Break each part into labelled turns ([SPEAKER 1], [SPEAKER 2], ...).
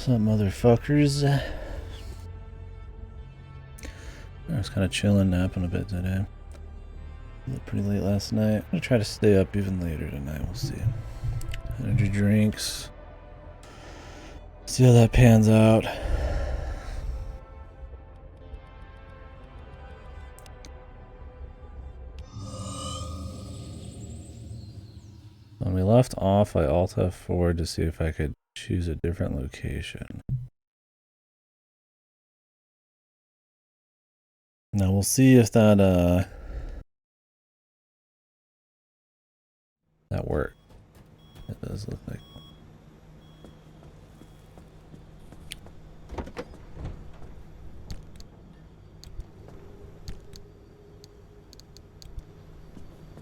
[SPEAKER 1] Some motherfuckers. I was kind of chilling, napping a bit today. Pretty late last night. I'm gonna try to stay up even later tonight. We'll see. Energy drinks. See how that pans out. When we left off, I Alt F4 to see if I could choose a different location. Now we'll see if that worked. It does look like.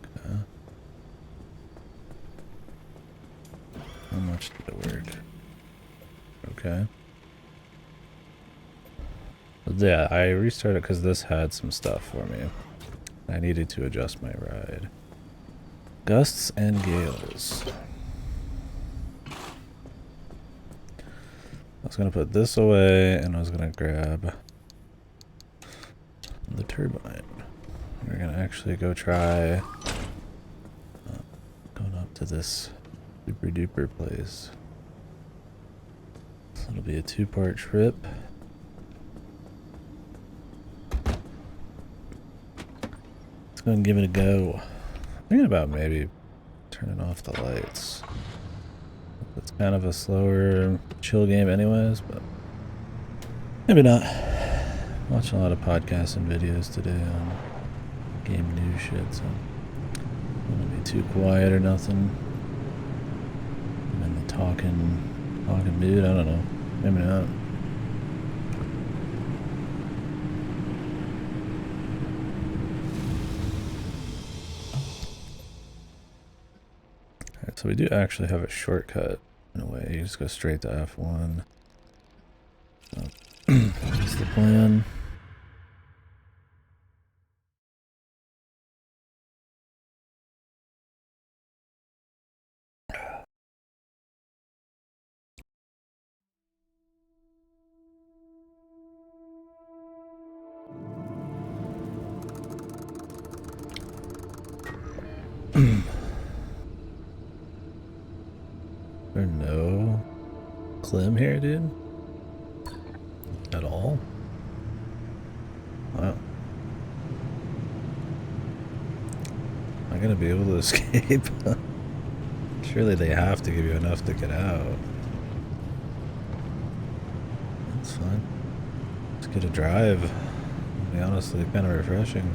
[SPEAKER 1] Okay. How much did it work? Okay. Yeah, I restarted because this had some stuff for me. I needed to adjust my ride. Gusts and gales. I was going to put this away and I was going to grab the turbine. We're going to actually go try going up to this super duper place. So it'll be a 2-part trip. Let's go and give it a go. I'm thinking about maybe turning off the lights. It's kind of a slower, chill game anyways, but maybe not. Watching a lot of podcasts and videos today on game news shit, so don't want to be too quiet or nothing. I'm in the talking mood, I don't know. Maybe not. Alright, so we do actually have a shortcut in a way. You just go straight to F1. So, that's the plan. There's no Clem here, dude? At all? Wow. Am I gonna be able to escape? Surely they have to give you enough to get out. That's fine. Let's get a drive. To be honestly, kind of refreshing.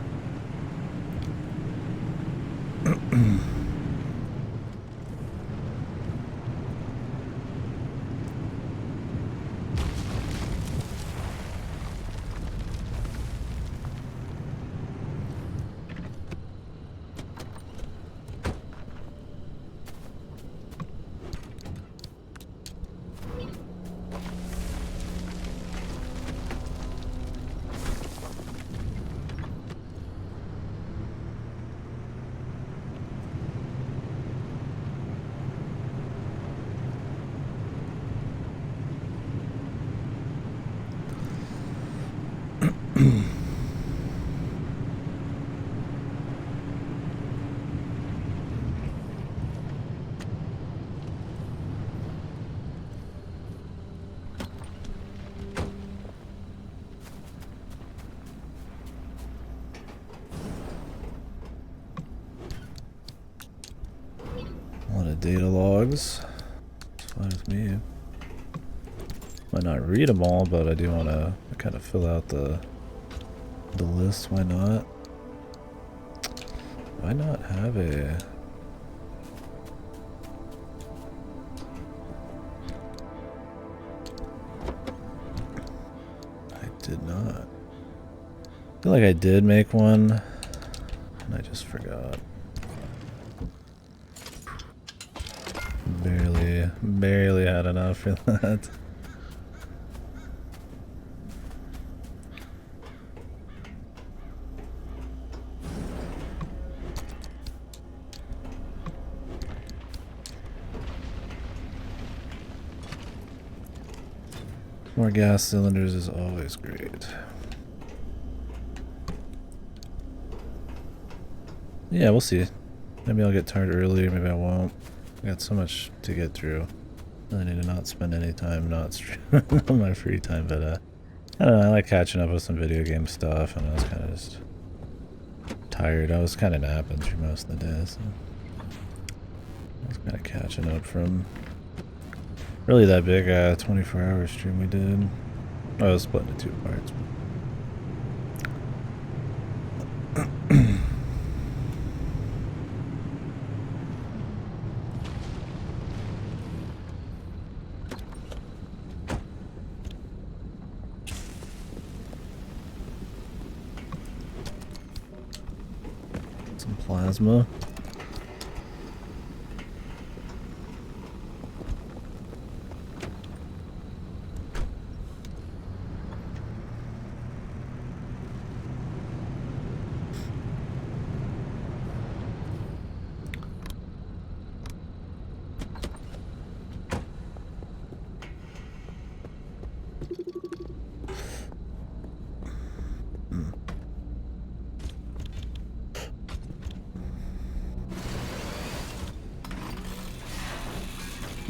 [SPEAKER 1] A lot of data logs. It's fine with me. Might not read them all, but I do want to kind of fill out the list. Why not? Why not have a... I did not. I feel like I did make one, and I just forgot. Barely had enough for that. More gas cylinders is always great. Yeah, we'll see. Maybe I'll get tired early, maybe I won't. I got so much to get through. I need to not spend any time not streaming on my free time, but I don't know, I like catching up with some video game stuff, and I was kind of just tired. I was kind of napping through most of the day, so I was kind of catching up from really that big 24-hour stream we did. I was split into 2 parts. Some plasma.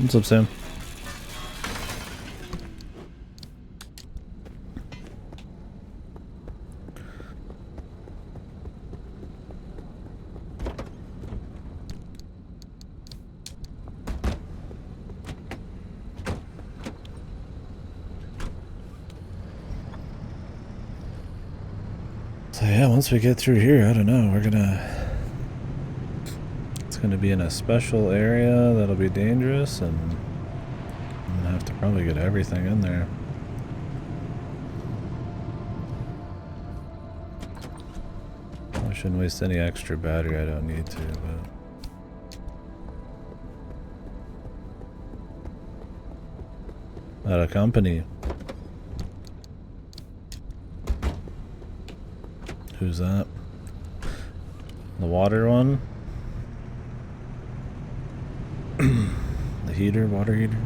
[SPEAKER 1] What's up, Sam? So yeah, once we get through here, I don't know, it's gonna be in a special area that'll be dangerous, and I'm gonna have to probably get everything in there. I shouldn't waste any extra battery I don't need to, but... Out of company. Who's that? The water one? The heater, water heater?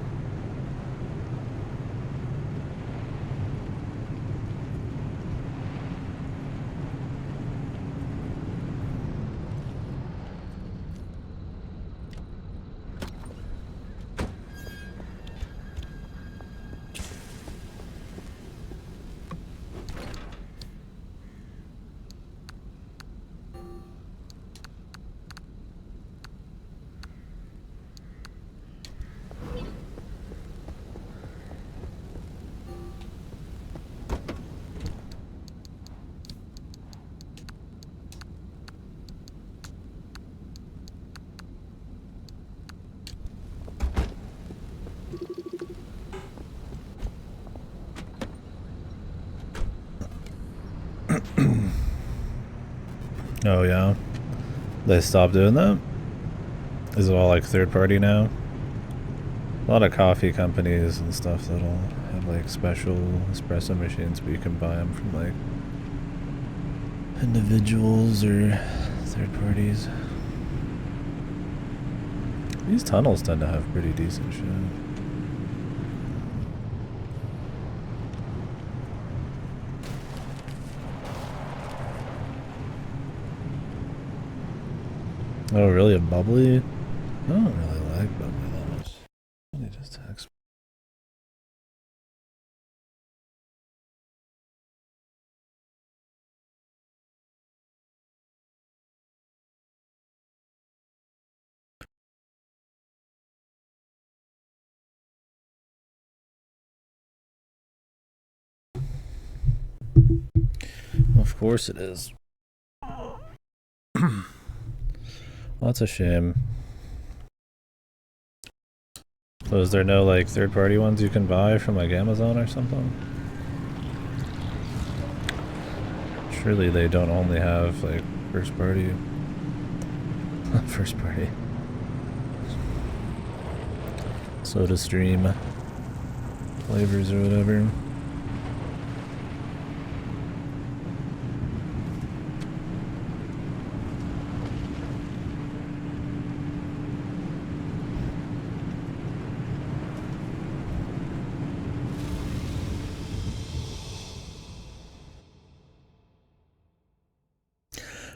[SPEAKER 1] Oh yeah? They stopped doing that? Is it all like third party now? A lot of coffee companies and stuff that'll have like special espresso machines, but you can buy them from like individuals or third parties. These tunnels tend to have pretty decent shit. Oh, really? A bubbly? I don't really like bubbly that much. Let me just text. Of course it is. Well, that's a shame. So is there no like third-party ones you can buy from like Amazon or something? Surely they don't only have like first-party. First-party. Soda Stream flavors or whatever.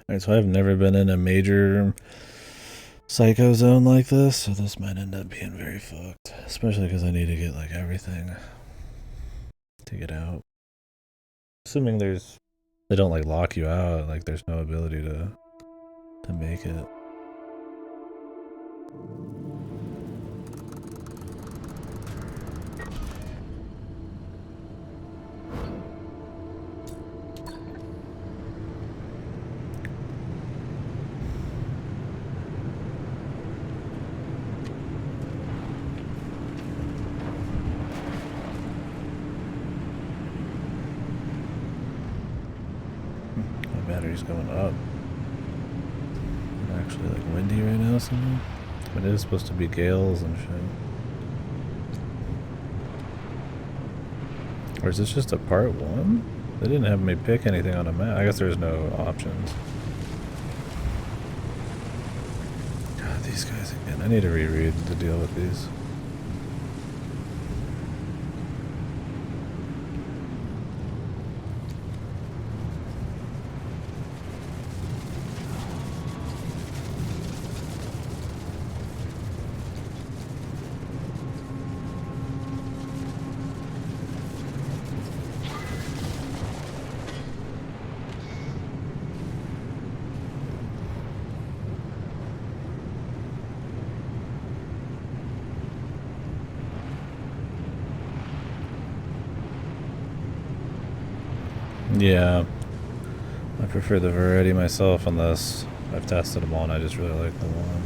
[SPEAKER 1] Alright, so I've never been in a major psycho zone like this, so this might end up being very fucked. Especially because I need to get like everything to get out. Assuming they don't like lock you out, like there's no ability to make it. My battery's going up. It's actually like windy right now somewhere. It is supposed to be gales and shit. Or is this just a part 1? They didn't have me pick anything on a map. I guess there's no options. God, these guys again. I need to reread to deal with these. Yeah, I prefer the variety myself on this. I've tested them all and I just really like the one.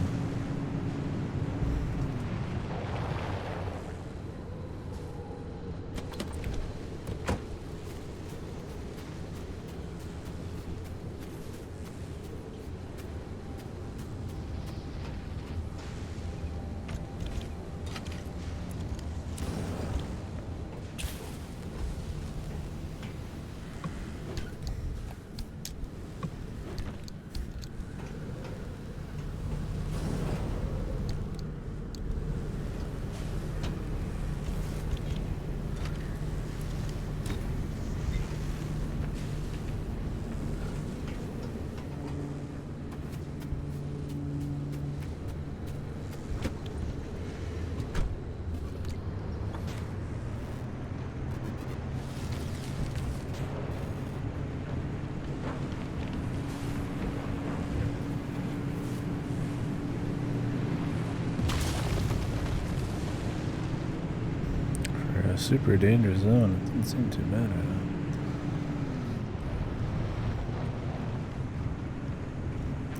[SPEAKER 1] A super dangerous zone. It doesn't seem too bad right now.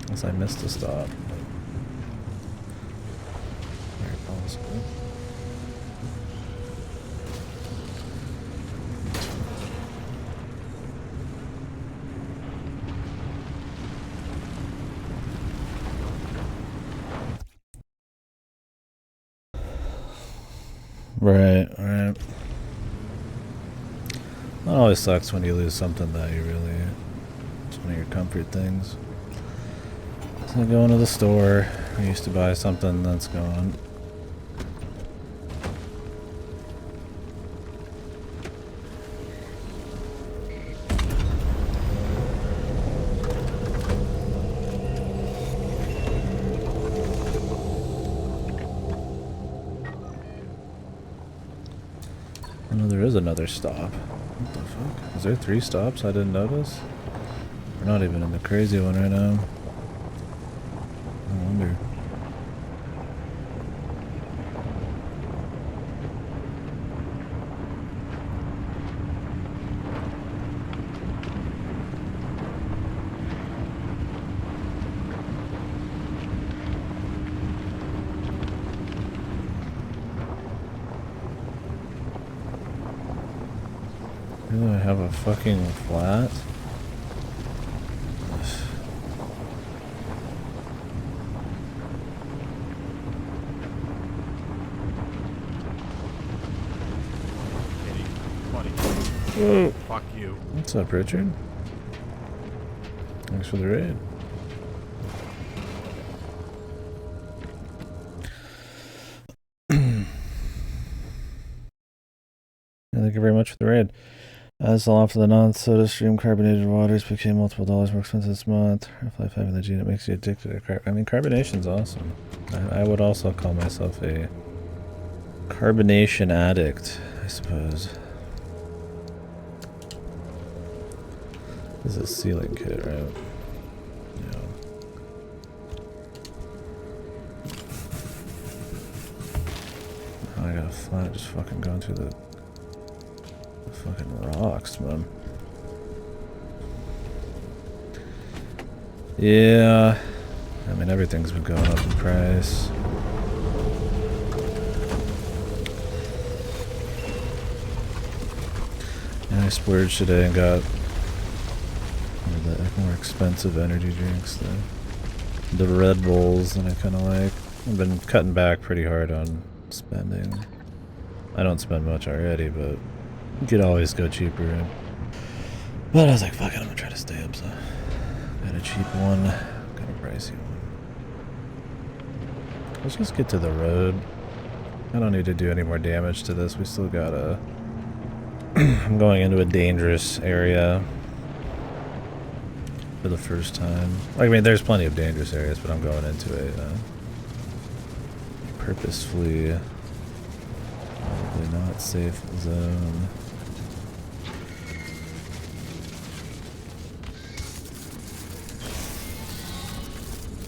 [SPEAKER 1] Unless I missed a stop. Very possible. Right. It always sucks when you lose something that you really... It's one of your comfort things. It's like going to the store. I used to buy something that's gone. Oh no, there is another stop. What the fuck? Is there 3 stops I didn't notice? We're not even in the crazy one right now. I wonder. Do I have a fucking flat? Whoa.
[SPEAKER 2] Fuck you.
[SPEAKER 1] What's up, Richard? Thanks for the raid. Thank you very much for the raid. As the law for the non-soda stream carbonated waters became multiple dollars more expensive this month. Half-Life having the gene that makes you addicted to carbonation's awesome. I would also call myself a carbonation addict, I suppose. This is a ceiling kit, right? Yeah. Oh, I got a flat just fucking going through the fucking rocks, man. Yeah. I mean, everything's been going up in price. And I splurged today and got the more expensive energy drinks, the Red Bulls, and I kind of like. I've been cutting back pretty hard on spending. I don't spend much already, but you could always go cheaper. But I was like, fuck it, I'm gonna try to stay up, so got a cheap one, got a pricey one. Let's just get to the road. I don't need to do any more damage to this. We still got a... I'm going into a dangerous area for the first time. I mean, there's plenty of dangerous areas, but I'm going into a purposefully probably not safe zone.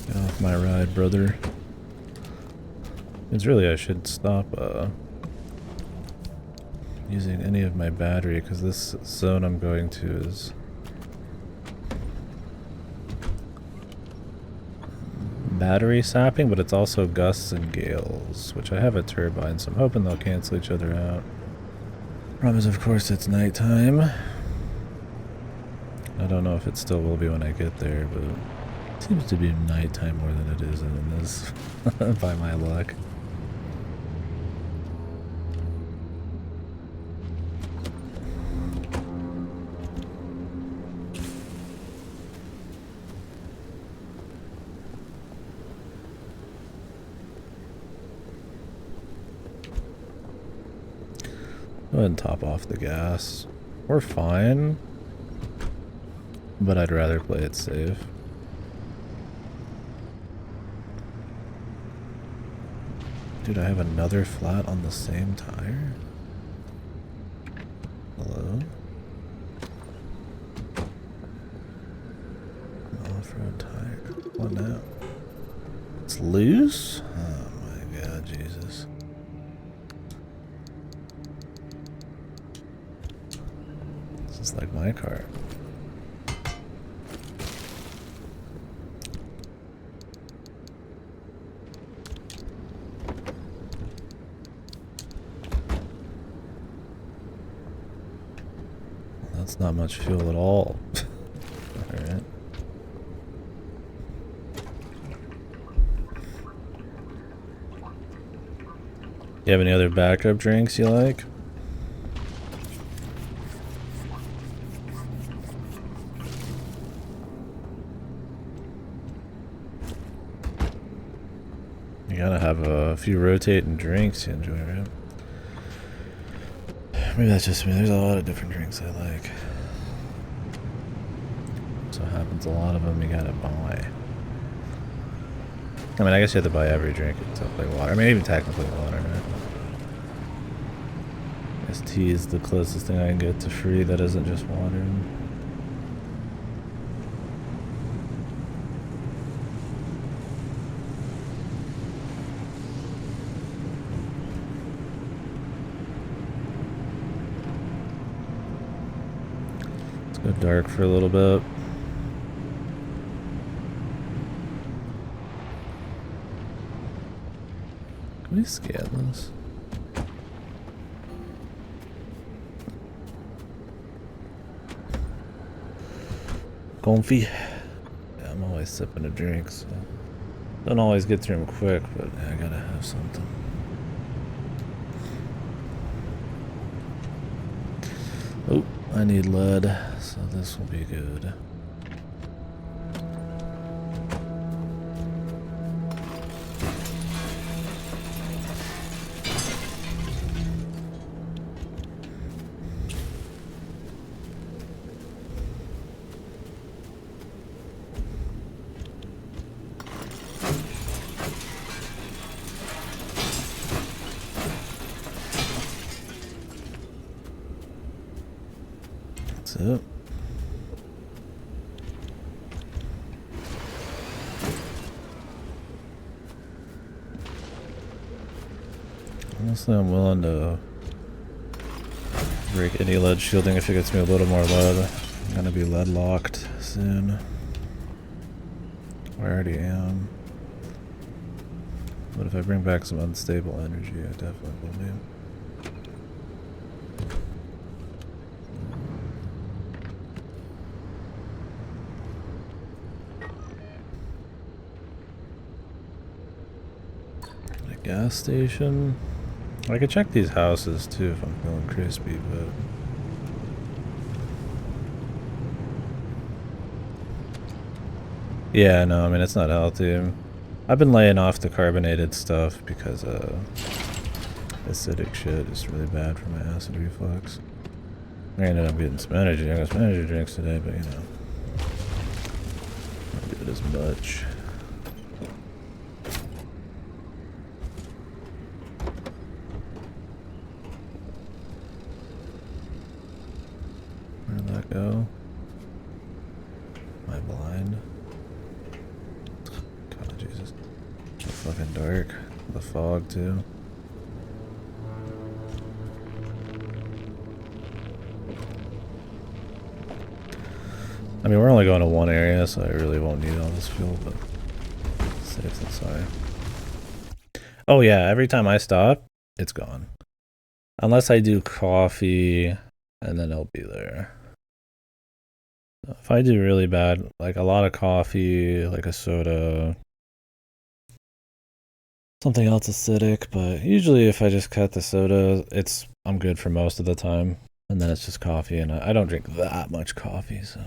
[SPEAKER 1] Get off my ride, brother. It's really, I should stop using any of my battery, because this zone I'm going to is battery sapping, but it's also gusts and gales, which I have a turbine, so I'm hoping they'll cancel each other out. Problem is, of course, it's nighttime. I don't know if it still will be when I get there, but it seems to be nighttime more than it is in this, by my luck. Go ahead and top off the gas. We're fine, but I'd rather play it safe. Dude, I have another flat on the same tire? Hello? Off-road tire. What now? It's loose? Oh my god, Jesus. It's like my car. Well, that's not much fuel at all. Alright. You have any other backup drinks you like? You gotta have a few rotating drinks you enjoy, right? Maybe that's just me. There's a lot of different drinks I like. So happens a lot of them you gotta buy. I mean, I guess you have to buy every drink except like water. I mean, even technically water, right? I guess tea is the closest thing I can get to free that isn't just water. Go dark for a little bit. Can we scan this? Comfy. Yeah, I'm always sipping a drink, so don't always get through them quick, but yeah, I gotta have something. Oh, I need lead, so this will be good. it. Honestly, I'm willing to break any lead shielding if it gets me a little more lead. I'm gonna be lead locked soon. I already am. But if I bring back some unstable energy, I definitely will be. A gas station? I could check these houses too if I'm feeling crispy, but... Yeah, no, I mean, it's not healthy. I've been laying off the carbonated stuff because acidic shit is really bad for my acid reflux. I ended up getting some energy drinks today, but you know, not do it as much. Where did that go? Am I blind? God, Jesus. It's fucking dark. The fog, too. I mean, we're only going to one area, so I really won't need all this fuel, but safe than sorry. Oh yeah, every time I stop, it's gone. Unless I do coffee, and then it'll be there. If I do really bad, like a lot of coffee, like a soda, something else acidic, but usually if I just cut the soda, I'm good for most of the time. And then it's just coffee, and I don't drink that much coffee, so...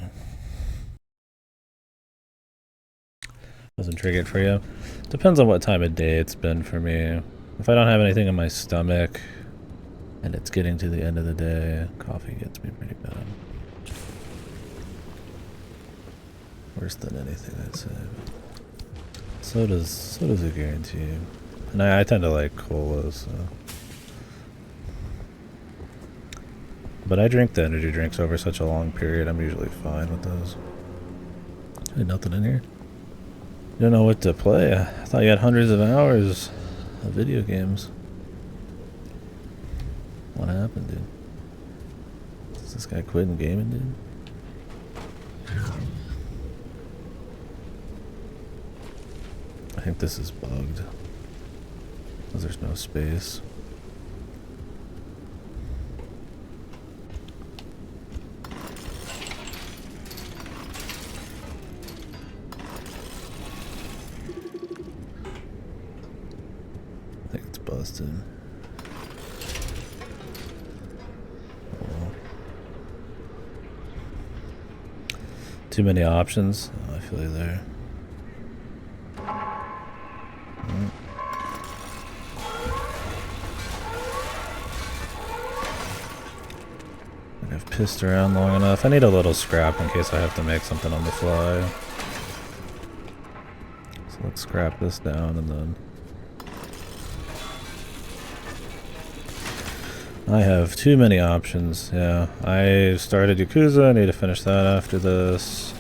[SPEAKER 1] Doesn't trigger it for you. Depends on what time of day it's been for me. If I don't have anything in my stomach, and it's getting to the end of the day, coffee gets me pretty bad. Worse than anything, I'd say. Soda's a guarantee. And I tend to like colas, so... But I drink the energy drinks over such a long period, I'm usually fine with those. Hey, nothing in here? You don't know what to play? I thought you had hundreds of hours of video games. What happened, dude? Is this guy quitting gaming, dude? I think this is bugged. Because there's no space. I think it's busted. Oh. Too many options. Oh, I feel you there. I've pissed around long enough. I need a little scrap in case I have to make something on the fly. So let's scrap this down and then... I have too many options, yeah. I started Yakuza, I need to finish that after this.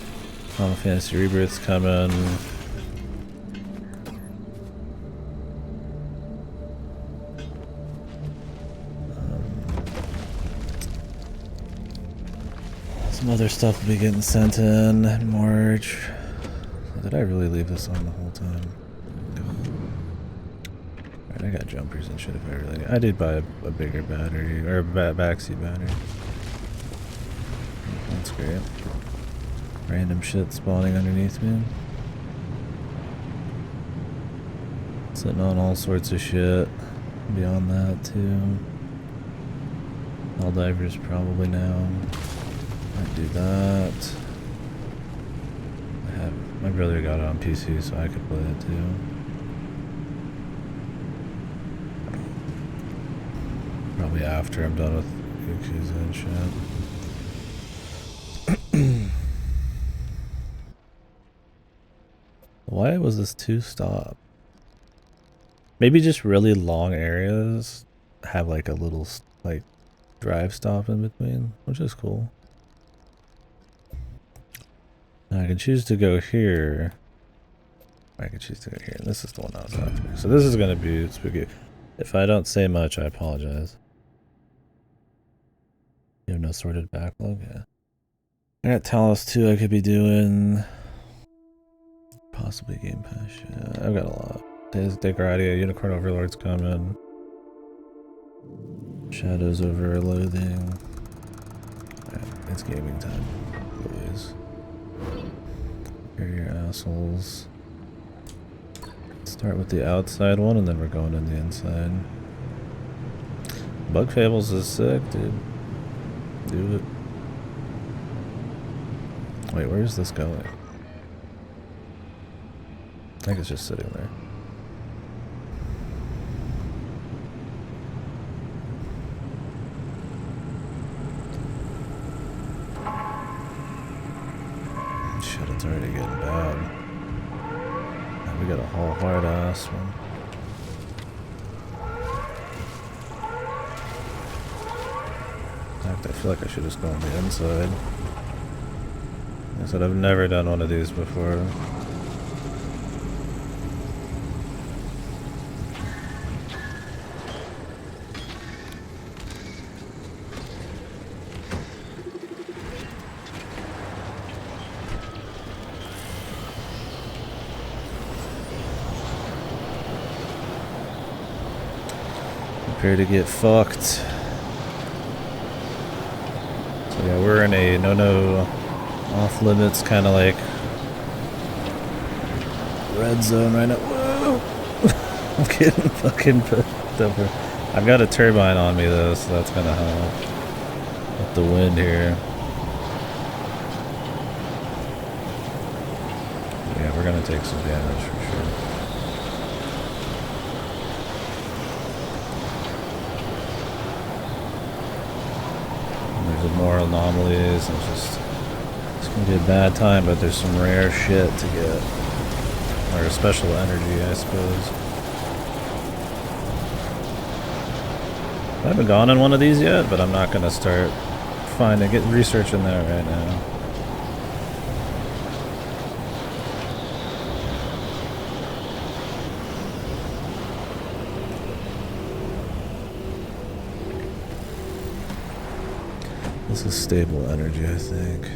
[SPEAKER 1] Final Fantasy Rebirth's coming. Some other stuff will be getting sent in March. Did I really leave this on the whole time? Alright, I got jumpers and shit if I really need. I did buy a bigger battery, or a backseat battery. That's great. Random shit spawning underneath me. Sitting on all sorts of shit. Beyond that too. All divers probably now. Might do that. My brother got it on PC, so I could play it too. Probably after I'm done with Yakuza and shit. Why was this 2-stop? Maybe just really long areas have like a little like drive stop in between, which is cool. I can choose to go here. I can choose to go here. And this is the one I was after. So this is going to be spooky. If I don't say much, I apologize. You have no sorted backlog? Yeah. I got Talos 2 I could be doing. Possibly Game Pass. Yeah, I've got a lot. Decoratia, Unicorn Overlord's coming. Shadows over Loathing. Right, it's gaming time, boys. Here are your assholes. Start with the outside one and then we're going in the inside. Bug Fables is sick, dude. Do it. Wait, where is this going? I think it's just sitting there. Shit, it's already getting bad. And we got a whole hard ass one. In fact, I feel like I should just go on the inside. I said I've never done one of these before. Prepare to get fucked. So yeah, we're in a no off limits kind of like red zone right now. Whoa! I'm getting fucking pissed over. I've got a turbine on me though, so that's gonna help with the wind here. Yeah, we're gonna take some damage for sure. There's more anomalies. It's gonna be a bad time, but there's some rare shit to get, or a special energy, I suppose. I haven't gone in one of these yet, but I'm not gonna start researching that right now. This is stable energy, I think.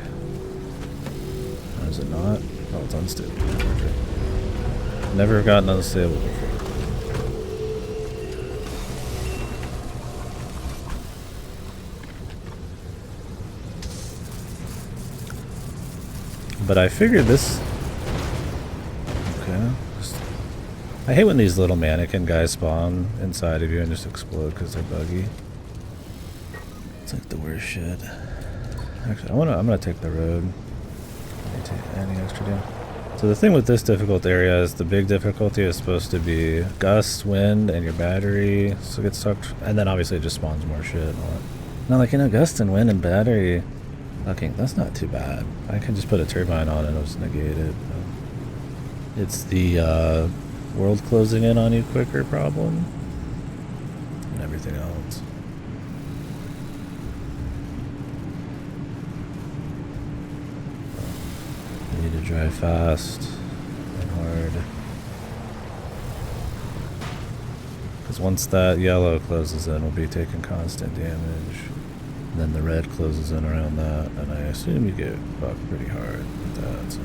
[SPEAKER 1] Or is it not? Oh, it's unstable energy. Never gotten unstable before. But I figured this... Okay. I hate when these little mannequin guys spawn inside of you and just explode because they're buggy. It's like the worst shit. Actually, I'm gonna take the road. Any extra damage? So the thing with this difficult area is the big difficulty is supposed to be gust, wind, and your battery. So it gets stuck, and then obviously it just spawns more shit and all that. Now, like, you know, gust and wind and battery. Okay, that's not too bad. I can just put a turbine on and it'll just negate it. It's the world closing in on you quicker problem and everything else. You need to drive fast and hard. Because once that yellow closes in, we'll be taking constant damage. And then the red closes in around that, and I assume you get fucked pretty hard with that. So.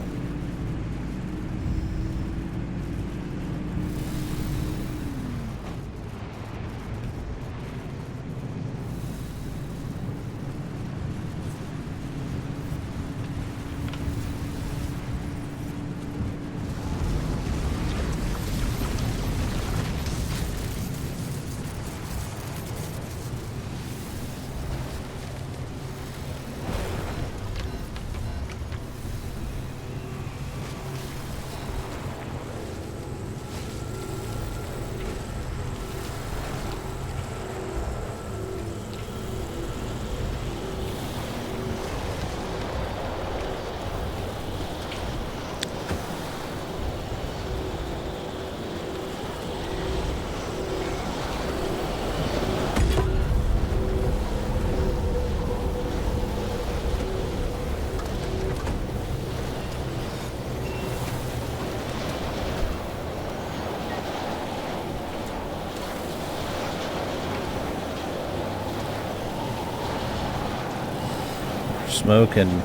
[SPEAKER 1] smoking.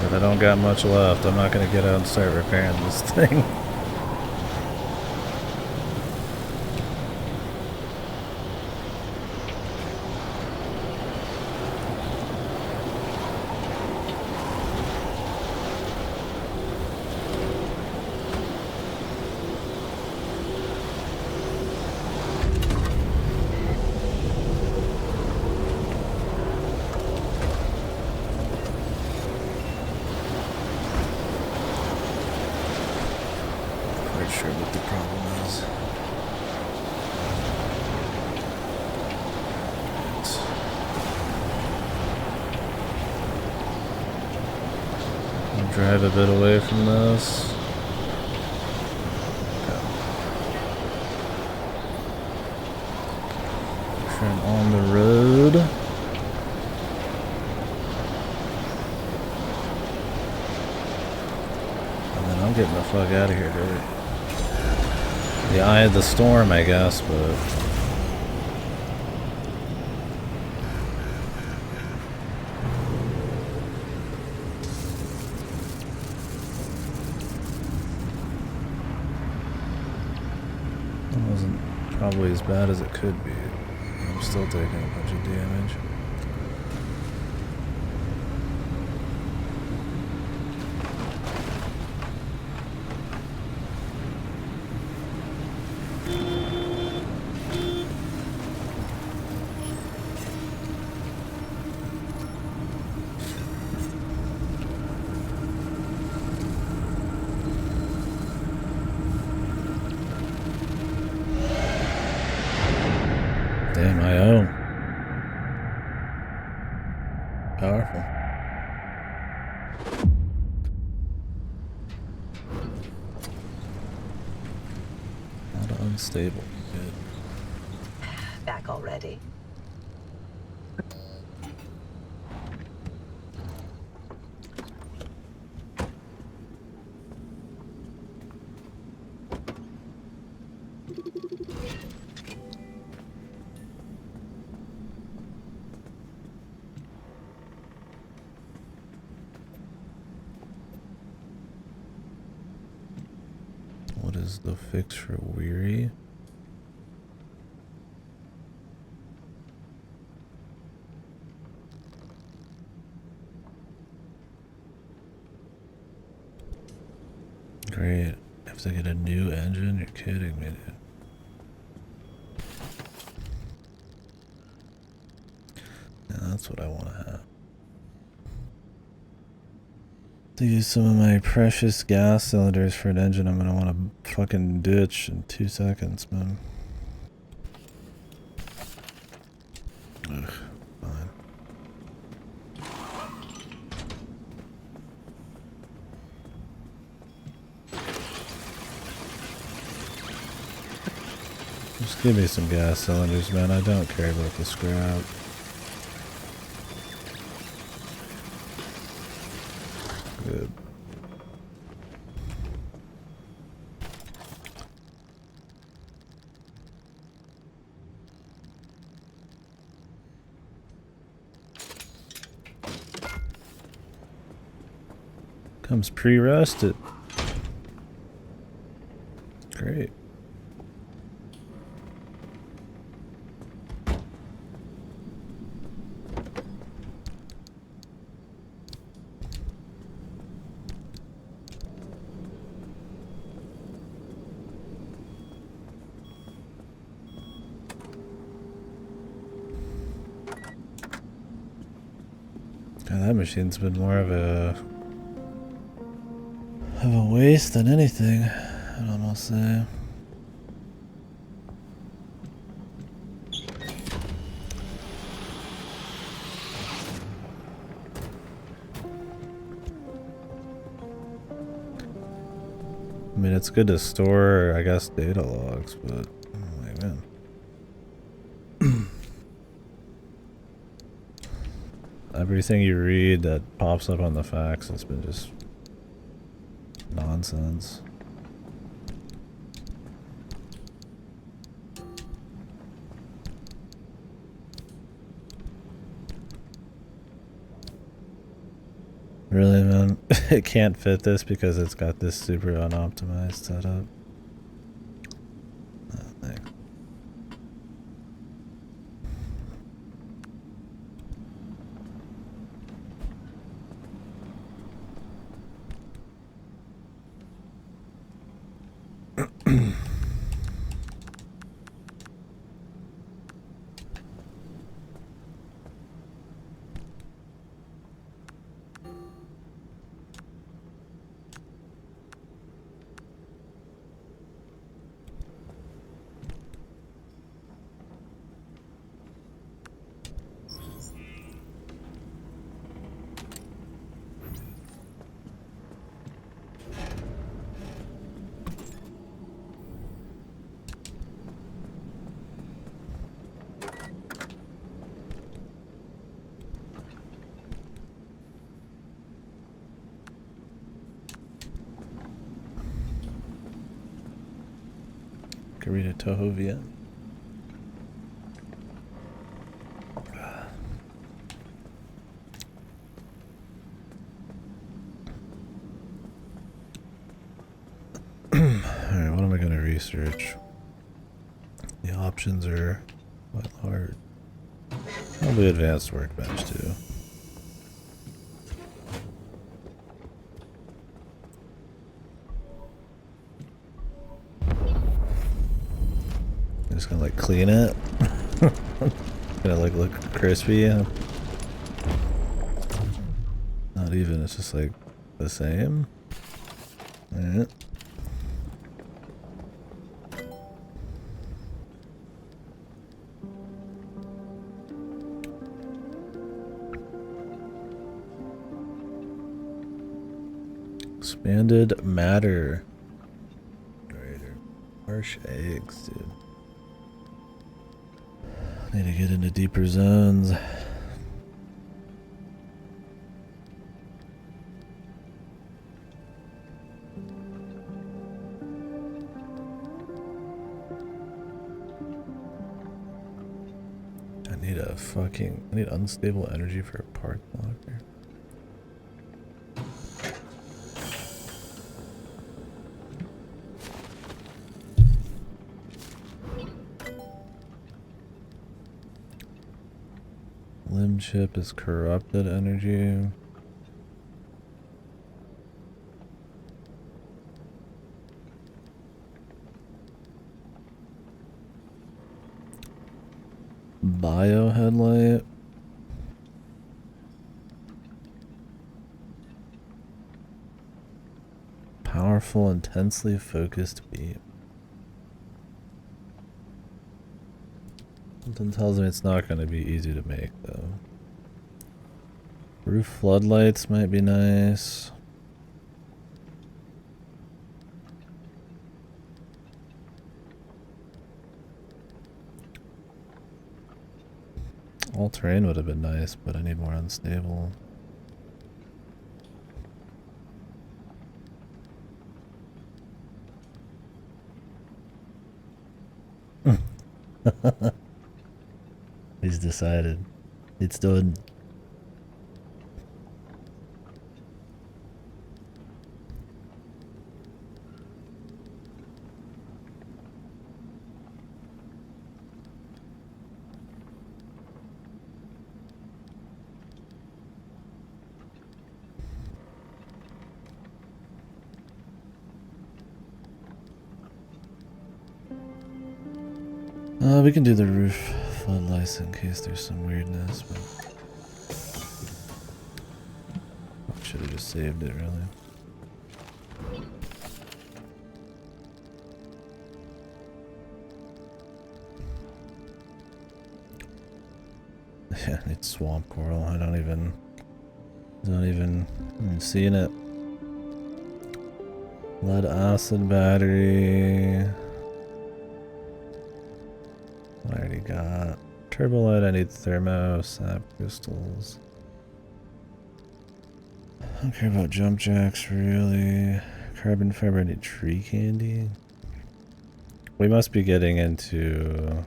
[SPEAKER 1] But I don't got much left. I'm not gonna get out and start repairing this thing. Sure what the problem is. I'll drive a bit away from this. Turn on the road. And then I'm getting the fuck out of here, dude. The eye of the storm, I guess, but... It wasn't probably as bad as it could be. I'm still taking a bunch of damage. Damn, I own. Powerful. Not unstable. Good.
[SPEAKER 2] Back already.
[SPEAKER 1] What is the fix for weary? Great. Have to get a new engine? You're kidding me, dude. Yeah, that's what I want to have. To use some of my precious gas cylinders for an engine I'm gonna want to fucking ditch in 2 seconds, man. Ugh, fine. Just give me some gas cylinders, man. I don't care about the scrap. Good. Comes pre-roasted. Great. God, that machine's been more of a waste than anything, I'd almost say. I mean, it's good to store, I guess, data logs, but oh my man. Everything you read that pops up on the facts has been just nonsense. Really, man? It can't fit this because it's got this super unoptimized setup. Oh, thanks. Garita Toho VM. Alright, what am I going to research? The options are quite hard. Probably advanced workbench too. I'm just gonna like clean it. Gonna like look crispy. Not even, it's just like the same. Alright. Expanded matter. Harsh eggs, dude. Need to get into deeper zones. I need unstable energy for a park blocker. Limb chip is corrupted energy. Bio headlight. Powerful, intensely focused beam. Something tells me it's not going to be easy to make though. Roof floodlights might be nice. All terrain would have been nice, but I need more unstable. He's decided. It's done. We can do the roof floodlights in case there's some weirdness, but should have just saved it really. Yeah, I need swamp coral. I don't even seeing it. Lead acid battery. I already got turbolite. I need thermo sap crystals. I don't care about jump jacks really. Carbon fiber. I need tree candy. We must be getting into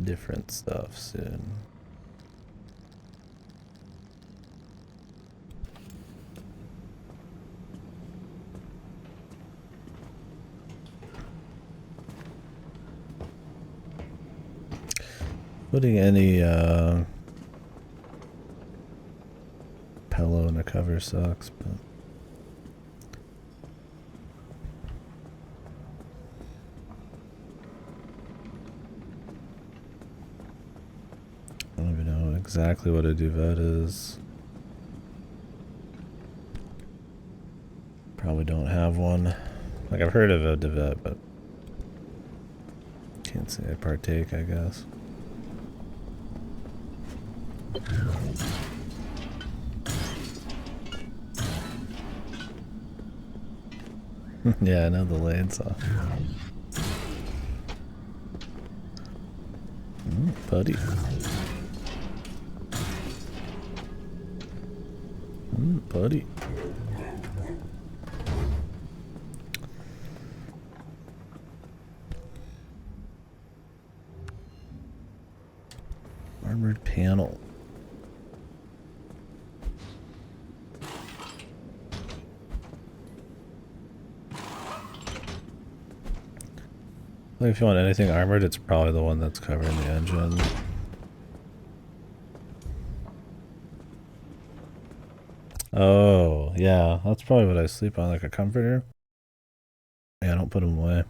[SPEAKER 1] different stuff soon. Putting any pillow in the cover sucks, but I don't even know exactly what a duvet is. Probably don't have one. Like, I've heard of a duvet, but can't say I partake, I guess. Yeah, I know the lane saw. Buddy. Buddy. Armored panel. Like, if you want anything armored, it's probably the one that's covering the engine. Oh, yeah, that's probably what I sleep on, like a comforter. Yeah, I don't put them away.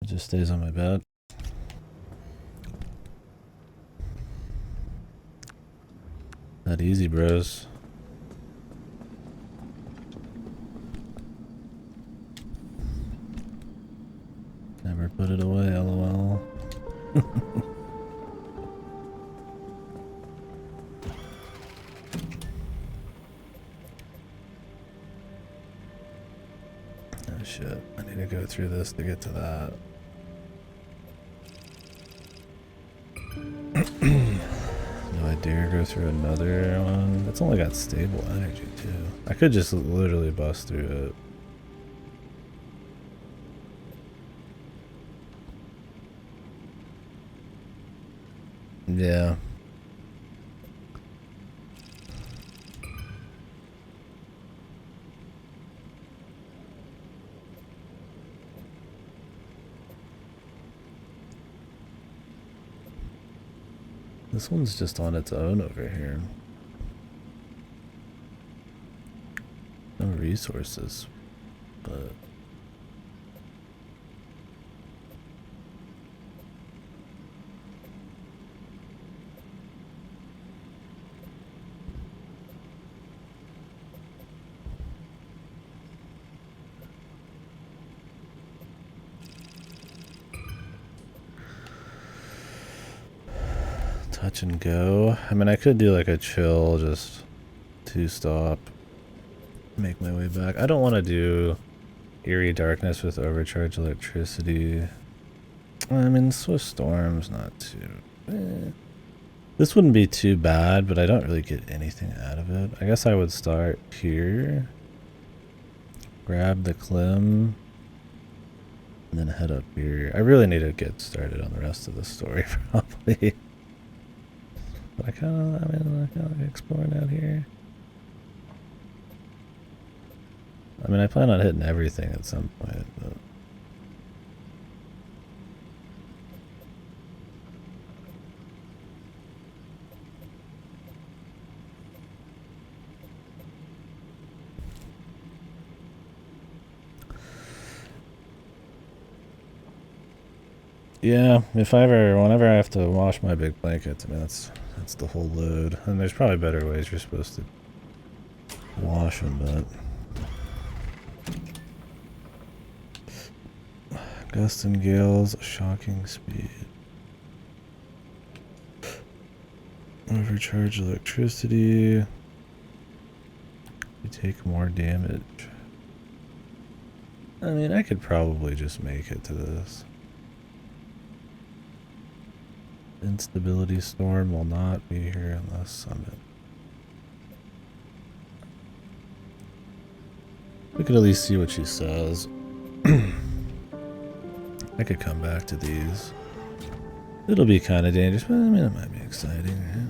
[SPEAKER 1] It just stays on my bed. Not easy, bros. Never put it away, lol. Oh shit, I need to go through this to get to that. Do I dare go through another one? It's only got stable energy too. I could just literally bust through it. Yeah. This one's just on its own over here. No resources, but touch and go. I mean, I could do like a chill, just 2-stop, make my way back. I don't want to do eerie darkness with overcharged electricity. I mean, Swift Storm's not too... This wouldn't be too bad, but I don't really get anything out of it. I guess I would start here, grab the Clim, and then head up here. I really need to get started on the rest of the story, probably. But I kind of like exploring out here. I mean, I plan on hitting everything at some point, but... Yeah, whenever I have to wash my big blankets, I mean, that's the whole load. And there's probably better ways you're supposed to wash them, but... Gust and gales, shocking speed. Overcharged electricity. You take more damage. I mean, I could probably just make it to this. Instability storm will not be here on this summit. We could at least see what she says. I could come back to these. It'll be kind of dangerous, but I mean, it might be exciting, right?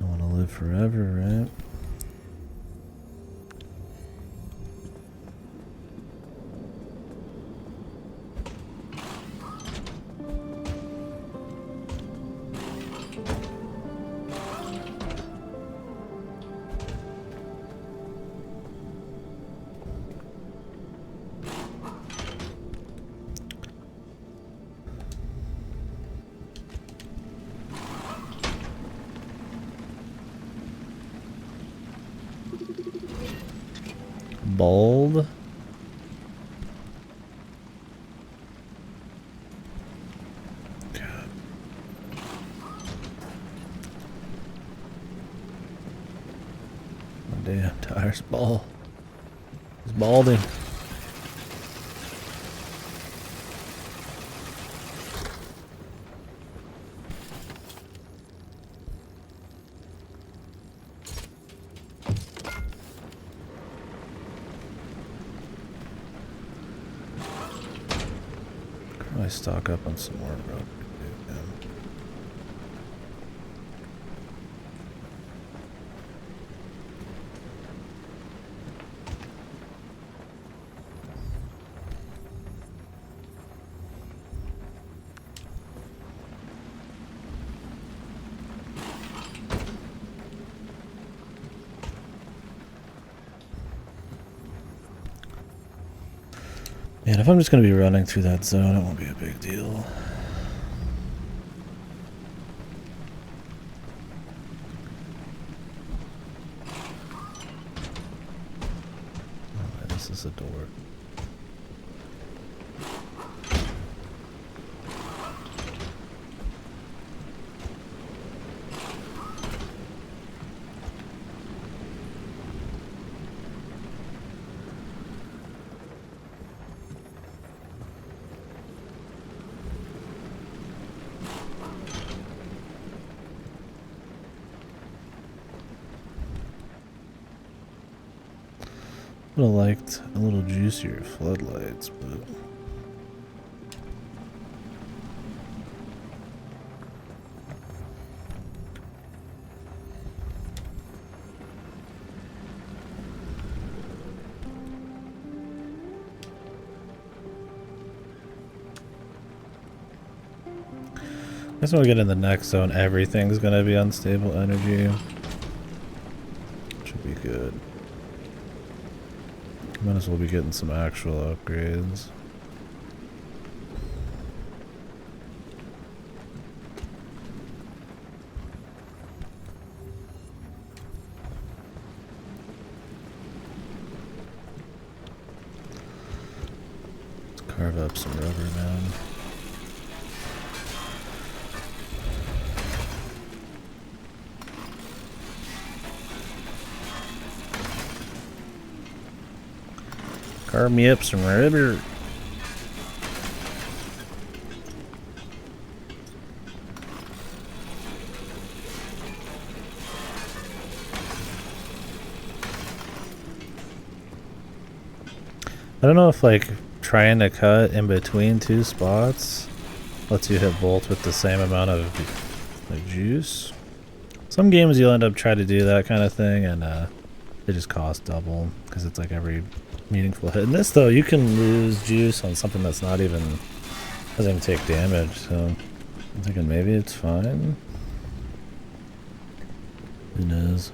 [SPEAKER 1] I want to live forever, right? bald. God. My damn tire's bald. He's balding. Probably stock up on some more rope. And if I'm just going to be running through that zone, it won't be a big deal. Oh, this is a door. Would have liked a little juicier floodlights, but I guess when we get in the next zone, everything's gonna be unstable energy. Should be good. Might as well be getting some actual upgrades. Let's carve up some rubber now. Carve me up some rubber. I don't know if like trying to cut in between two spots lets you hit both with the same amount of like juice. Some games you'll end up trying to do that kind of thing and they just cost double because it's like every meaningful hit. In this though, you can lose juice on something that's not even, doesn't even take damage, so I'm thinking maybe it's fine. Who knows?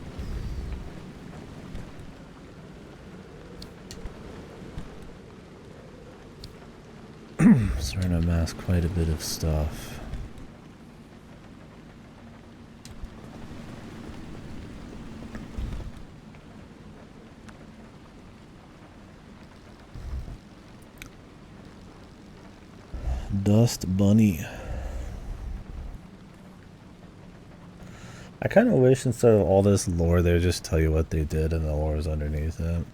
[SPEAKER 1] Starting to amass quite a bit of stuff. Dust bunny. I kind of wish instead of all this lore, they would just tell you what they did and the lore is underneath it.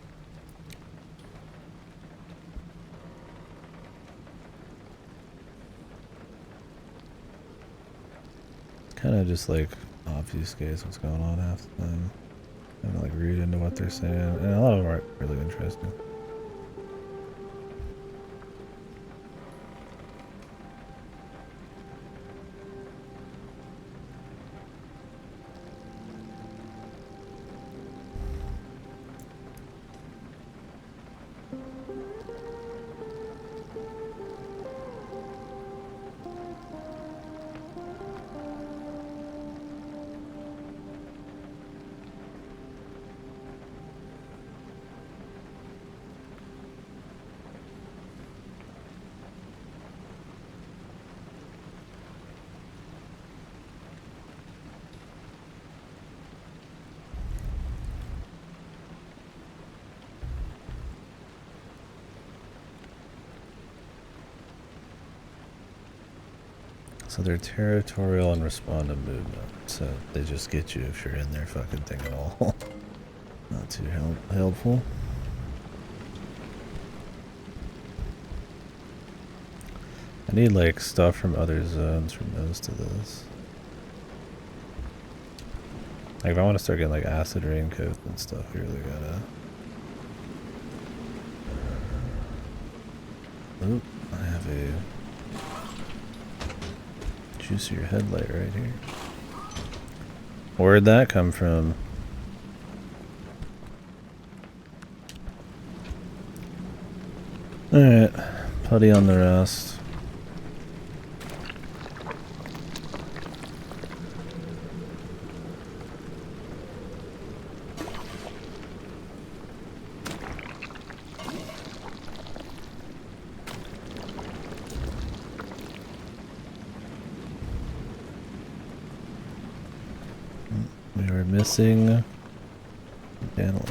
[SPEAKER 1] Kind of just like obfuscates what's going on half the time. Kind of like read into what they're saying, and a lot of them are really interesting. So they're territorial and respond to movement. So they just get you if you're in their fucking thing at all. Not too helpful. I need like stuff from other zones for most of this. Like if I want to start getting like acid raincoat and stuff, we really gotta. Oop, I have a juicier headlight right here. Where'd that come from? Alright, putty on the rest. We are missing paneling.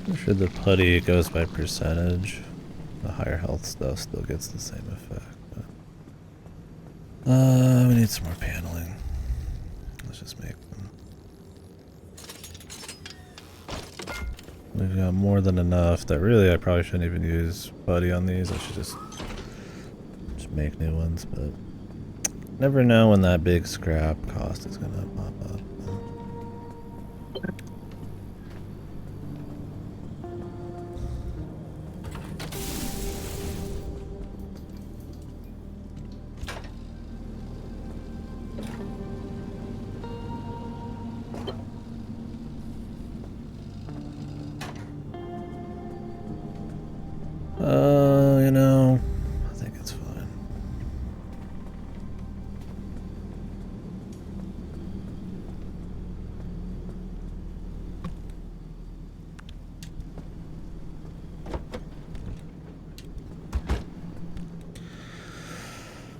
[SPEAKER 1] I'm sure the putty goes by percentage. The higher health stuff still gets the same effect. But we need some more paneling. Let's just make them. We've got more than enough that really I probably shouldn't even use putty on these. I should just make new ones, but never know when that big scrap cost is gonna pop up. You know, I think it's fine.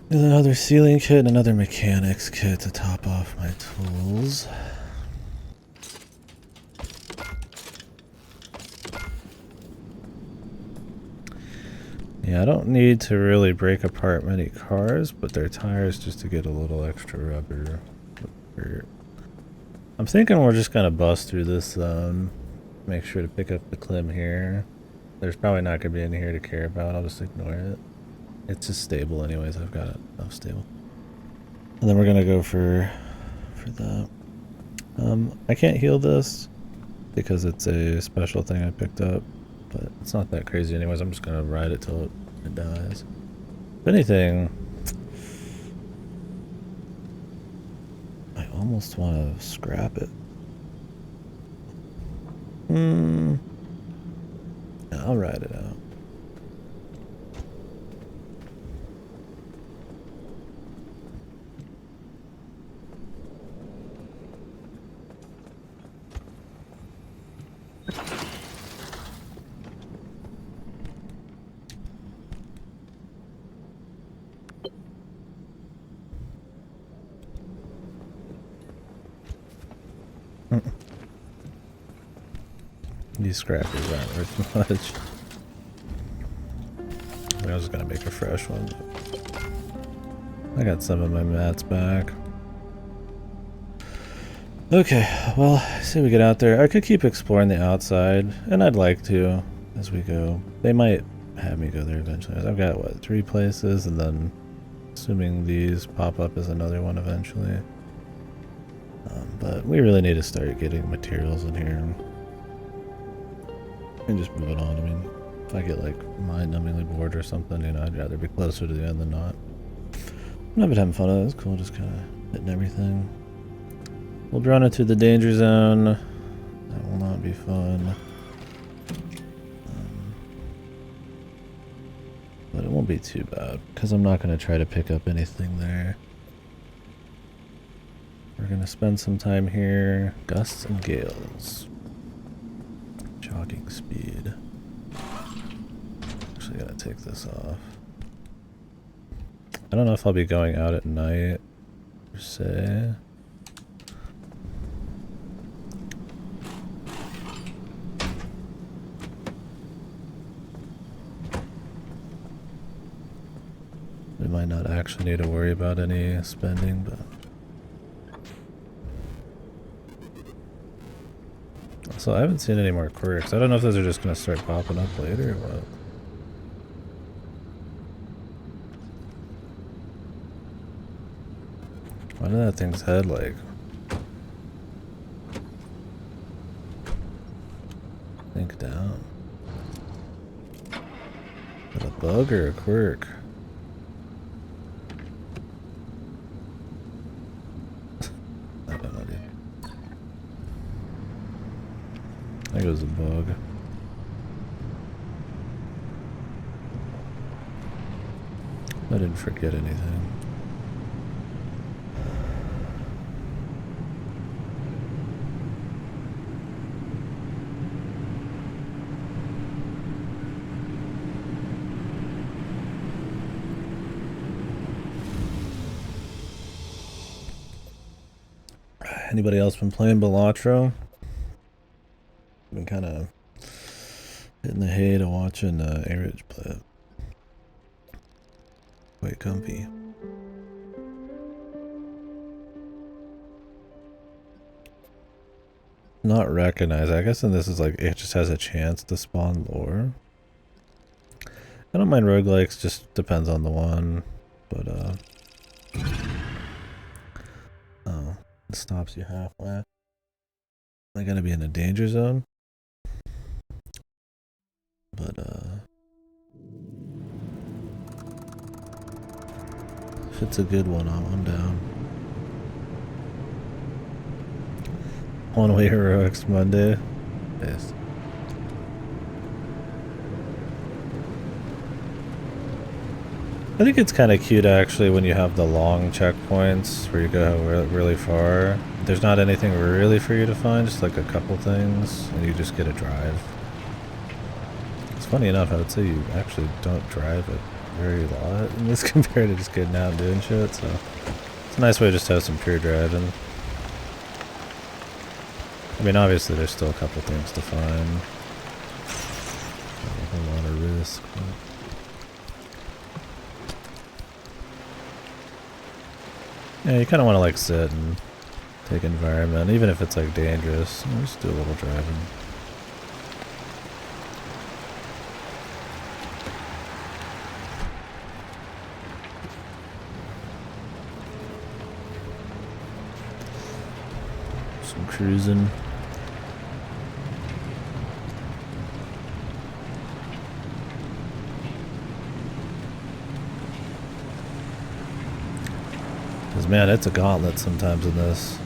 [SPEAKER 1] There's another sealing kit and another mechanics kit to top off my tools. Yeah, I don't need to really break apart many cars, but their tires just to get a little extra rubber. I'm thinking we're just gonna bust through this zone. Make sure to pick up the clim here. There's probably not gonna be any here to care about. I'll just ignore it. It's just stable anyways. I've got it enough stable. And then we're gonna go for that. I can't heal this because it's a special thing I picked up. But it's not that crazy anyways. I'm just gonna ride it till it dies. If anything, I almost want to scrap it. Yeah, I'll ride it out. These scrappers aren't worth much. I was gonna make a fresh one. I got some of my mats back. Okay, well, see we get out there. I could keep exploring the outside, and I'd like to as we go. They might have me go there eventually. I've got, what, 3 places, and then assuming these pop up as another one eventually. But we really need to start getting materials in here. And just move it on. I mean, if I get like mind-numbingly bored or something, you know, I'd rather be closer to the end than not. I've been having fun with it. It's cool, just kind of hitting everything. We'll be running through the danger zone. That will not be fun. But it won't be too bad, because I'm not going to try to pick up anything there. We're gonna spend some time here. Gusts and gales. Jogging speed. Actually gotta take this off. I don't know if I'll be going out at night, per se. We might not actually need to worry about any spending, but... So I haven't seen any more quirks. I don't know if those are just going to start popping up later or what. Why did that thing's head like... Think down. Is that a bug or a quirk? I don't know, dude. I think it was a bug. I didn't forget anything. Anybody else been playing Balatro? Been kind of hitting the hay to watching Airage play it. Quite comfy. Not recognized. I guess, and this is like it just has a chance to spawn lore. I don't mind roguelikes, just depends on the one. But oh, it stops you halfway. Am I gonna be in a danger zone? But if it's a good one, I'm down. One way heroics Monday. Yes. I think it's kind of cute actually when you have the long checkpoints where you go really far. There's not anything really for you to find, just like a couple things, and you just get a drive. It's funny enough, I would say you actually don't drive it very lot in this compared to just getting out and doing shit, so it's a nice way to just have some pure driving. I mean, obviously there's still a couple things to find. A lot of risk, but... Yeah, you kind of want to like sit and take environment, even if it's like dangerous. Just do a little driving. Some cruising. Because man, it's a gauntlet sometimes in this.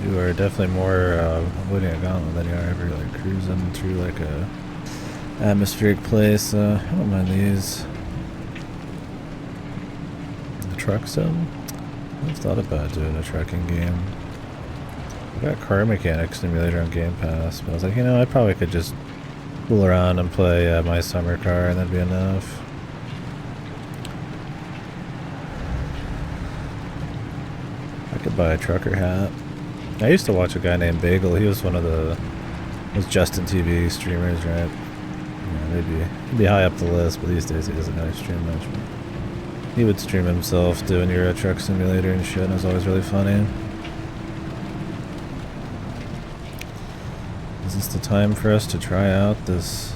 [SPEAKER 1] You are definitely more avoiding a gauntlet than you are ever like cruising through like a atmospheric place. I don't mind these. The truck sim? I've thought about doing a trucking game. I got Car Mechanic Simulator on Game Pass, but I was like, you know, I probably could just fool around and play my summer car and that'd be enough. I could buy a trucker hat. I used to watch a guy named Bagel. He was one of the Justin TV streamers, right? Yeah, maybe he'd be high up the list, but these days he doesn't really stream much. But he would stream himself doing Euro Truck Simulator and shit, and it was always really funny. Is this the time for us to try out this?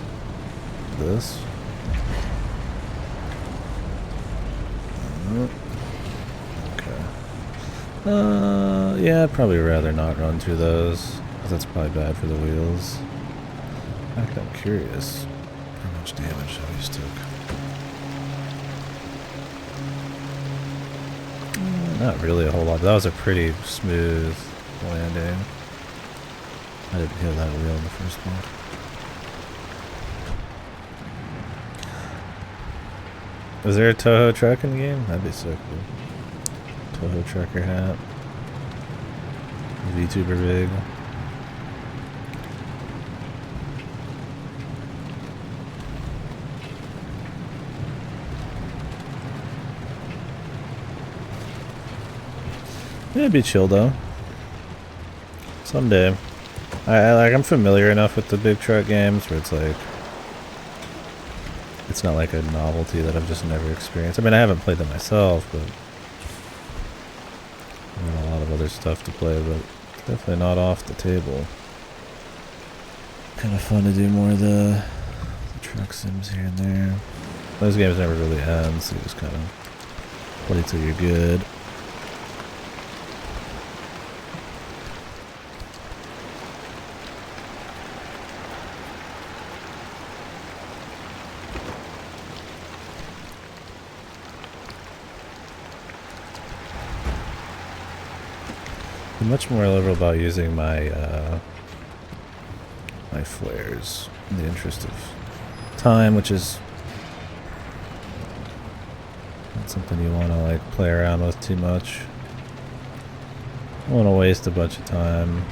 [SPEAKER 1] Yeah, I'd probably rather not run through those, because that's probably bad for the wheels. In fact, I'm curious how much damage these took. Not really a whole lot, but that was a pretty smooth landing. I didn't hit that wheel in the first one. Is there a Toho truck in the game? That'd be so cool. Toho trucker hat. VTuber big. Yeah, it'd be chill though. Someday. I'm familiar enough with the big truck games where it's like it's not like a novelty that I've just never experienced. I mean, I haven't played them myself, but I got a lot of other stuff to play, but it's definitely not off the table. Kind of fun to do more of the truck sims here and there. Those games never really end, so you just kind of play till you're good. I'm much more liberal about using my my flares in the interest of time, which is not something you want to like play around with too much. I don't want to waste a bunch of time.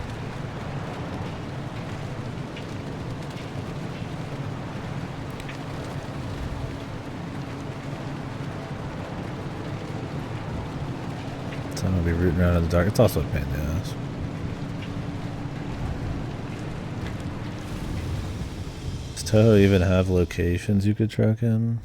[SPEAKER 1] So I'm gonna be rooting around in the dark. It's also a pain in the ass. Does Toho even have locations you could truck in?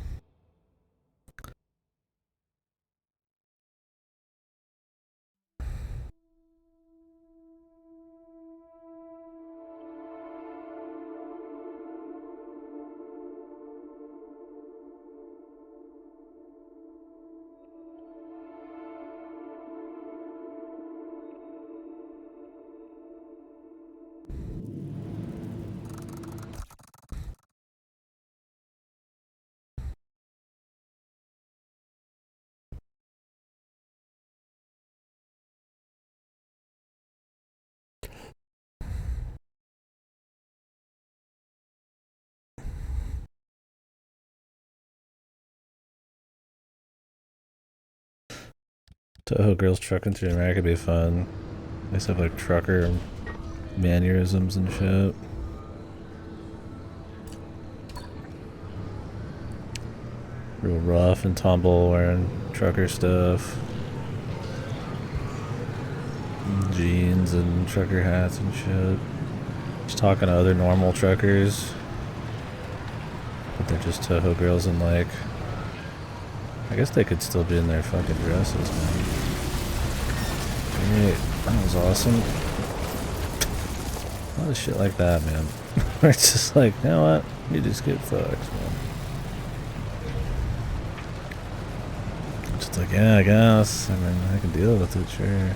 [SPEAKER 1] Toho girls trucking through America would be fun. They just have like trucker mannerisms and shit. Real rough and tumble wearing trucker stuff. Jeans and trucker hats and shit. Just talking to other normal truckers. But they're just Toho girls and like... I guess they could still be in their fucking dresses, man. Great. That was awesome. A lot of shit like that, man. It's just like, you know what? You just get fucked, man. Just like, yeah, I guess. I mean, I can deal with it, sure.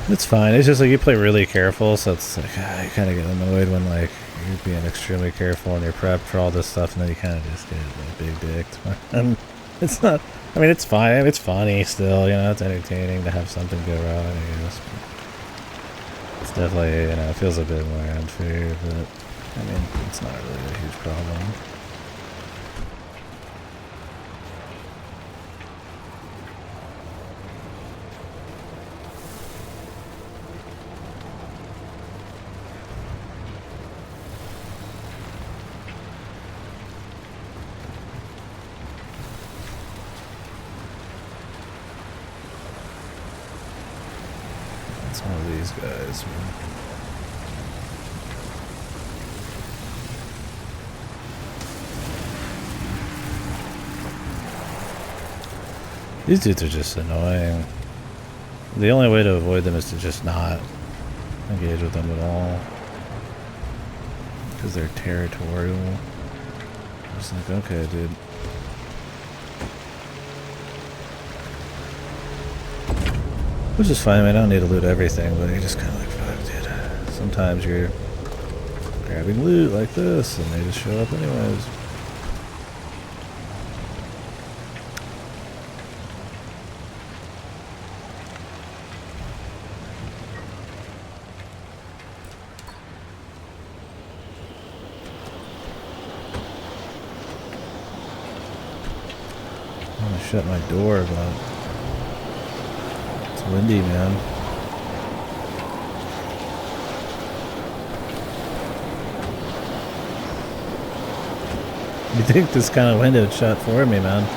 [SPEAKER 1] It's fine. It's just like you play really careful, so it's like you kind of get annoyed when like you're being extremely careful and you're prepped for all this stuff, and then you kind of just get like big dicked. And it's not. I mean, it's fine. It's funny still. You know, it's entertaining to have something go wrong. I guess. But it's definitely it feels a bit more unfair, but I mean, it's not really a huge problem. One of these guys, man. These dudes are just annoying. The only way to avoid them is to just not engage with them at all. Because they're territorial. Just like, okay, dude. Which is fine, I mean, I don't need to loot everything, but you're just kind of like, fuck, dude. Sometimes you're grabbing loot like this, and they just show up anyways. shut my door, but it's windy, man. You think this kind of window shut for me, man?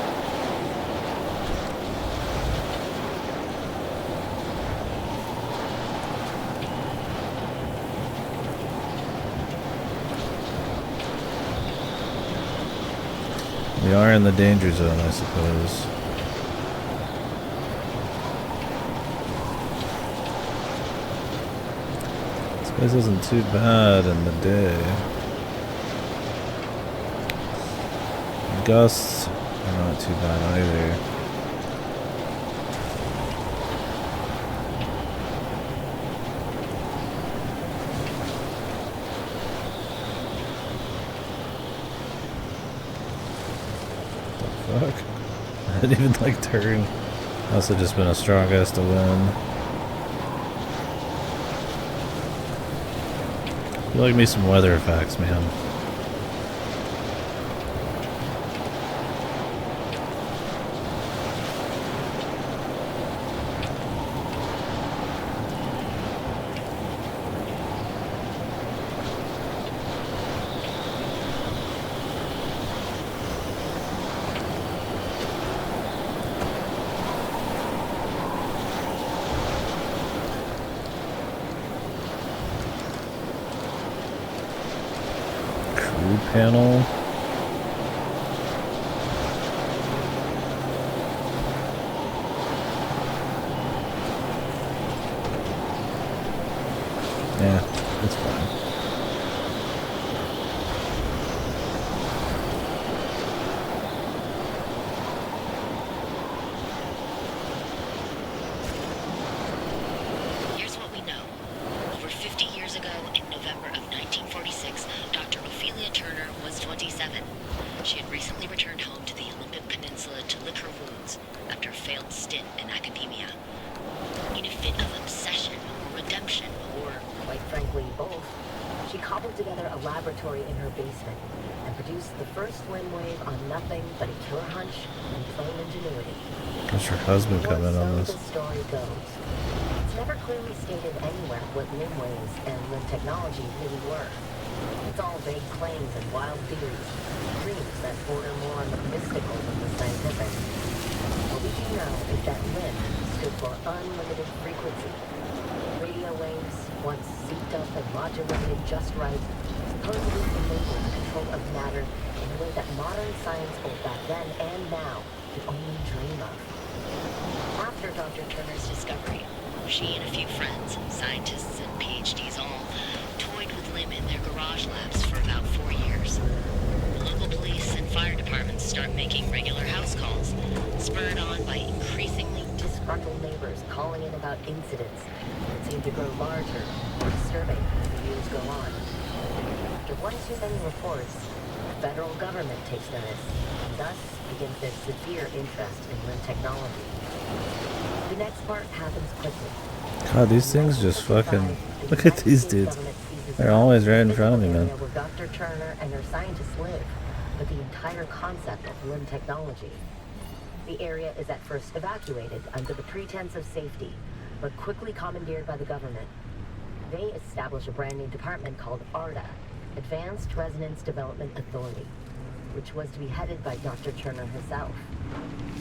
[SPEAKER 1] We are in the danger zone, I suppose. This place isn't too bad in the day. Gusts are not too bad either. Fuck. I didn't even like turn. Must have just been a strong gust of wind. You like me some weather effects, man. Panel. Yeah, it's fine.
[SPEAKER 3] Here's what we know. Over 50 years ago, in November of 1946, Dr. Turner was 27. She had recently returned home to the Olympic Peninsula to lick her wounds after a failed stint in academia. In a fit of obsession or redemption, or
[SPEAKER 2] Quite frankly, both. She cobbled together a laboratory in her basement and produced the first wind wave on nothing but a killer hunch and plain ingenuity.
[SPEAKER 1] Does your husband come in on
[SPEAKER 2] So
[SPEAKER 1] this?
[SPEAKER 2] the story goes. It's never clearly stated anywhere what limb waves and limb technology really were. It's all vague claims and wild theories, dreams that border more on the mystical than the scientific. What we do know is that limb stood for unlimited frequency. Radio waves, once souped up and modulated just right, supposedly enabled the control of matter in a way that modern science both back then and now could only dream of.
[SPEAKER 3] after Dr. Turner's discovery, she and a few friends, scientists and PhDs all, toyed with limb in their garage labs for about 4 years. The local police and fire departments start making regular house calls, spurred on by increasingly
[SPEAKER 2] Disgruntled neighbors calling in about incidents that seem to grow larger, more disturbing as the years go on. After one too many reports, the federal government takes notice, and thus begins their severe interest in limb technology. The next part happens quickly.
[SPEAKER 1] God, these things just fucking... Look at these dudes. They're always right in front of me, man.
[SPEAKER 2] Where Dr. Turner and her scientists live, but the entire concept of limb technology. The area is at first evacuated under the pretense of safety, but quickly commandeered by the government. They establish a brand new department called ARDA, Advanced Resonance Development Authority, which was to be headed by Dr. Turner herself.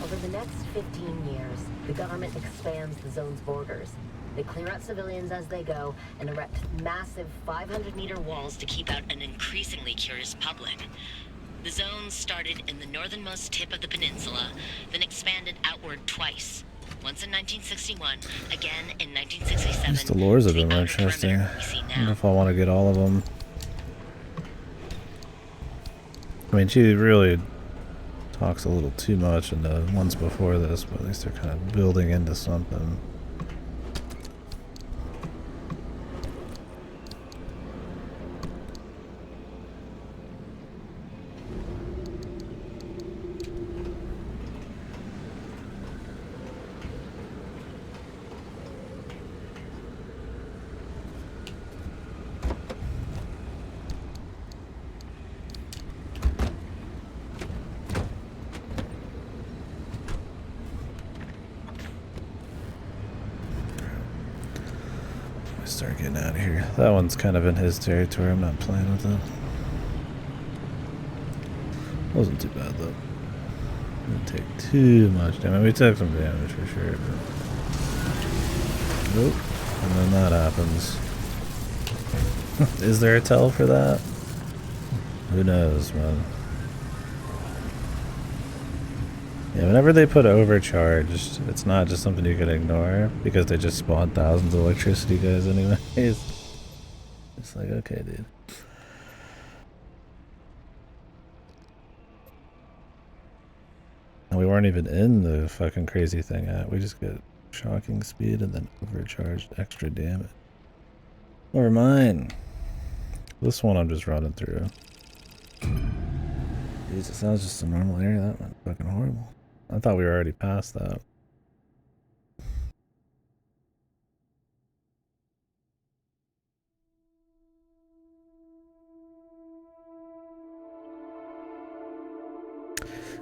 [SPEAKER 2] Over the next 15 years, the government expands the zone's borders. They clear out civilians as they go and erect massive 500-meter
[SPEAKER 3] walls to keep out an increasingly curious public. The zone started in the northernmost tip of the peninsula, then expanded outward twice. Once in 1961, again in 1967.
[SPEAKER 1] These Dolores have
[SPEAKER 3] to the
[SPEAKER 1] been
[SPEAKER 3] outer
[SPEAKER 1] interesting.
[SPEAKER 3] perimeter we see
[SPEAKER 1] I wonder
[SPEAKER 3] now.
[SPEAKER 1] if I want to get all of them. I mean, she really talks a little too much in the ones before this, but at least they're kind of building into something. Start getting out of here. That one's kind of in his territory. I'm not playing with it. Wasn't too bad though. Didn't take too much damage. We took some damage for sure. But... Nope. And then that happens. Is there a tell for that? Who knows, man. Yeah, whenever they put overcharged, it's not just something you can ignore because they just spawn thousands of electricity guys anyways. It's like, okay, dude. And we weren't even in the fucking crazy thing yet. We just get shocking speed and then overcharged extra damage. Never mind. This one I'm just running through. Jesus, that was just a normal area. That went fucking horrible. I thought we were already past that.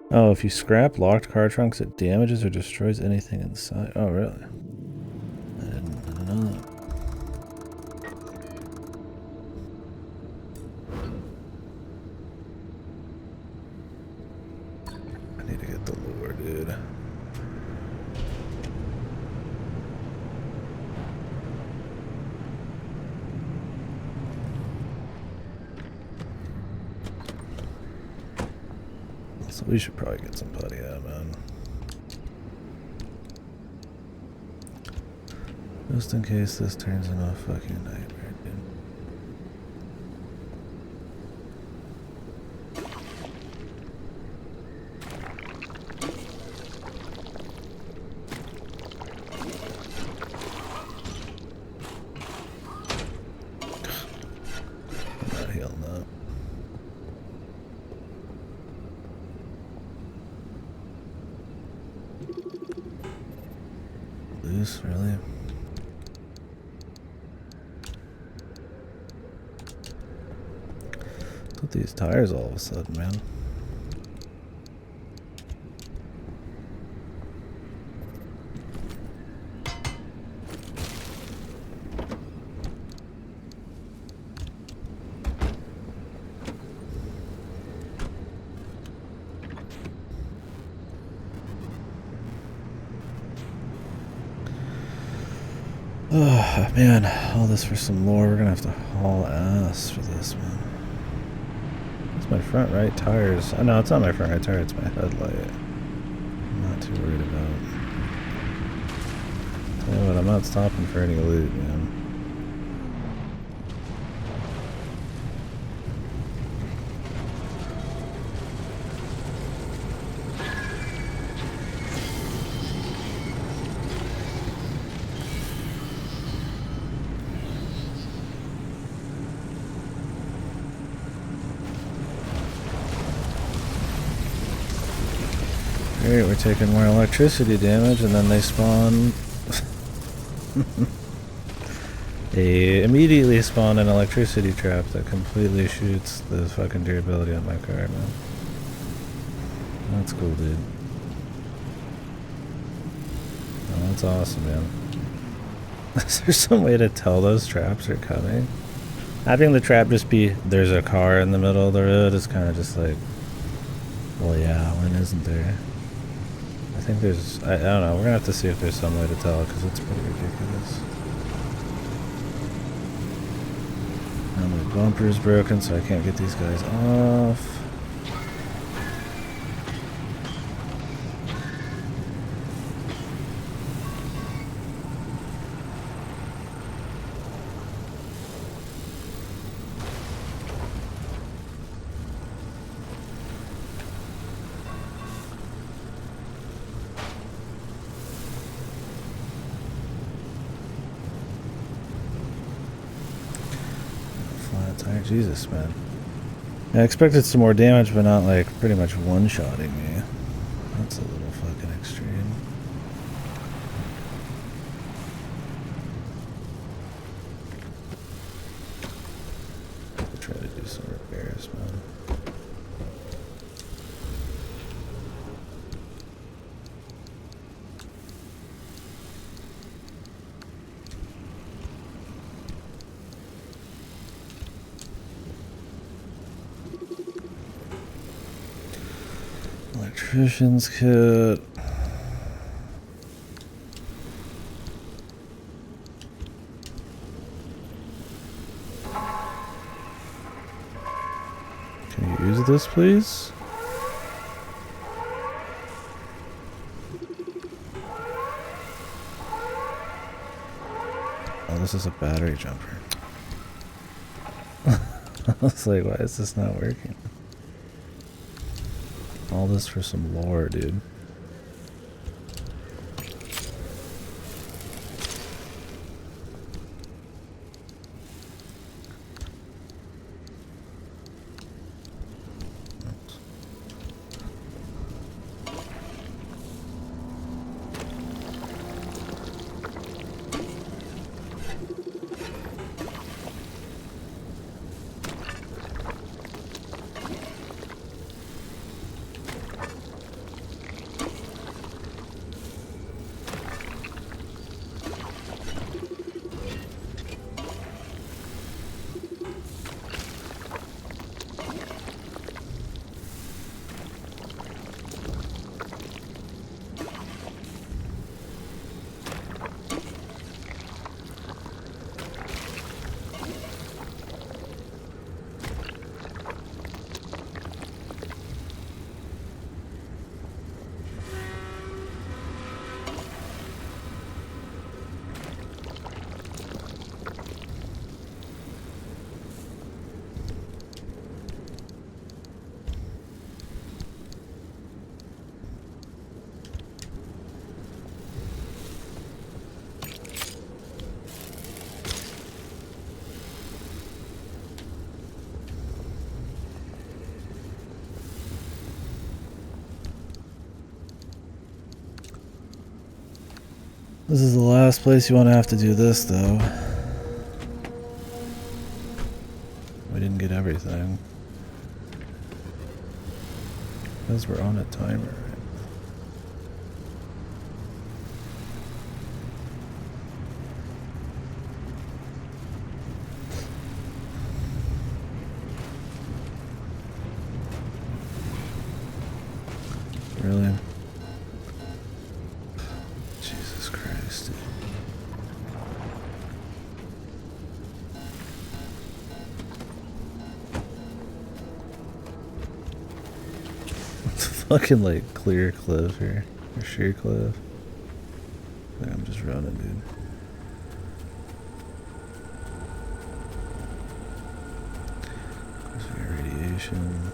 [SPEAKER 1] Oh, if you scrap locked car trunks, it damages or destroys anything inside. Oh, really? I didn't know that. I need to get the lure, dude. So we should probably get some putty out, man. Just in case this turns into a fucking nightmare, dude. I'm not healing up. Loose, really? What's with these tires all of a sudden, man? Oh, man, all this for some lore. We're gonna have to haul ass for this, man. It's my front right tires. Oh, no, it's not my front right tire, it's my headlight. I'm not too worried about. Tell you what, I'm not stopping for any loot, man. Great, we're taking more electricity damage, and then they spawn. They immediately spawn an electricity trap that completely shoots the fucking durability on my car, man. That's cool, dude. Oh, that's awesome, man. Is there some way to tell those traps are coming? Having the trap just be, there's a car in the middle of the road is kind of just like, well, yeah, when isn't there? I think there's, I don't know, we're gonna have to see if there's some way to tell, because it's pretty ridiculous. Now my bumper's broken, so I can't get these guys off. Jesus, man. I expected some more damage, but not like pretty much one-shotting me. That's a little fucking extreme. I'll try to do some repairs, man. Electrician's kit. Can you use this, please? Oh, this is a battery jumper. I was like, why is this not working? All this for some lore, dude. This is the last place you want to have to do this, though. We didn't get everything. Because we're on a timer. Really? Jesus Christ. It's a fucking like clear cliff here. Or sheer cliff. I think I'm just running, dude. There's radiation.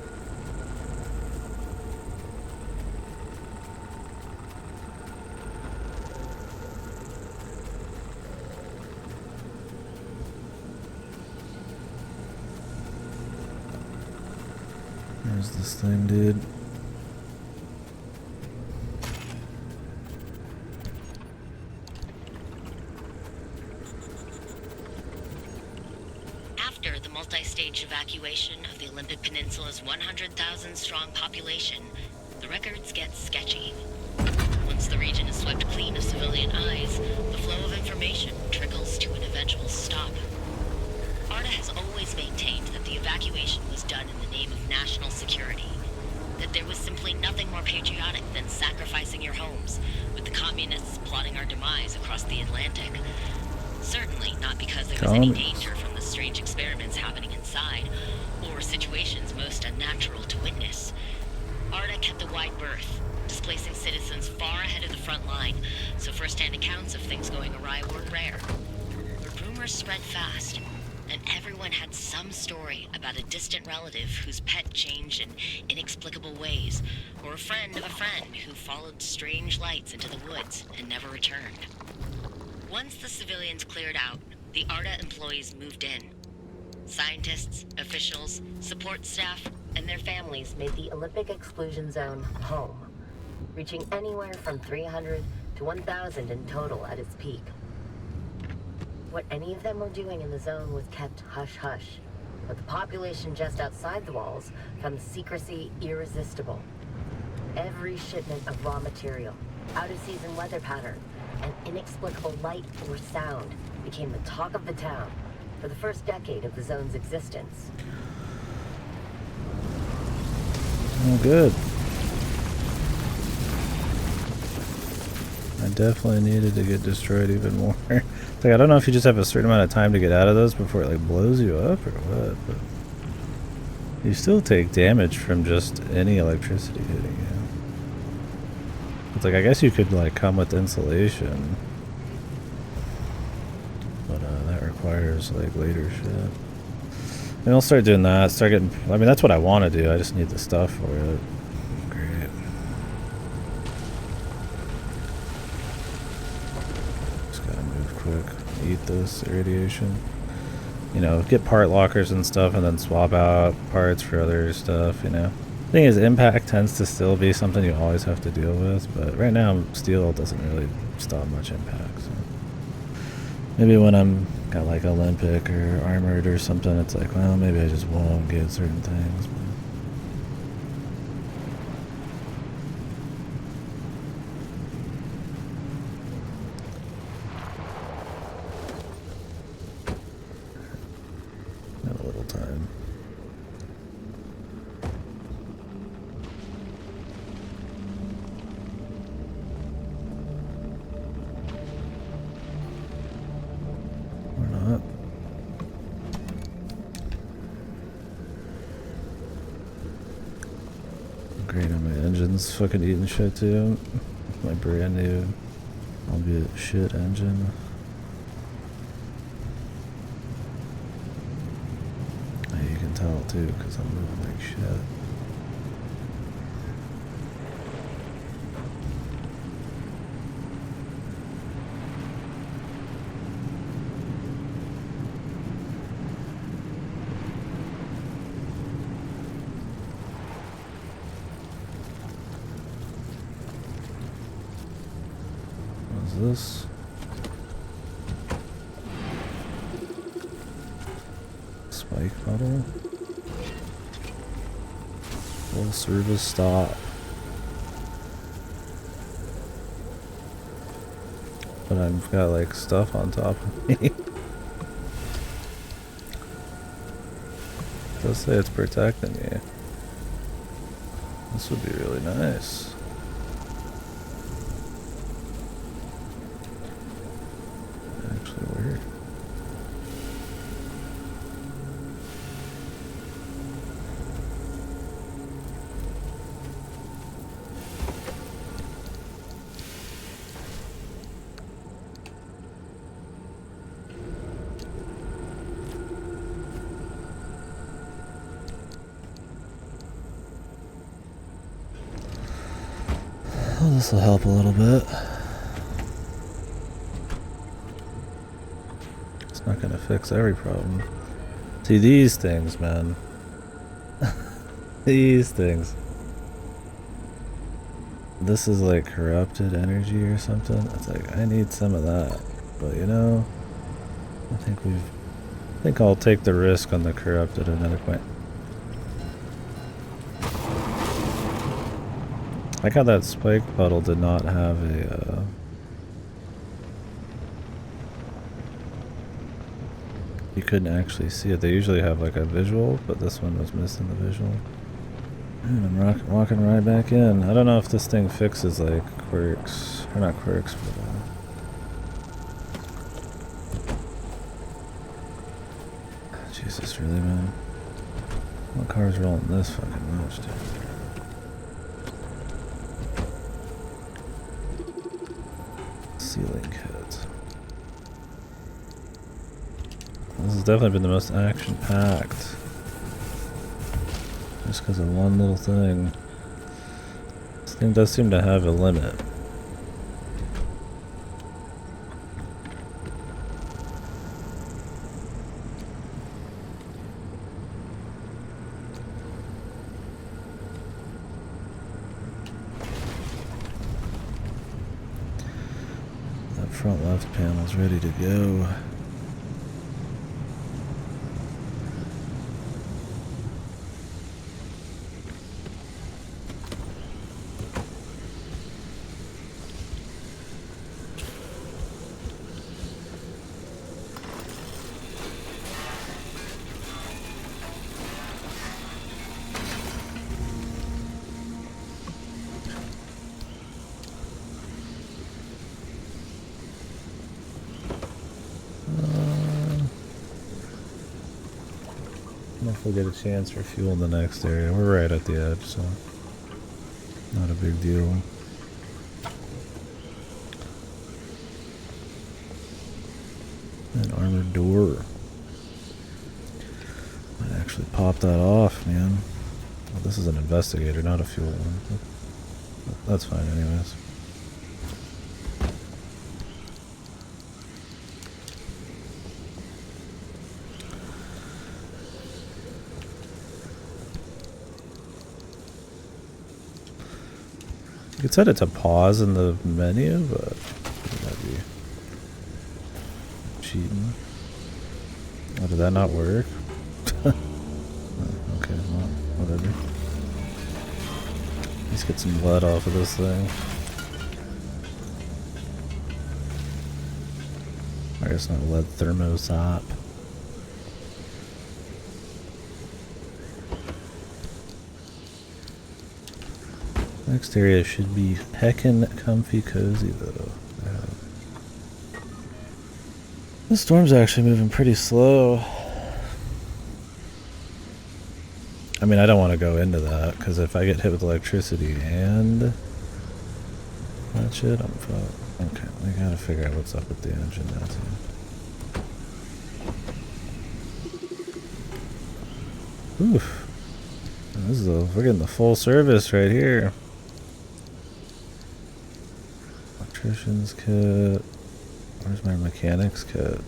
[SPEAKER 1] There's this thing, dude.
[SPEAKER 3] After the multi-stage evacuation of the Olympic Peninsula's 100,000-strong population, the records get sketchy. Once the region is swept clean of civilian eyes, the flow of information trickles to an eventual stop. ARDA has always maintained that the evacuation was done in the name of national security. That there was simply nothing more patriotic than sacrificing your homes, with the communists plotting our demise across the Atlantic. Certainly not because there was any danger from the strange experiments happening inside, or situations most unnatural to witness. ARDA kept a wide berth, displacing citizens far ahead of the front line, so first-hand accounts of things going awry were rare. But rumors spread fast, and everyone had some story about a distant relative whose pet changed in inexplicable ways, or a friend of a friend who followed strange lights into the woods and never returned. Once the civilians cleared out, the ARDA employees moved in. Scientists, officials, support staff,
[SPEAKER 2] And their families made the Olympic exclusion zone home, reaching anywhere from 300 to 1,000 in total at its peak. What any of them were doing in the zone was kept hush-hush, but the population just outside the walls found the secrecy irresistible. Every shipment of raw material, out-of-season weather pattern, and inexplicable light or sound became the talk of the town for the first decade of the zone's existence.
[SPEAKER 1] Oh, good. I definitely needed to get destroyed even more. It's like, I don't know if you just have a certain amount of time to get out of those before it like blows you up or what, but you still take damage from just any electricity hitting you. It's like, I guess you could like come with insulation, but that requires like later shit. And I'll start doing that, start getting, I mean, that's what I want to do, I just need the stuff for it. Great. Just gotta move quick, eat this irradiation. You know, get part lockers and stuff and then swap out parts for other stuff, you know. Thing is, impact tends to still be something you always have to deal with, but right now steel doesn't really stop much impact, so. Maybe when I'm got like Olympic or armored or something, it's like, well, maybe I just won't get certain things. Got a little time. Or not. Great on my engine's fucking eating shit too. My brand new, albeit shit engine. You can tell too, because I'm moving like shit. What's this? Spike bottle? Full service stop. But I've got like stuff on top of me. It does say it's protecting you. This would be really nice. Actually weird. Well, this will help a little bit. It's not gonna fix every problem. See, these things, man. These things. This is like corrupted energy or something. It's like, I need some of that. But you know, I think I'll take the risk on the corrupted at another point. Like how that spike puddle did not have a, you couldn't actually see it. They usually have like a visual, but this one was missing the visual. And I'm walking right back in. I don't know if this thing fixes like quirks, or not quirks, but Jesus, really, man? What car's rolling this fucking much, dude? Ceiling kit. This has definitely been the most action-packed. Just because of one little thing. This thing does seem to have a limit. That front left panel's ready to go. if we'll get a chance for fuel in the next area. We're right at the edge, so not a big deal. An armored door. Might actually pop that off, man. Well, this is an investigator, not a fuel one. That's fine anyways. You could set it to pause in the menu, but that'd be cheating. Oh, did that not work? Oh, okay, well, whatever. Let's get some blood off of this thing. I guess not lead thermosop. Next area should be heckin' comfy cozy though. The storm's actually moving pretty slow. I mean, I don't want to go into that, because if I get hit with electricity and that shit, I'm fucked. Okay, we gotta figure out what's up with the engine now too. Oof. This is we're getting the full service right here. Electrician's kit. Where's my mechanics kit?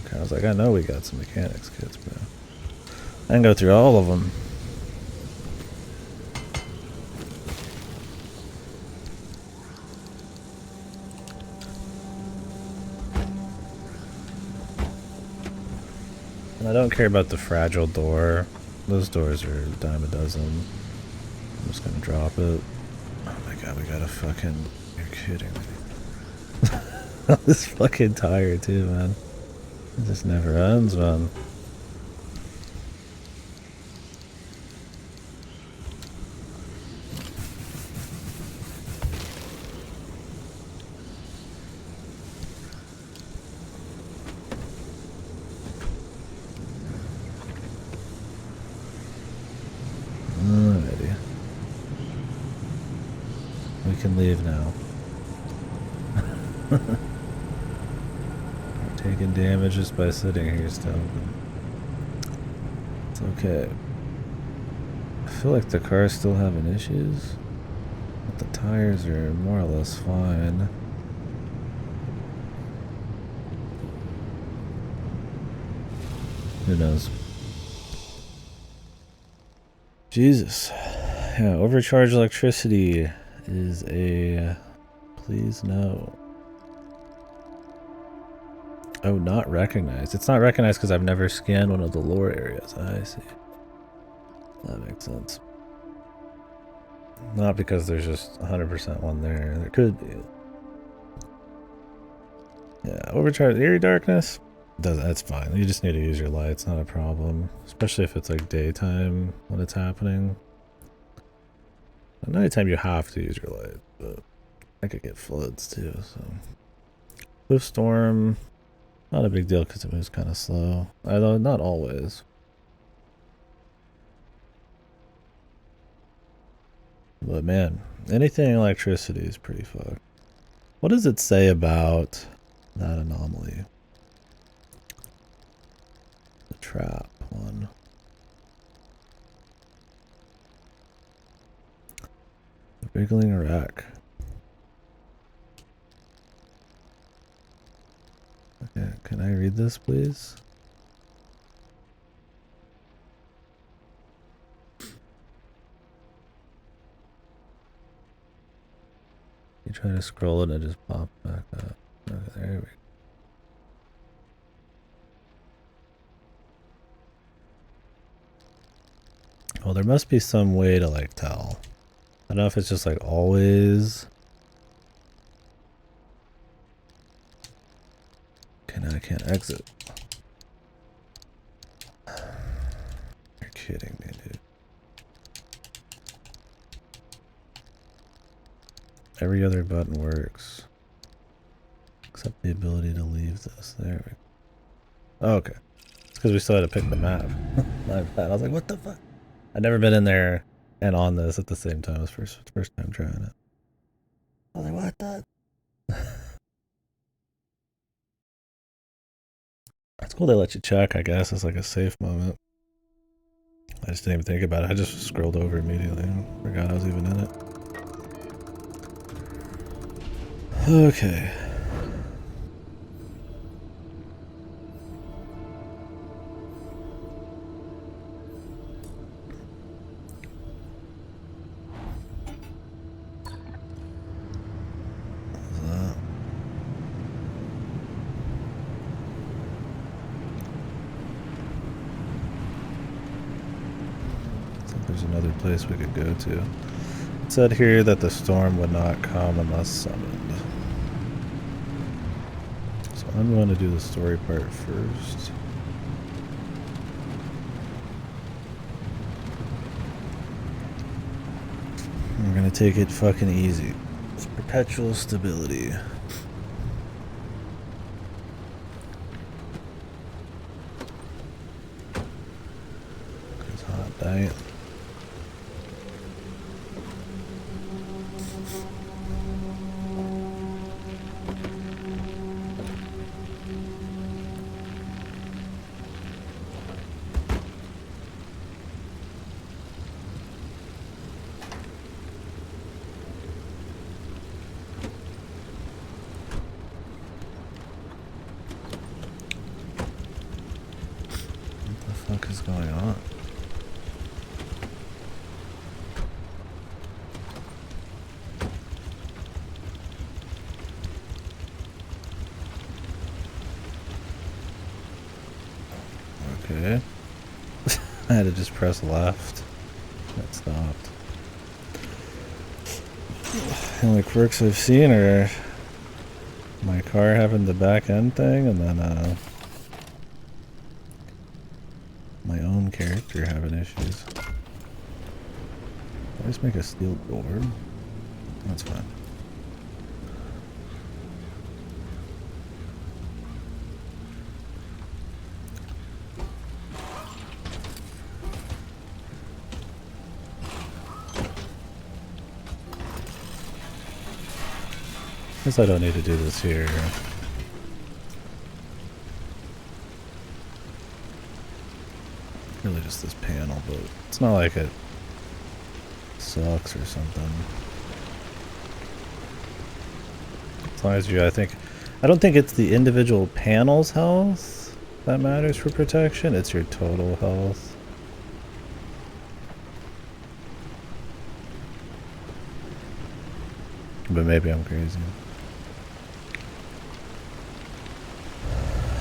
[SPEAKER 1] Okay, I was like, I know we got some mechanics kits, bro. I can go through all of them. And I don't care about the fragile door. Those doors are a dime a dozen. I'm just gonna drop it. Oh my god, we gotta fucking... You're kidding me. This fucking tire too, man. It just never ends, man. Alrighty. We can leave now. We're taking damage just by sitting here still. But it's okay. I feel like the car's still having issues, but the tires are more or less fine. Who knows? Jesus. Yeah, overcharged electricity is a please no. Oh, not recognized. It's not recognized because I've never scanned one of the lore areas. I see. That makes sense. Not because there's just 100% one there. There could be. Yeah, overcharged eerie darkness. That's fine. You just need to use your lights, not a problem. Especially if it's like daytime when it's happening. At nighttime you have to use your light, but I could get floods too, so. Swift storm, not a big deal because it moves kind of slow. Although not always. But man, anything electricity is pretty fucked. What does it say about that anomaly? The trap one. The wriggling wreck. Okay, can I read this, please? You try to scroll it and it just pops back up. Okay, there we go. Well, there must be some way to like tell. I don't know if it's just like always. Okay, now I can't exit. You're kidding me, dude. Every other button works. Except the ability to leave this. There we go. Okay. because we still had to pick the map. My bad. I was like, what the fuck? I'd never been in there and on this at the same time. It was first time trying it. I was like, what the? It's cool they let you check, I guess. It's like a safe moment. I just didn't even think about it. I just scrolled over immediately. I forgot I was even in it. Okay. There's another place we could go to. It said here that the storm would not come unless summoned. So I'm going to do the story part first. We're going to take it fucking easy. It's perpetual stability. It's hot diet. What the fuck is going on? Okay. I had to just press left. That stopped. The only quirks I've seen are my car having the back end thing and then my own character having issues. I just make a steel door. That's fine. Guess I don't need to do this here. Really just this panel, but it's not like it sucks or something. As long as you, I don't think it's the individual panel's health that matters for protection, it's your total health. But maybe I'm crazy.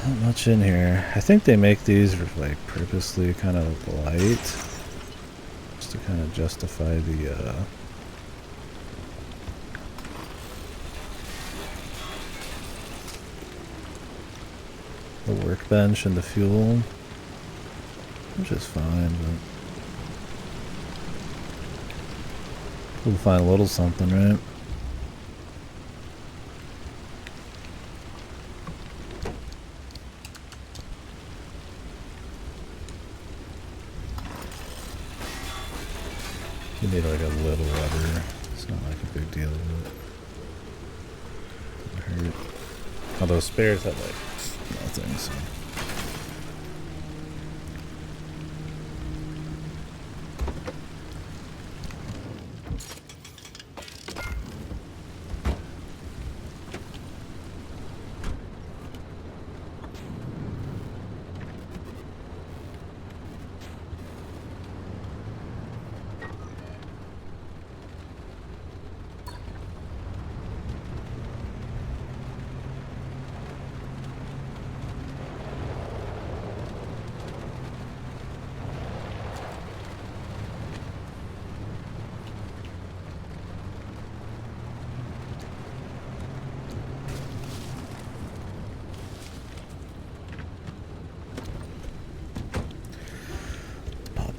[SPEAKER 1] Not much in here. I think they make these like purposely kind of light, just to kind of justify the workbench and the fuel, which is fine. But we'll find a little something, right? You need like a little rubber. It's not like a big deal. Doesn't hurt. Although spares have like nothing, so.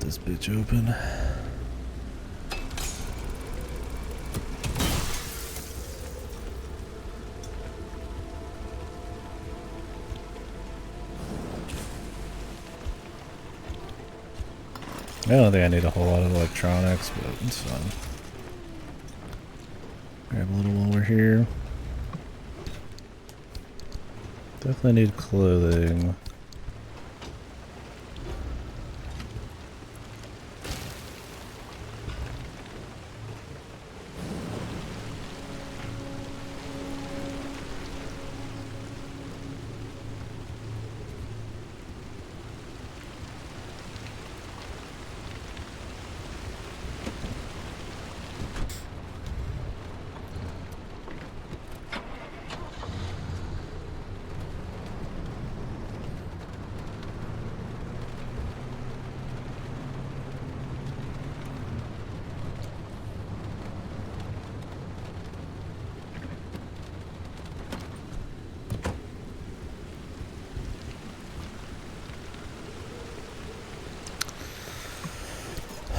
[SPEAKER 1] This bitch open. I don't think I need a whole lot of electronics, but it's fun. Grab a little while we're here. Definitely need clothing.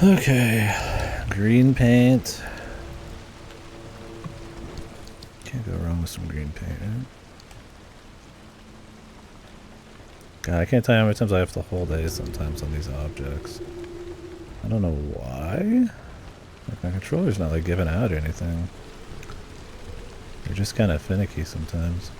[SPEAKER 1] Okay, green paint. Can't go wrong with some green paint, right? God, I can't tell you how many times I have to hold A sometimes on these objects. I don't know why. Like, my controller's not like giving out or anything. They're just kind of finicky sometimes.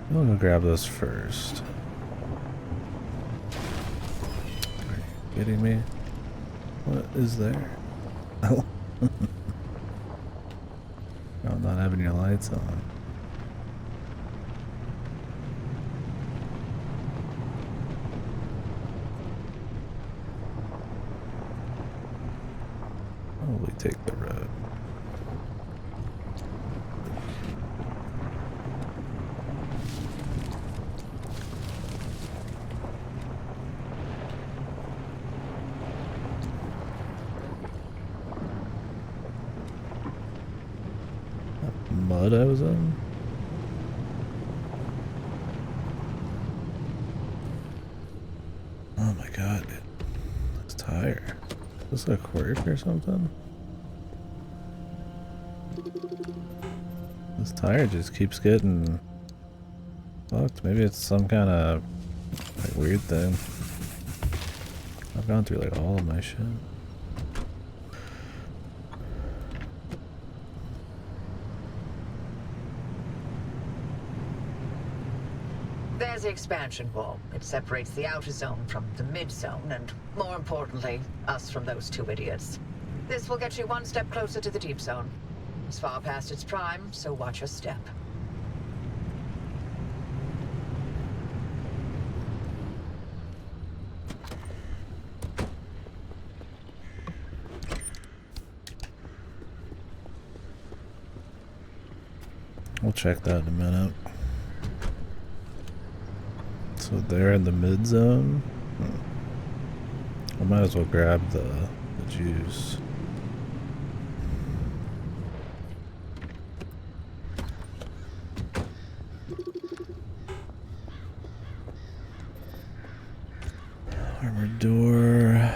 [SPEAKER 1] We'll go grab those first. Are you kidding me? What is there? Oh. Oh, not having your lights on. Probably take the road. Mud I was in? Oh my god, dude. This tire. Is this a quirk or something? This tire just keeps getting fucked. Maybe it's some kind of like weird thing. I've gone through like all of my shit.
[SPEAKER 4] There's the expansion wall. It separates the outer zone from the mid-zone, and more importantly, us from those two idiots. This will get you one step closer to the deep zone. It's far past its prime, so watch your step.
[SPEAKER 1] We'll check that in a minute. So they're in the mid zone. I might as well grab the juice. Armored door.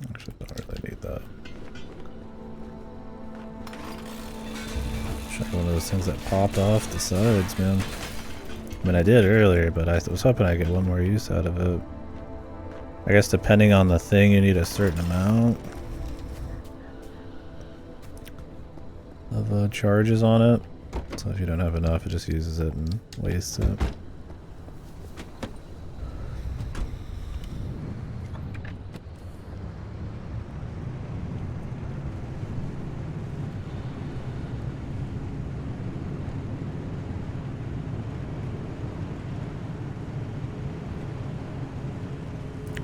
[SPEAKER 1] Actually, don't really need that. Try one of those things that popped off the sides, man. I mean, I did earlier, but I was hoping I'd get one more use out of it. I guess depending on the thing, you need a certain amount of charges on it. So if you don't have enough, it just uses it and wastes it.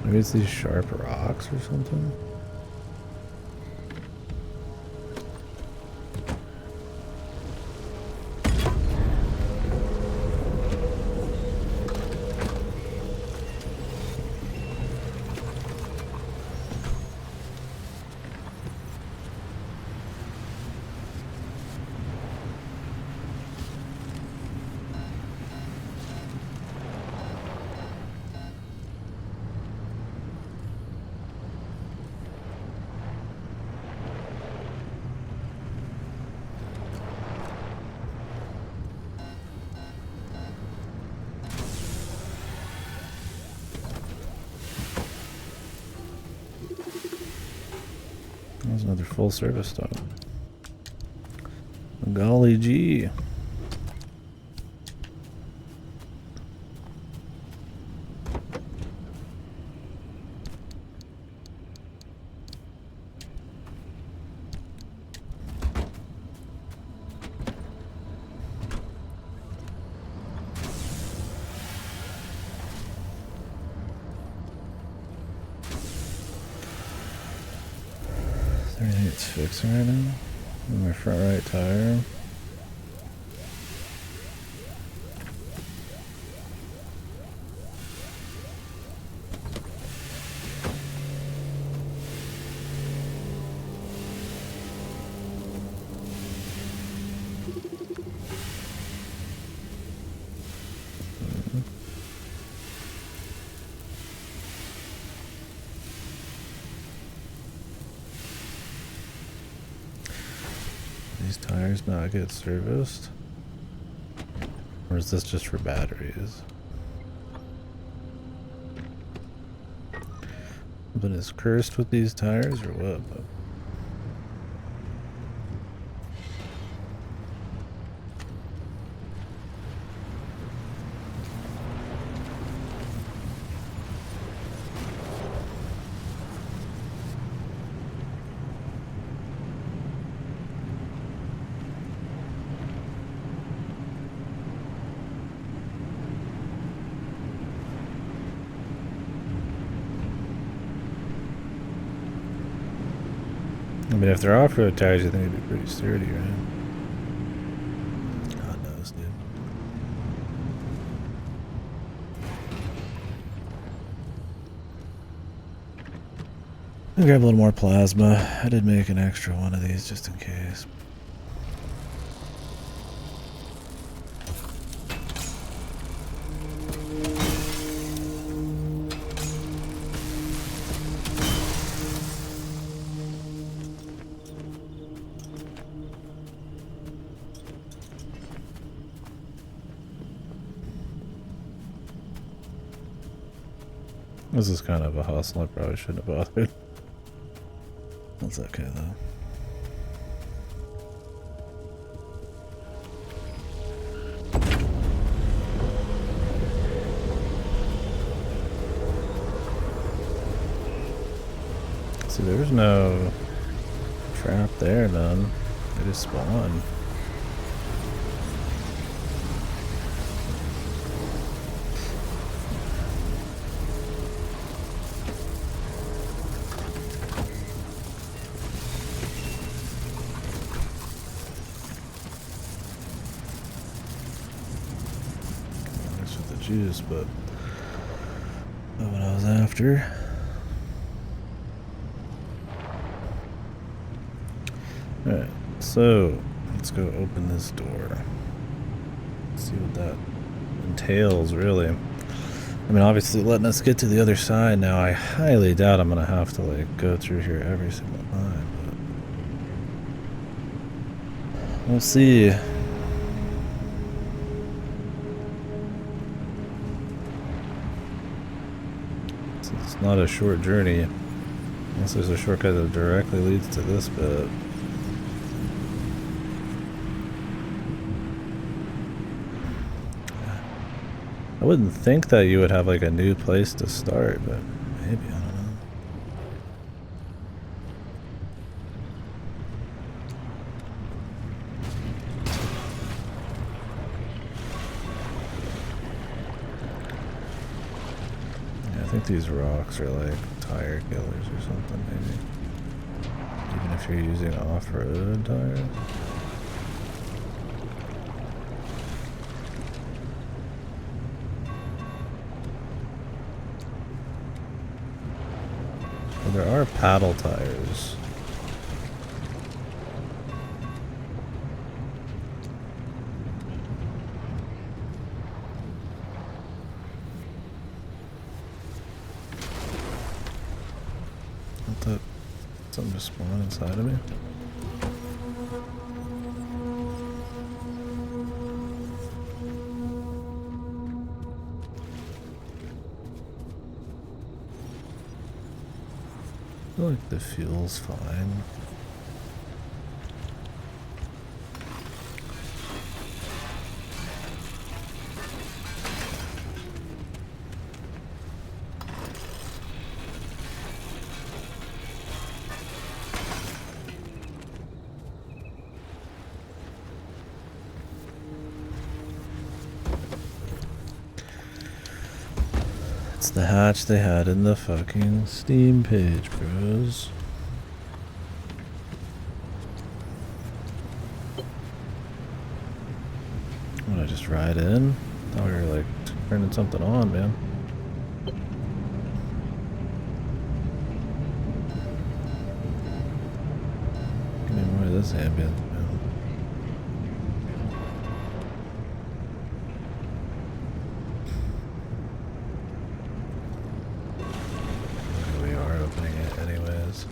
[SPEAKER 1] Maybe it's these sharp rocks or something? There's another full service dog. Golly gee. It's fixing right now. My front right tire. These tires not get serviced? Or is this just for batteries? But is cursed with these tires or what? I mean, if they're off-road tires, I think it'd be pretty sturdy, right? God knows, dude. I'll grab a little more plasma. I did make an extra one of these just in case. This is kind of a hustle. I probably shouldn't have bothered. That's okay though. See, there's no trap there, none. They just spawn. Juice, but not what I was after. Alright, so let's go open this door. See what that entails, really. I mean, obviously letting us get to the other side now, I highly doubt I'm gonna have to like go through here every single time, but we'll see. It's not a short journey, unless there's a shortcut that directly leads to this bit. I wouldn't think that you would have like a new place to start, but maybe, I don't know. think these rocks are like tire killers or something, maybe. Even if you're using off-road tires. Well, there are paddle tires. What the? Something just spawned inside of me? I feel like the fuel's fine. It's the hatch they had in the fucking Steam page, bros. Wanna just ride in? Thought we were like turning something on, man. Give me more of this ambient, man. We are opening it anyways.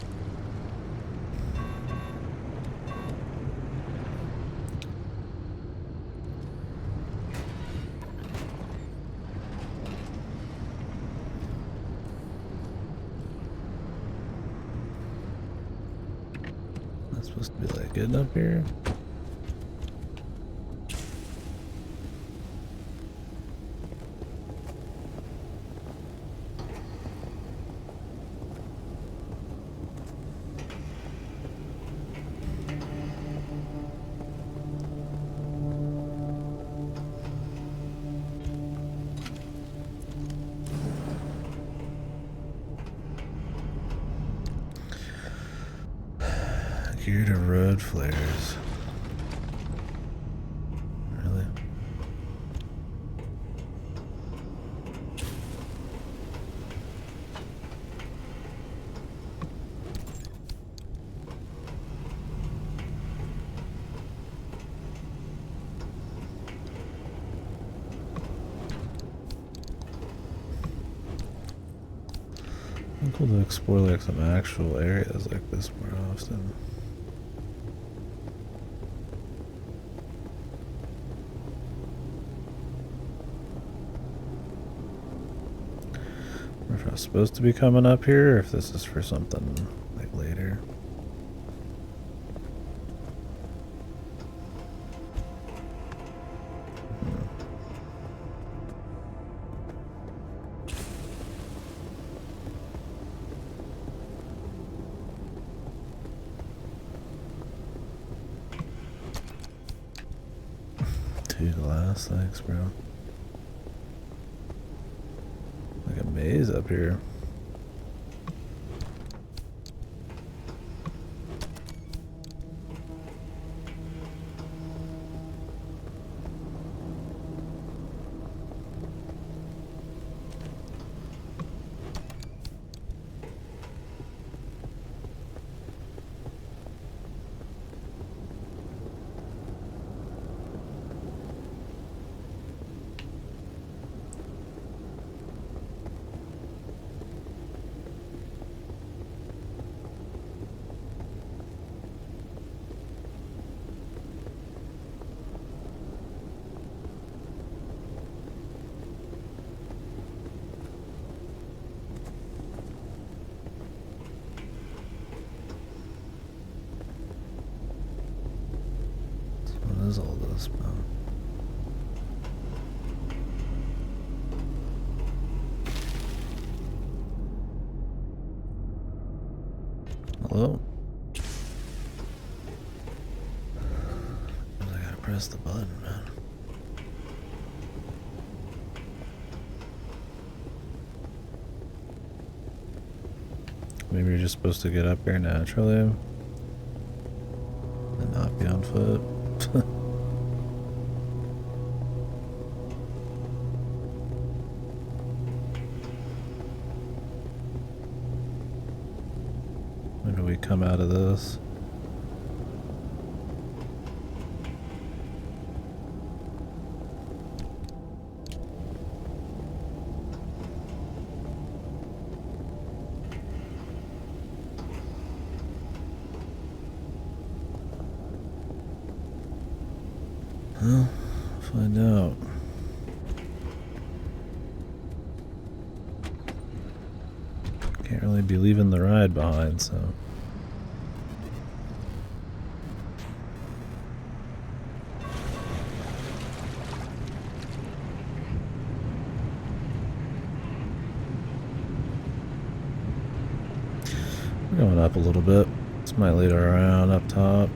[SPEAKER 1] That's supposed to be like getting up here. Gear to road flares. Really? I'm cool to explore like some actual areas like this more often. If I was supposed to be coming up here, or if this is for something like later. Two glass, thanks, bro. Like a maze up here. What is all this about? Hello? I gotta press the button, man. Maybe you're just supposed to get up here naturally and not be on foot. When do we come out of this? Well, find out. Can't really be leaving the ride behind, so. We're going up a little bit. This might lead her around up top.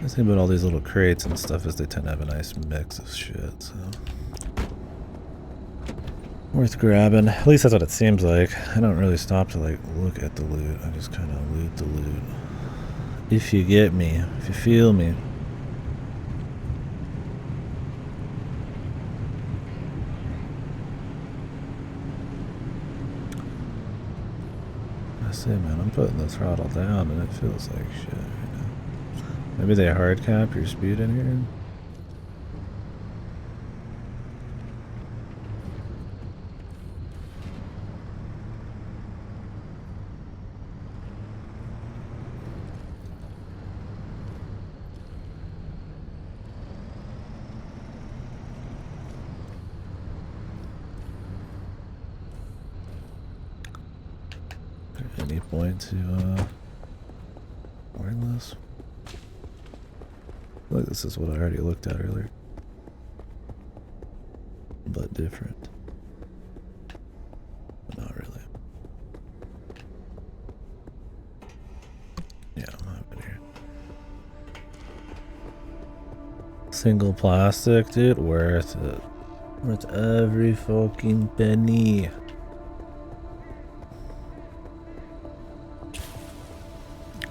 [SPEAKER 1] The thing about all these little crates and stuff is they tend to have a nice mix of shit, so. Worth grabbing. At least that's what it seems like. I don't really stop to like look at the loot. I just kind of loot the loot. If you get me. If you feel me. I say, man, I'm putting the throttle down and it feels like shit. You know? Maybe they hard cap your speed in here? Any point to learn this? I feel like this is what I already looked at earlier, but different. But not really. Yeah, I'm not in here. Single plastic, dude, worth it. Worth every fucking penny.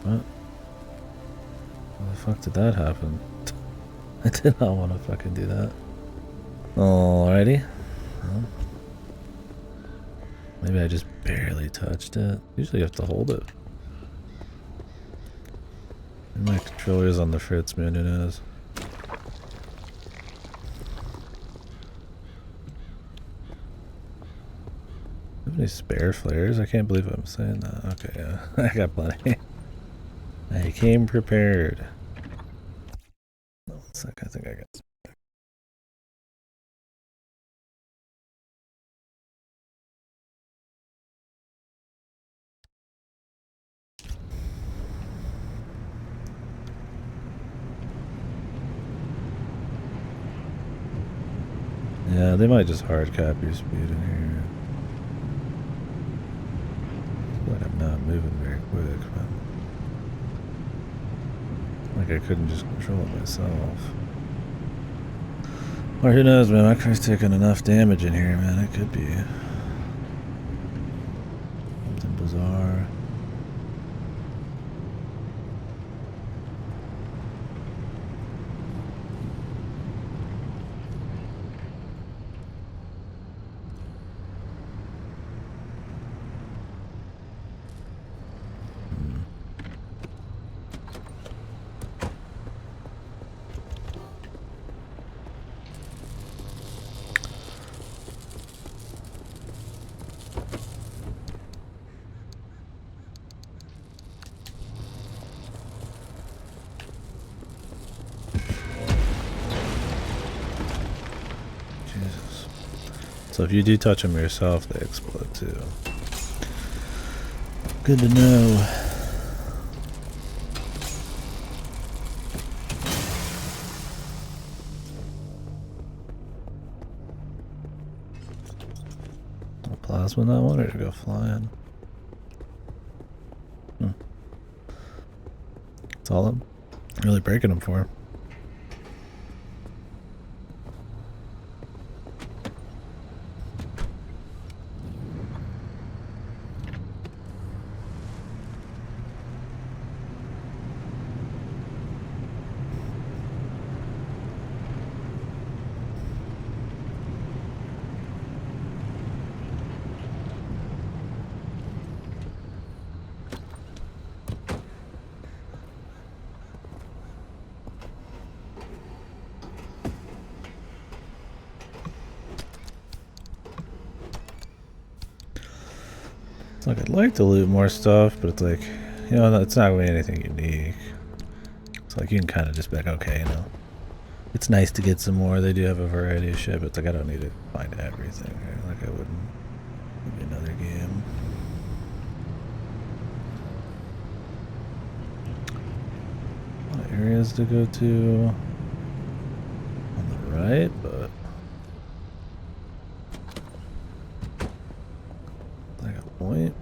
[SPEAKER 1] What? How the fuck did that happen? I did not want to fucking do that. Alrighty. Well, maybe I just barely touched it. Usually you have to hold it. And my controller's on the fritz, man, it is. Have any spare flares? I can't believe I'm saying that. Okay, yeah. I got plenty. I came prepared. Oh, 1 sec, I think I got some. Yeah, they might just hard cap your speed in here. But I'm not moving very quick, but like I couldn't just control it myself. Or who knows, man, my car's taking enough damage in here, man. It could be something bizarre. So if you do touch them yourself, they explode too. Good to know. must have not wanted to go flying. That's all I'm really breaking them for. It's like I'd like to loot more stuff, but it's like, you know, it's not going to be anything unique. It's like you can kind of just be like, okay, you know, it's nice to get some more. They do have a variety of shit, but it's like I don't need to find everything. Right? Like I wouldn't. Maybe another game. A lot of areas to go to on the right, but like a point.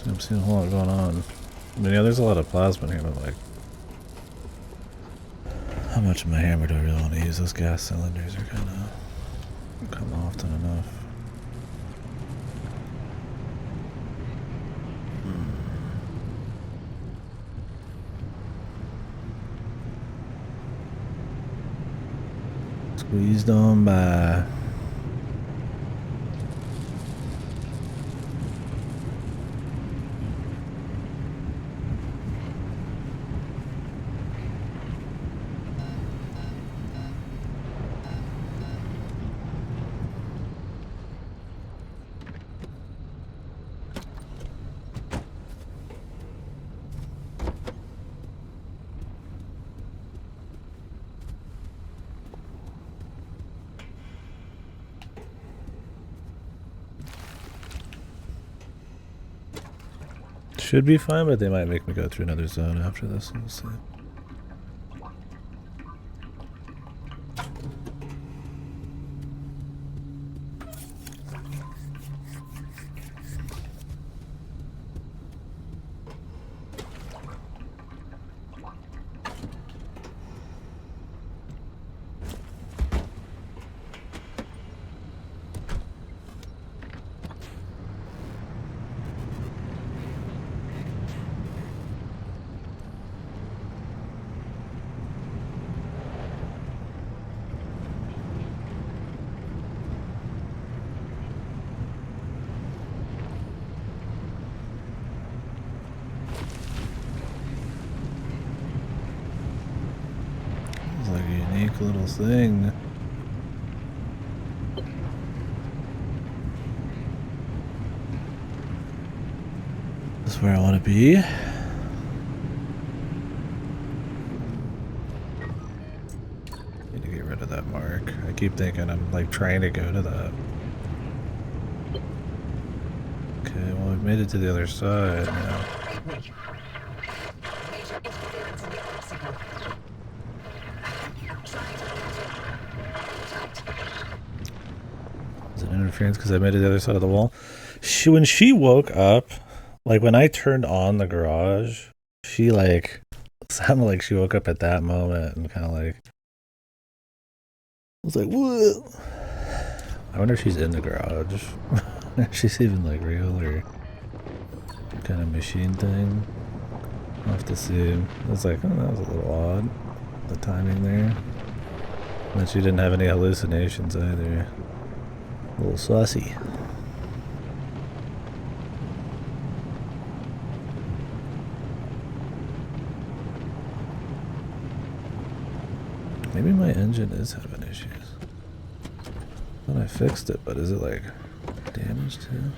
[SPEAKER 1] I'm seeing a whole lot going on. I mean, yeah, there's a lot of plasma in here, but like, how much of my hammer do I really want to use? Those gas cylinders are kind of come often enough. Squeezed on by. Should be fine, but they might make me go through another zone after this. We'll see. Like a unique little thing. This is where I want to be. Need to get rid of that mark. I keep thinking I'm like trying to go to that. Okay, well we've made it to the other side now. Is it interference because I made it to the other side of the wall? When she woke up, like when I turned on the garage, she like sounded like she woke up at that moment and kind of like I was like, what? I wonder if she's in the garage. If she's even like real or kind of machine thing. I'll have to see. I was like, oh, that was a little odd. The timing there. And she didn't have any hallucinations either. A little saucy. Maybe my engine is having issues. I thought I fixed it, but is it like damaged too?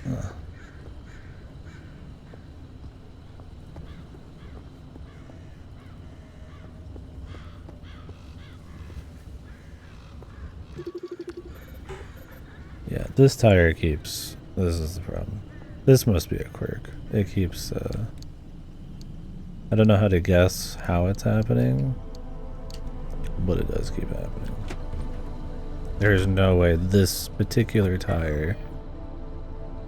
[SPEAKER 1] Huh. Yeah, this tire keeps... This is the problem. This must be a quirk. It keeps, I don't know how to guess how it's happening, but it does keep happening. There's no way this particular tire,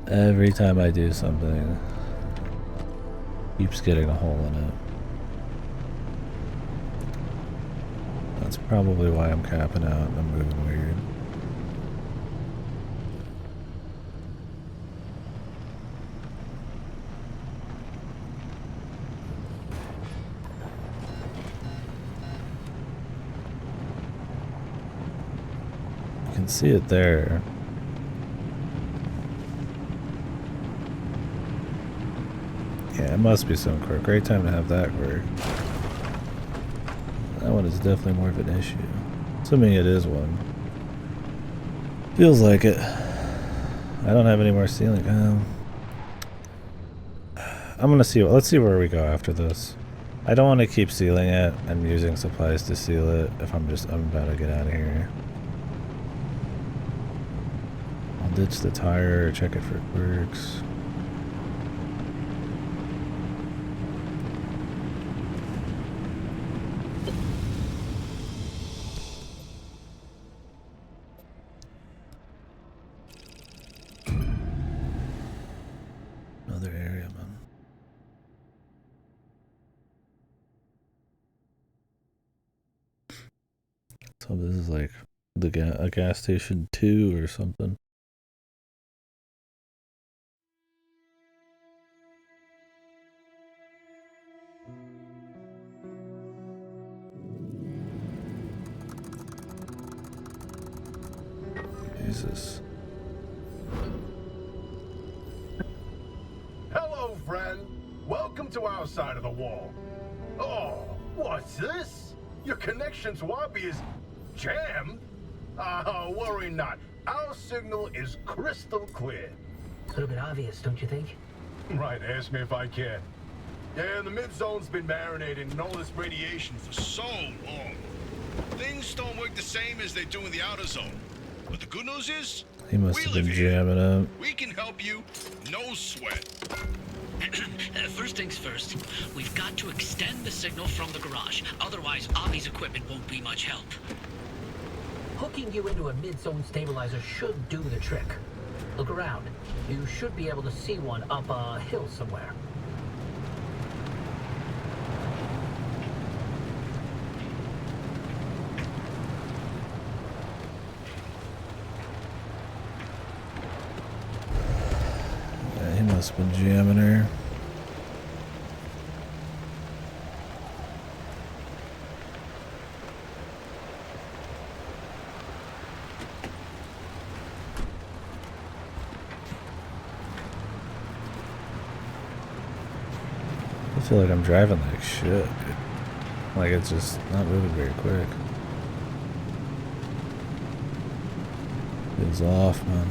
[SPEAKER 1] every time I do something, keeps getting a hole in it. That's probably why I'm capping out and I'm moving weird. You can see it there. Yeah, it must be some quirk. Great time to have that quirk. That one is definitely more of an issue. Assuming it is one. Feels like it. I don't have any more sealing. I'm gonna see. Let's see where we go after this. I don't want to keep sealing it and using supplies to seal it if I'm about to get out of here. I'll ditch the tire, check it for quirks. Another area, man. So this is like a gas station 2 or something. Jesus.
[SPEAKER 5] Hello, friend. Welcome to our side of the wall. Oh, what's this? Your connection to Wabi is jammed? Worry not. Our signal is crystal clear.
[SPEAKER 2] A little bit obvious, don't you think?
[SPEAKER 5] Right, ask me if I can. Yeah, the mid-zone's been marinating in all this radiation for so long. Things don't work the same as they do in the outer zone. But the good news is,
[SPEAKER 1] He must have been jamming up.
[SPEAKER 5] we can help you, no sweat.
[SPEAKER 6] First things first, we've got to extend the signal from the garage. Otherwise, Avi's equipment won't be much help.
[SPEAKER 2] Hooking you into a mid-zone stabilizer should do the trick. Look around. You should be able to see one up a hill somewhere.
[SPEAKER 1] Yeah, he must have been jamming her. I feel like I'm driving like shit, dude. Like it's just not moving very quick. Feels off, man.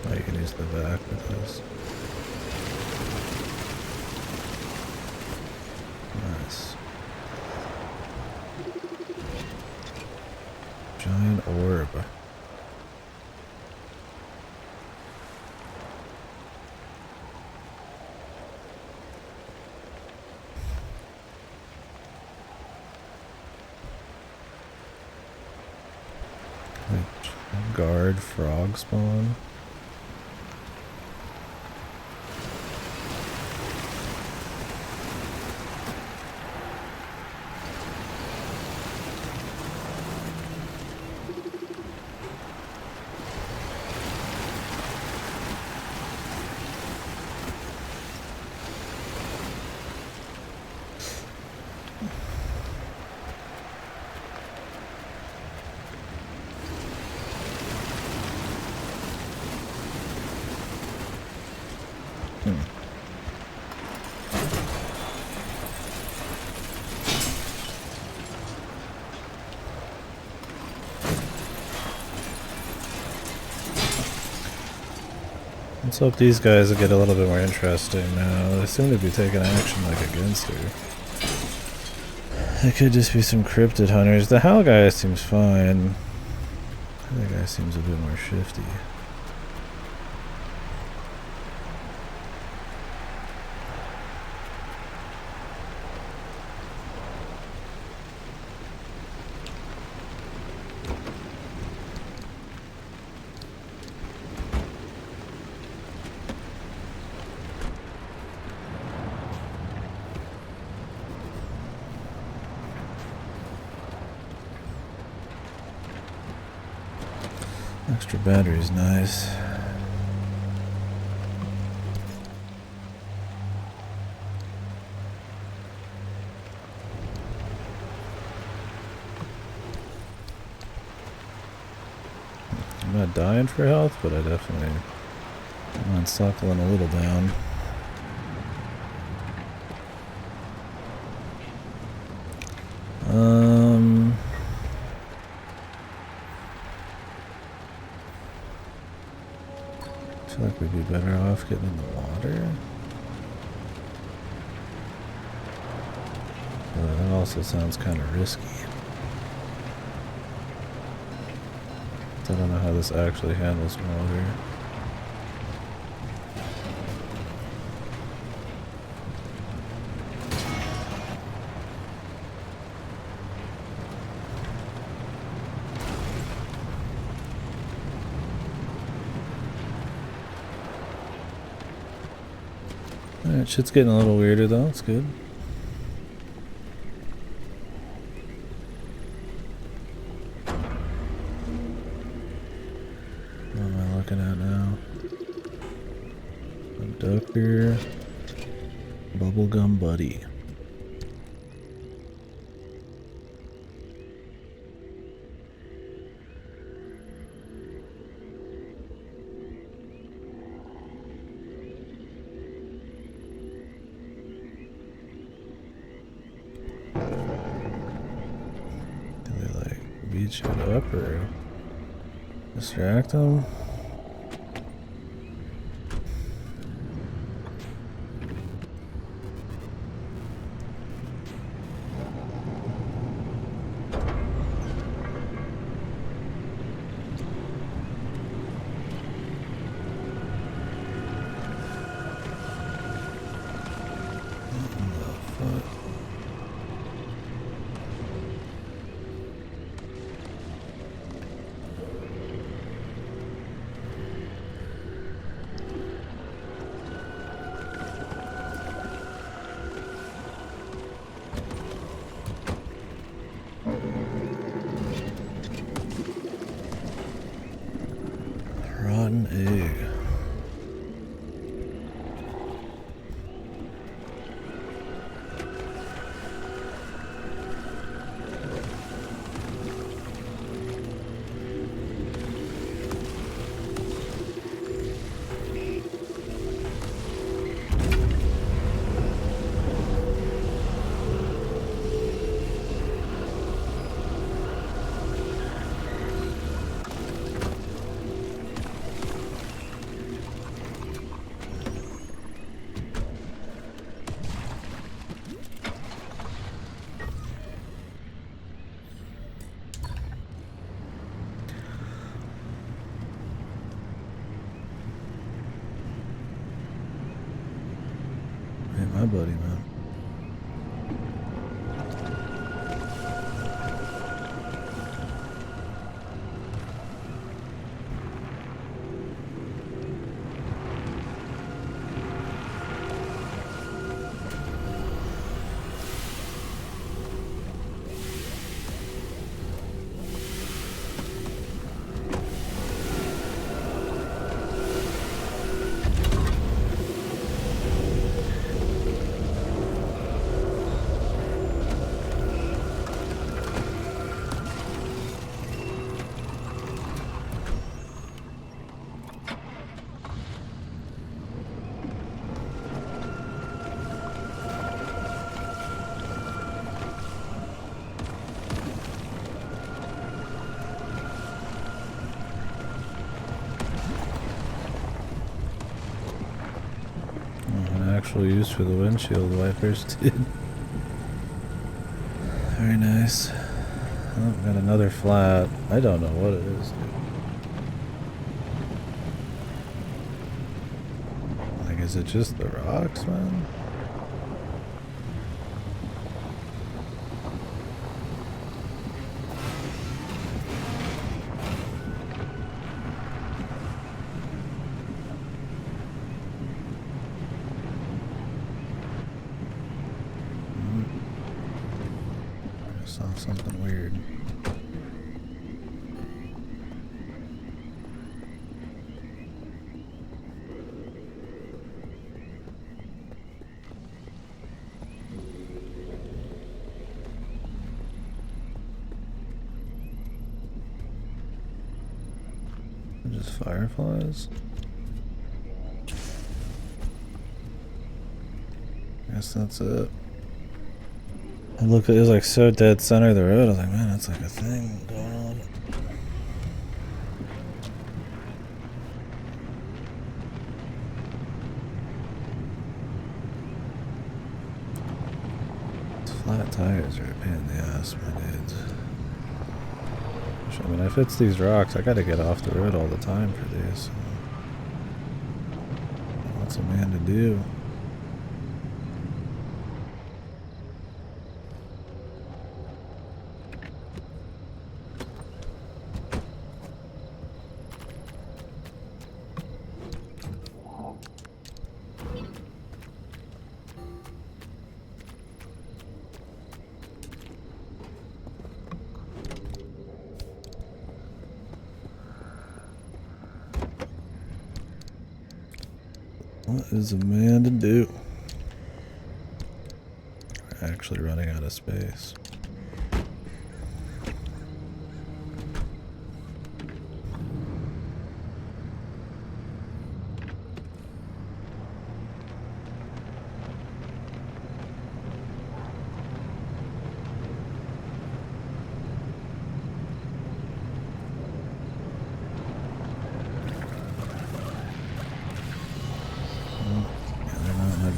[SPEAKER 1] Oh, you can use the back with this. Nice. Giant orb. Guard frog spawn. Let's hope these guys will get a little bit more interesting now. They seem to be taking action like against her. It could just be some cryptid hunters. The Hal guy seems fine. That guy seems a bit more shifty. Extra battery is nice. I'm not dying for health, but I definitely am suckling a little down. I feel like we'd be better off getting in the water. But that also sounds kind of risky. I don't know how this actually handles water. Alright, shit's getting a little weirder though, it's good. What am I looking at now? Abductor, Bubblegum Buddy. Beat shit up or distract them. Rotten egg. Hey, my buddy, man. actual use for the windshield wipers did. Very nice. Oh, got another flat. I don't know what it is, dude. Like, is it just the rocks, man? I saw something weird. Just fireflies? Guess that's it. I looked, it was like so dead center of the road. I was like, man, that's like a thing going on. Flat tires are a pain in the ass, my dudes. I mean, if it's these rocks, I gotta get off the road all the time for these. So. What's a man to do? What is a man to do? We're actually running out of space.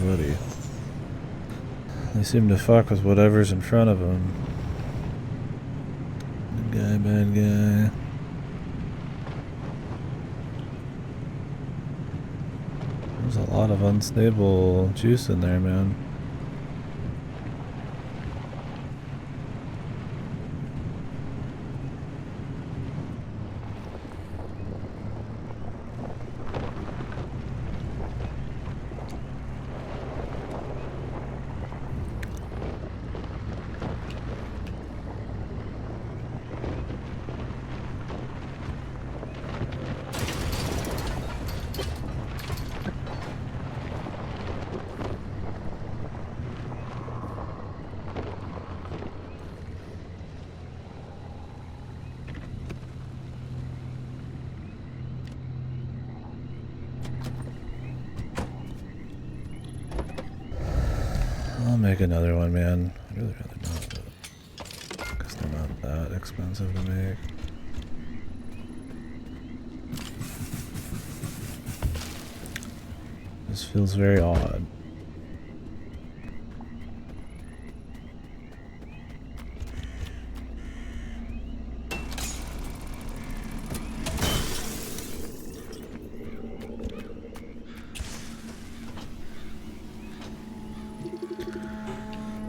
[SPEAKER 1] Buddy. They seem to fuck with whatever's in front of them. Good guy, bad guy. There's a lot of unstable juice in there, man. I'll make another one, man. I'd really rather not, but because they're not that expensive to make. This feels very odd.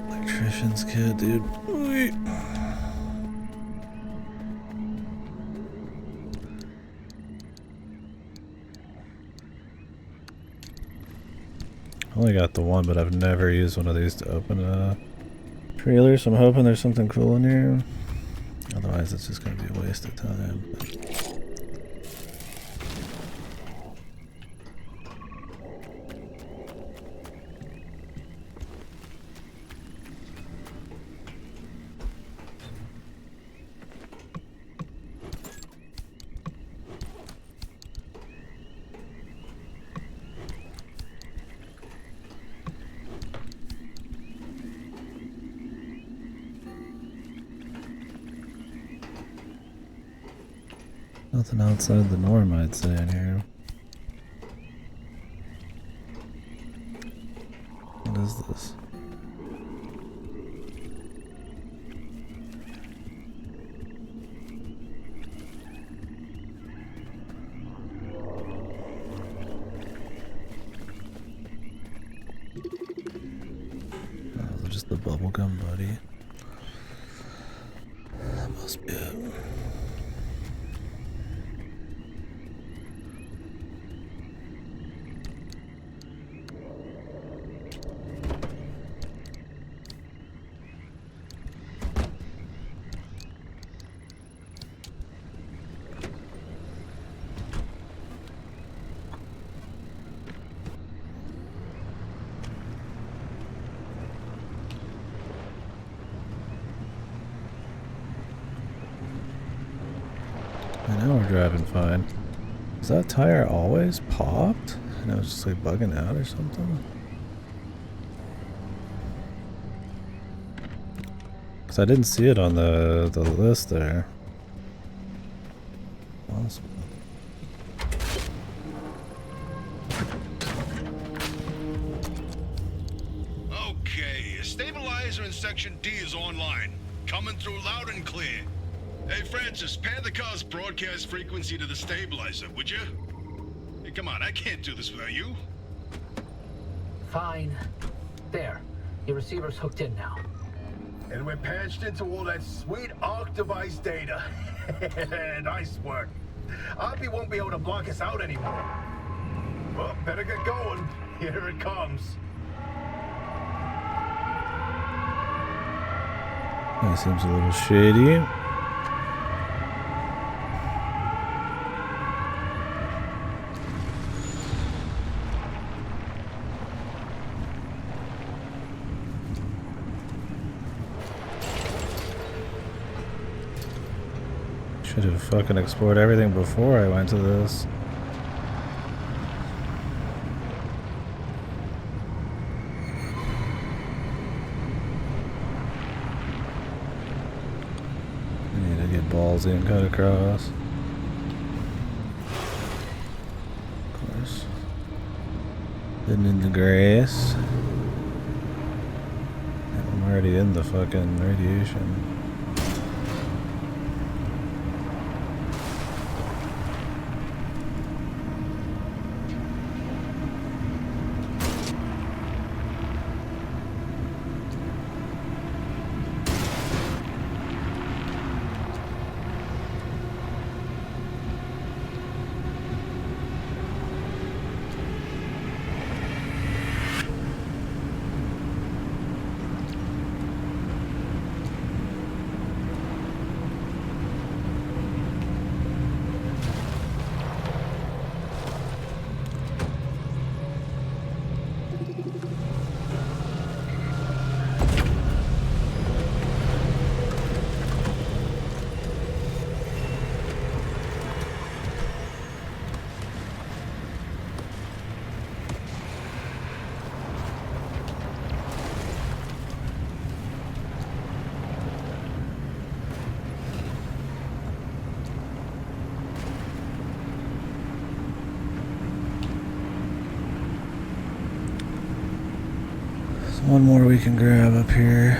[SPEAKER 1] Electrician's kit, dude. Wait. I only got the one, but I've never used one of these to open a trailer, so I'm hoping there's something cool in here. Otherwise, it's just going to be a waste of time. Nothing outside the norm, I'd say, in here. What is this? Oh, just the bubblegum buddy. That must be it. I know we're driving fine. Is that tire always popped? And it was just like bugging out or something? Because I didn't see it on the list there. Awesome.
[SPEAKER 7] Okay, stabilizer in section D is online. Coming through loud and clear. Hey, Francis, pan the car's broadcast frequency to the stabilizer, would you? Hey, come on, I can't do this without you.
[SPEAKER 8] Fine. There. Your receiver's hooked in now.
[SPEAKER 5] And we're patched into all that sweet ARC device data. Nice work. Oppie won't be able to block us out anymore. Well, better get going. Here it comes.
[SPEAKER 1] That seems a little shady. Should have fucking explored everything before I went to this. I need to get ballsy and cut across. Of course. Hidden in the grass. I'm already in the fucking radiation. One more we can grab up here.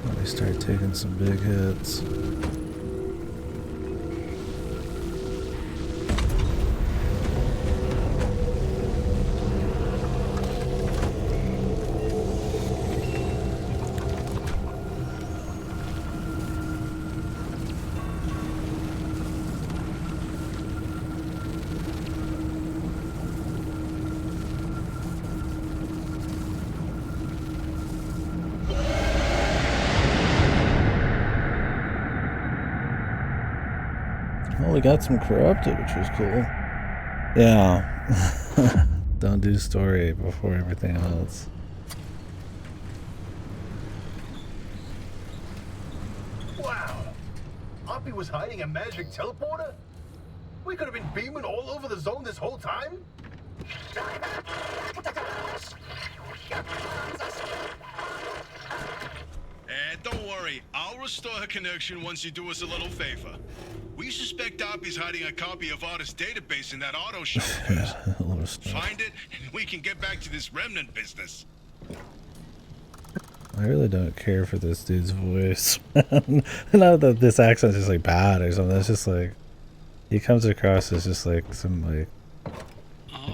[SPEAKER 1] Let me start taking some big hits. Well, we got some corrupted, which was cool. Yeah. Don't do story before everything else.
[SPEAKER 5] Wow. Oppie was hiding a magic teleporter? We could have been beaming all over the zone this whole time?
[SPEAKER 7] Don't worry, I'll restore her connection once you do us a little favor. We suspect Oppie's hiding a copy of Otter's database in that auto shop.
[SPEAKER 1] Yeah, a lot of stuff.
[SPEAKER 7] Find it, and we can get back to this remnant business.
[SPEAKER 1] I really don't care for this dude's voice. Not that this accent's just like bad or something. It's just like he comes across as just like some like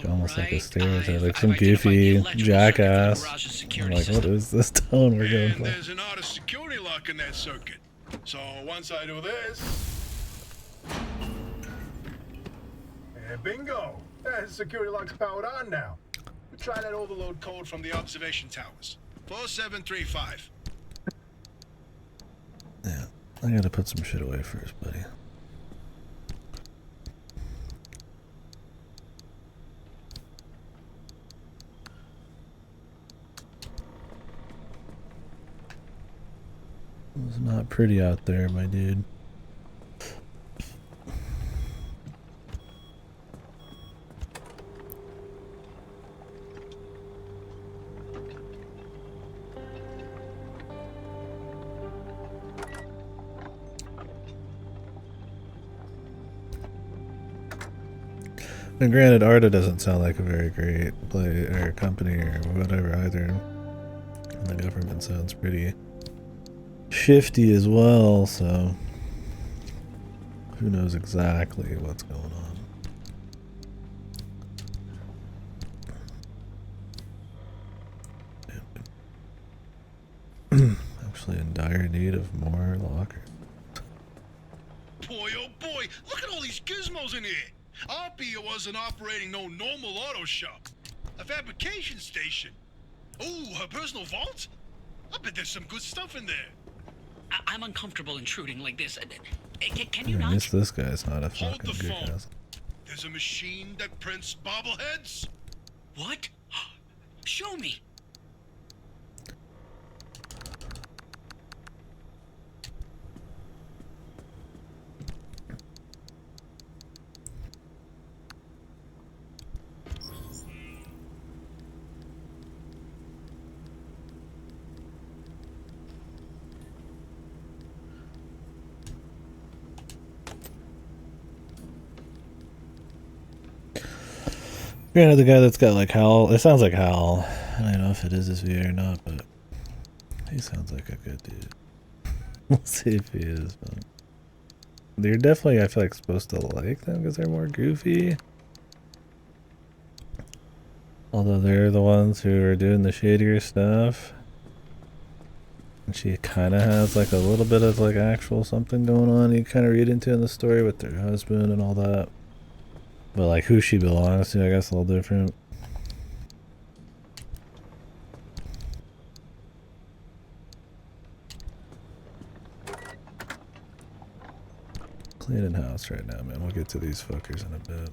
[SPEAKER 1] almost like a stereotype, like some goofy jackass. I'm like, what is this tone we're going
[SPEAKER 7] And
[SPEAKER 1] for?
[SPEAKER 7] there's an auto security lock in that circuit. So once I do this,
[SPEAKER 5] And bingo! That security lock's powered on now.
[SPEAKER 7] we try that overload code from the observation towers. 4735.
[SPEAKER 1] Yeah, I gotta put some shit away first, buddy. It's not pretty out there, my dude. And granted, Arda doesn't sound like a very great play or company or whatever either. And the government sounds pretty shifty as well, so who knows exactly what's going on. Actually in dire need of more lockers.
[SPEAKER 7] Boy, oh boy, look at all these gizmos in here. Oppie wasn't operating no normal auto shop. A fabrication station. Oh, her personal vault? I bet there's some good stuff in there.
[SPEAKER 6] I'm uncomfortable intruding like this. Can you
[SPEAKER 1] I
[SPEAKER 6] not?
[SPEAKER 1] guess this guy's not a
[SPEAKER 7] Hold
[SPEAKER 1] fucking
[SPEAKER 7] the
[SPEAKER 1] good
[SPEAKER 7] phone.
[SPEAKER 1] guy.
[SPEAKER 7] There's a machine that prints bobbleheads.
[SPEAKER 6] What? Show me.
[SPEAKER 1] Granted, the guy that's got like Hal, it sounds like Hal. I don't know if it is his VA or not, but he sounds like a good dude. We'll see if he is. But they're definitely, I feel like, supposed to like them because they're more goofy. Although they're the ones who are doing the shadier stuff. And she kind of has like a little bit of like actual something going on you kind of read into in the story with their husband and all that. But like who she belongs to, I guess, a little different. Cleaning house right now, man. We'll get to these fuckers in a bit.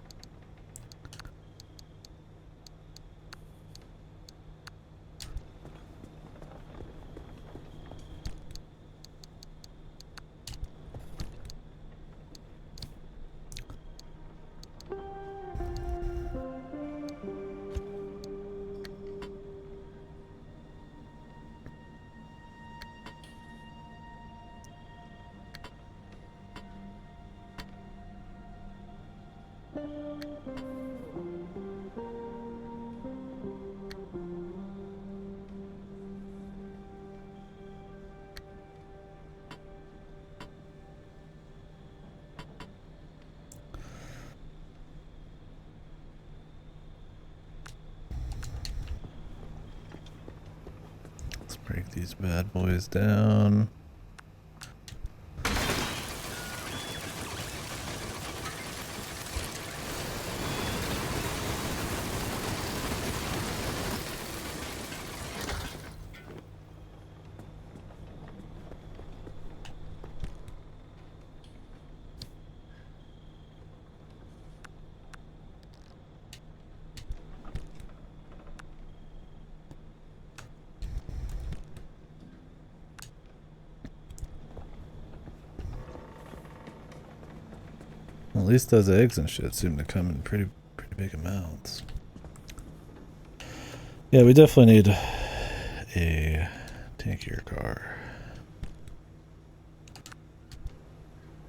[SPEAKER 1] Break these bad boys down. At least those eggs and shit seem to come in pretty big amounts. Yeah, we definitely need a tankier car.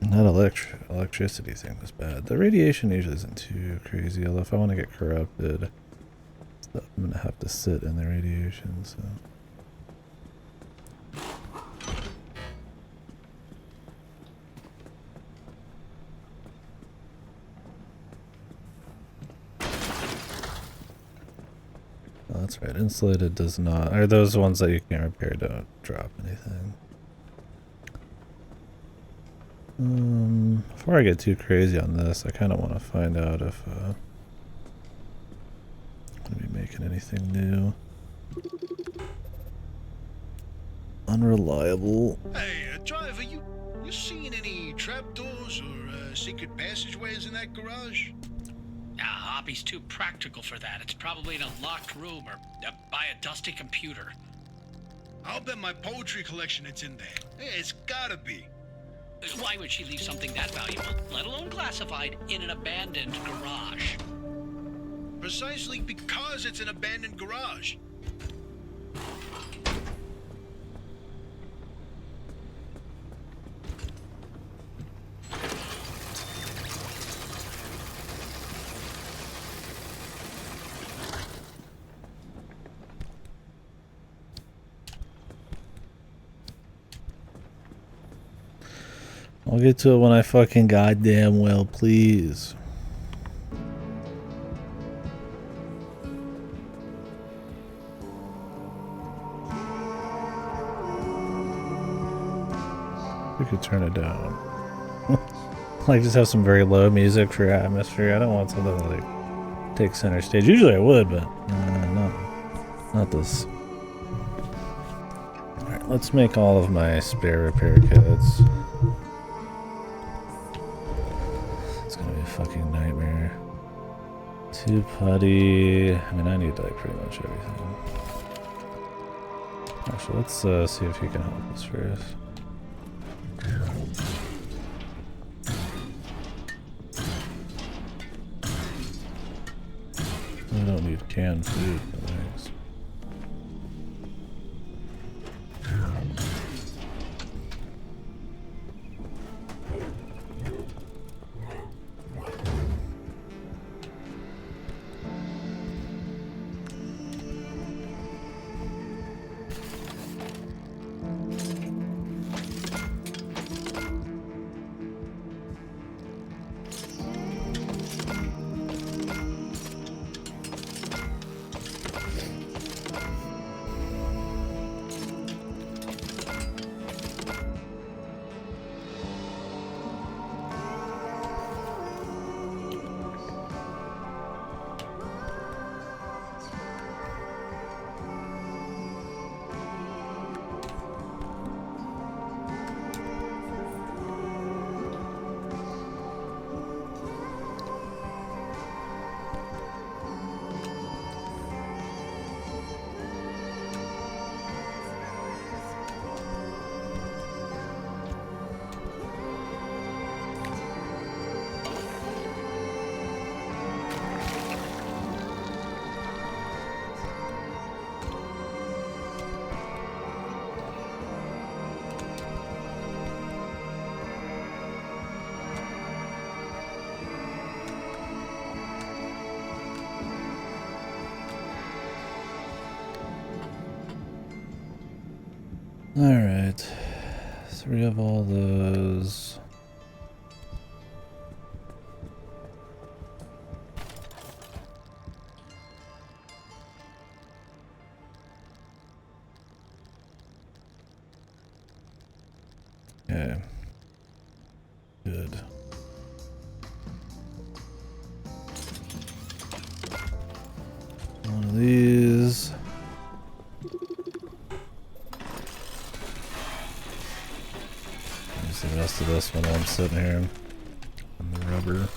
[SPEAKER 1] Not electricity thing was bad. The radiation usually isn't too crazy, although if I want to get corrupted, I'm gonna have to sit in the radiation, so. Oh, that's right, insulated does not, are those ones that you can't repair don't drop anything. Before I get too crazy on this, I kind of want to find out if I'm going to be making anything new. Unreliable.
[SPEAKER 7] Hey, driver, you seeing any trapdoors or secret passageways in that garage?
[SPEAKER 6] Hoppy's too practical for that. It's probably in a locked room or by a dusty computer.
[SPEAKER 7] I'll bet my poetry collection it's in there. Hey, it's gotta be.
[SPEAKER 6] Why would she leave something that valuable, let alone classified, in an abandoned garage?
[SPEAKER 7] Precisely because it's an abandoned garage.
[SPEAKER 1] I'll get to it when I fucking goddamn well please. We could turn it down. Like just have some very low music for atmosphere. I don't want something to like take center stage. Usually I would, but not this. Alright, let's make all of my spare repair kits. It's gonna be a fucking nightmare. 2 putty. I mean, I need like pretty much everything. Actually, let's see if he can help us first. I don't need canned food, but thanks. Alright, so we have all those. Okay. Good. One of these. Use the rest of this one while I'm sitting here on the rubber.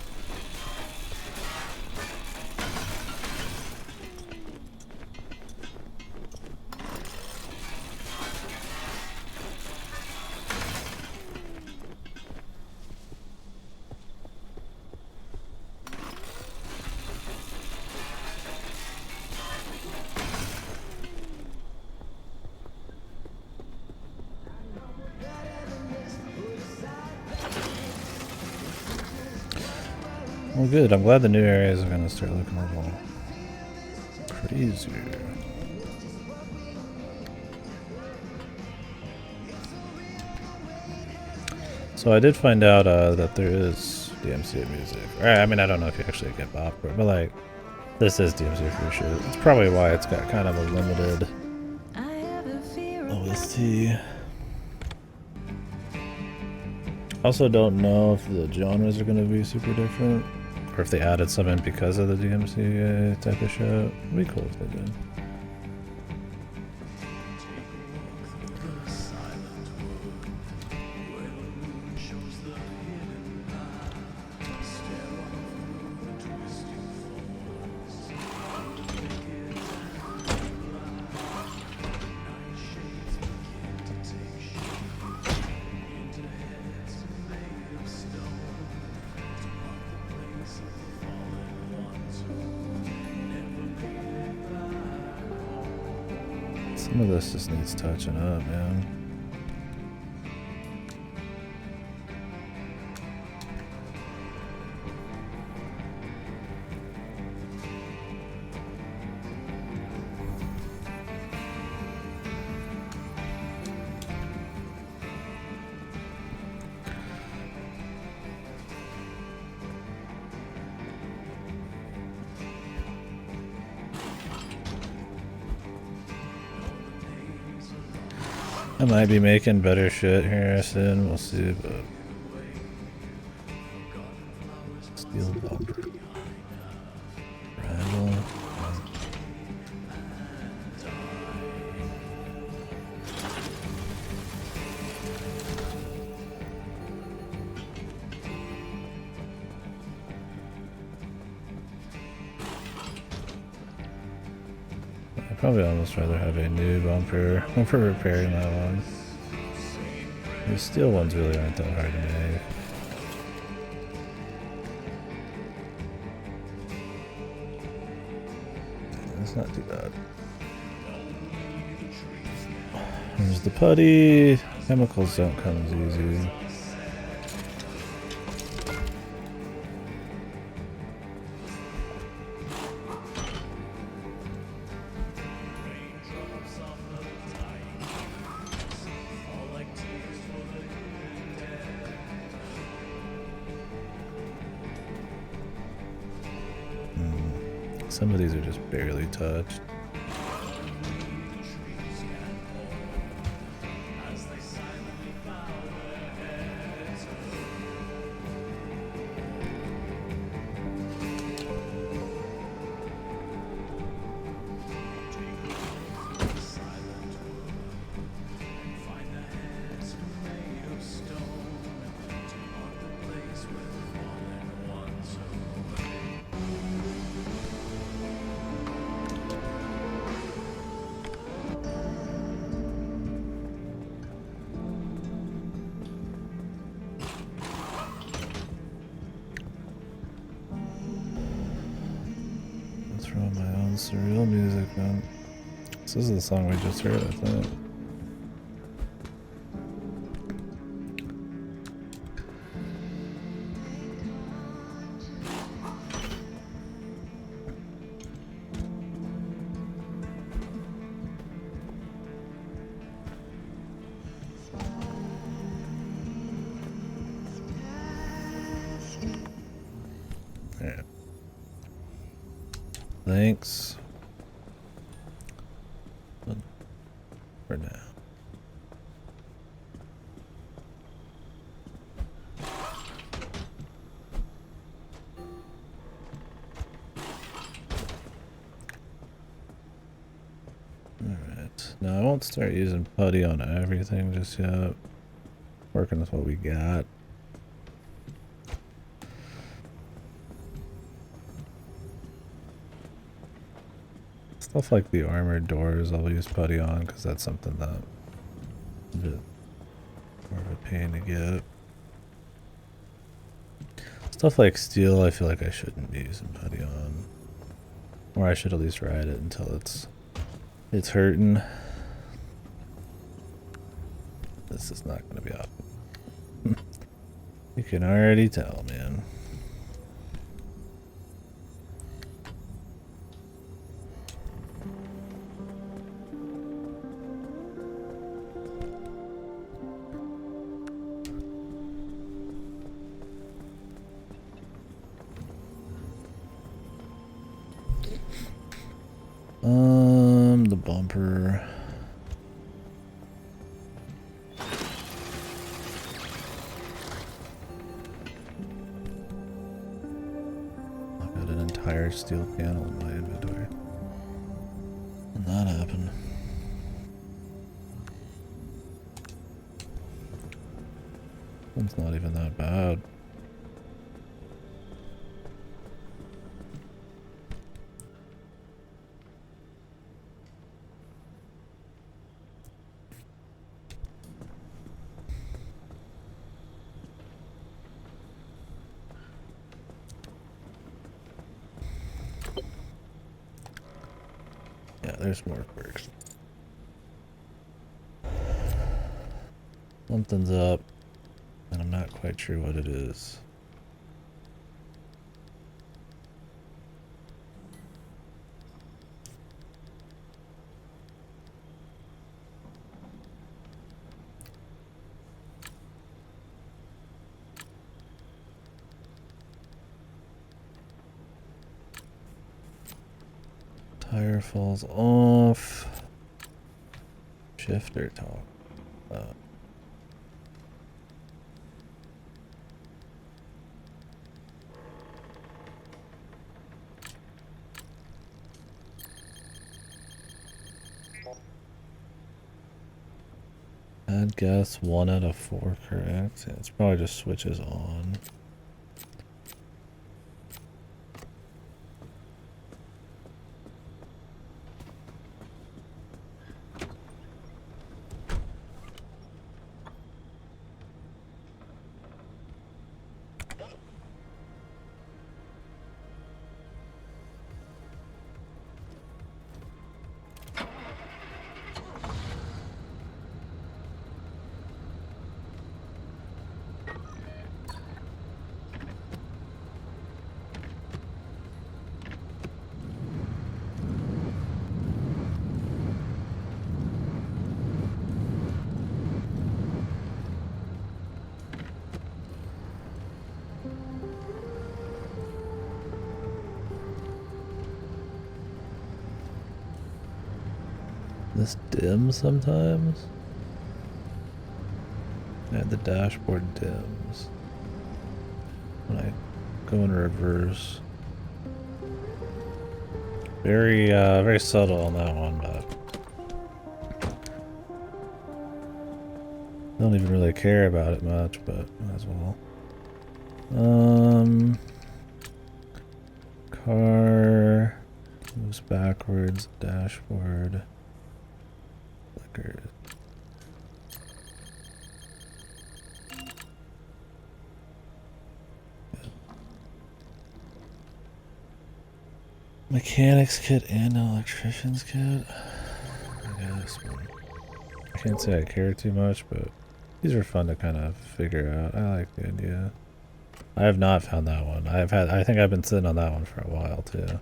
[SPEAKER 1] Well, good. I'm glad the new areas are gonna start looking a little crazier. So I did find out that there is DMCA music. I mean, I don't know if you actually get bop for it, but like, this is DMCA free shit. It's probably why it's got kind of a limited OST. Also don't know if the genres are going to be super different, or if they added some in because of the DMCA type of show. It'd be cool if they did. Some of this just needs touching up, man. I might be making better shit here soon, we'll see, but steel bumper. Rattle. I'd probably almost rather have a new bumper for repairing that one. These steel ones really aren't that hard to make. It's not too bad. There's the putty. Chemicals don't come as easy. Some of these are just barely touched. Throw my own surreal music then. This is the song we just heard, I think. Yeah. Thanks. For now. Alright. Now I won't start using putty on everything just yet. Working with what we got. Stuff like the armored doors I'll use putty on because that's something that a bit more of a pain to get. Stuff like steel I feel like I shouldn't be using putty on. Or I should at least ride it until it's hurting. This is not going to be up. You can already tell, man. The bumper. I've got an entire steel panel in my inventory. And that happened. It's not even that bad. Yeah, there's more quirks. Something's up, and I'm not quite sure what it is. Tire falls off. Shifter talk. I'd guess 1 out of 4 correct. Yeah, it's probably just switches on. This dims sometimes? Yeah, the dashboard dims when I go in reverse. Very subtle on that one, but don't even really care about it much, but might as well. Car moves backwards, dashboard. Mechanics kit and an electrician's kit? I guess. I can't say I care too much, but these are fun to kind of figure out. I like the idea. I have not found that one. I think I've been sitting on that one for a while too.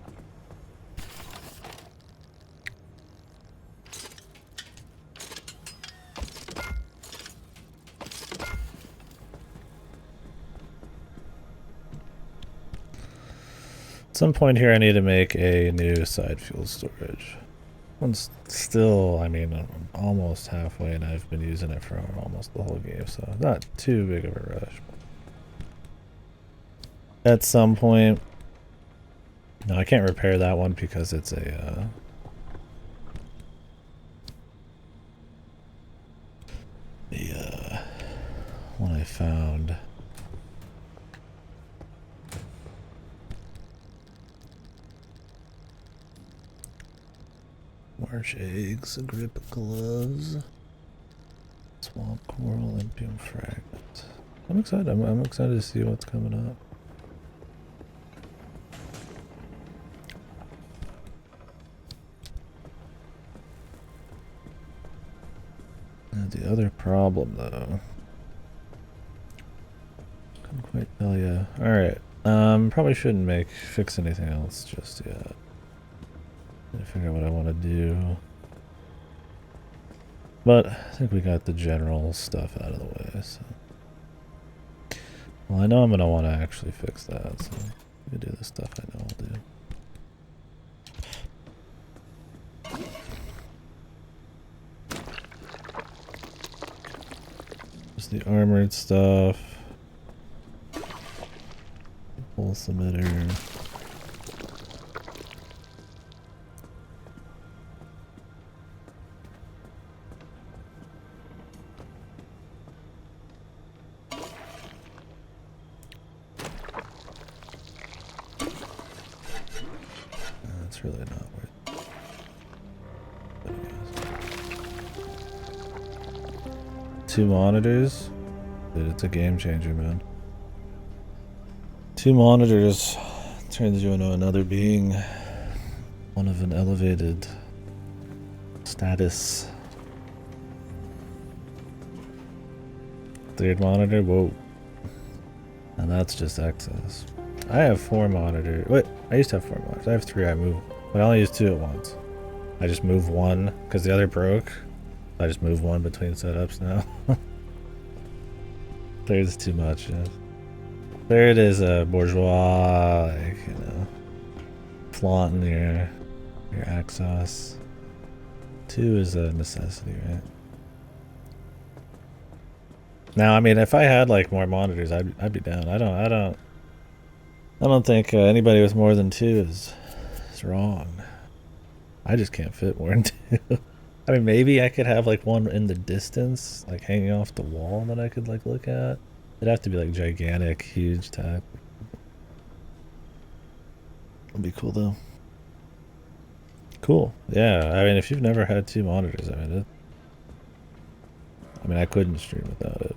[SPEAKER 1] At some point here I need to make a new side fuel storage. One's still, I mean, I'm almost halfway and I've been using it for almost the whole game, so not too big of a rush. At some point, no, I can't repair that one because it's a, one I found. Marsh eggs, grip gloves, swamp coral, impium fragment. I'm excited. I'm excited to see what's coming up. And the other problem, though, couldn't quite tell you. All right, probably shouldn't fix anything else just yet. Gotta figure out what I want to do. But I think we got the general stuff out of the way, so. Well, I know I'm gonna want to actually fix that, so we can do the stuff I know I'll do. There's the armored stuff. Pulse emitter. That's really not worth it. But anyways. 2 monitors. Dude, it's a game changer, man. 2 monitors turns you into another being. One of an elevated status. 3rd monitor, whoa. And that's just excess. I have 4 monitors. Wait, I used to have 4 monitors. I have 3, I move. But I only use 2 at once. I just move one, because the other broke. I just move one between setups now. 3rd's too much, yeah. 3rd is a bourgeois, like, you know, flaunting your access. 2 is a necessity, right? Now, I mean, if I had like more monitors, I'd be down. I don't think anybody with more than 2 is wrong. I just can't fit more than 2. I mean, maybe I could have like one in the distance, like hanging off the wall that I could like look at. It'd have to be like gigantic, huge type. It'd be cool though. Cool. Yeah, I mean, if you've never had 2 monitors, I mean, I couldn't stream without it.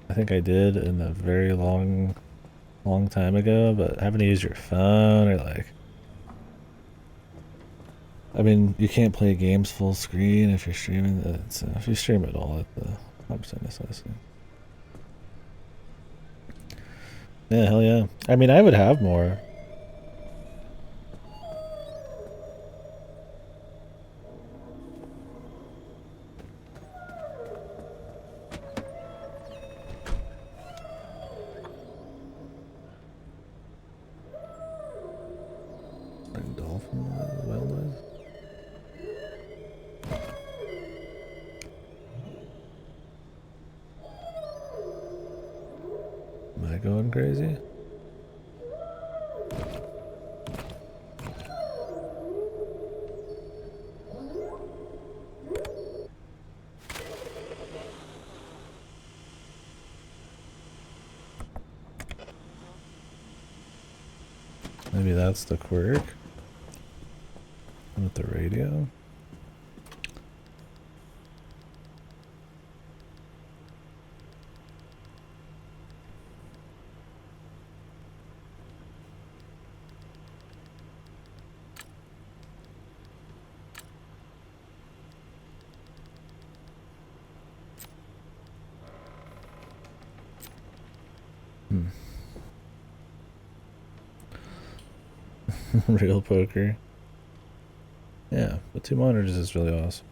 [SPEAKER 1] I think I did in a very long time ago, but having to use your phone or like, I mean, you can't play games full screen if you're streaming. If you stream it all, it's a 100% necessity. Yeah, hell yeah. I mean, I would have more. Like dolphin noise, whale noise. Am I going crazy? Maybe that's the quirk with the radio. Real poker. Yeah, but 2 monitors is really awesome.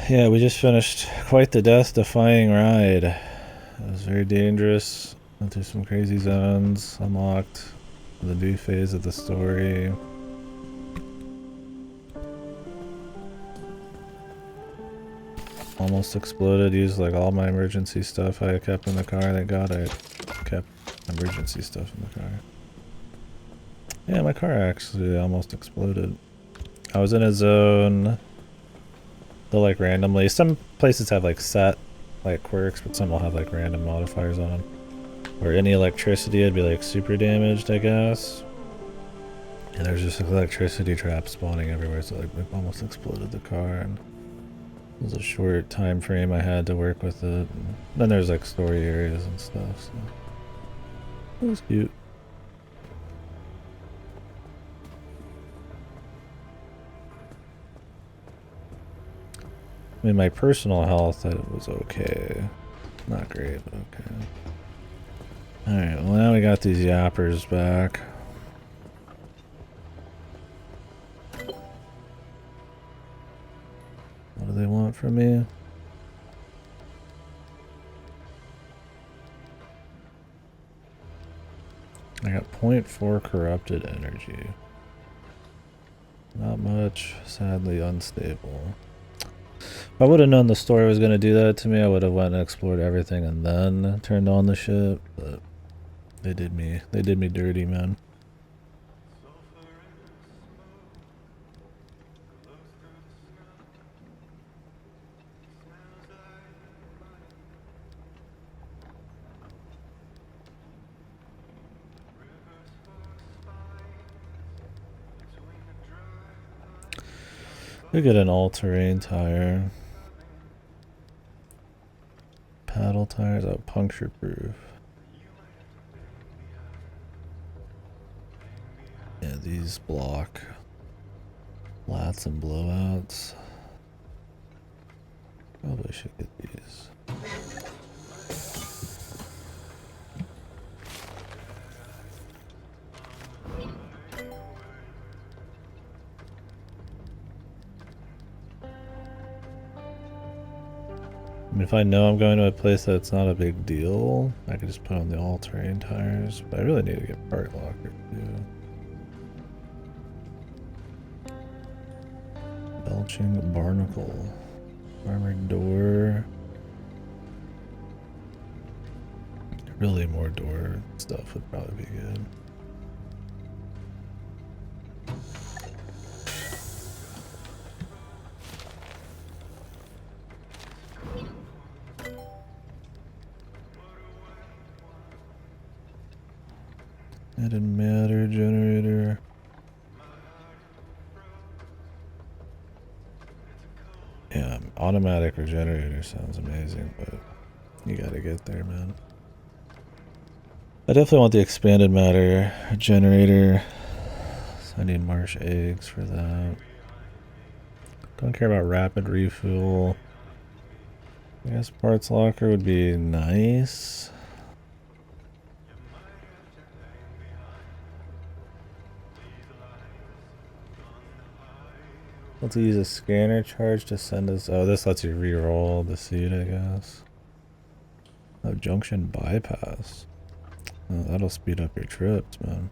[SPEAKER 1] Yeah, we just finished quite the death-defying ride. It was very dangerous. Went through some crazy zones. Unlocked the new phase of the story. Almost exploded. Used like all my emergency stuff I kept in the car. Thank God I kept emergency stuff in the car. Yeah, my car actually almost exploded. I was in a zone. They'll like randomly. Some places have like set like quirks, but some will have like random modifiers on them. Where any electricity would be like super damaged, I guess. And there's just electricity traps spawning everywhere, so like it almost exploded the car. And it was a short time frame I had to work with it. And then there's like story areas and stuff. So it was cute. I mean, my personal health, it was okay. Not great, but okay. Alright, well now we got these yappers back. What do they want from me? I got 0.4 corrupted energy. Not much, sadly unstable. If I would have known the story was going to do that to me, I would have went and explored everything and then turned on the ship, but they did me dirty, man. Look at an all-terrain tire. Paddle tires are puncture proof. Yeah, these block flats and blowouts. Probably should get these. I mean, if I know I'm going to a place that's not a big deal, I could just put on the all-terrain tires, but I really need to get part locker too. Belching barnacle. Armored door. Really more door stuff would probably be good. That didn't matter, generator. Yeah, automatic regenerator sounds amazing, but you gotta get there, man. I definitely want the expanded matter generator. So I need marsh eggs for that. Don't care about rapid refuel. I guess parts locker would be nice. Let's use a scanner charge to send us. Oh, this lets you re-roll the seat, I guess. Oh, junction bypass. Oh, that'll speed up your trips, man.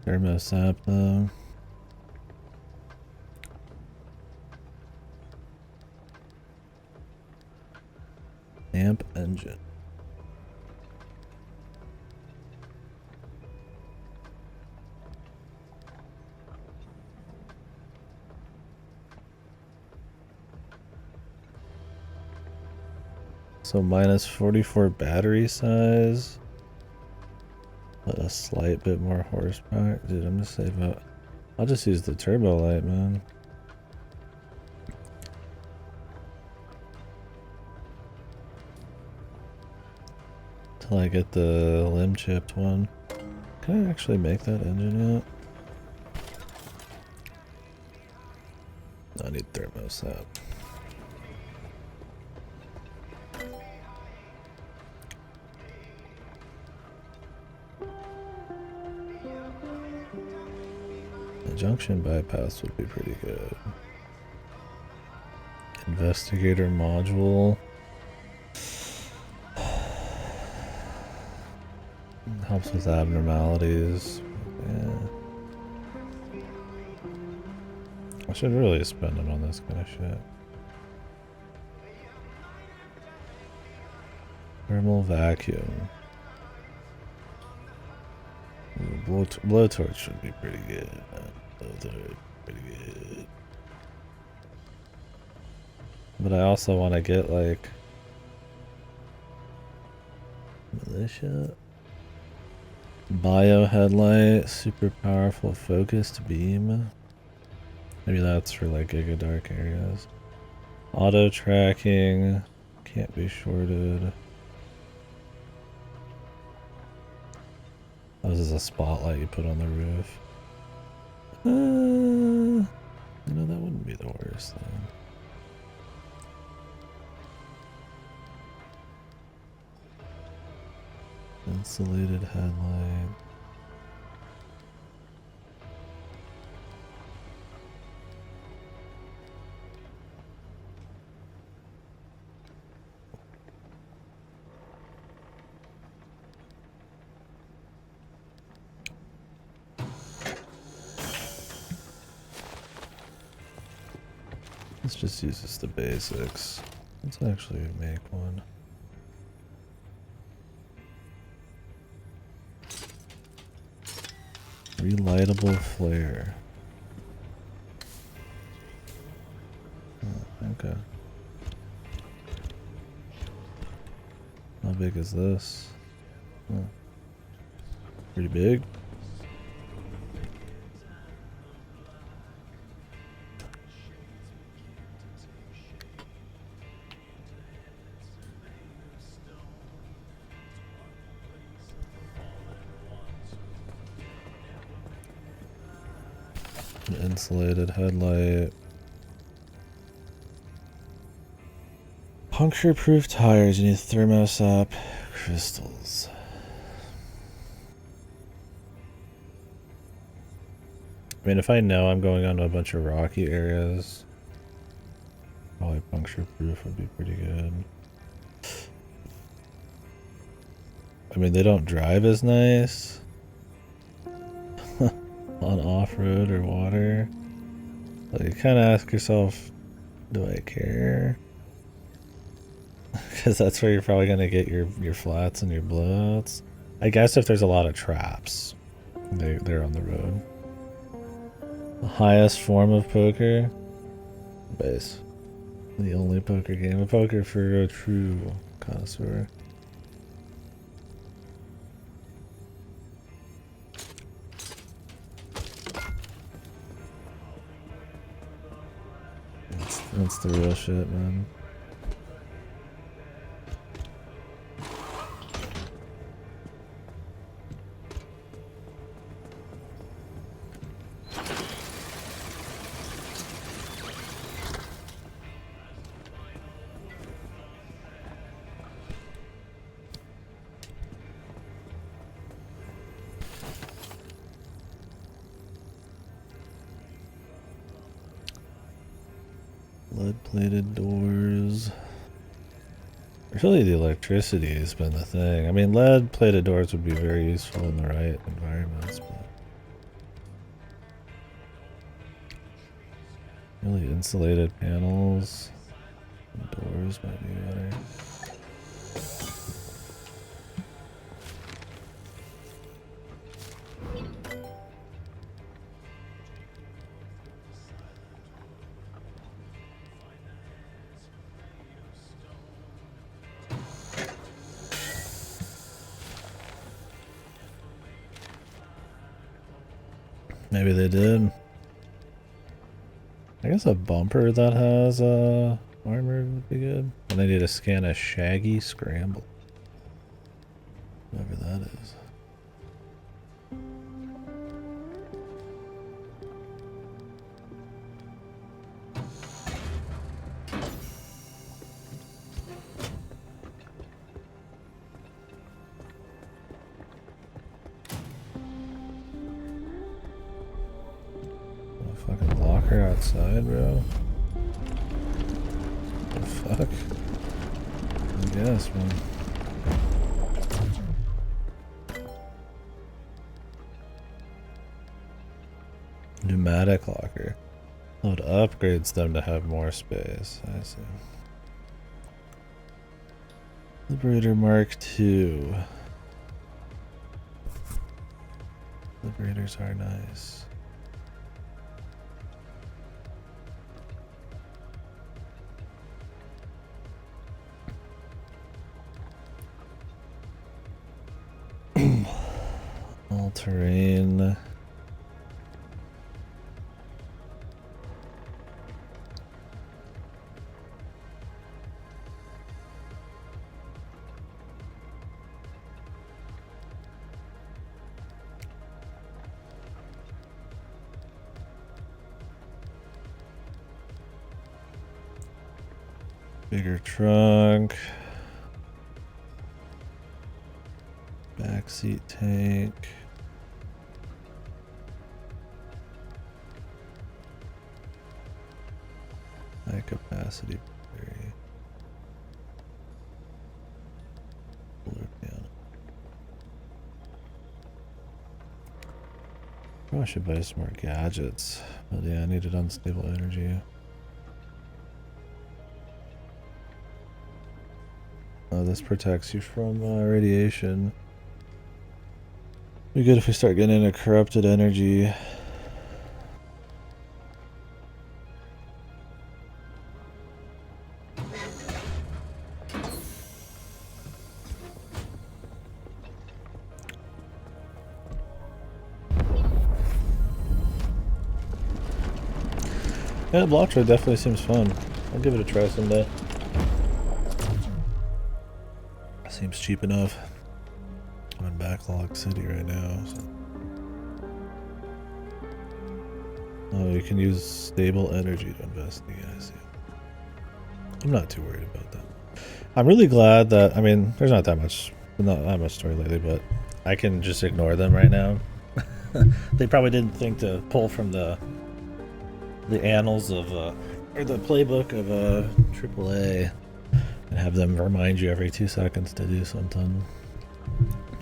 [SPEAKER 1] Thermosap though. Amp engine. So minus 44 battery size, but a slight bit more horsepower. Dude, I'm just save up. I'll just use the turbo light, man. Till I get the limb chipped one. Can I actually make that engine yet? I need thermostat. The junction bypass would be pretty good. Investigator module. Helps with abnormalities. Yeah. I should really spend it on this kind of shit. Thermal vacuum. Ooh, blowtorch should be pretty good. Blowtorch, pretty good. But I also want to get like militia. Bio headlight, super powerful focused beam. Maybe that's for like giga dark areas. Auto tracking, can't be shorted. Oh, this is a spotlight you put on the roof. You know, that wouldn't be the worst thing. Insulated headlight. Let's just use just the basics. Let's actually make one. Relightable flare. Oh, okay. How big is this? Oh. Pretty big. An insulated headlight. Puncture-proof tires. You need thermosop crystals. I mean, if I know I'm going onto a bunch of rocky areas, probably puncture-proof would be pretty good. I mean, they don't drive as nice on off-road or water. But you kind of ask yourself, do I care? Because that's where you're probably going to get your flats and your blowouts. I guess if there's a lot of traps, they're on the road. The highest form of poker? Base. The only poker game of poker for a true connoisseur. That's the real shit, man. Lead-plated doors. Really, the electricity has been the thing. I mean, lead-plated doors would be very useful in the right environments, but really insulated panels and doors might be better. Maybe they did. I guess a bumper that has armor would be good. And they need to scan a shaggy scramble. Whatever that is. Fucking locker outside, bro. The fuck? I guess, man. Pneumatic locker. Oh, it upgrades them to have more space. I see. Liberator Mark II. Liberators are nice. All terrain. Bigger trunk. Backseat tank. High capacity battery. Cooler piano. Probably should buy some more gadgets. But yeah, I needed unstable energy. This protects you from radiation. Be good if we start getting into corrupted energy. Yeah, block trade definitely seems fun. I'll give it a try someday. Seems cheap enough. I'm in Backlog City right now. So. Oh, you can use stable energy to invest in the guys. I'm not too worried about that. I'm really glad that, I mean, there's not that much story lately, but I can just ignore them right now. They probably didn't think to pull from the annals of, or the playbook of AAA and have them remind you every 2 seconds to do something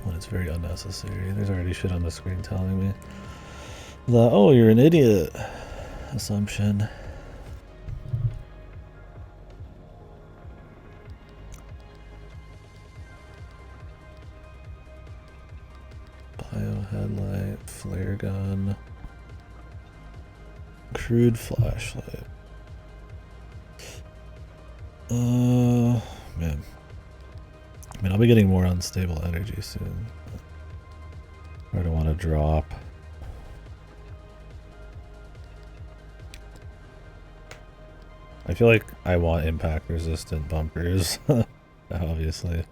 [SPEAKER 1] when it's very unnecessary. There's already shit on the screen telling me the, oh, you're an idiot assumption. Bio headlight, flare gun, crude flashlight. Man. I mean, I'll be getting more unstable energy soon. I don't want to drop. I feel like I want impact resistant bumpers, obviously.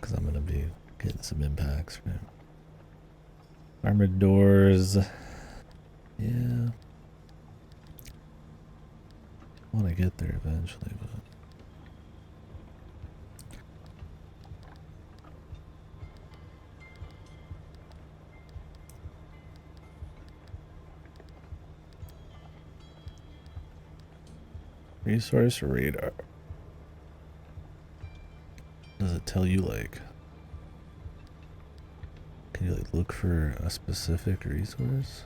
[SPEAKER 1] Because I'm going to be getting some impacts. Right? Armored doors. Yeah. I want to get there eventually, but... Resource radar. Does it tell you, like... Can you, like, look for a specific resource?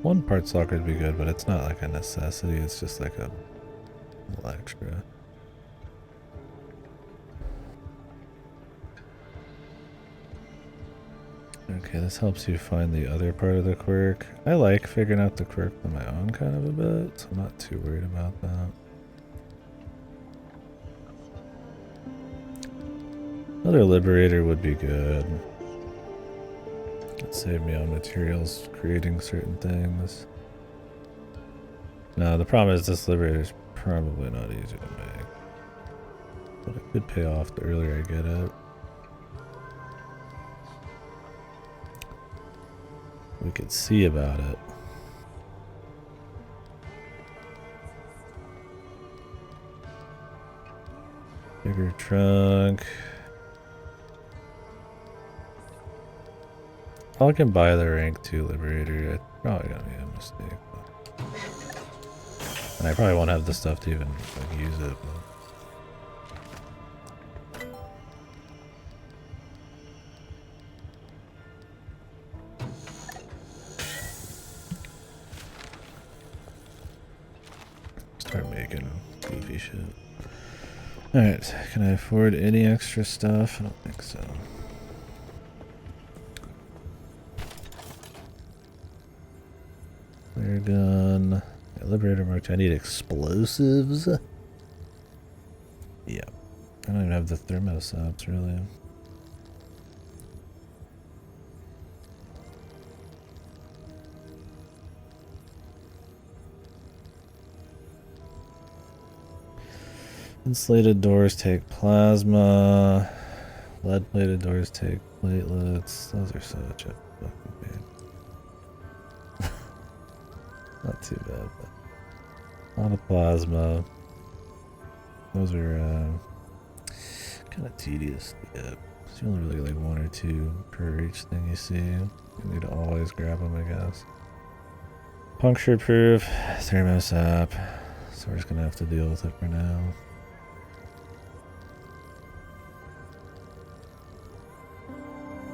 [SPEAKER 1] One part slot would be good, but it's not like a necessity, it's just like a little extra. Okay, this helps you find the other part of the quirk. I like figuring out the quirk on my own kind of a bit, so I'm not too worried about that. Another liberator would be good. It'd save me on materials creating certain things. Now the problem is this liberator is probably not easy to make, but it could pay off the earlier I get it. We could see about it. Bigger trunk. I can buy the rank 2 liberator. It's probably gonna be a mistake. But... And I probably won't have the stuff to even like, use it. But... Start making goofy shit. Alright, can I afford any extra stuff? I don't think so. Flare gun. Yeah, liberator marked. I need explosives. Yeah. I don't even have the thermosops really. Insulated doors take plasma. Lead plated doors take platelets. Those are such a fucking pain. Not too bad, but a lot of plasma. Those are kind of tedious to get. So you only really get like 1 or 2 per each thing you see. You need to always grab them, I guess. Puncture proof, thermosap. So we're just gonna have to deal with it for now.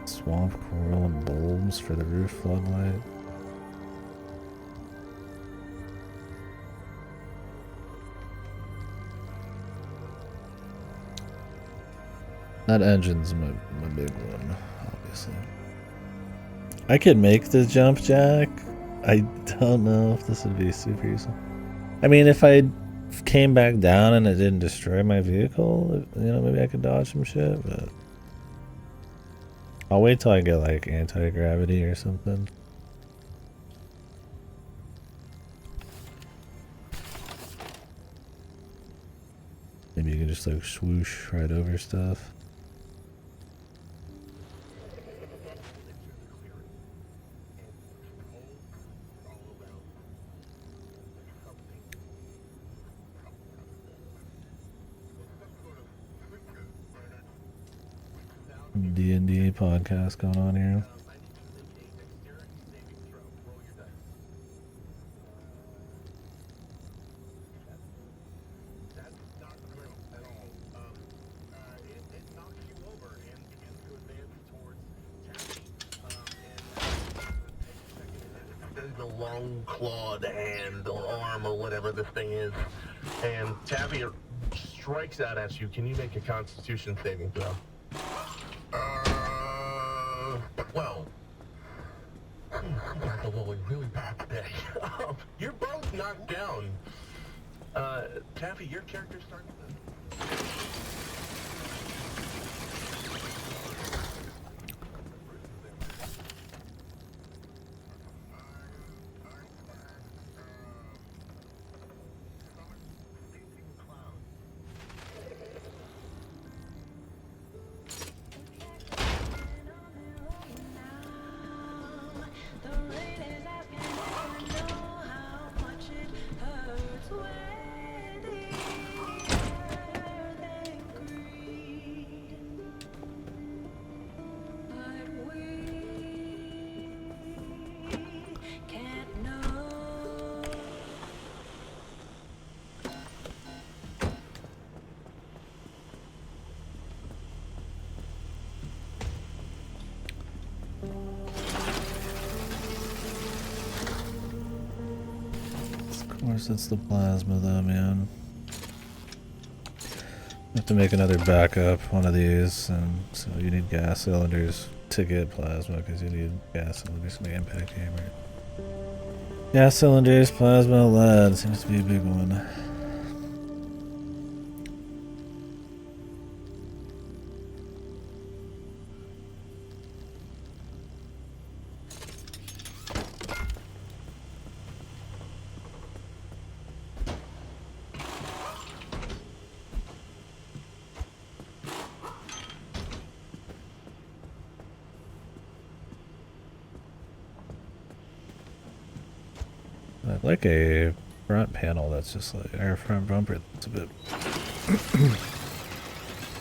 [SPEAKER 1] Swamp coral and bulbs for the roof floodlight. That engine's my big one, obviously. I could make the jump jack. I don't know if this would be super useful. I mean, if I came back down and it didn't destroy my vehicle, you know, maybe I could dodge some shit, but I'll wait till I get like anti-gravity or something. Maybe you can just like swoosh right over stuff. D&D podcast going on here.
[SPEAKER 9] The long clawed hand or arm or whatever this thing is, and Taffy strikes out at you. Can you make a Constitution saving throw? 12. You guys are rolling really bad today. You're both knocked down. Taffy, your character starts to...
[SPEAKER 1] Of course, it's the plasma though, man. Have to make another backup one of these, and so you need gas cylinders to get plasma because you need gas cylinders to make impact hammer. Gas cylinders, plasma, lead seems to be a big one. I'd like a front panel that's just like our front bumper that's a bit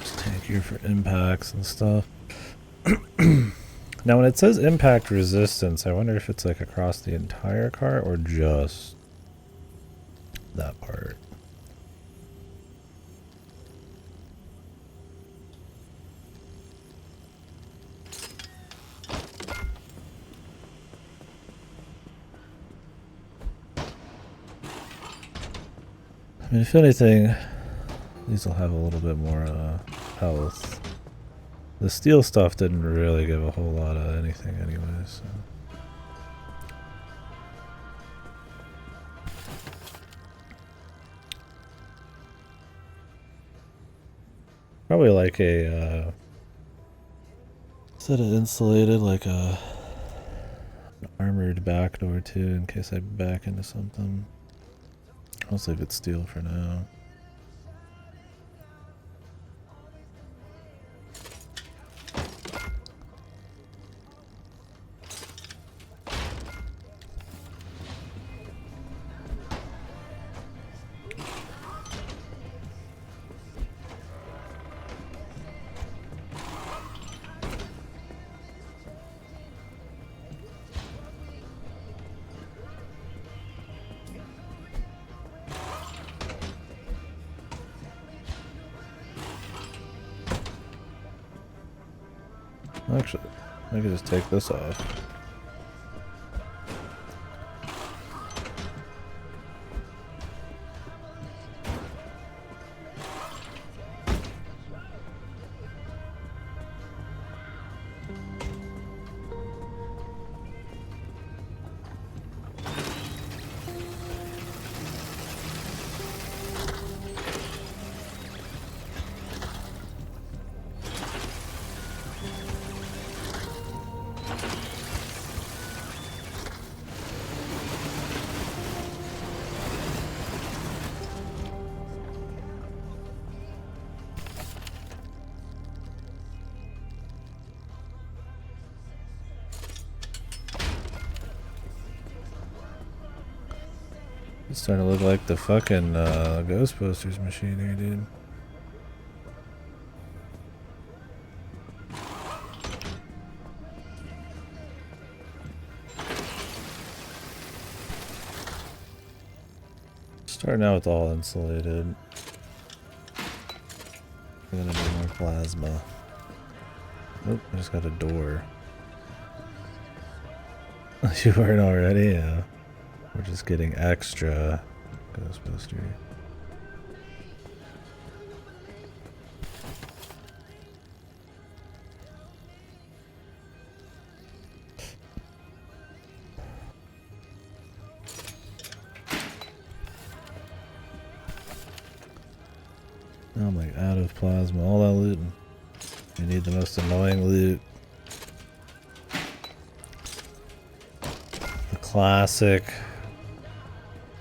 [SPEAKER 1] just tankier for impacts and stuff. Now when it says impact resistance, I wonder if it's like across the entire car or just that part. I mean, if anything, these will have a little bit more health. The steel stuff didn't really give a whole lot of anything anyway, so. Probably like a, instead of insulated, like an armored back door too, in case I back into something. I'll save it steel for now. Actually, I could just take this off. It's starting to look like the fucking Ghostbusters machine here, dude. Starting out with all insulated. We're gonna do more plasma. Nope, I just got a door. You weren't already? Yeah. We're just getting extra Ghostbuster. Now I'm like out of plasma. All that looting. You need the most annoying loot. The classic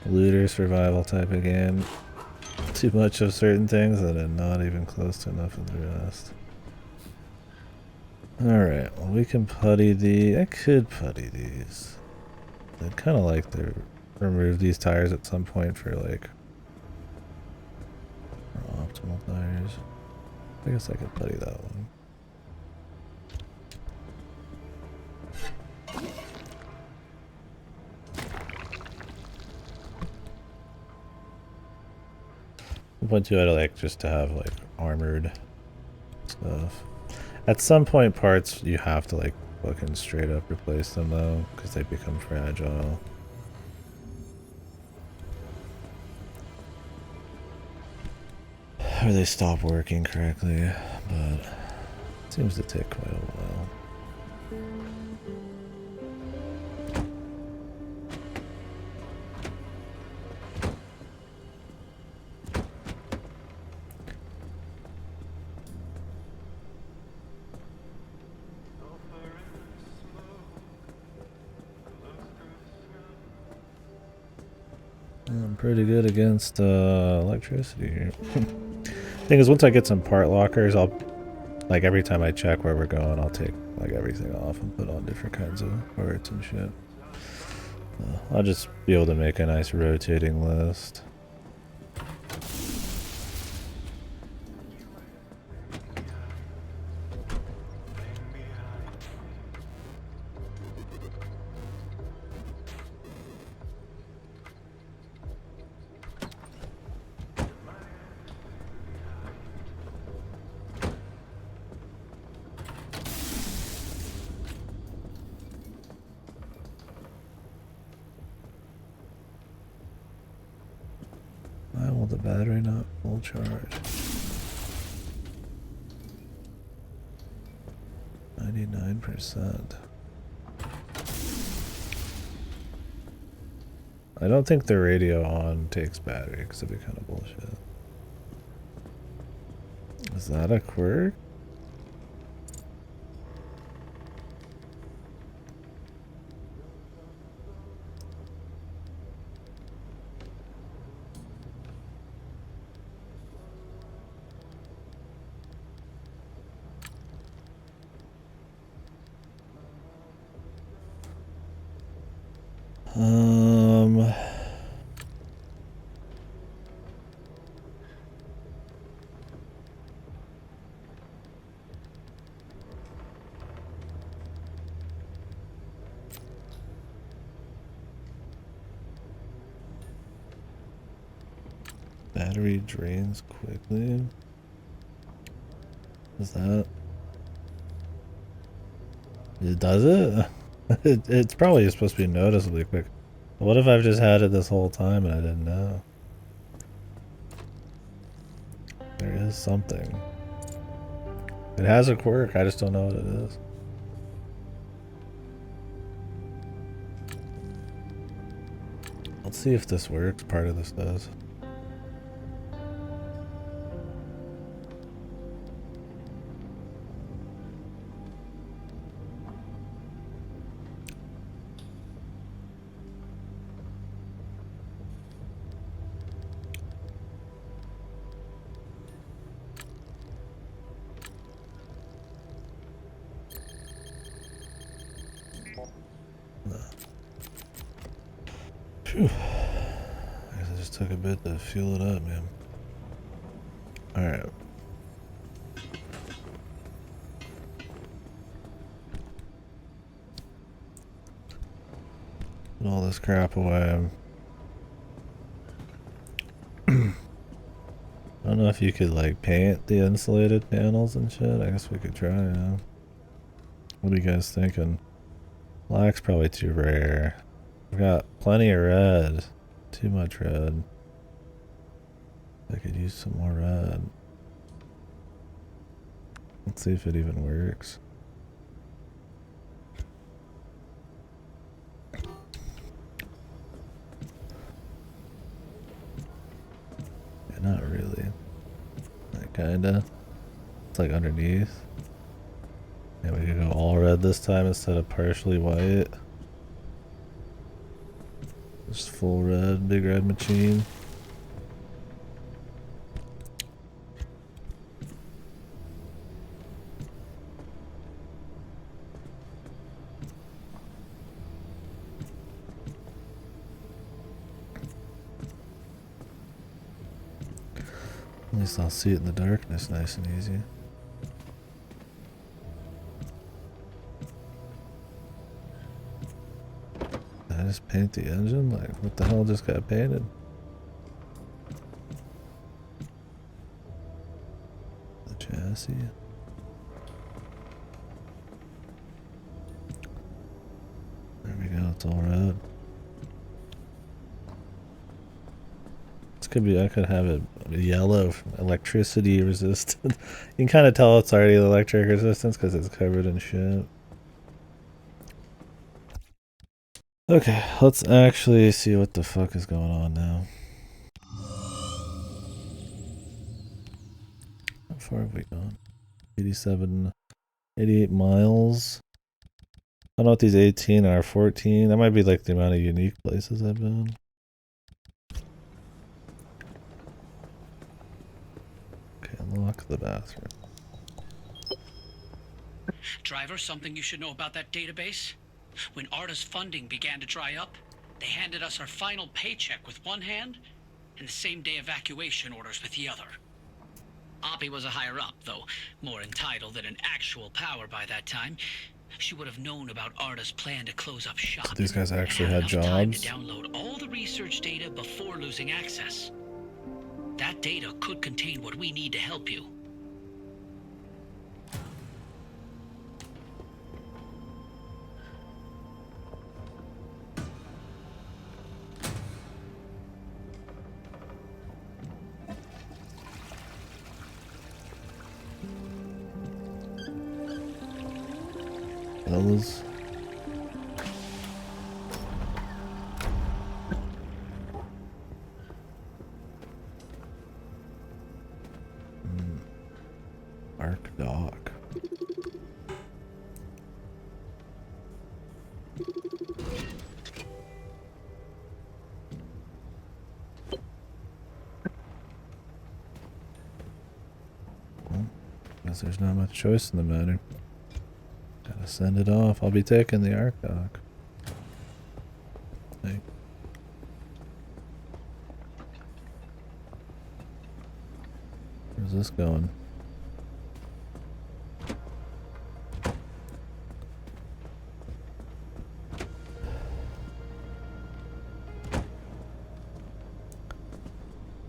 [SPEAKER 1] looter survival type of game. Too much of certain things and then not even close to enough of the rest. Alright, well we can putty I could putty these. I'd kind of like to remove these tires at some point for like optimal tires. I guess I could putty that one. Point two, I'd like just to have like armored stuff. At some point, parts you have to like fucking straight up replace them though, because they become fragile. Or they stop working correctly, but it seems to take quite a while. I'm pretty good against electricity here. Thing is, once I get some part lockers, I'll, like every time I check where we're going, I'll take like everything off and put on different kinds of parts and shit. I'll just be able to make a nice rotating list. Why will the battery not full charge? 99%. I don't think the radio on takes battery because it'd be kind of bullshit. Is that a quirk? Battery drains quickly. Is that? Does it? It's probably supposed to be noticeably quick. What if I've just had it this whole time and I didn't know? There is something. It has a quirk, I just don't know what it is. Let's see if this works. Part of this does. Phew. I guess it just took a bit to fuel it up, man. Alright. Put all this crap away. I don't know if you could like paint the insulated panels and shit. I guess we could try, yeah. What are you guys thinking? Black's probably too rare. We've got plenty of red. Too much red. I could use some more red. Let's see if it even works. Yeah, not really. That kinda. It's like underneath. Yeah, we could go all red this time instead of partially white. Just full red, big red machine. At least I'll see it in the darkness nice and easy. Did I just paint the engine? Like, what the hell just got painted? The chassis. There we go, it's all red. This could be, I could have it yellow, electricity resistant. You can kind of tell it's already electric resistance because it's covered in shit. Okay, let's actually see what the fuck is going on now. How far have we gone? 88 miles. I don't know what these 18 are. 14. That might be like the amount of unique places I've been. Okay, unlock the bathroom.
[SPEAKER 6] Driver, something you should know about that database? When Arda's funding began to dry up, they handed us our final paycheck with one hand and the same-day evacuation orders with the other. Oppie was a higher-up, though more entitled than an actual power by that time. She would have known about Arda's plan to close up shop.
[SPEAKER 1] So these guys actually
[SPEAKER 6] and
[SPEAKER 1] had
[SPEAKER 6] enough time
[SPEAKER 1] jobs.
[SPEAKER 6] to download all the research data before losing access. That data could contain what we need to help you.
[SPEAKER 1] Fellas. Arc dock. Well, guess there's not much choice in the matter. Gotta send it off. I'll be taking the arc dock. Hey. Where's this going?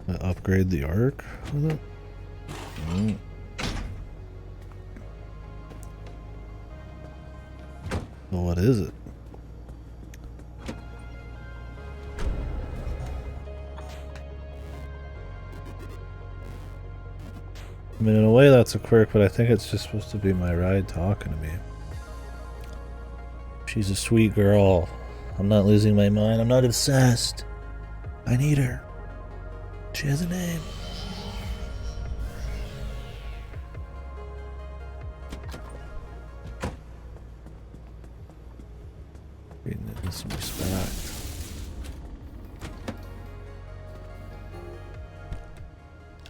[SPEAKER 1] I upgrade the arc with it? Mm. Well, what is it? I mean, in a way that's a quirk, but I think it's just supposed to be my ride talking to me. She's a sweet girl. I'm not losing my mind. I'm not obsessed. I need her. She has a name. Treating it with some respect.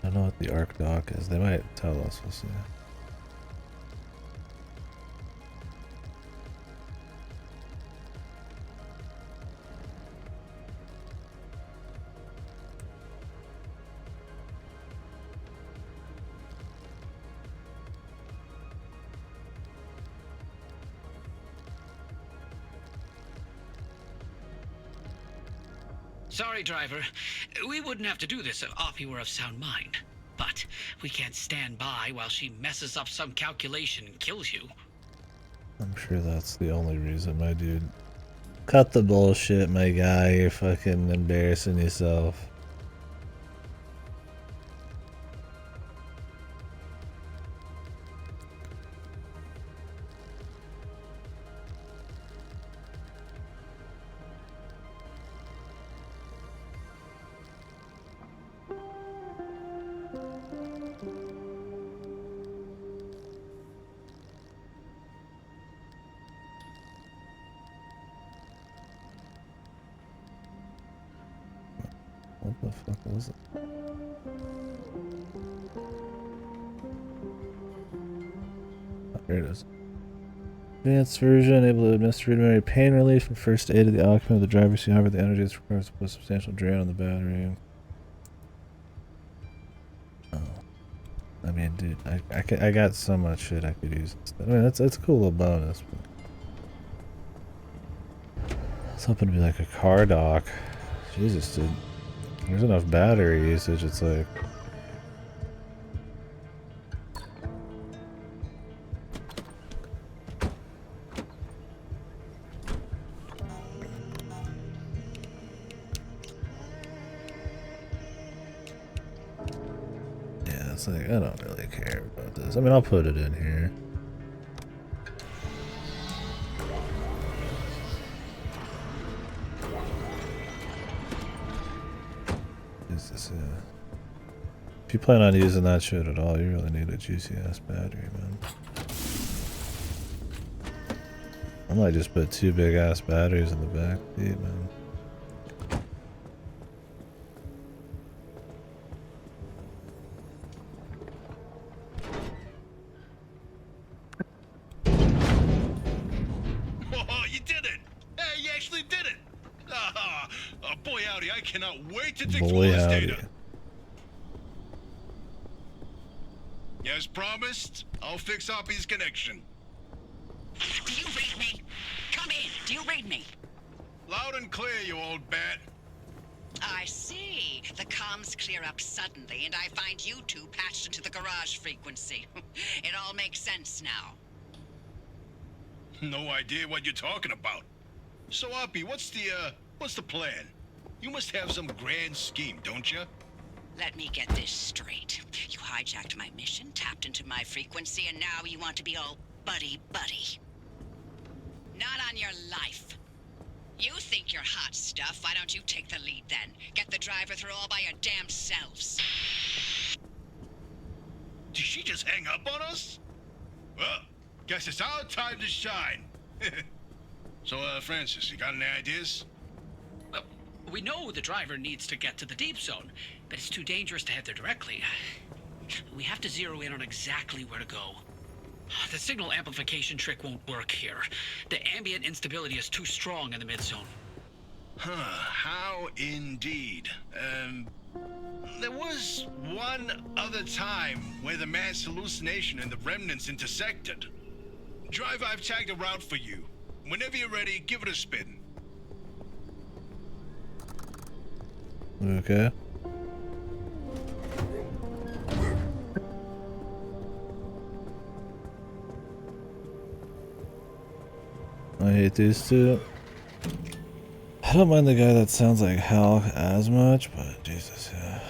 [SPEAKER 1] I don't know what the Arc Dock is. They might tell us. We'll see.
[SPEAKER 6] Sorry, driver. We wouldn't have to do this if Oppie were of sound mind. But we can't stand by while she messes up some calculation and kills you.
[SPEAKER 1] I'm sure that's the only reason, my dude. Cut the bullshit, my guy. You're fucking embarrassing yourself. What the fuck was it? Oh, here it is. Advanced version, able to administer rudimentary pain relief and first aid of the occupant of the driver's seat. However, the energy is required to put a substantial drain on the battery. Oh. I mean, dude, I got so much shit I could use instead. I mean, that's a cool little bonus. But I was hoping to be like a car dock. Jesus, dude. There's enough battery usage, it's like... Yeah, it's like, I don't really care about this. I mean, I'll put it in here. If you plan on using that shit at all, you really need a juicy ass battery, man. I might just put 2 big ass batteries in the back seat, man.
[SPEAKER 7] Oh, you did it! Hey, you actually did it! Boy howdy, I cannot wait to dig through all
[SPEAKER 1] Boy
[SPEAKER 7] this
[SPEAKER 1] howdy.
[SPEAKER 7] data. As promised, I'll fix Oppie's connection.
[SPEAKER 3] Do you read me? Come in. Do you read me?
[SPEAKER 7] Loud and clear, you old bat.
[SPEAKER 3] I see. The comms clear up suddenly, and I find you two patched into the garage frequency. It all makes sense now.
[SPEAKER 7] No idea what you're talking about. So, Oppie, what's the plan? You must have some grand scheme, don't you?
[SPEAKER 3] Let me get this straight. You hijacked my mission, tapped into my frequency, and now you want to be all buddy-buddy. Not on your life. You think you're hot stuff. Why don't you take the lead then? Get the driver through all by your damn selves.
[SPEAKER 7] Did she just hang up on us? Well, guess it's our time to shine. So, Francis, you got any ideas?
[SPEAKER 6] Well, we know the driver needs to get to the deep zone, but it's too dangerous to head there directly. We have to zero in on exactly where to go. The signal amplification trick won't work here. The ambient instability is too strong in the mid-zone.
[SPEAKER 7] Huh, how indeed. There was one other time where the mass hallucination and the remnants intersected. Driver, I've tagged a route for you. Whenever you're ready, give it a spin.
[SPEAKER 1] Okay. I hate these two. I don't mind the guy that sounds like Hal as much, but Jesus, yeah.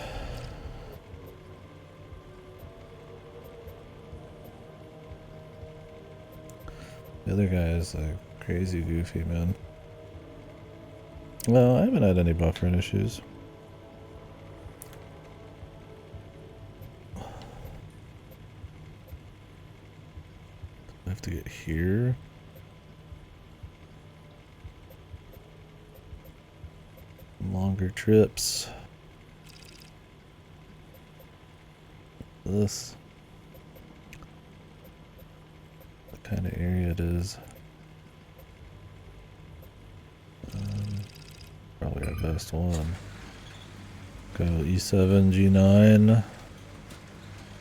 [SPEAKER 1] The other guy is like crazy goofy, man. Well, I haven't had any buffering issues. I have to get here. Longer trips. This. What kind of area it is. Probably our best one. Go E7, G9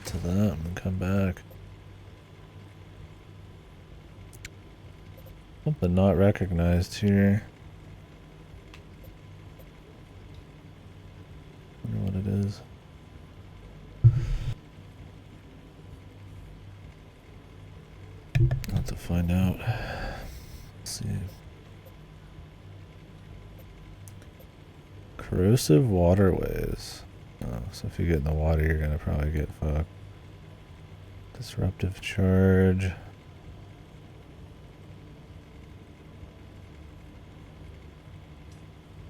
[SPEAKER 1] to that and come back. Something not recognized here. Wonder what it is. I'll have to find out. Let's see. Corrosive waterways. Oh, so if you get in the water, you're gonna probably get fucked. Disruptive charge.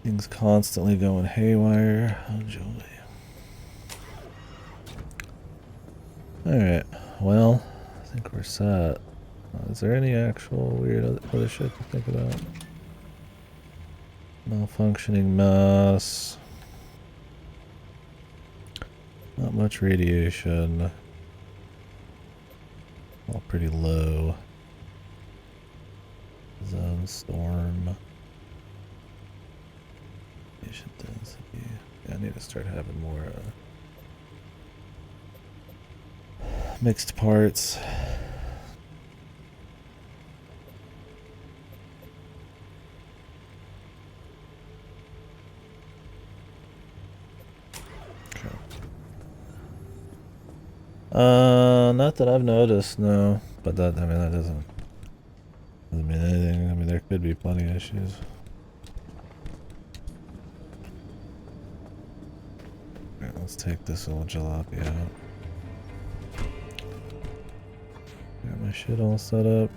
[SPEAKER 1] Things constantly going haywire. Enjoy. Alright, well, I think we're set. Is there any actual weird other shit to think about? Malfunctioning mass. Not much radiation. All pretty low. Zone storm. Radiation density. Yeah, I need to start having more mixed parts. Not that I've noticed, no. But that, I mean, that doesn't mean anything. I mean, there could be plenty of issues. Alright, let's take this old jalopy out. Got my shit all set up.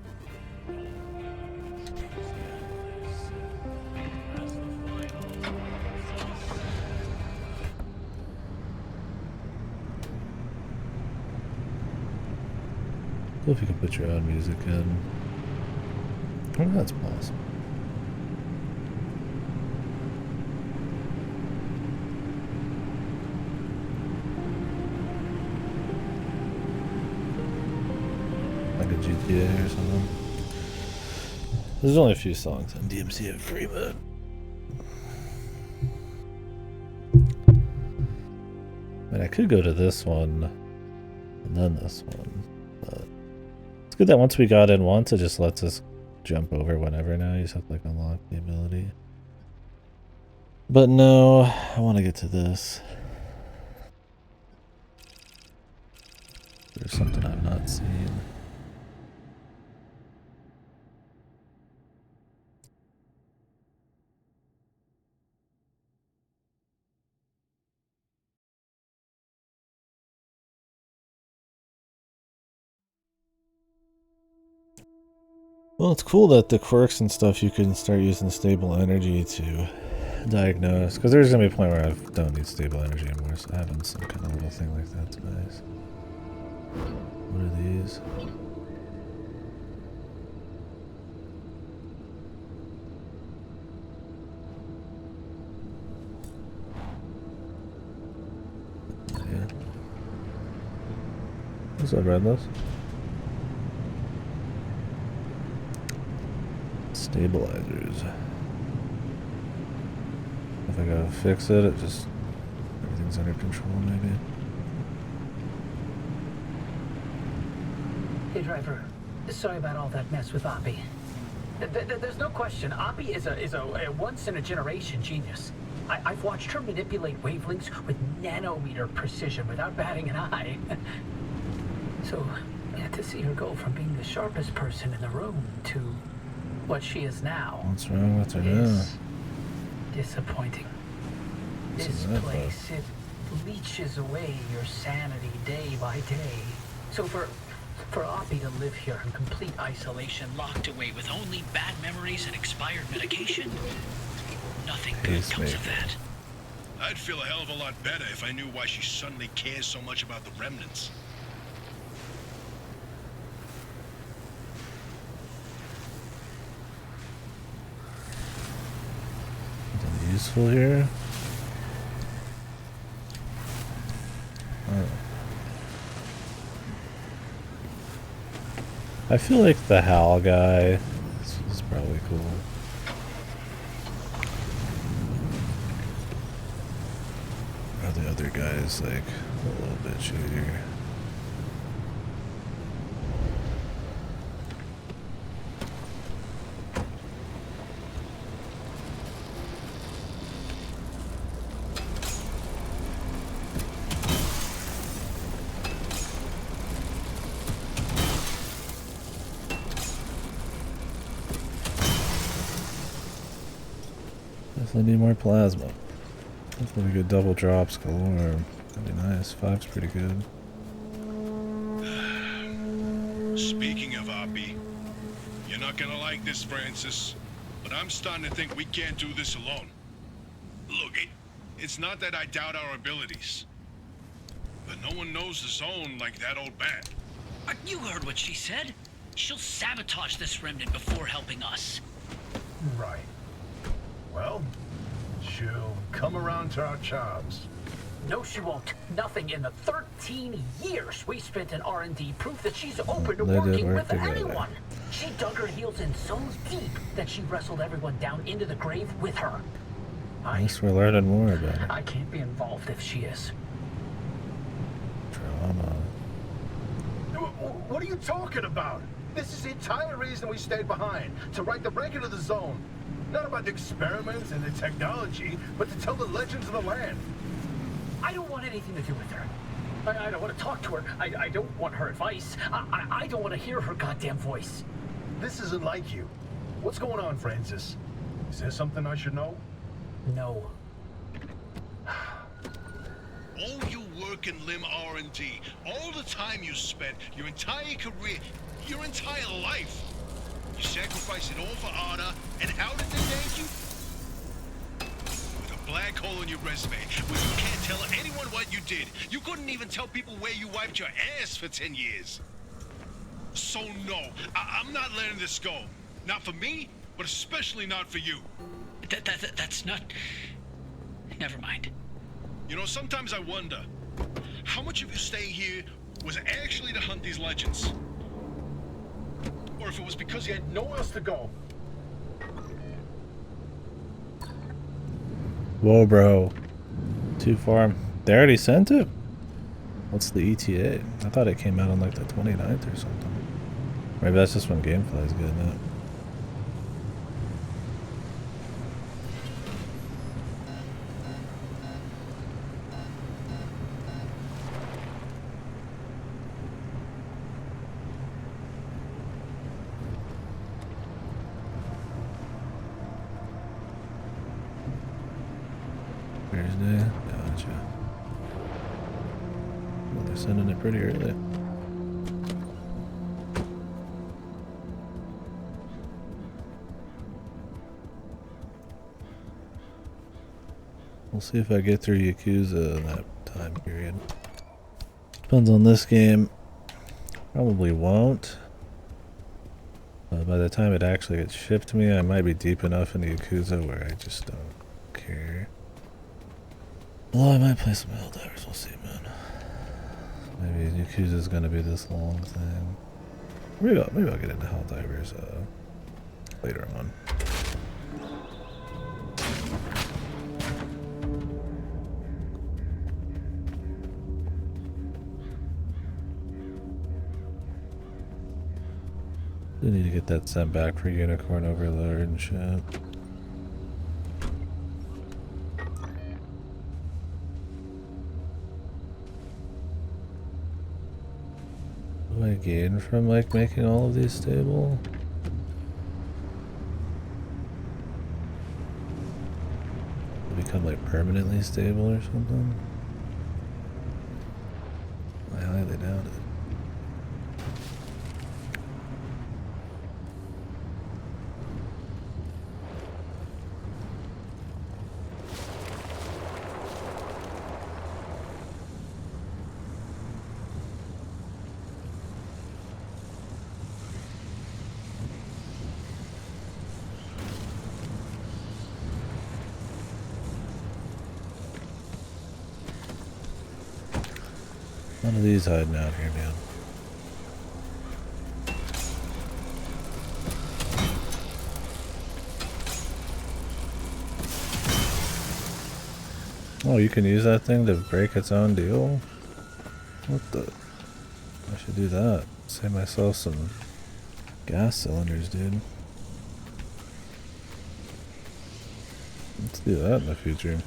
[SPEAKER 1] If you can put your own music in. I mean, that's possible. Like a GTA or something. There's only a few songs on DMC at free mode. I mean, I could go to this one and then this one, but it's good that once we got in once, it just lets us jump over whenever now. You just have to like unlock the ability. But no, I want to get to this. There's something I've not seen. Well, it's cool that the quirks and stuff you can start using stable energy to diagnose, because there's gonna be a point where I don't need stable energy anymore, so having some kind of little thing like that's nice. What are these? Yeah. What's that red list? Stabilizers. If I gotta fix it, it just everything's under control maybe.
[SPEAKER 8] Hey, driver. Sorry about all that mess with Oppie. There's no question. Oppie is a once-in-a-generation genius. I've watched her manipulate wavelengths with nanometer precision without batting an eye. So, yeah, to see her go from being the sharpest person in the room to What she is now
[SPEAKER 1] What's wrong with her now?
[SPEAKER 8] is disappointing.
[SPEAKER 1] What's
[SPEAKER 8] This
[SPEAKER 1] that
[SPEAKER 8] place, it leeches away your sanity day by day. So for Oppie to live here in complete isolation,
[SPEAKER 6] Locked away with only bad memories and expired medication? Nothing good comes of that.
[SPEAKER 7] I'd feel a hell of a lot better if I knew why she suddenly cares so much about the remnants.
[SPEAKER 1] Anything useful here? Oh. I feel like the Hal guy is probably cool. Or the other guy is like a little bit shadier. Definitely need more plasma. Hopefully we get double drops galore. That'd be nice. 5's pretty good.
[SPEAKER 7] Speaking of Oppie, you're not gonna like this, Francis, but I'm starting to think we can't do this alone. Look, it's not that I doubt our abilities, but no one knows the zone like that old bat.
[SPEAKER 6] You heard what she said. She'll sabotage this remnant before helping us.
[SPEAKER 5] Right. Well, she'll come around to our charms.
[SPEAKER 8] no she won't. Nothing in the 13 years we spent in R&D proof that she's open to
[SPEAKER 1] They did
[SPEAKER 8] working
[SPEAKER 1] work
[SPEAKER 8] with
[SPEAKER 1] together.
[SPEAKER 8] anyone. She dug her heels in so deep that she wrestled everyone down into the grave with her.
[SPEAKER 1] At least we're learning more about it.
[SPEAKER 8] I can't be involved if she is.
[SPEAKER 1] Drama.
[SPEAKER 5] What are you talking about? This is the entire reason we stayed behind, to write the record of the zone. Not about the experiments and the technology, but to tell the legends of the land.
[SPEAKER 8] I don't want anything to do with her. I don't want to talk to her. I don't want her advice. I don't want to hear her goddamn voice.
[SPEAKER 5] This isn't like you. What's going on, Francis? Is there something I should know?
[SPEAKER 8] No.
[SPEAKER 7] All your work in limb R&D, all the time you spent, your entire career, your entire life. You sacrificed it all for Ada, and how did they thank you? With a black hole in your resume, where you can't tell anyone what you did. You couldn't even tell people where you wiped your ass for 10 years. So no, I'm not letting this go. Not for me, but especially not for you.
[SPEAKER 6] That's not... Never mind.
[SPEAKER 7] You know, sometimes I wonder, how much of you staying here was actually to hunt these legends? Or if it was because you had
[SPEAKER 5] Nowhere else to go.
[SPEAKER 1] Whoa, bro. Too far. They already sent it? What's the ETA? I thought it came out on like the 29th or something. Maybe that's just when Gamefly is getting it. Thursday? Gotcha. Well, they're sending it pretty early. We'll see if I get through Yakuza in that time period. Depends on this game. Probably won't. But by the time it actually gets shipped to me, I might be deep enough into Yakuza where I just don't care. Well, I might play some Helldivers, we'll see, man. Maybe Yakuza's gonna be this long thing. Maybe I'll get into Helldivers later on. I need to get that sent back for Unicorn Overlord and shit. What do I gain from like making all of these stable? become like permanently stable or something. I highly doubt it. None of these hiding out here, man. Oh, you can use that thing to break its own deal? What the? I should do that. Save myself some gas cylinders, dude. Let's do that in the future.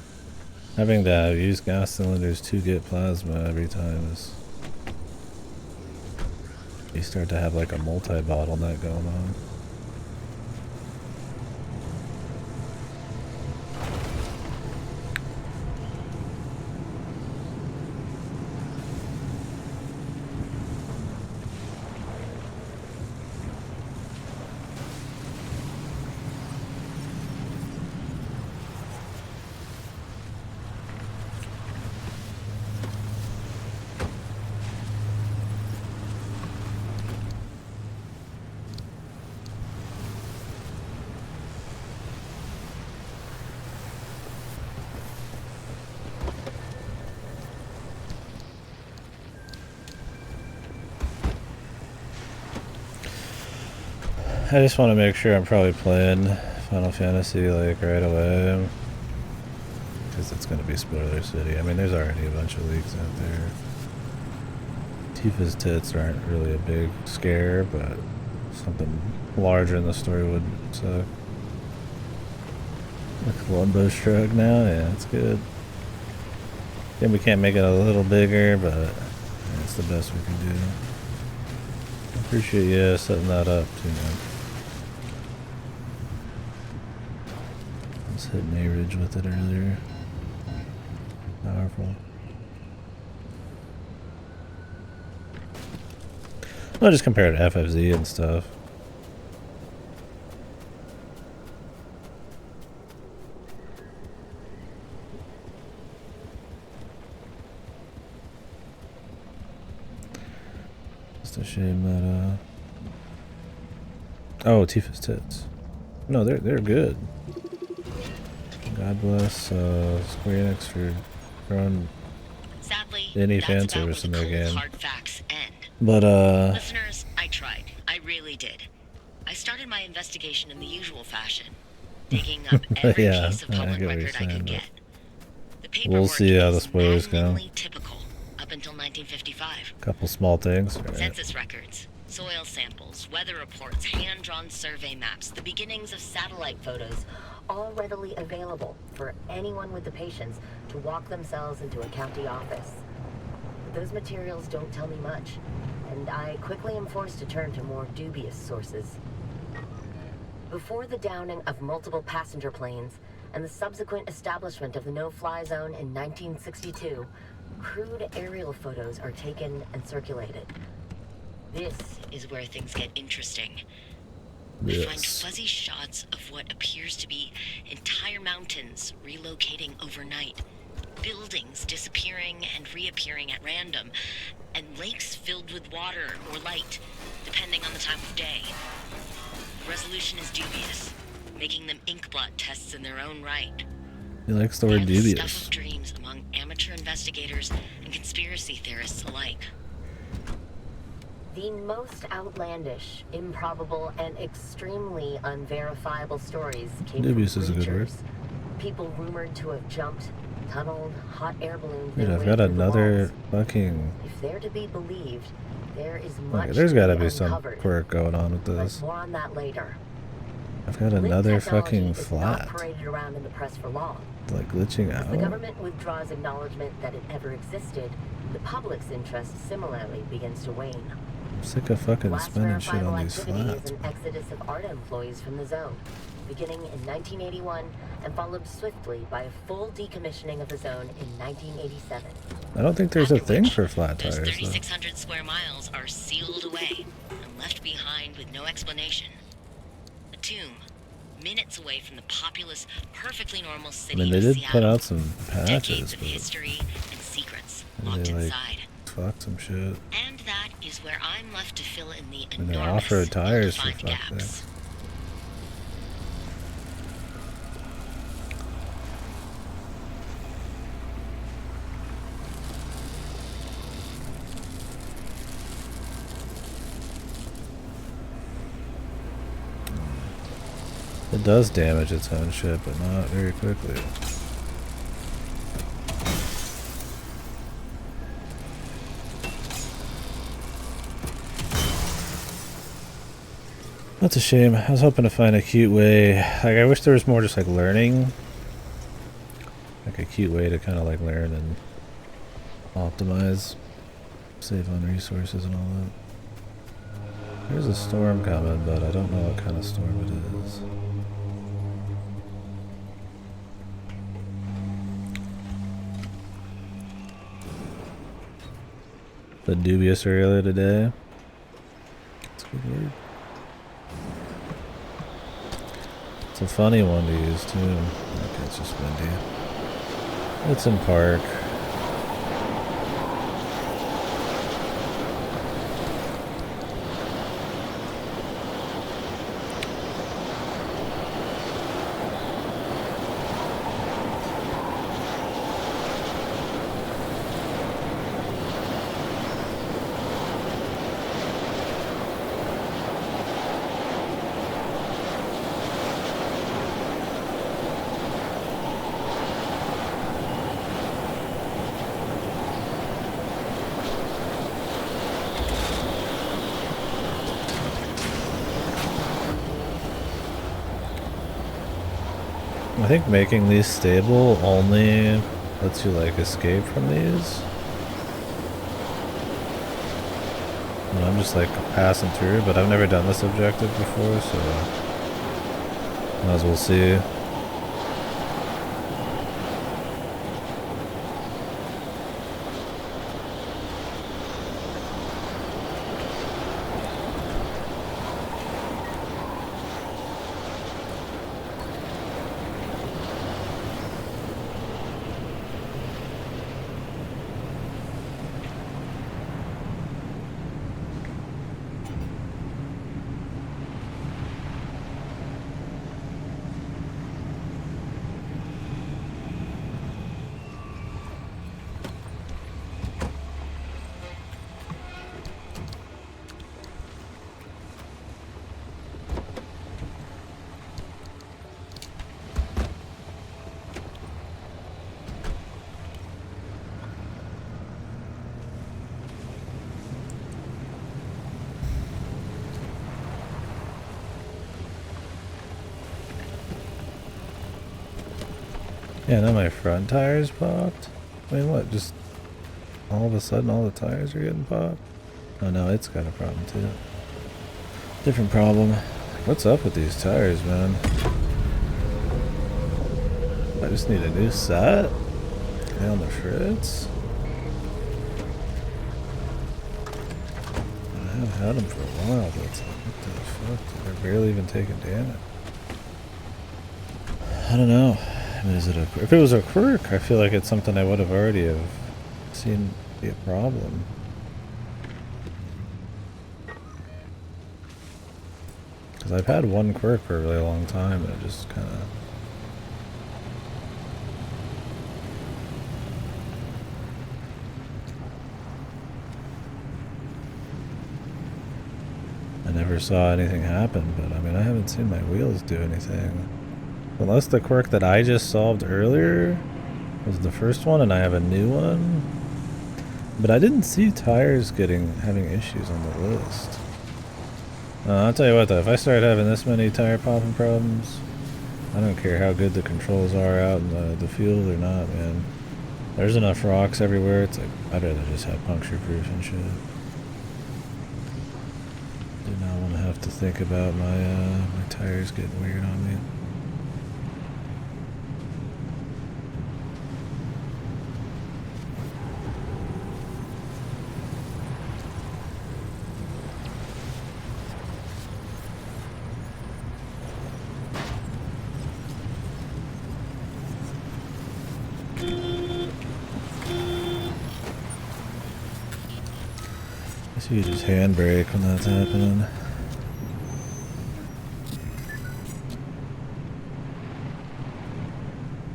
[SPEAKER 1] Having to use gas cylinders to get plasma every time is... You start to have like a multi-bottleneck going on. I just want to make sure I'm probably playing Final Fantasy like right away, because it's going to be spoiler city. I mean, there's already a bunch of leaks out there. Tifa's tits aren't really a big scare, but something larger in the story would suck. The Columbo shrug now, yeah, it's good. Yeah, we can't make it a little bigger, but yeah, it's the best we can do. I appreciate you setting that up too, man. I was hitting A-Ridge with it earlier. Powerful. Well, just compare it to FFZ and stuff. Just a shame that oh, Tifa's tits. No, they're good. God bless Square Enix for throwing
[SPEAKER 3] Sadly,
[SPEAKER 1] any
[SPEAKER 3] that's
[SPEAKER 1] fan
[SPEAKER 3] about
[SPEAKER 1] service in
[SPEAKER 3] where
[SPEAKER 1] their
[SPEAKER 3] the cold,
[SPEAKER 1] game.
[SPEAKER 3] hard facts end.
[SPEAKER 1] But
[SPEAKER 3] Listeners, I tried. I really did. I started my investigation in the usual fashion, digging up every
[SPEAKER 1] yeah,
[SPEAKER 3] piece of
[SPEAKER 1] I
[SPEAKER 3] public
[SPEAKER 1] get what you're
[SPEAKER 3] record I
[SPEAKER 1] saying,
[SPEAKER 3] could
[SPEAKER 1] but
[SPEAKER 3] get. The
[SPEAKER 1] we'll
[SPEAKER 3] paperwork
[SPEAKER 1] see how the
[SPEAKER 3] is
[SPEAKER 1] spoilers go.
[SPEAKER 3] maddeningly typical up until 1955.
[SPEAKER 1] Couple small things. Right.
[SPEAKER 3] Census records, soil samples, weather reports, hand-drawn survey maps,
[SPEAKER 2] The beginnings of satellite photos, all readily available for anyone with the patience to walk themselves into a county office. But those materials don't tell me much, and I quickly am forced to turn to more dubious sources. Before the downing of multiple passenger planes and the subsequent establishment of the no-fly zone in 1962, crude aerial photos are taken and circulated.
[SPEAKER 3] This is where things get interesting. We find
[SPEAKER 1] Yes.
[SPEAKER 3] fuzzy shots of what appears to be entire mountains relocating overnight, buildings disappearing and reappearing at random, and lakes filled with water or light, depending on the time of day. The resolution is dubious, making them ink blot tests in their own right.
[SPEAKER 1] He likes the word
[SPEAKER 3] And the stuff
[SPEAKER 1] dubious.
[SPEAKER 3] of dreams among amateur investigators and conspiracy theorists alike.
[SPEAKER 2] The most outlandish, improbable, and extremely unverifiable stories came
[SPEAKER 1] Dubious
[SPEAKER 2] from
[SPEAKER 1] is a good word.
[SPEAKER 2] creatures. People rumored to have jumped, tunneled, hot air ballooned
[SPEAKER 1] Dude,
[SPEAKER 2] their
[SPEAKER 1] I've
[SPEAKER 2] way
[SPEAKER 1] got
[SPEAKER 2] through the
[SPEAKER 1] another
[SPEAKER 2] walls.
[SPEAKER 1] fucking...
[SPEAKER 2] If they're to be believed, there is much
[SPEAKER 1] Okay, there's gotta
[SPEAKER 2] to
[SPEAKER 1] be some
[SPEAKER 2] uncovered.
[SPEAKER 1] quirk going on with
[SPEAKER 2] But
[SPEAKER 1] this.
[SPEAKER 2] more on that later.
[SPEAKER 1] I've got
[SPEAKER 2] Link
[SPEAKER 1] another
[SPEAKER 2] technology
[SPEAKER 1] fucking
[SPEAKER 2] is
[SPEAKER 1] flat.
[SPEAKER 2] not paraded around in the press for long.
[SPEAKER 1] Like glitching
[SPEAKER 2] As the
[SPEAKER 1] out.
[SPEAKER 2] government withdraws acknowledgement that it ever existed, the public's interest similarly begins to wane.
[SPEAKER 1] I'm sick of fucking
[SPEAKER 2] Last
[SPEAKER 1] spending shit
[SPEAKER 2] verifiable
[SPEAKER 1] on these
[SPEAKER 2] activity
[SPEAKER 1] flats.
[SPEAKER 2] is an exodus of ARTA employees from the zone. beginning in 1981 and followed swiftly by a full decommissioning of the zone in 1987.
[SPEAKER 1] I don't think there's a
[SPEAKER 3] After
[SPEAKER 1] thing
[SPEAKER 3] which,
[SPEAKER 1] for flat
[SPEAKER 3] those
[SPEAKER 1] tires, though.
[SPEAKER 3] 3,600 square miles are sealed away and left behind with no explanation. A tomb, minutes away from the populous, perfectly normal
[SPEAKER 1] I
[SPEAKER 3] city
[SPEAKER 1] mean, they
[SPEAKER 3] of
[SPEAKER 1] did
[SPEAKER 3] Seattle.
[SPEAKER 1] put out some
[SPEAKER 3] Decades
[SPEAKER 1] patches,
[SPEAKER 3] of
[SPEAKER 1] but
[SPEAKER 3] history and secrets
[SPEAKER 1] they
[SPEAKER 3] locked
[SPEAKER 1] like
[SPEAKER 3] inside.
[SPEAKER 1] fucked some shit.
[SPEAKER 3] And that is where I'm left to fill in the
[SPEAKER 1] And they're
[SPEAKER 3] enormous,
[SPEAKER 1] off-road tires for
[SPEAKER 3] ill-defined
[SPEAKER 1] fuck's
[SPEAKER 3] gaps.
[SPEAKER 1] sake. It does damage its own shit, but not very quickly. That's a shame. I was hoping to find a cute way. Like, I wish there was more just like learning. Like a cute way to kind of like learn and optimize, save on resources and all that. There's a storm coming, but I don't know what kind of storm it is. The dubious earlier today. That's a good word. It's a funny one to use too. Okay, it's just windy. It's in park. I think making these stable only lets you like escape from these. And I'm just like passing through, but I've never done this objective before, so might as well see. Yeah, now my front tires popped. I mean, what? Just all of a sudden all the tires are getting popped? Oh no, it's got a problem too. Different problem. What's up with these tires, man? I just need a new set? Down the fritz? I have had them for a while, but it's like, what the fuck? They're barely even taking damage. I don't know. I mean, is it if it was a quirk, I feel like it's something I would have already have seen be a problem. Because I've had one quirk for a really long time, and it just kind of... I never saw anything happen, but I mean, I haven't seen my wheels do anything. Unless the quirk that I just solved earlier was the first one and I have a new one. But I didn't see tires having issues on the list. I'll tell you what though, if I start having this many tire popping problems, I don't care how good the controls are out in the field or not, man. There's enough rocks everywhere, it's like, I'd rather just have puncture proof and shit. Do not want to have to think about my tires getting weird on me. So you just handbrake when that's happening.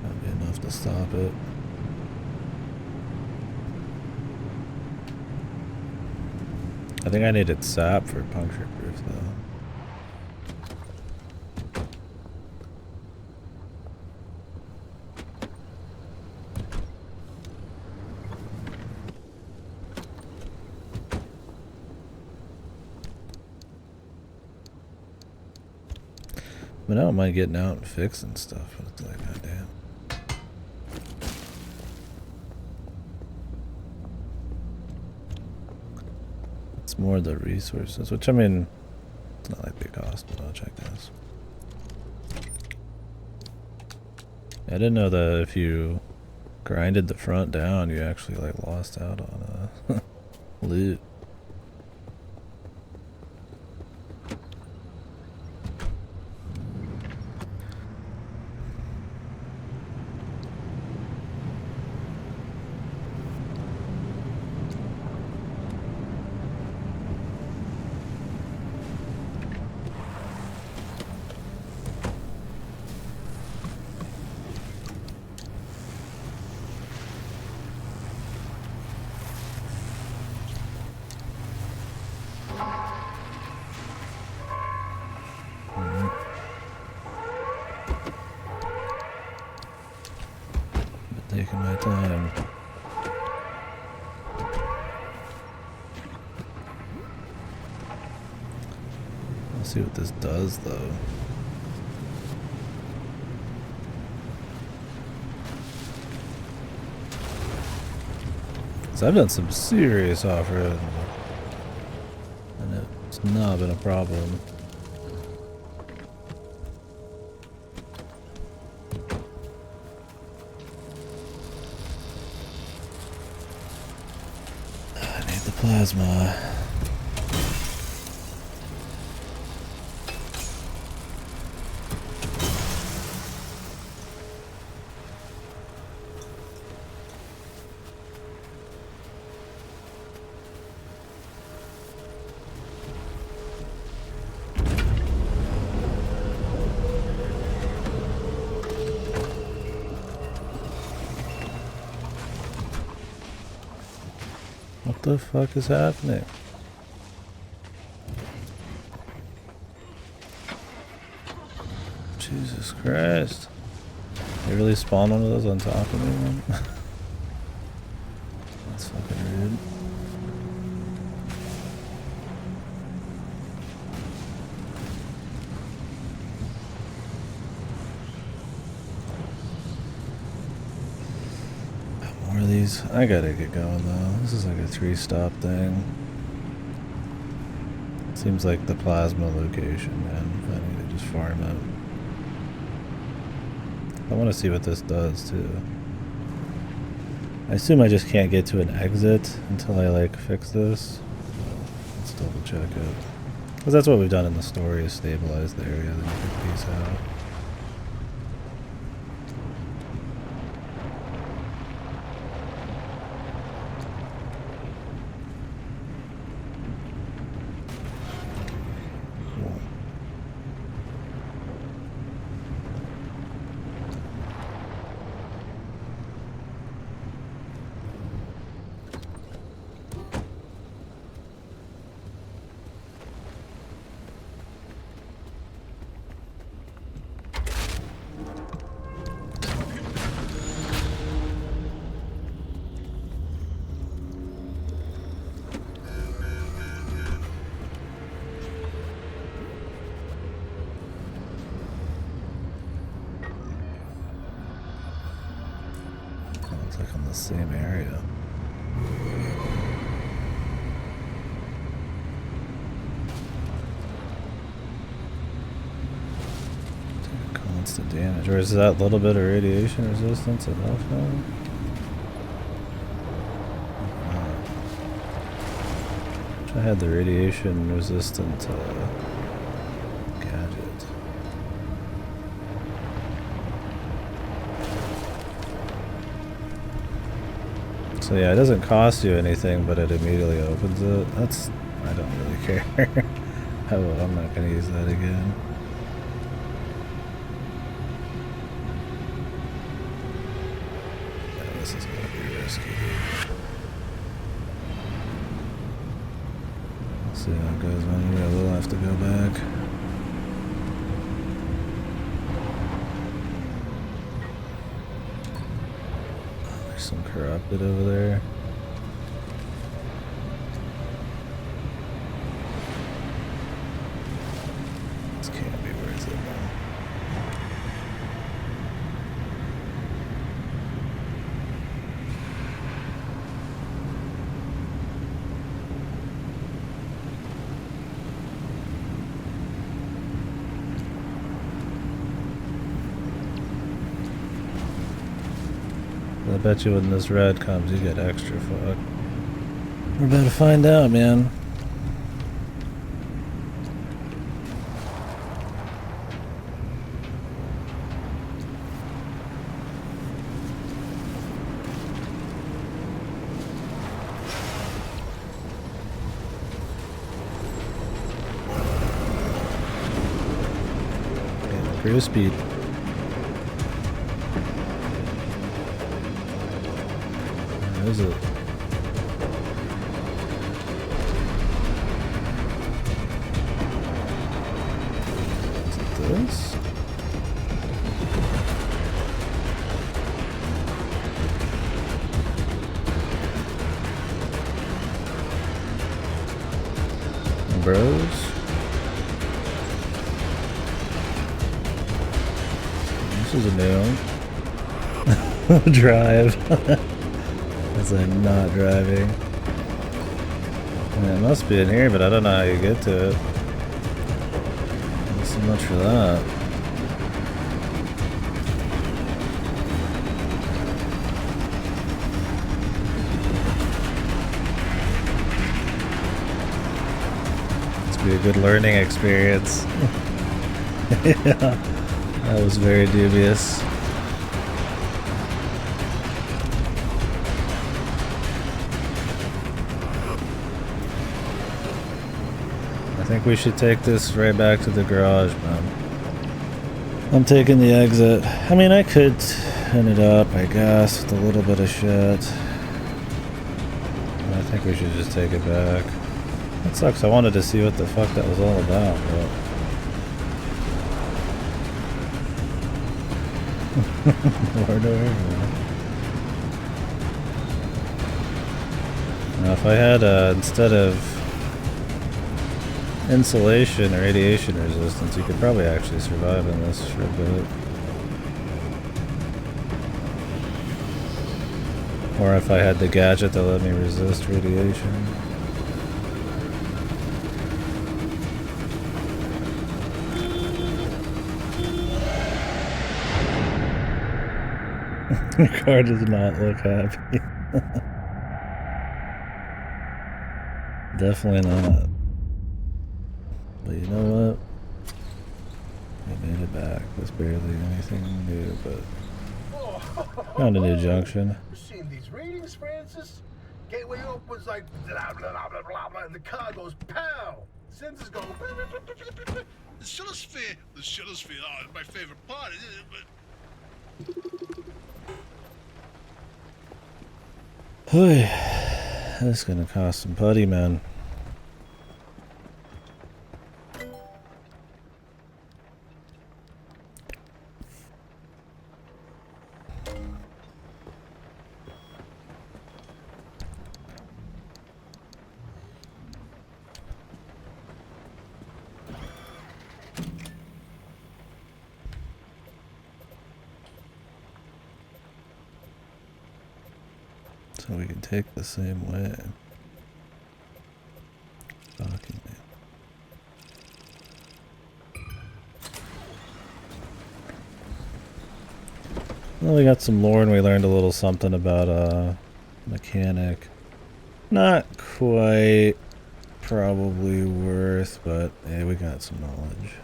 [SPEAKER 1] That'd be enough to stop it. I think I needed sap for puncture proof though. But I don't mind getting out and fixing stuff, but it's like, goddamn. It's more the resources, which I mean, it's not like they cost, but I'll check this. I didn't know that if you grinded the front down, you actually like lost out on loot. Taking my time. Let's see what this does though. So I've done some serious off-road and it's not been a problem. Plasma. What the fuck is happening? Jesus Christ. They really spawn one of those on top of me, man? That's fucking rude. More of these. I gotta get going though. This is like a 3-stop thing. Seems like the plasma location, man. I need to just farm it. I want to see what this does too. I assume I just can't get to an exit until I like fix this. Let's double check it. Because that's what we've done in the story, is stabilize the area, then you can peace out. Like on the same area. Take constant damage. Or is that little bit of radiation resistance enough now? I had the radiation resistant gadget. So yeah, it doesn't cost you anything, but it immediately opens it. That's... I don't really care. I'm not gonna use that again. Yeah, this is gonna be risky. Let's see how it goes, man. Maybe I will have to go back. Oh, there's some corrupted over there. I bet you when this red comes, you get extra fuck. We're about to find out, man. Yeah, cruise speed. Is it? Is it this? Bros? This is a new one. Drive. As I'm not driving. Yeah, it must be in here, but I don't know how you get to it. Not so much for that. Must be a good learning experience. Yeah, that was very dubious. I think we should take this right back to the garage, man. I'm taking the exit. I mean, I could turn it up, I guess, with a little bit of shit. But I think we should just take it back. That sucks. I wanted to see what the fuck that was all about, but... Lord over. Now, if I had, instead of insulation or radiation resistance, you could probably actually survive in this for a bit. Or if I had the gadget that let me resist radiation. The car does not look happy. Definitely not. But you know what? I made it back. There's barely anything new, but found a new junction.
[SPEAKER 5] You seen these readings, Francis? Gateway opens like blah blah blah blah blah, blah and the car goes pow. Sensors go.
[SPEAKER 7] The Shuttlesphere, oh, my favorite part.
[SPEAKER 1] That's gonna cost some putty, man. So we can take the same way. Fucking man. Well, we got some lore and we learned a little something about a mechanic. Not quite probably worth, but hey, we got some knowledge.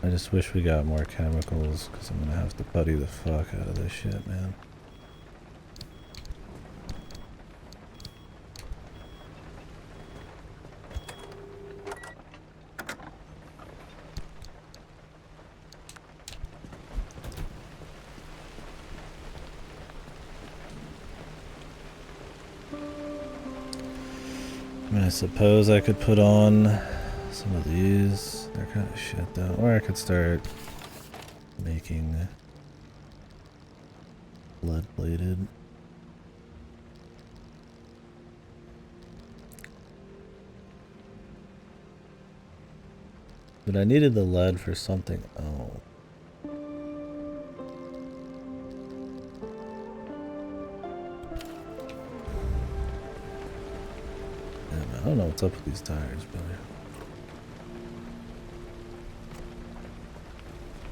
[SPEAKER 1] I just wish we got more chemicals, because I'm gonna have to putty the fuck out of this shit, man. I mean, I suppose I could put on some of these. They're kind of shit though. Or I could start making lead plated. But I needed the lead for something else. I don't know what's up with these tires, but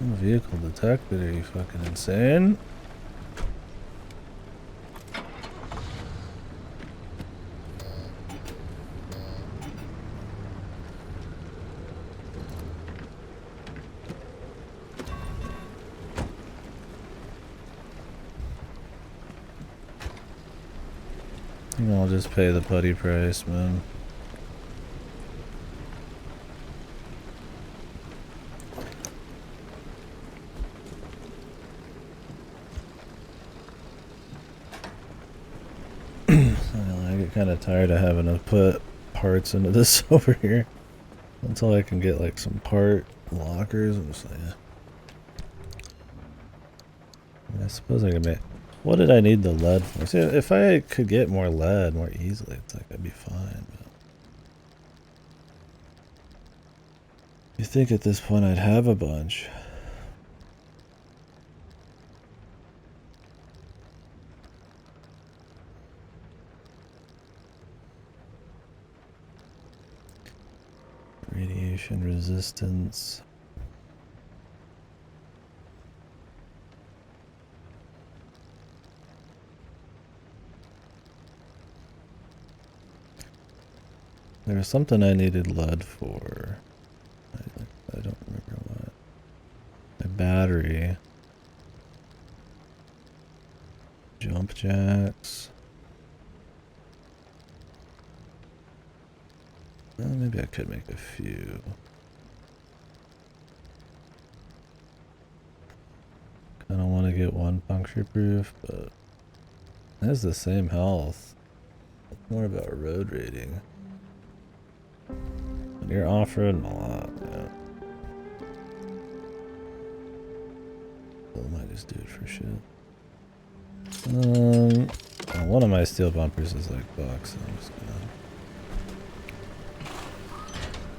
[SPEAKER 1] vehicle detected. Are you fucking insane? I think I'll just pay the putty price, man. Kind of tired of having to put parts into this over here until I can get like some part lockers. I'm just like, I suppose I could make. What did I need the lead for? See, if I could get more lead more easily, it's like I'd be fine. But you think at this point I'd have a bunch? Radiation resistance. There was something I needed lead for. I don't remember what. A battery. Jump jacks. Well, maybe I could make a few. I don't want to get one puncture proof, but it has the same health. It's more about road rating. But you're off-roading a lot, yeah. Well, I might just do it for shit. Well, one of my steel bumpers is like bucks, so I'm just gonna.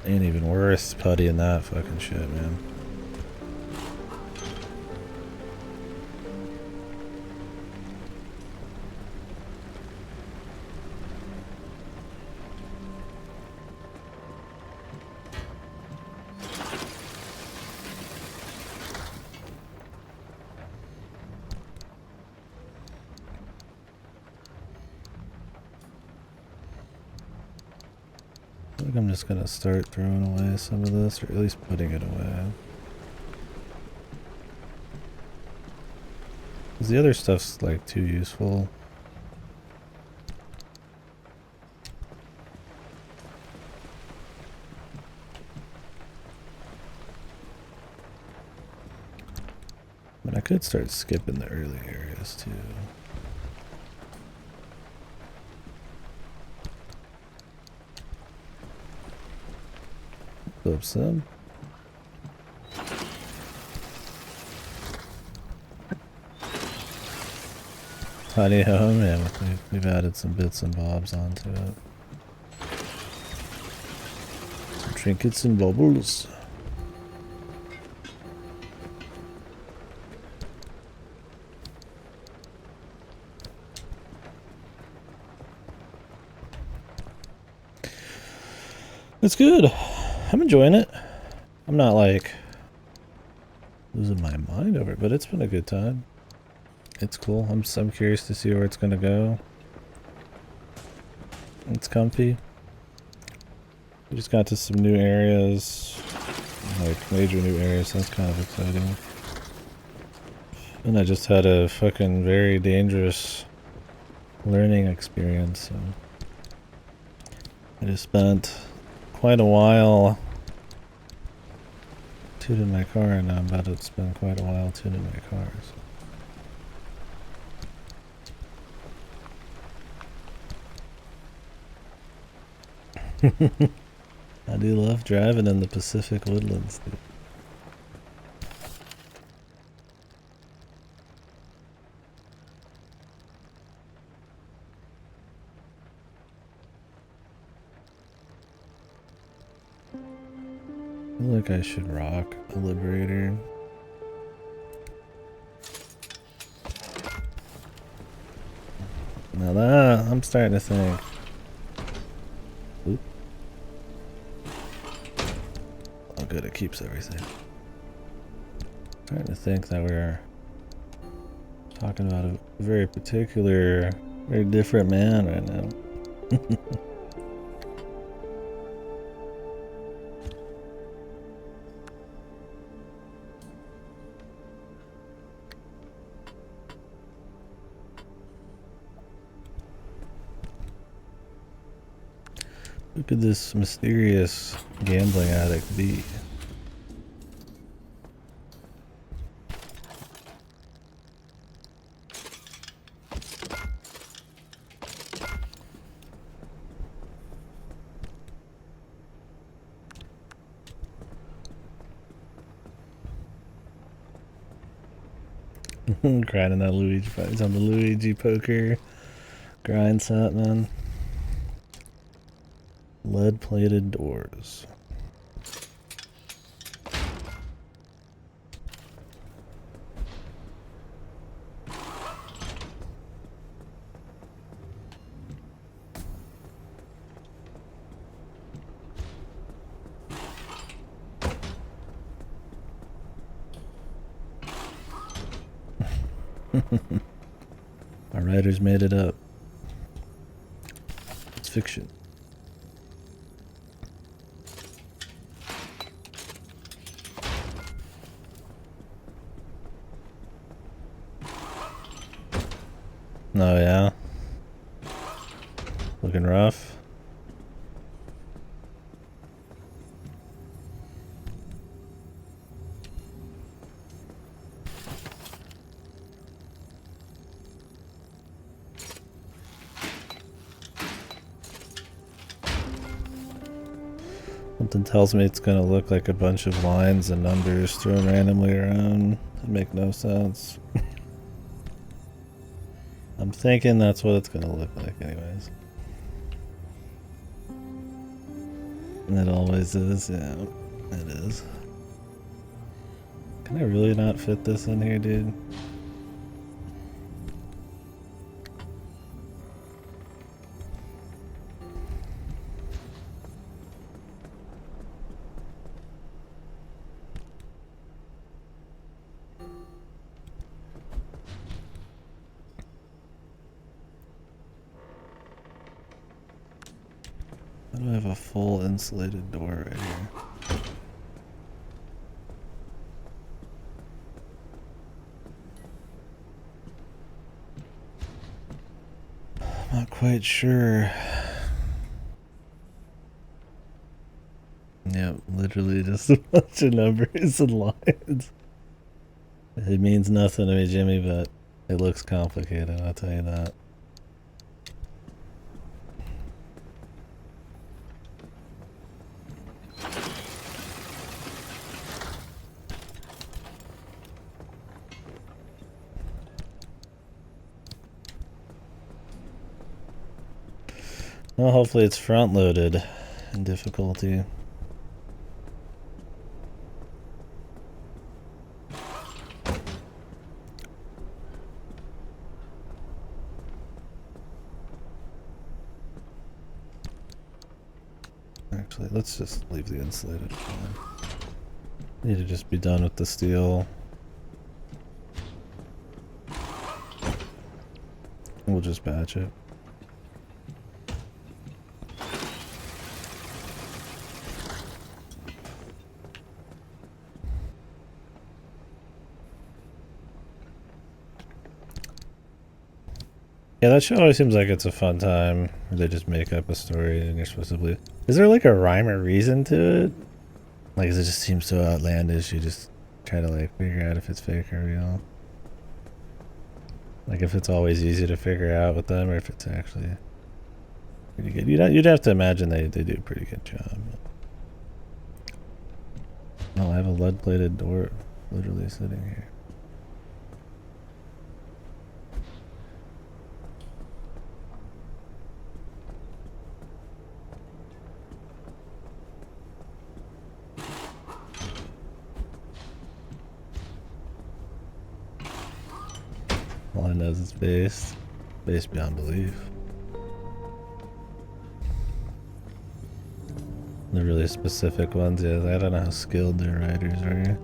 [SPEAKER 1] Ain't even worth puttying that fucking shit, man. I think I'm just gonna start throwing away some of this, or at least putting it away. Because the other stuff's like too useful. But I could start skipping the early areas too. Oops, tiny home, yeah, we've added some bits and bobs onto it. Some trinkets and bubbles. It's good. I'm enjoying it. I'm not like losing my mind over it, but it's been a good time. It's cool. I'm curious to see where it's gonna go. It's comfy. We just got to some new areas. like major new areas, so that's kind of exciting. And I just had a fucking very dangerous learning experience, so I just spent quite a while tuning my car, and I'm about to spend quite a while tuning my cars. I do love driving in the Pacific Woodlands, dude. I feel like I should rock a Liberator. Now that I'm starting to think. Oop. Oh good, it keeps everything. Starting to think that we're talking about a very particular, very different man right now. Who could this mysterious gambling addict be? Grinding that Luigi fights on the Luigi poker grind set, man. Lead plated doors. Our writers made it up. It's fiction. Oh yeah? Looking rough? Something tells me it's gonna look like a bunch of lines and numbers thrown randomly around that make no sense. I'm thinking that's what it's gonna look like anyways. And it always is, yeah. It is. Can I really not fit this in here, dude? How do I have a full insulated door right here? I'm not quite sure. Yep, literally just a bunch of numbers and lines. It means nothing to me, Jimmy, but it looks complicated, I'll tell you that. Well, hopefully it's front-loaded in difficulty. Actually, let's just leave the insulated. Need to just be done with the steel. We'll just batch it. Yeah, that show always seems like it's a fun time. They just make up a story and you're supposed to believe. Is there like a rhyme or reason to it? Like, it just seems so outlandish. You just try to like figure out if it's fake or real. Like if it's always easy to figure out with them, or if it's actually pretty good. You'd have to imagine they do a pretty good job. Oh, I have a lead-plated door literally sitting here. All I know is it's based beyond belief. The really specific ones, yeah, I don't know how skilled their writers are.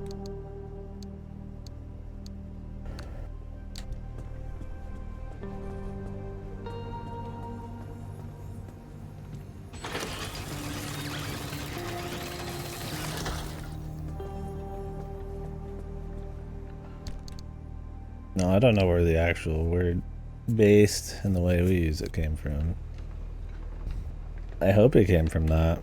[SPEAKER 1] No, I don't know where the actual word based and the way we use it came from. I hope it came from that.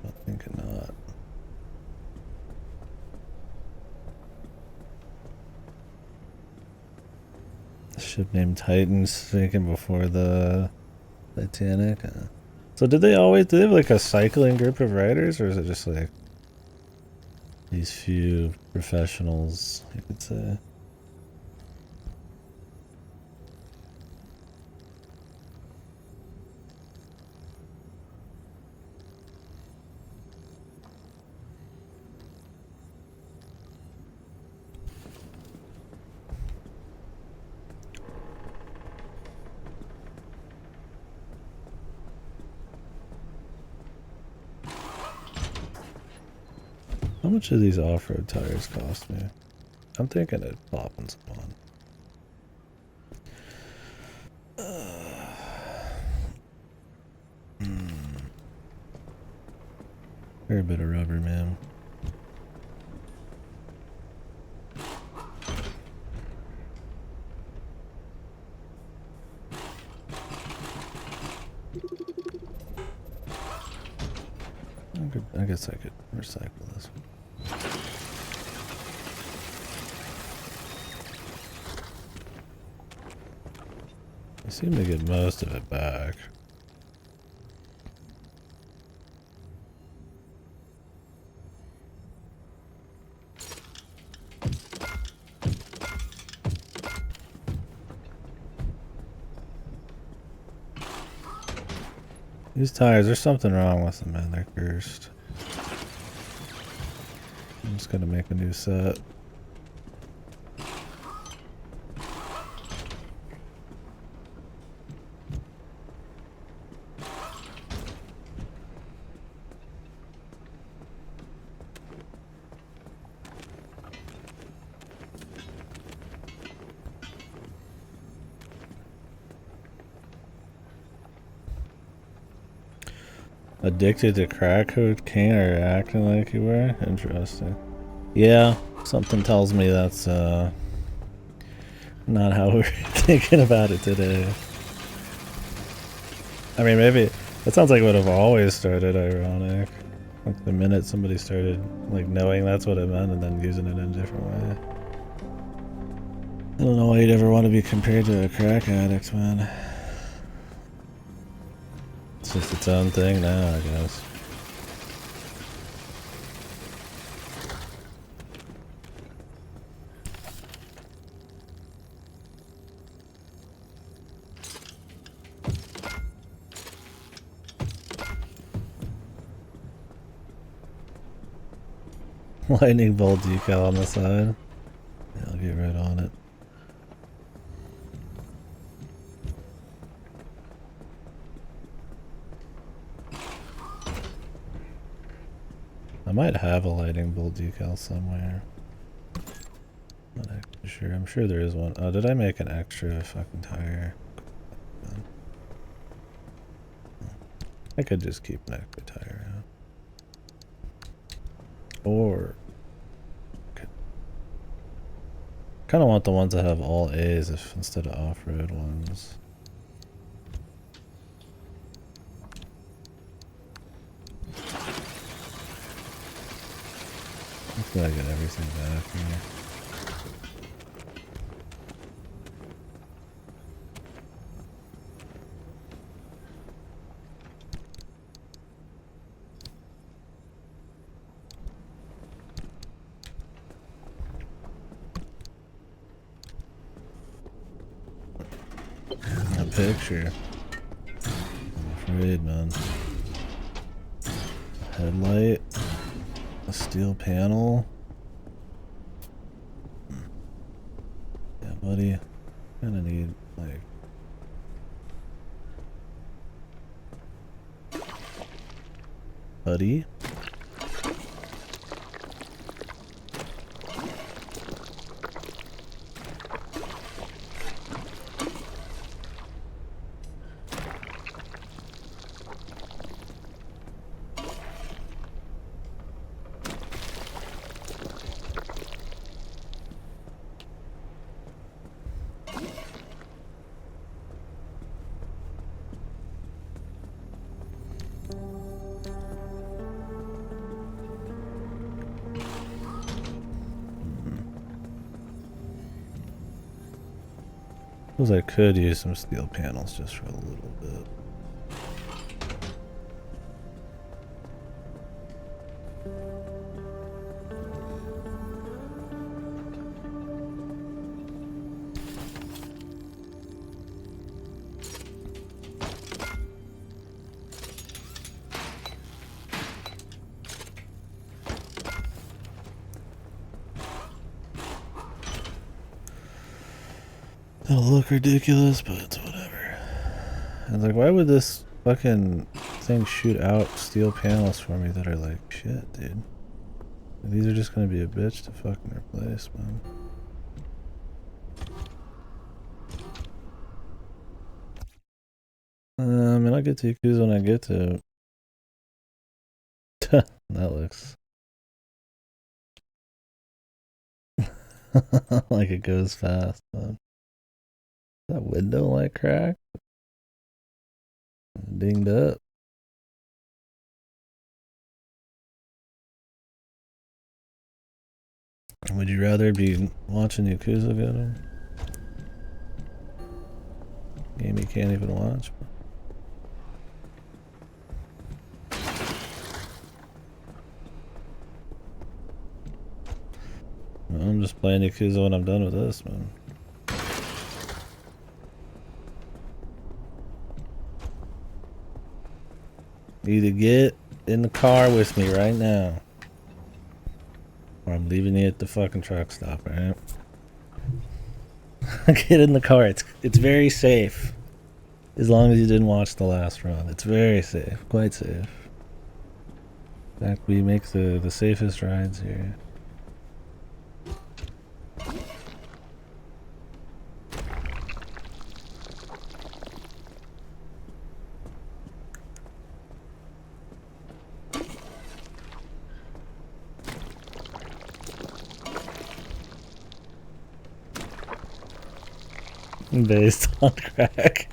[SPEAKER 1] I think not. A ship named Titan sinking before the Titanic. So do they have like a cycling group of writers, or is it just like these few professionals, you could say? How much do these off-road tires cost me? I'm thinking of popping some on. Fair bit of rubber, man. I guess I could recycle this one. I seem to get most of it back. These tires, there's something wrong with them, man. They're cursed. I'm just gonna make a new set. Addicted to crack cocaine or acting like you were? Interesting. Yeah, something tells me that's not how we're thinking about it today. I mean, maybe that sounds like it would have always started ironic. Like the minute somebody started like knowing that's what it meant and then using it in a different way. I don't know why you'd ever want to be compared to a crack addict, man. It's just its own thing now, I guess. Lightning bolt decal on the side. Yeah, I'll get right on it. I might have a lightning bolt decal somewhere. Not actually sure. I'm sure there is one. Oh, did I make an extra fucking tire? I could just keep an extra tire out. Or kind of want the ones that have all A's if instead of off-road ones. Hopefully I get everything back here. A picture. I'm afraid, man. A headlight. A steel panel. Yeah, buddy. Kinda need, like... Buddy? Suppose I could use some steel panels just for a little bit. It'll look ridiculous, but it's whatever. I was like, why would this fucking thing shoot out steel panels for me that are like shit, dude? These are just gonna be a bitch to fucking replace, man. I mean, I'll get to Yakuza when I get to it. That looks like it goes fast, man. That window like cracked? Dinged up. Would you rather be watching Yakuza get him? Game you can't even watch? Well, I'm just playing Yakuza when I'm done with this, man. Either get in the car with me right now, or I'm leaving you at the fucking truck stop, right? Get in the car. It's very safe. As long as you didn't watch the last run. It's very safe. Quite safe. In fact, we make the safest rides here. Based on crack.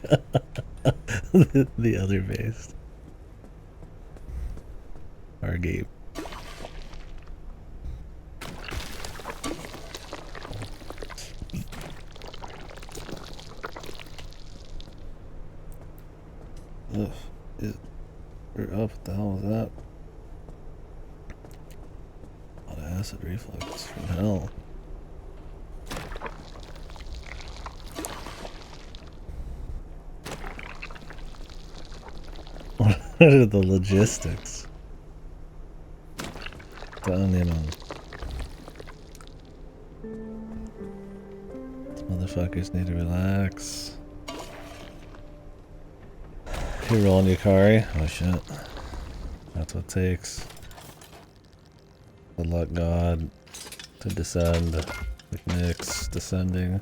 [SPEAKER 1] The other based. Our game. Ugh. We're up. What the hell was that? A lot of acid reflux from hell. What are the logistics? Done, you know. These motherfuckers need to relax. You're rolling Yukari? Oh shit. That's what it takes. The luck god to descend. Like Nyx descending.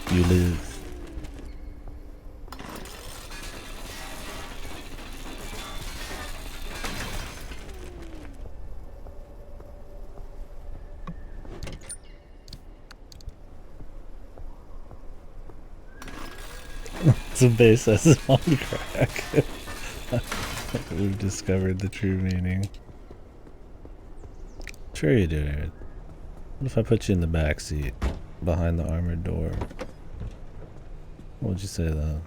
[SPEAKER 1] You live. It's a base that's on crack. We've discovered the true meaning. Sure you do, Aaron. What if I put you in the back seat, behind the armored door? What would you say then?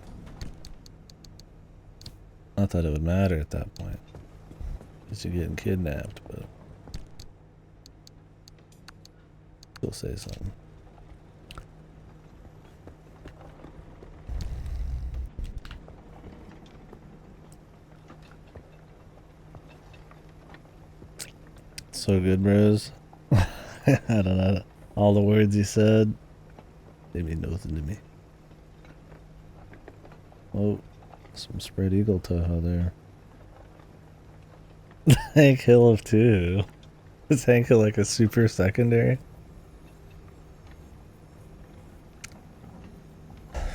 [SPEAKER 1] Not that it would matter at that point. Because you're getting kidnapped, but... Still say something. So good, bros. I don't know. All the words you said, they mean nothing to me. Oh, some spread eagle Toho there. Hank Hill of 2. Is Hank Hill like a super secondary?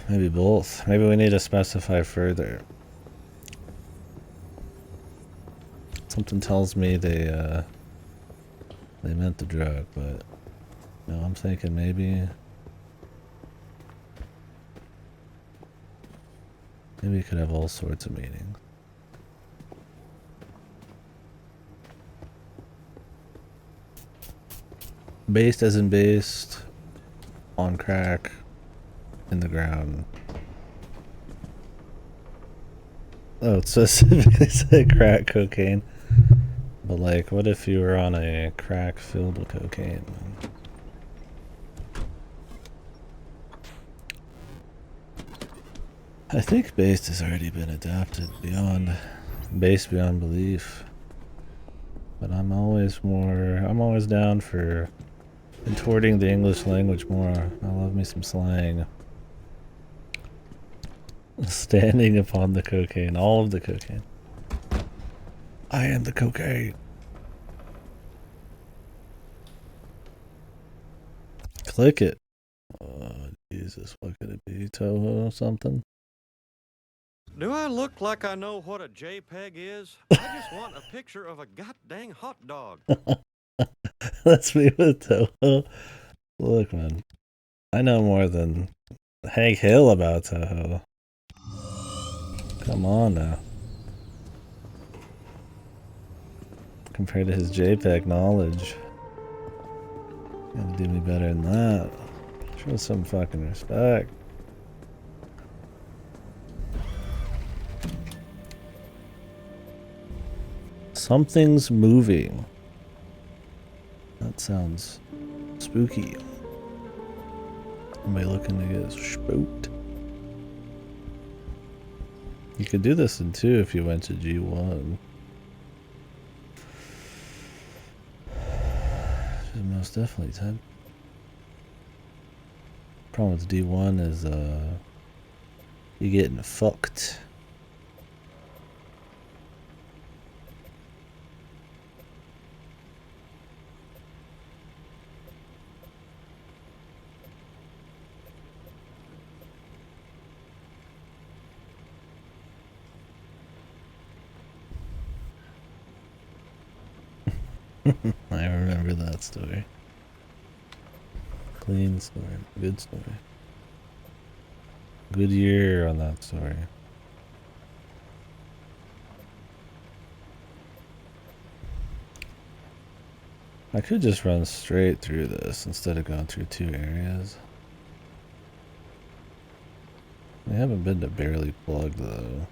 [SPEAKER 1] Maybe both. Maybe we need to specify further. Something tells me they meant the drug, but no, I'm thinking maybe it could have all sorts of meanings. Based as in based, on crack, in the ground. Oh, it specifically said crack cocaine. But like, what if you were on a crack filled with cocaine? I think based has already been adapted beyond belief. But I'm always down for contorting the English language more. I love me some slang. Standing upon the cocaine, all of the cocaine. I am the cocaine. Click it. Oh, Jesus, what could it be? Toho or something?
[SPEAKER 10] Do I look like I know what a JPEG is? I just want a picture of a goddamn hot dog.
[SPEAKER 1] Let's be with Toho. Look, man. I know more than Hank Hill about Toho. Come on now. Compared to his JPEG knowledge. Gotta do me better than that. Show some fucking respect. Something's moving. That sounds spooky. Somebody looking to get spooked. You could do this in 2 if you went to G1. Should most definitely type. Problem with D1 is you getting fucked. I remember that story. Clean story. Good story. Good year on that story. I could just run straight through this instead of going through 2 areas. We haven't been to Barely Plugged though.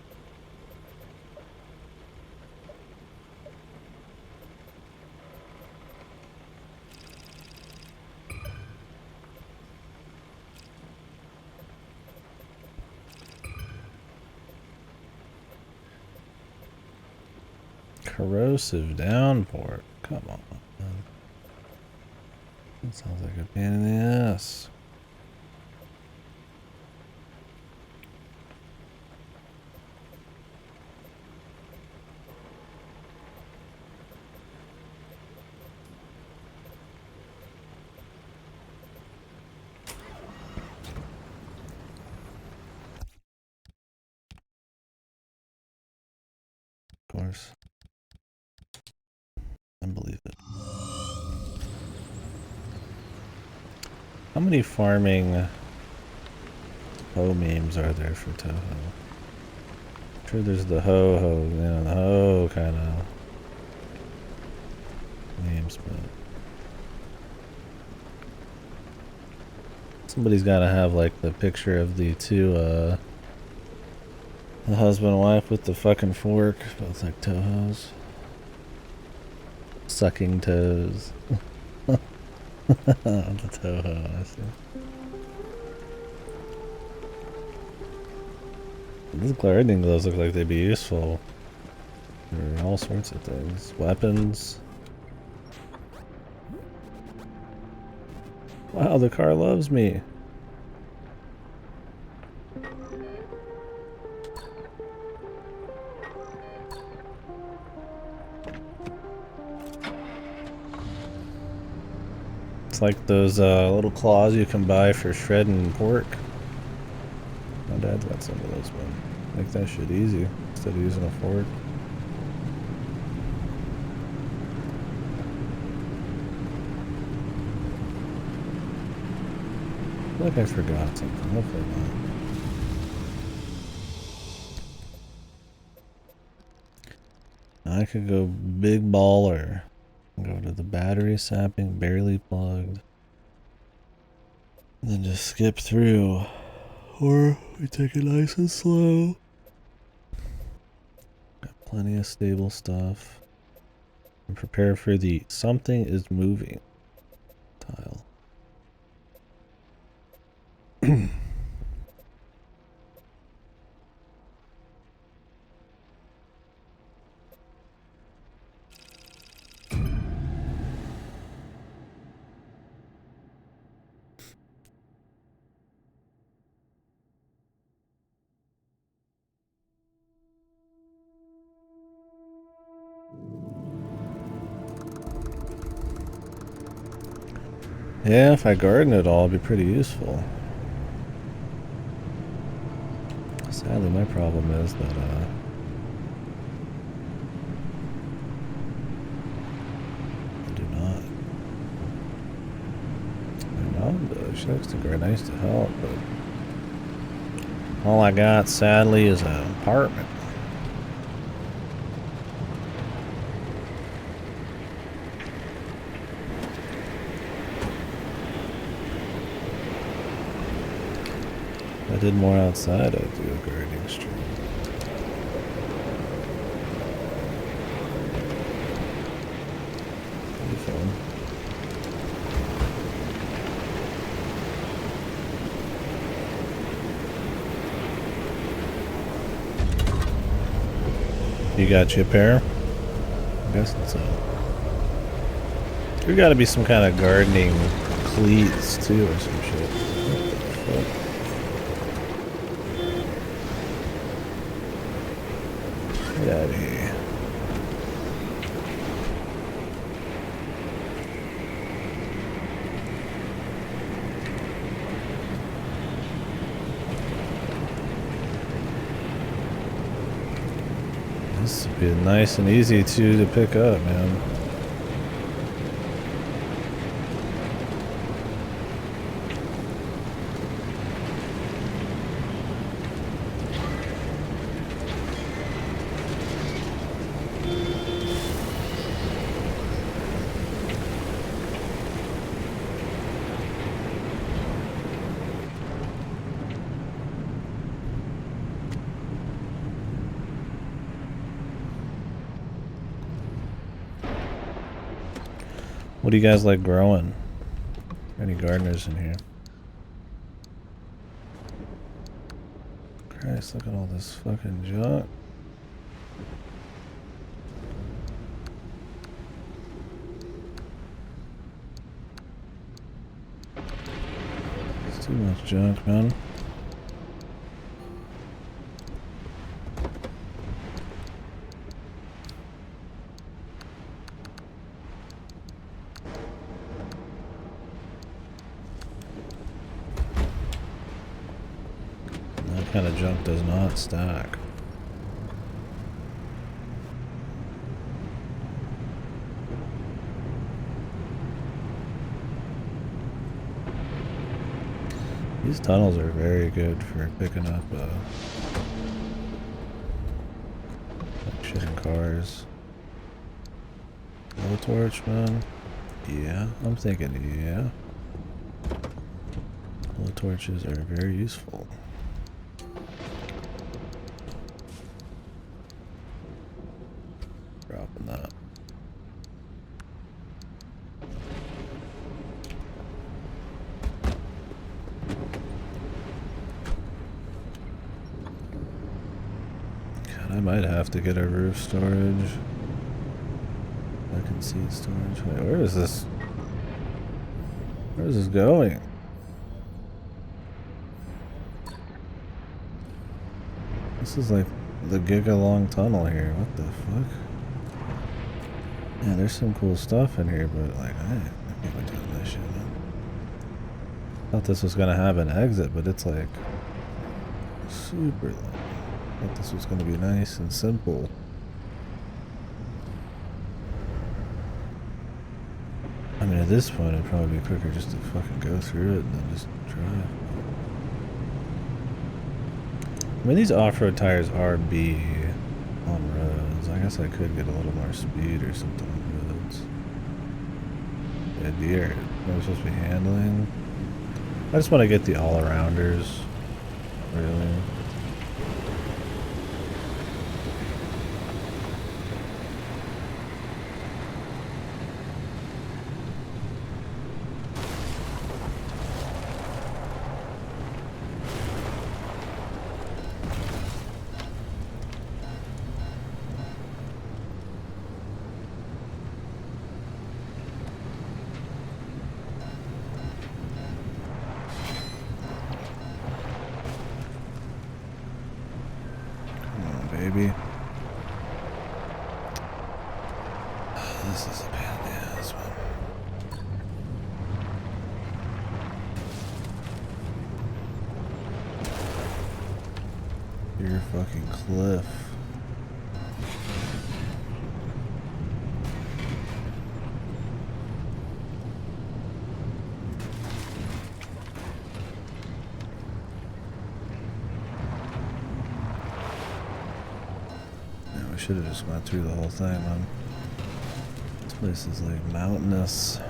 [SPEAKER 1] Corrosive downpour. Come on, man. That sounds like a pain in the ass. course. I believe it. How many farming hoe memes are there for Toho? I'm sure there's the ho-ho, you know, the ho kind of memes, but somebody's got to have like the picture of the two, the husband and wife with the fucking fork, both like Tohos. Sucking toes. The Toho, I see. These gardening gloves look like they'd be useful for all sorts of things. Weapons. Wow, the car loves me. It's like those little claws you can buy for shredding pork. My dad's got some of those, man. Make that shit easy instead of using a fork. I feel like I forgot something. Hopefully not. I could go big baller. Go to the battery sapping, barely plugged. And then just skip through. Or we take it nice and slow. Got plenty of stable stuff. And prepare for the something is moving tile. Yeah, if I garden it all, it'd be pretty useful. Sadly, my problem is that, I do not. My mom does. She likes to garden. I used to help, but all I got, sadly, is an apartment. If I did more outside, I'd do a gardening stream. That'd be fun. You got you a pair? I'm guessing so. There gotta be some kind of gardening cleats too or some shit. What the fuck? Get out of here. This would be nice and easy too to pick up, man. What do you guys like growing? Any gardeners in here? Christ, look at all this fucking junk. It's too much junk, man. That kind of junk does not stack. These tunnels are very good for picking up like shit in cars. Low torch, man. Yeah, I'm thinking, yeah. Low torches are very useful. Dropping that. God, I might have to get a roof storage. I can see storage. Wait, where is this? Where is this going? This is like the giga long tunnel here. What the fuck? Yeah, there's some cool stuff in here, but like, I can't be doing this shit, man. Thought this was gonna have an exit, but it's like super long. Thought this was gonna be nice and simple. I mean, at this point, it'd probably be quicker just to fucking go through it and then just drive. I mean, these off-road tires are B on roads. I guess I could get a little more speed or something on roads. Yeah, deer. What am I supposed to be handling? I just want to get the all-arounders, really. Baby. This is a bad, yeah, this one. You're a fucking cliff. Should have just went through the whole thing, man. This place is like mountainous.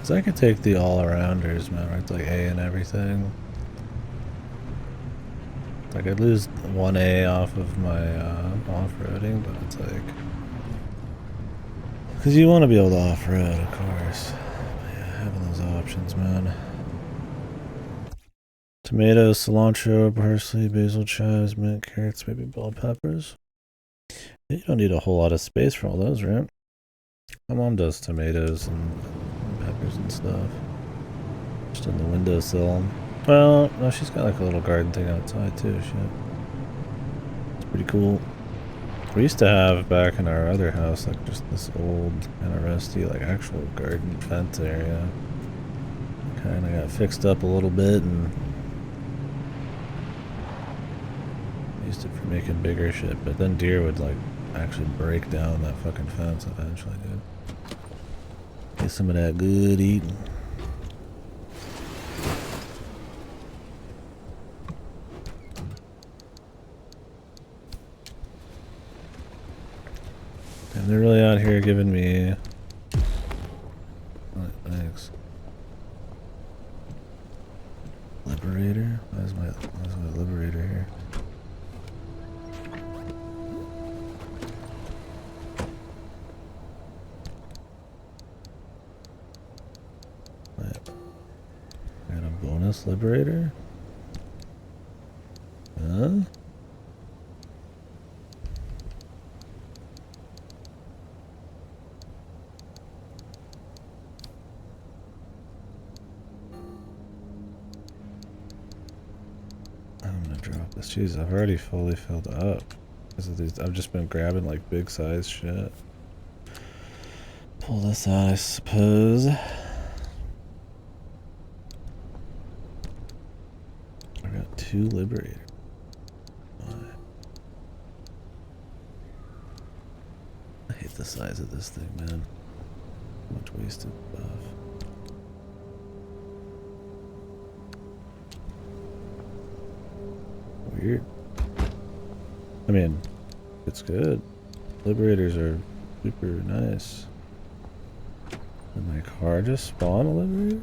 [SPEAKER 1] So I could take the all-arounders, man, right? Like A and everything. Like I'd lose 1A off of my off-roading, but it's like... Because you want to be able to off-road, of course. But yeah, having those options, man. Tomatoes, cilantro, parsley, basil, chives, mint, carrots, maybe bell peppers. You don't need a whole lot of space for all those, right? My mom does tomatoes and peppers and stuff. Just on the windowsill. Well, no, she's got like a little garden thing outside too, shit. It's pretty cool. We used to have back in our other house, like just this old, kind of rusty, like actual garden fence area. Kind of got fixed up a little bit and used it for making bigger shit, but then deer would like actually break down that fucking fence eventually, dude. Get some of that good eating. And they're really out here giving me... Oh, thanks. Liberator? Where's my liberator here? Got a bonus liberator? Huh? drop this. Jeez, I've already fully filled up. Because of these, I've just been grabbing like big size shit. Pull this out, I suppose. I got 2 Liberators. I hate the size of this thing, man. So much wasted stuff. Weird. I mean, it's good. Liberators are super nice. Did my car just spawn a liberator?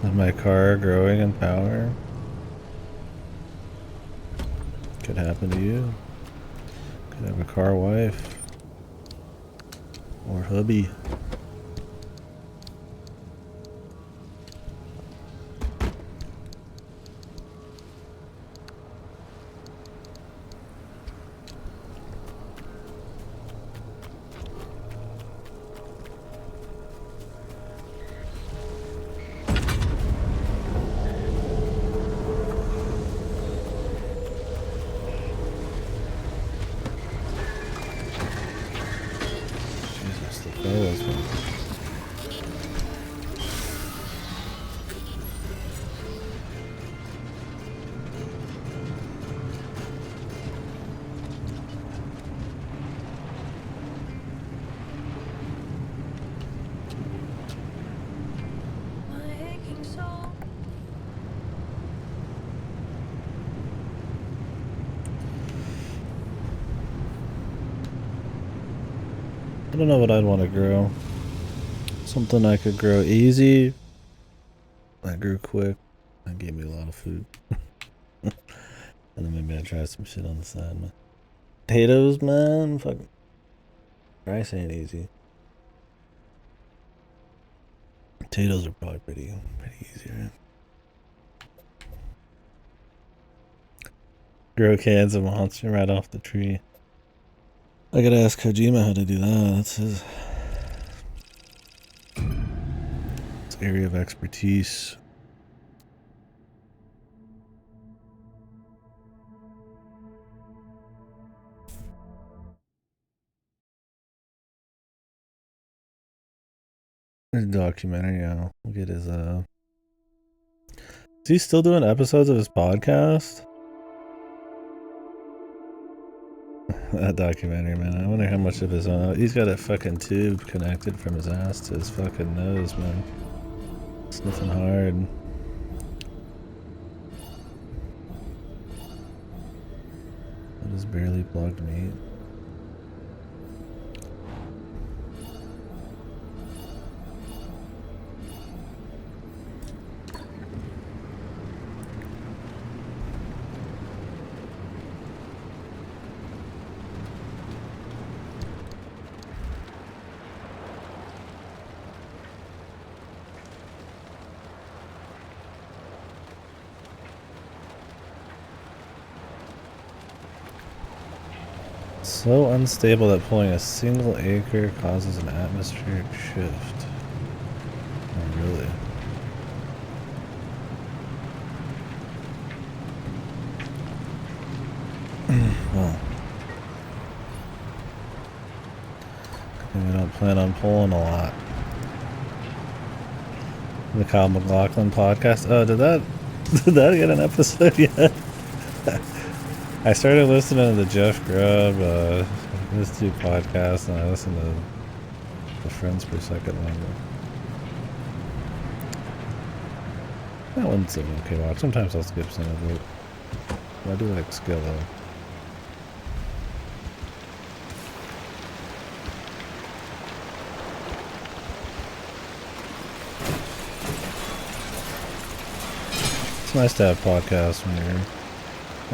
[SPEAKER 1] Is my car growing in power? Could happen to you. Could have a car wife. Or hubby. I don't know what I'd want to grow. Something I could grow easy. I grew quick. That gave me a lot of food. And then maybe I try some shit on the side, man. Potatoes, man. Fucking rice ain't easy. Potatoes are probably pretty easy, right? Grow cans of monster right off the tree. I gotta ask Kojima how to do that. That's his area of expertise. There's a documentary, yeah. Look at his is he still doing episodes of his podcast? That documentary, man. I wonder how much of his he's got a fucking tube connected from his ass to his fucking nose, man. Sniffing hard. That is barely plugged meat. So unstable that pulling a single acre causes an atmospheric shift. Oh, really? Well, we don't plan on pulling a lot. The Kyle McLaughlin podcast. Oh, did that get an episode yet? I started listening to the Jeff Grubb, his 2 podcasts, and I listened to the Friends Per Second one. That one's an okay watch. Sometimes I'll skip some of it. I do like Skillo. It's nice to have podcasts when you're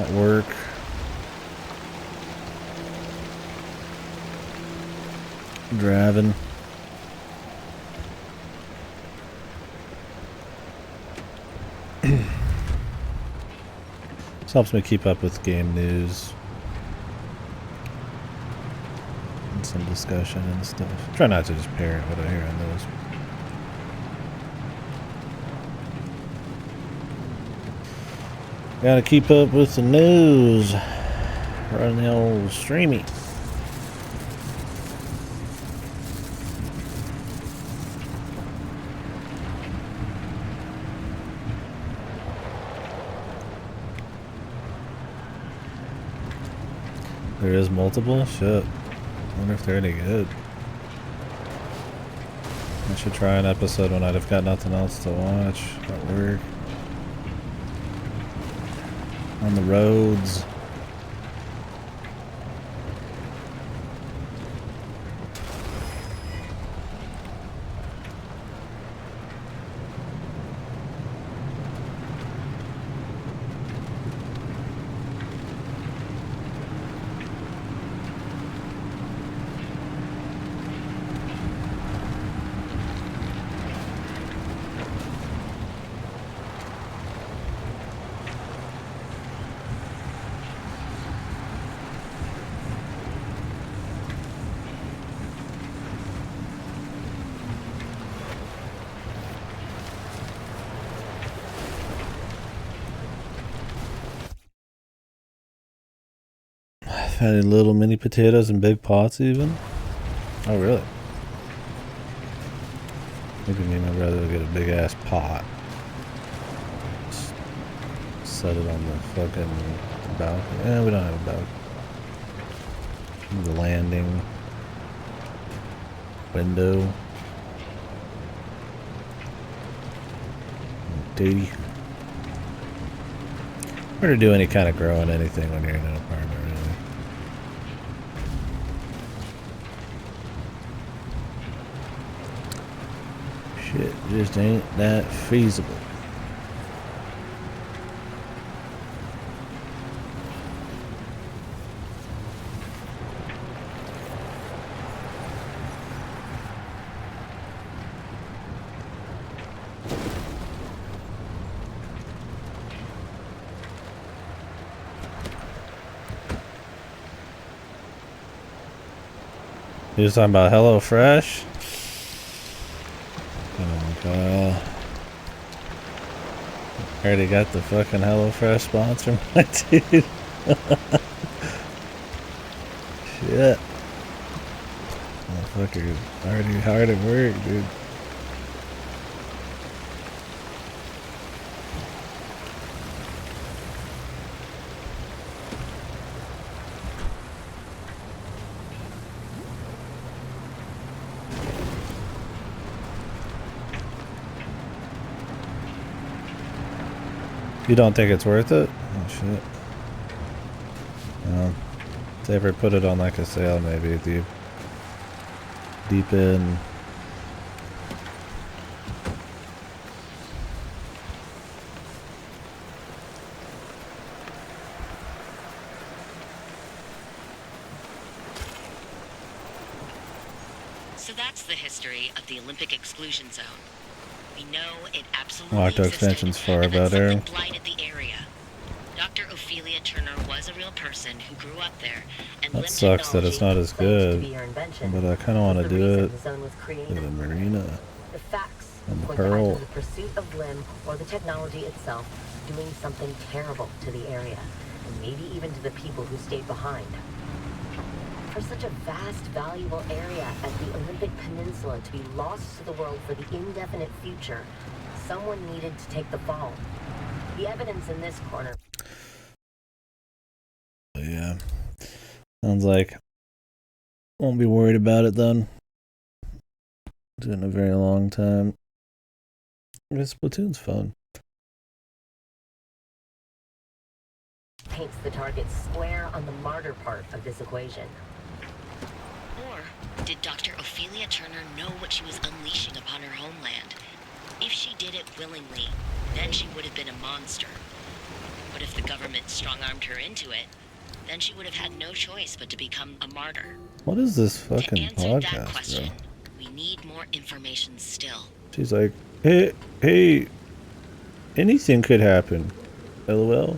[SPEAKER 1] at work. Driving. This helps me keep up with game news and some discussion and stuff. Try not to just parrot what I hear on those. Gotta keep up with the news. Run the old streamy. There is multiple? Shit. I wonder if they're any good. I should try an episode when I've got nothing else to watch at work. On the roads. Had any little mini potatoes in big pots even? Oh really? Maybe me and my brother will get a big ass pot. Just set it on the fucking balcony. Eh, we don't have a balcony. The landing. Window. Duty. Or to do any kind of growing anything when you're in an apartment, really. Shit just ain't that feasible. You was talking about HelloFresh? Kyle. I already got the fucking HelloFresh sponsor, my dude. Shit. Motherfucker already hard at work, dude. You don't think it's worth it? Oh shit. Well, if they ever put it on like a sale, maybe deep in.
[SPEAKER 3] So that's the history of the Olympic exclusion zone. We know it absolutely
[SPEAKER 1] Octo
[SPEAKER 3] existed,
[SPEAKER 1] extension's far
[SPEAKER 3] and that
[SPEAKER 1] better.
[SPEAKER 3] something blighted the area. Dr. Ophelia Turner was a real person who grew up there, and
[SPEAKER 1] That
[SPEAKER 3] LIM
[SPEAKER 1] sucks that it's not as good, but I kind of want to do it for the marina
[SPEAKER 2] The facts
[SPEAKER 1] and the
[SPEAKER 2] point
[SPEAKER 1] pearl.
[SPEAKER 2] to the pursuit of LIM or the technology itself doing something terrible to the area, and maybe even to the people who stayed behind. For such a vast, valuable area as the Olympic Peninsula to be lost to the world for the indefinite future, someone needed to take the fall. The evidence in this corner.
[SPEAKER 1] Yeah. Sounds like won't be worried about it then. It's been a very long time. I guess Splatoon's fun.
[SPEAKER 2] Paints the target square on the martyr part of this equation.
[SPEAKER 3] Or did Dr. Ophelia Turner know what she was unleashing upon her homeland? If she did it willingly, then she would have been a monster. But if the government strong-armed her into it, then she would have had no choice but to become a martyr.
[SPEAKER 1] What is this fucking
[SPEAKER 3] To answer that
[SPEAKER 1] podcast,
[SPEAKER 3] question,
[SPEAKER 1] bro?
[SPEAKER 3] we need more information still.
[SPEAKER 1] She's like, hey, anything could happen. LOL.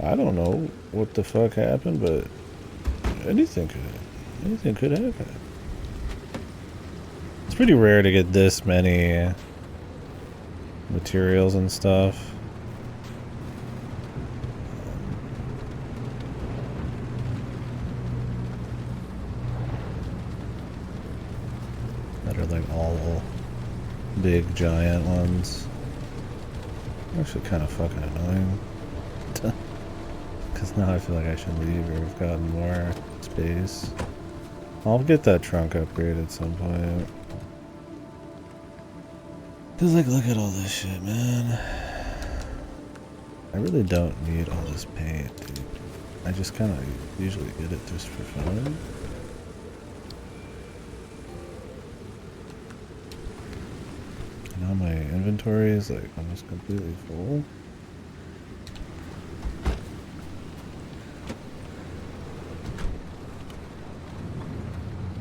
[SPEAKER 1] I don't know what the fuck happened, but anything could happen. It's pretty rare to get this many materials and stuff. That are like all big giant ones. Actually kind of fucking annoying. Because now I feel like I should leave or have gotten more space. I'll get that trunk upgrade at some point. Cause like, look at all this shit, man. I really don't need all this paint, dude. I just kind of usually get it just for fun. Now my inventory is like almost completely full.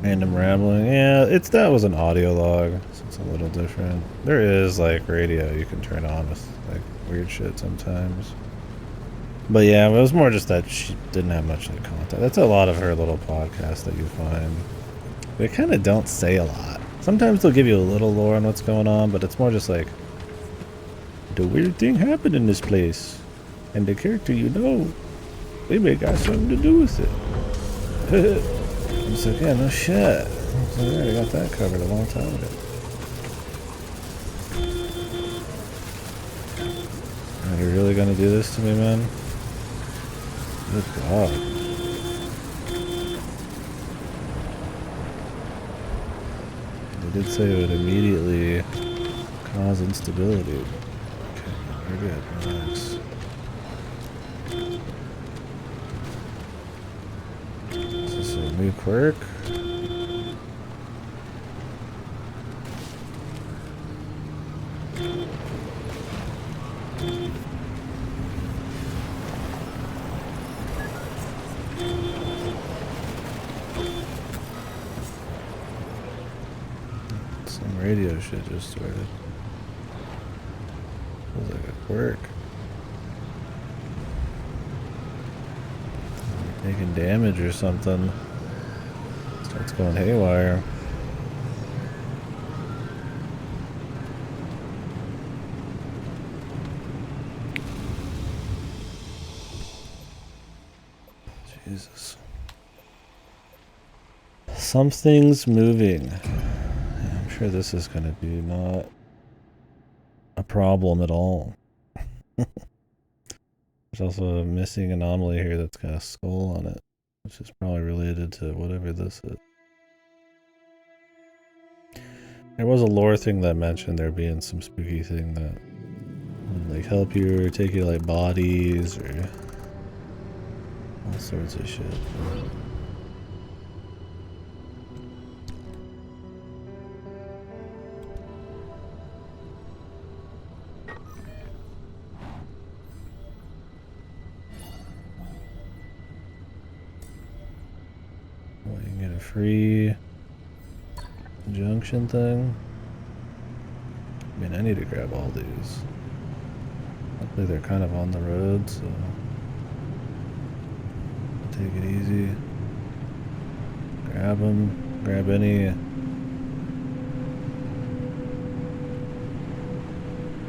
[SPEAKER 1] Random rambling. Yeah, that was an audio log, so it's a little different. There is like radio you can turn on with like weird shit sometimes. But yeah, it was more just that she didn't have much like content. That's a lot of her little podcasts that you find. They kind of don't say a lot. Sometimes they'll give you a little lore on what's going on, but it's more just like, the weird thing happened in this place. And the character you know, they may got something to do with it. I'm just like, yeah, no shit. I already got that covered a long time ago. Are you really gonna do this to me, man? Good God. They did say it would immediately cause instability. Okay, we're good. Relax. Is this a new quirk? Some radio shit just started. Feels like a quirk. Taking damage or something. Starts going haywire. Jesus. Something's moving. I'm sure this is going to be not a problem at all. There's also a missing anomaly here that's got a skull on it, which is probably related to whatever this is. There was a lore thing that mentioned there being some spooky thing that would like help you or take you to like bodies or all sorts of shit. Well, you can get a free junction thing. I mean, I need to grab all these. Hopefully they're kind of on the road, so I'll take it easy. Grab them. Grab any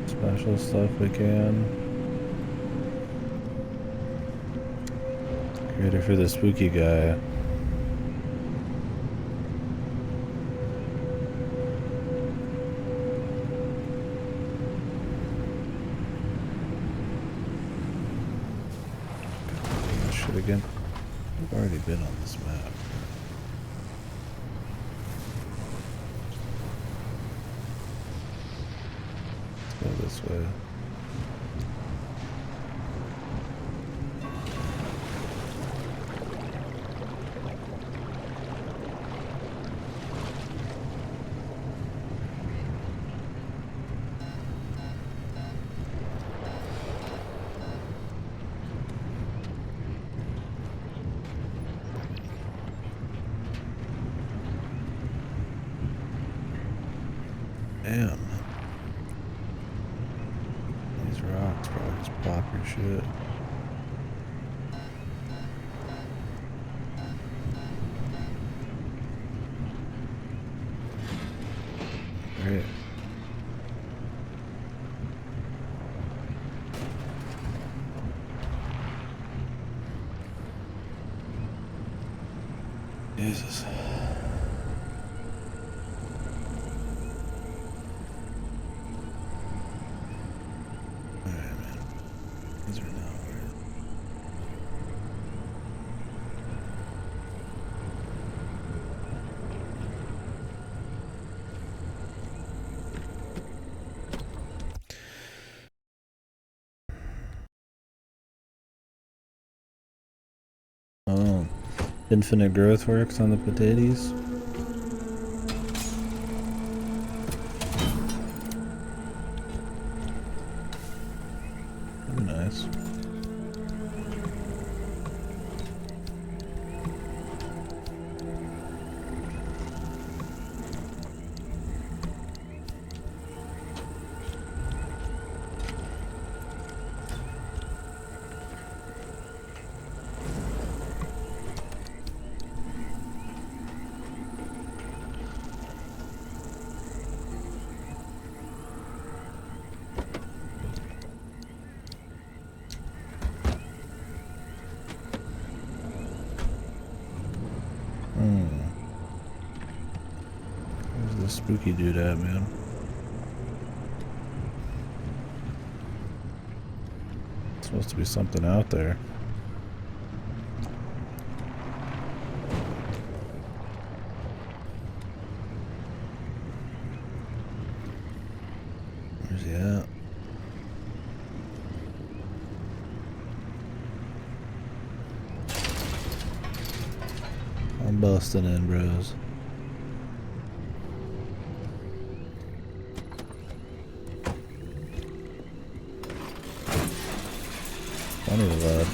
[SPEAKER 1] special stuff we can. Ready for the spooky guy. Again. We've already been on this map. Let's go this way. Damn. These rocks probably just pop your shit. Jesus. Alright, man. These are not worth. Oh, infinite growth works on the potatoes. That'd be nice. Where's the spooky dude at, man? Supposed to be something out there. Where's he at? I'm busting in, bros. Funny lad.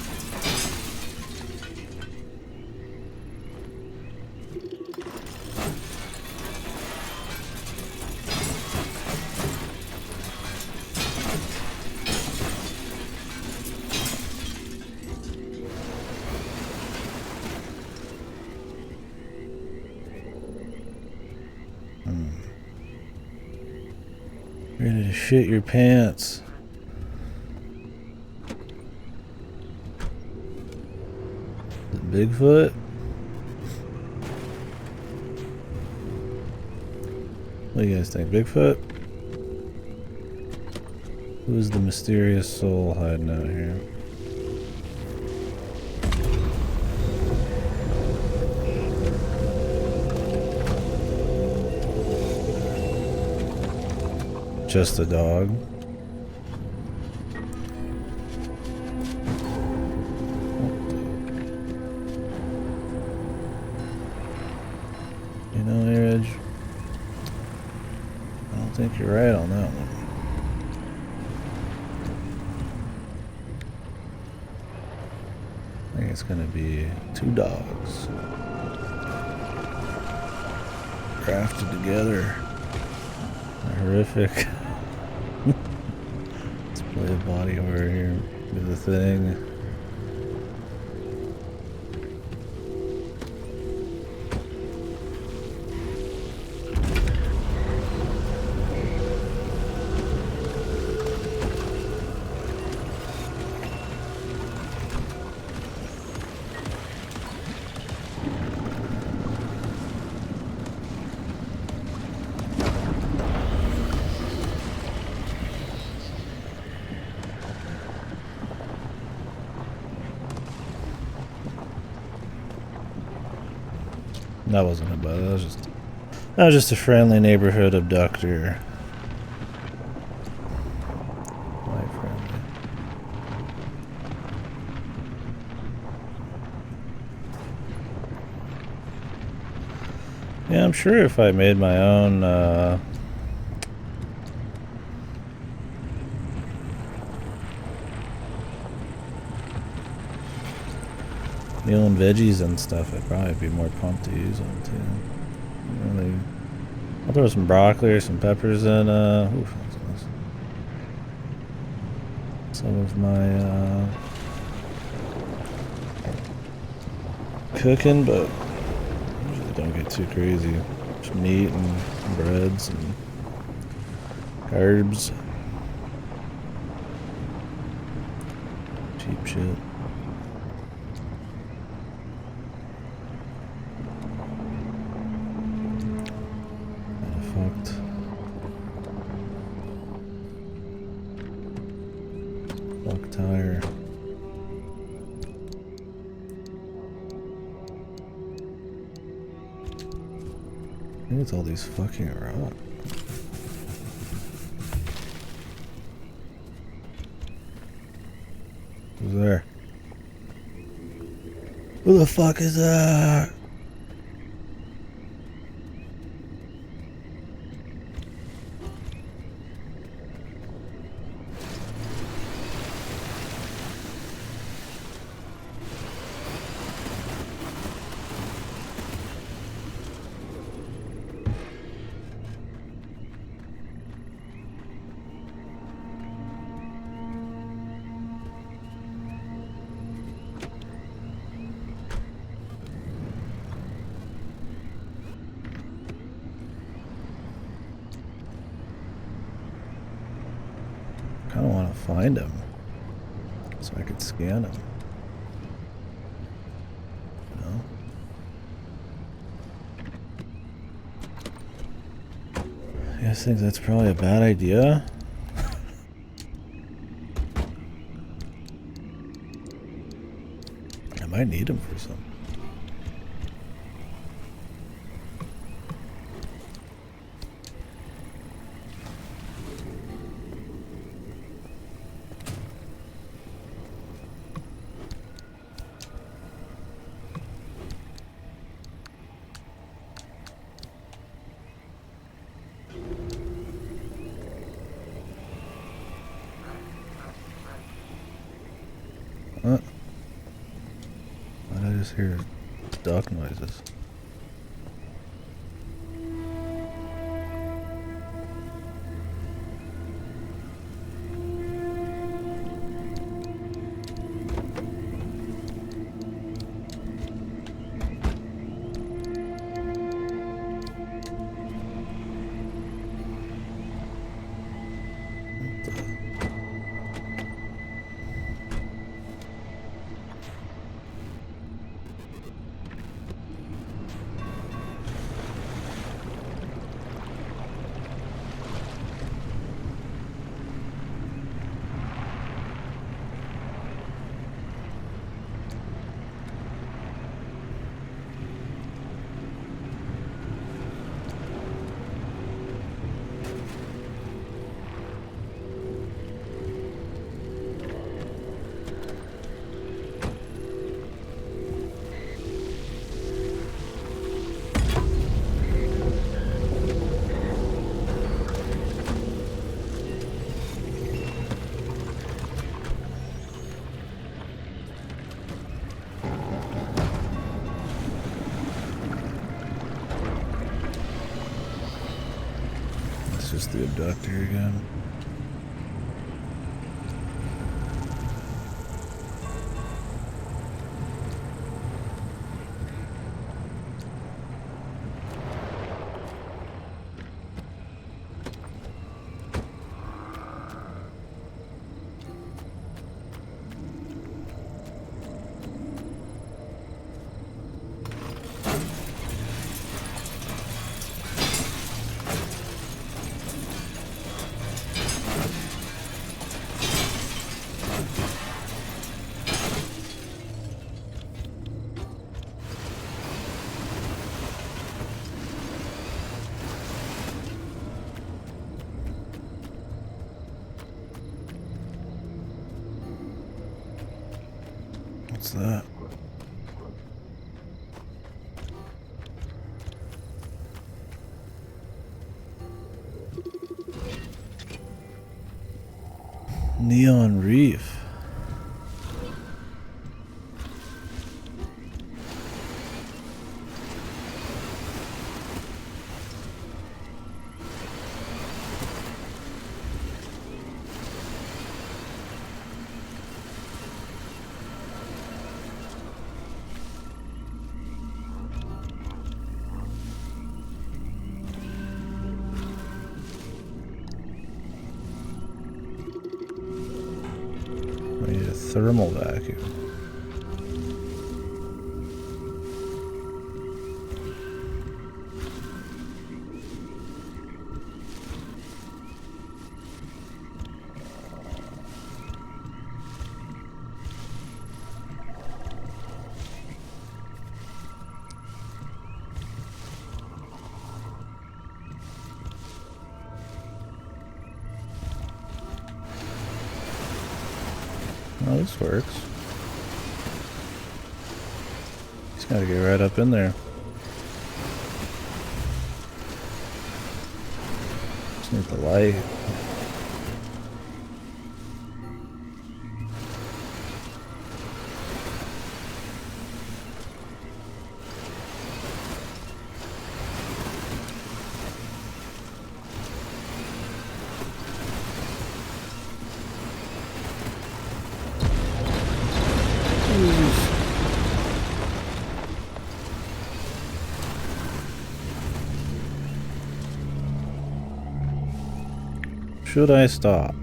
[SPEAKER 1] Ready to shit your pants. Bigfoot? What do you guys think? Bigfoot? Who is the mysterious soul hiding out here? Just a dog. You know, Airage, I don't think you're right on that one. I think it's gonna be two dogs crafted together. Horrific. Let's play a body horror here. Do the thing. That wasn't a bug. That was just a friendly neighborhood abductor. Quite friendly. Yeah, I'm sure if I made my own meal and veggies and stuff, I'd probably be more pumped to use them too. Really, I'll throw some broccoli or some peppers in. Oof, that's nice. Some of my cooking, but usually don't get too crazy. Just meat and breads and carbs. Cheap shit. Fuck tire. I think it's all these fucking rocks. Who's there? Who the fuck is that? I kind of want to find him so I could scan him. No? I guess think that's probably a bad idea. I might need him for something. What? Why did I just hear duck noises? It's just the abductor again. What's that? Neon Reef. I need a thermal vacuum. Oh, this works. Just gotta get right up in there. Just need the light. Should I stop?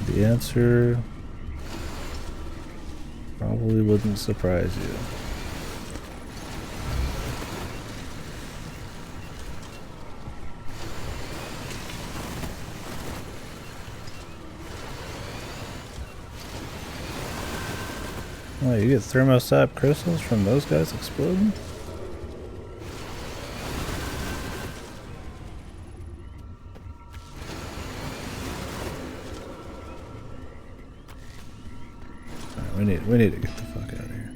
[SPEAKER 1] The answer probably wouldn't surprise you. Oh, you get thermostat crystals from those guys exploding? We need to get the fuck out of here.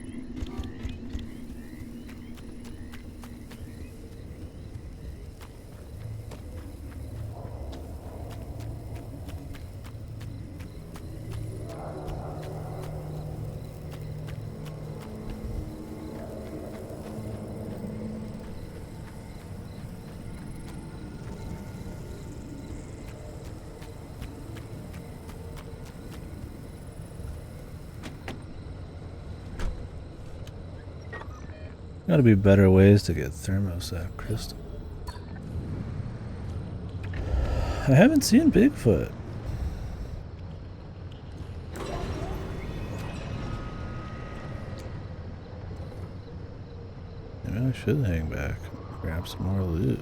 [SPEAKER 1] Gotta be better ways to get thermostat crystal. I haven't seen Bigfoot. Maybe I should hang back, grab some more loot.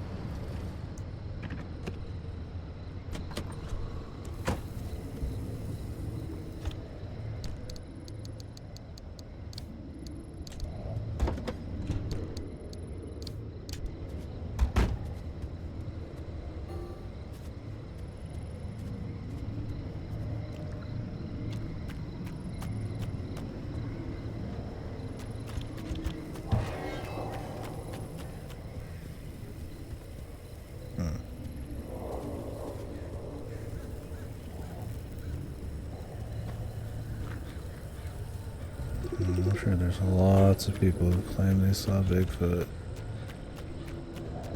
[SPEAKER 1] I'm sure there's lots of people who claim they saw Bigfoot.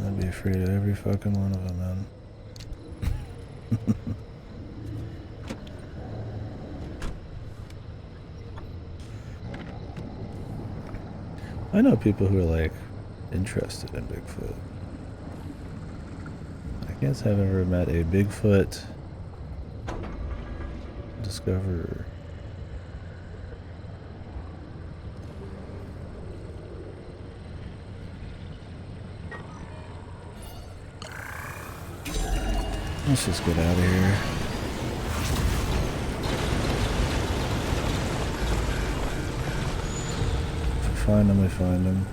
[SPEAKER 1] I'd be afraid of every fucking one of them, man. I know people who are like interested in Bigfoot. I guess I've ever met a Bigfoot discoverer. Let's just get out of here. If we find them, we find them.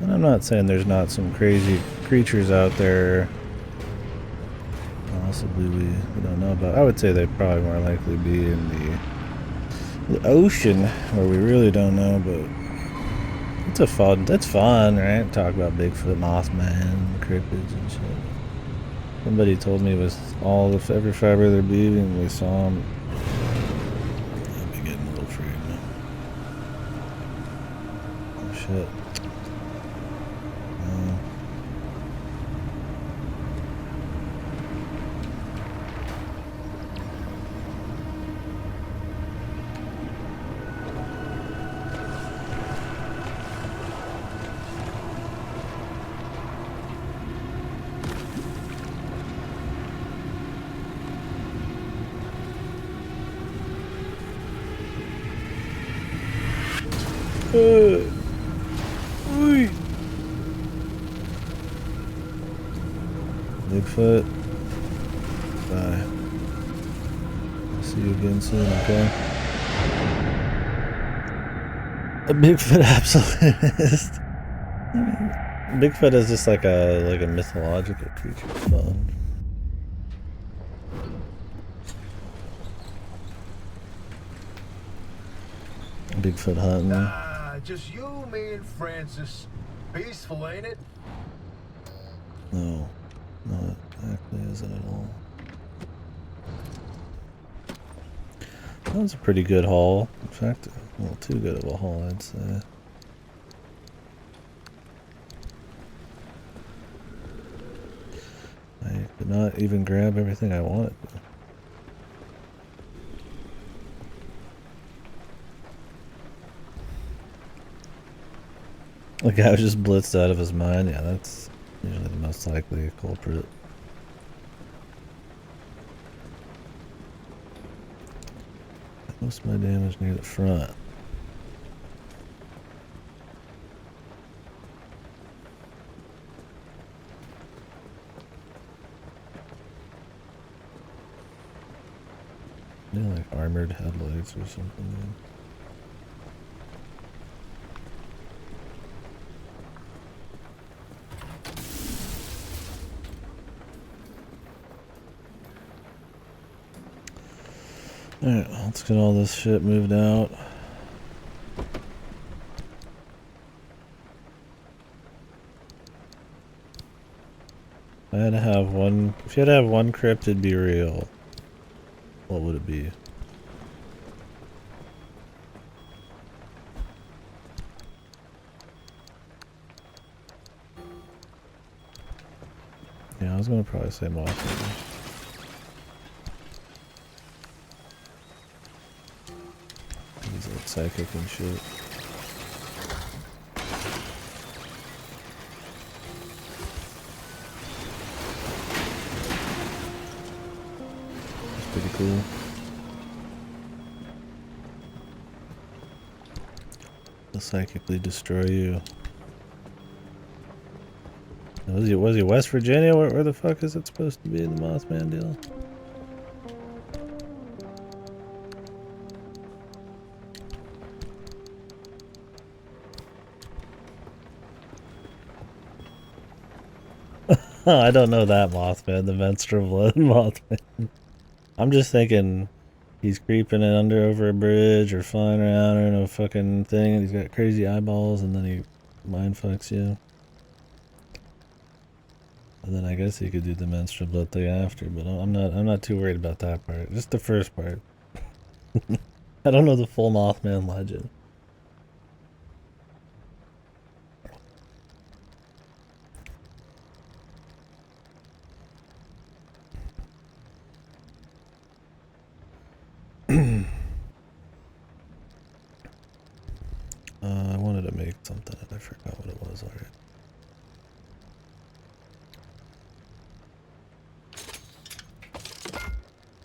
[SPEAKER 1] And I'm not saying there's not some crazy creatures out there. Possibly we don't know about. I would say they'd probably more likely be in the ocean where we really don't know, but that's fun, right? Talk about Bigfoot, Mothman, cryptids and shit. Somebody told me it was every fiber of their being and we saw them. I'd be getting a little freaked out. Oh shit. Bigfoot. Bye. I'll see you again soon, okay? A Bigfoot absolutist. Bigfoot is just like a mythological creature. It's fun. Bigfoot hunting.
[SPEAKER 5] Just you, me, and Francis. Peaceful, ain't it?
[SPEAKER 1] No, no, it actually isn't at all. That was a pretty good haul. In fact, a little too good of a haul, I'd say. I could not even grab everything I wanted. The guy was just blitzed out of his mind. Yeah, that's usually the most likely culprit. Most of my damage near the front. Yeah, like armored headlights or something. Man. Alright, let's get all this shit moved out. If I had to have one, if you had to have one cryptid be real, what would it be? Yeah, I was gonna probably say Mothman. He's like psychic and shit. That's pretty cool. He'll psychically destroy you. Was he West Virginia? Where the fuck is it supposed to be in the Mothman deal? I don't know that Mothman, the menstrual blood Mothman. I'm just thinking he's creeping it under over a bridge or flying around in a fucking thing and he's got crazy eyeballs and then he mind fucks you. And then I guess he could do the menstrual blood thing after, but I'm not too worried about that part. Just the first part. I don't know the full Mothman legend. I wanted to make something and I forgot what it was already.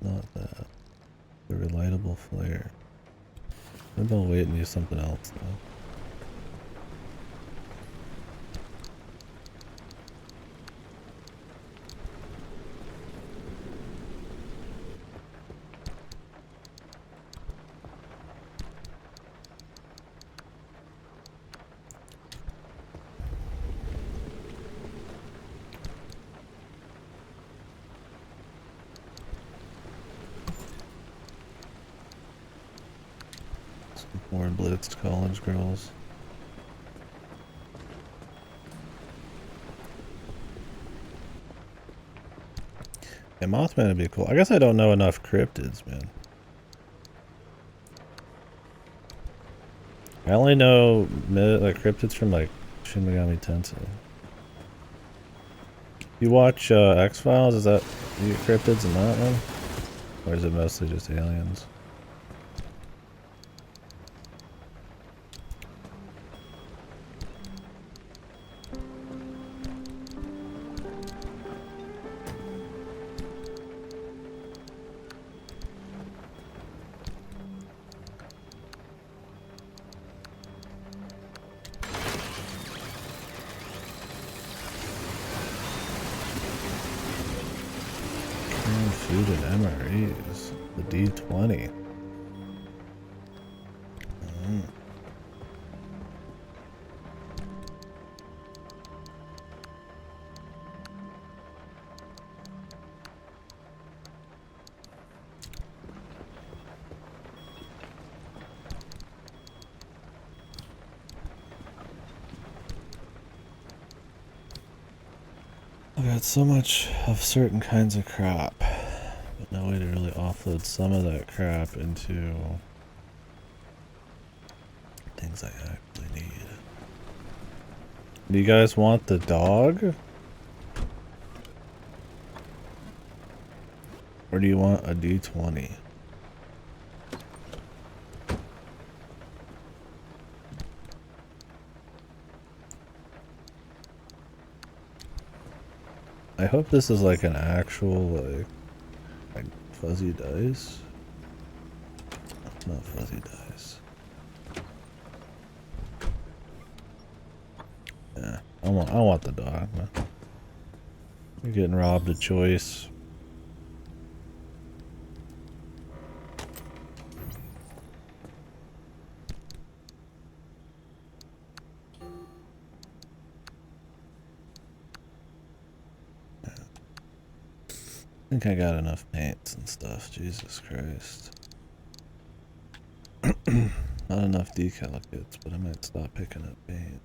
[SPEAKER 1] Not that. The relatable flare. Maybe I'll wait and use something else though. More blitzed college girls. Yeah, Mothman would be cool. I guess I don't know enough cryptids, man. I only know like cryptids from like Shin Megami Tensei. You watch X-Files? Is that you get cryptids in that one? Or is it mostly just aliens? Food and MREs. The D20. got so much of certain kinds of crap, but no way to really offload some of that crap into things I actually need. Do you guys want the dog? Or do you want a D20? I hope this is like an actual like fuzzy dice. Not fuzzy dice. Yeah, I want the dog, man. You're getting robbed of choice. I think I got enough paints and stuff. Jesus Christ. Not enough decal kits, but I might stop picking up paint.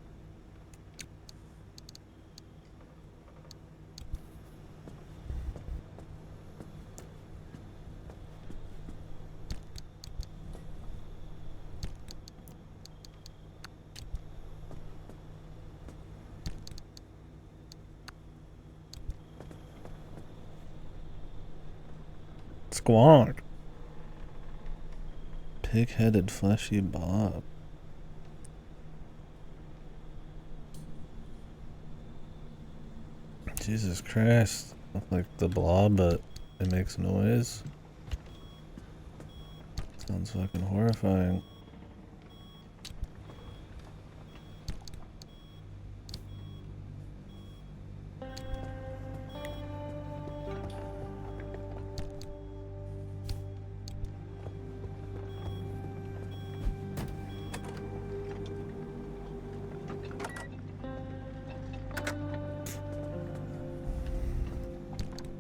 [SPEAKER 1] Squonk. Pig-headed fleshy Bob. Jesus Christ. Look like the blob, but it makes noise. Sounds fucking horrifying.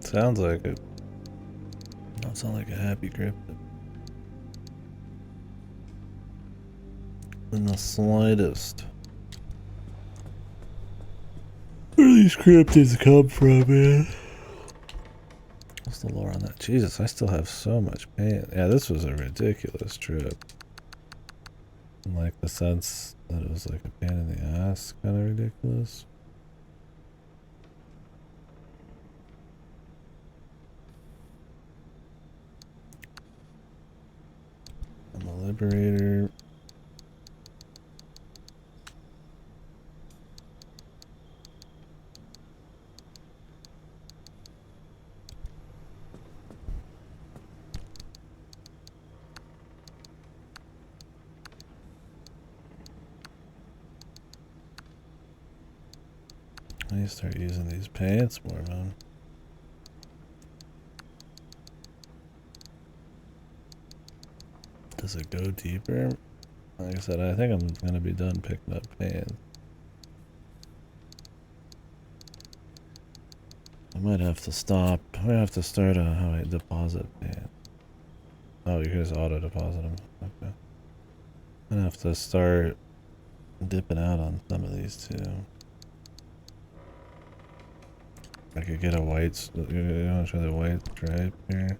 [SPEAKER 1] Sounds like it. Don't sound like a happy cryptid. In the slightest. Where do these cryptids come from, man? What's the lore on that? Jesus, I still have so much paint. Yeah, this was a ridiculous trip. In like the sense that it was like a pain in the ass, kind of ridiculous. I'm a liberator. I need to start using these paints more, man. Does it go deeper? Like I said, I think I'm gonna be done picking up paint. I might have to stop. I might have to start how I deposit paint. Oh, you can just auto deposit them. Okay. I'm gonna have to start dipping out on some of these too. I could get a white. You want to try the white stripe here?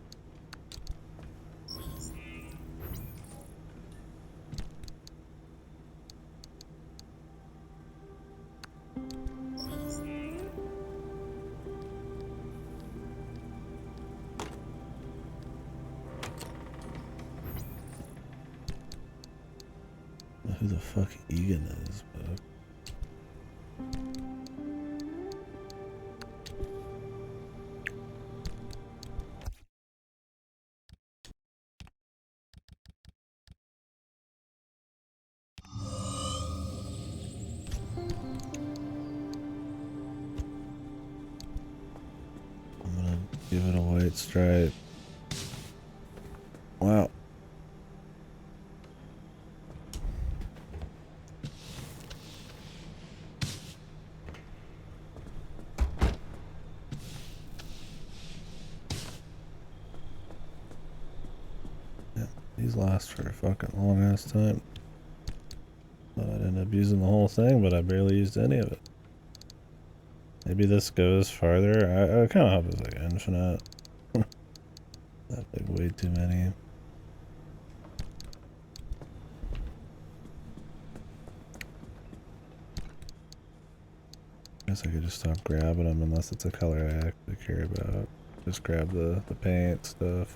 [SPEAKER 1] Who the fuck Egan is, but I'm gonna give it a white stripe. Wow. Yeah, these last for a fucking long ass time. Thought I'd end up using the whole thing, but I barely used any of it. Maybe this goes farther. I kind of hope it's like infinite. That's like way too many. Guess I could just stop grabbing them unless it's a color I actually care about. Just grab the paint stuff.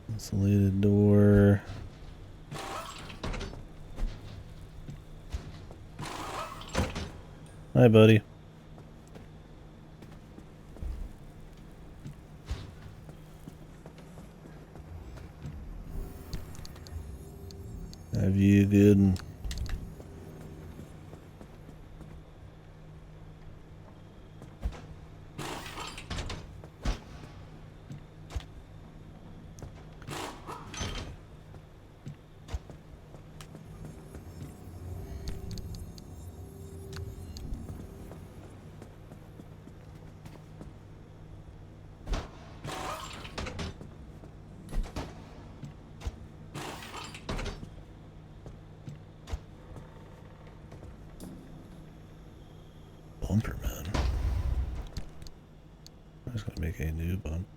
[SPEAKER 1] Insulated door. Hi, buddy. Have you good? Bumper, man. I'm just gonna make a new bump.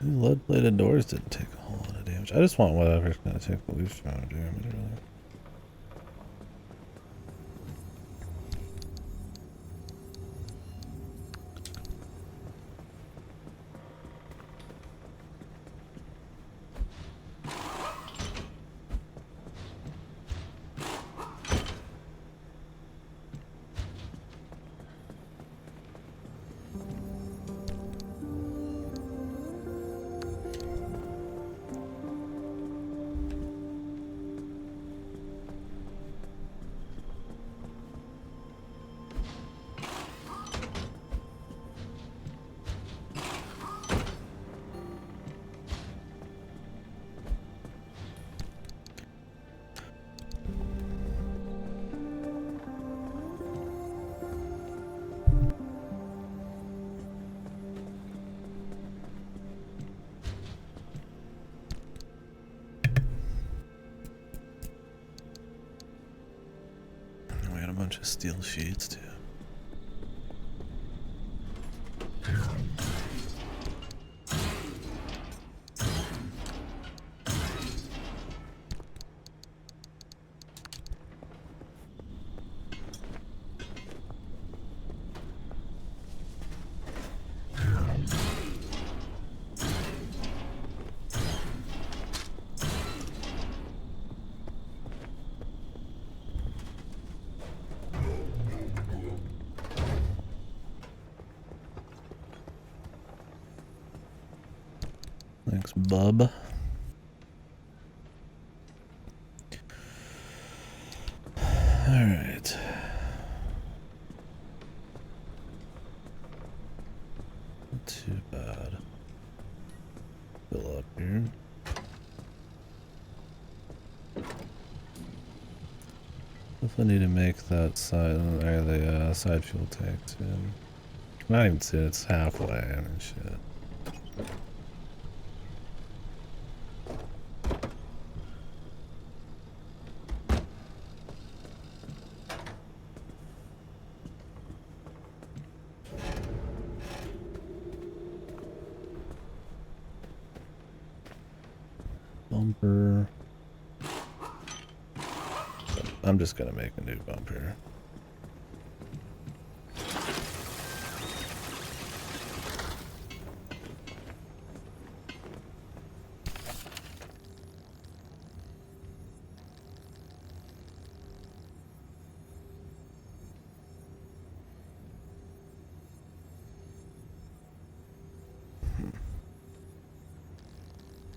[SPEAKER 1] Lead-plated doors didn't take a whole lot of damage. I just want whatever's gonna take the least amount of damage, really. We got a bunch of steel sheets too. Thanks, bub. Alright. Not too bad. Fill up here. Definitely need to make that side, or the side fuel tank too. Not even see it's halfway. I mean, shit. Bumper. I'm just gonna make a new bumper.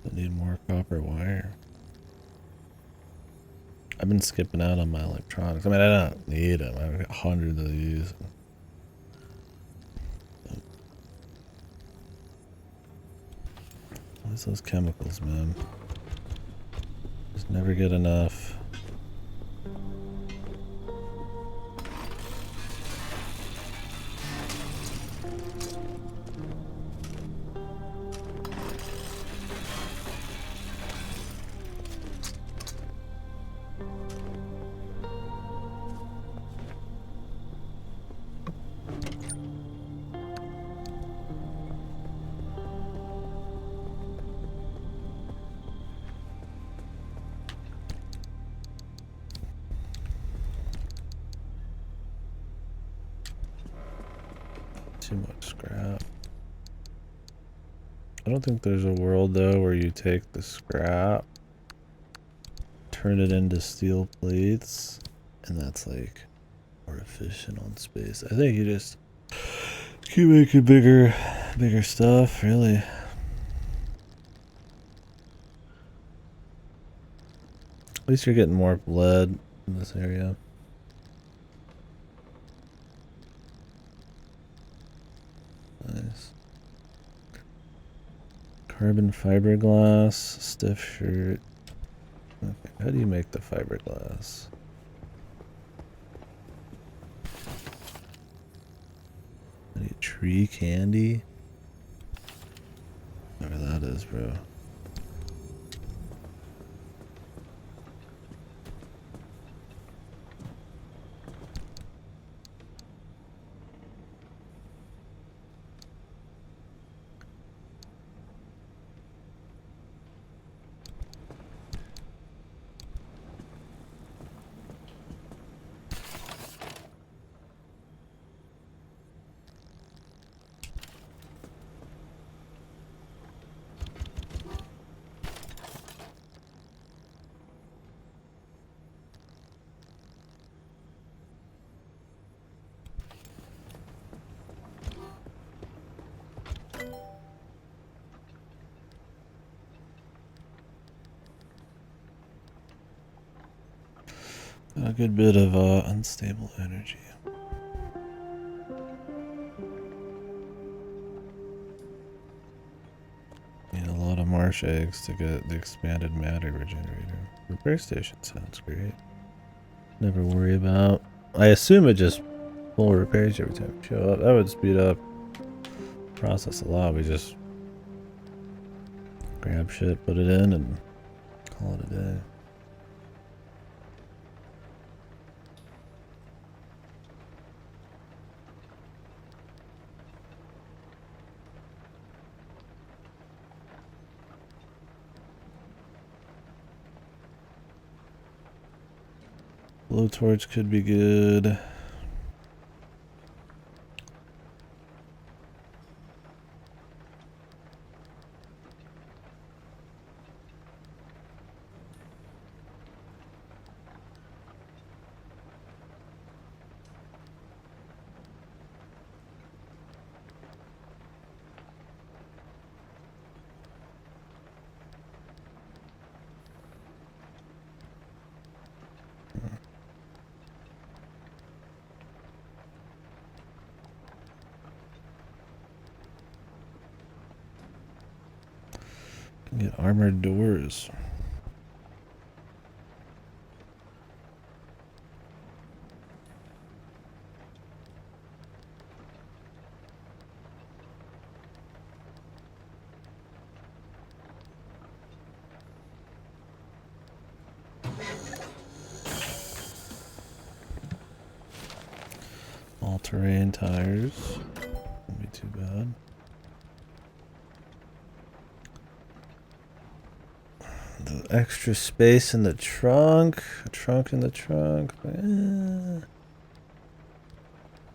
[SPEAKER 1] I need more copper wire. I've been skipping out on my electronics. I mean, I don't need them. I've got hundreds of these. What's those chemicals, man? Just never get enough. Too much scrap. I don't think there's a world though where you take the scrap, turn it into steel plates, and that's like more efficient on space. I think you just keep making bigger stuff, really. At least you're getting more lead in this area. Nice. Carbon fiberglass, stiff shirt. Okay, how do you make the fiberglass? I need tree candy. Whatever that is, bro. A good bit of unstable energy. Need a lot of marsh eggs to get the expanded matter regenerator. Repair station sounds great. Never worry about. I assume it just full repairs every time you show up. That would speed up the process a lot. We just grab shit, put it in, and call it a day. Blowtorch could be good. Get armored doors. All-terrain tires. Wouldn't be too bad. The extra space in the trunk. A trunk in the trunk.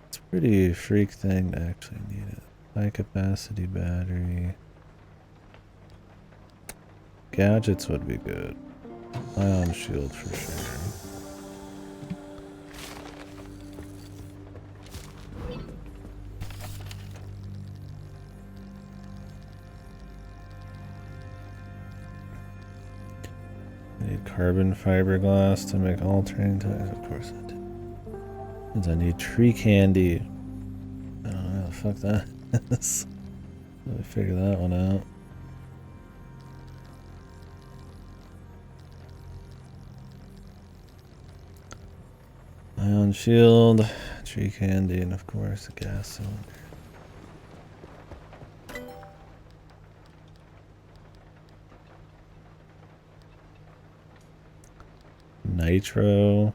[SPEAKER 1] It's a pretty freak thing to actually need it. High capacity battery. Gadgets would be good. Ion shield for sure. I need carbon fiberglass to make all-terrain tires. Of course I do. Means I need tree candy. I don't know how the fuck that is. Let me figure that one out. Ion shield, tree candy, and of course a gas cylinder. Nitro.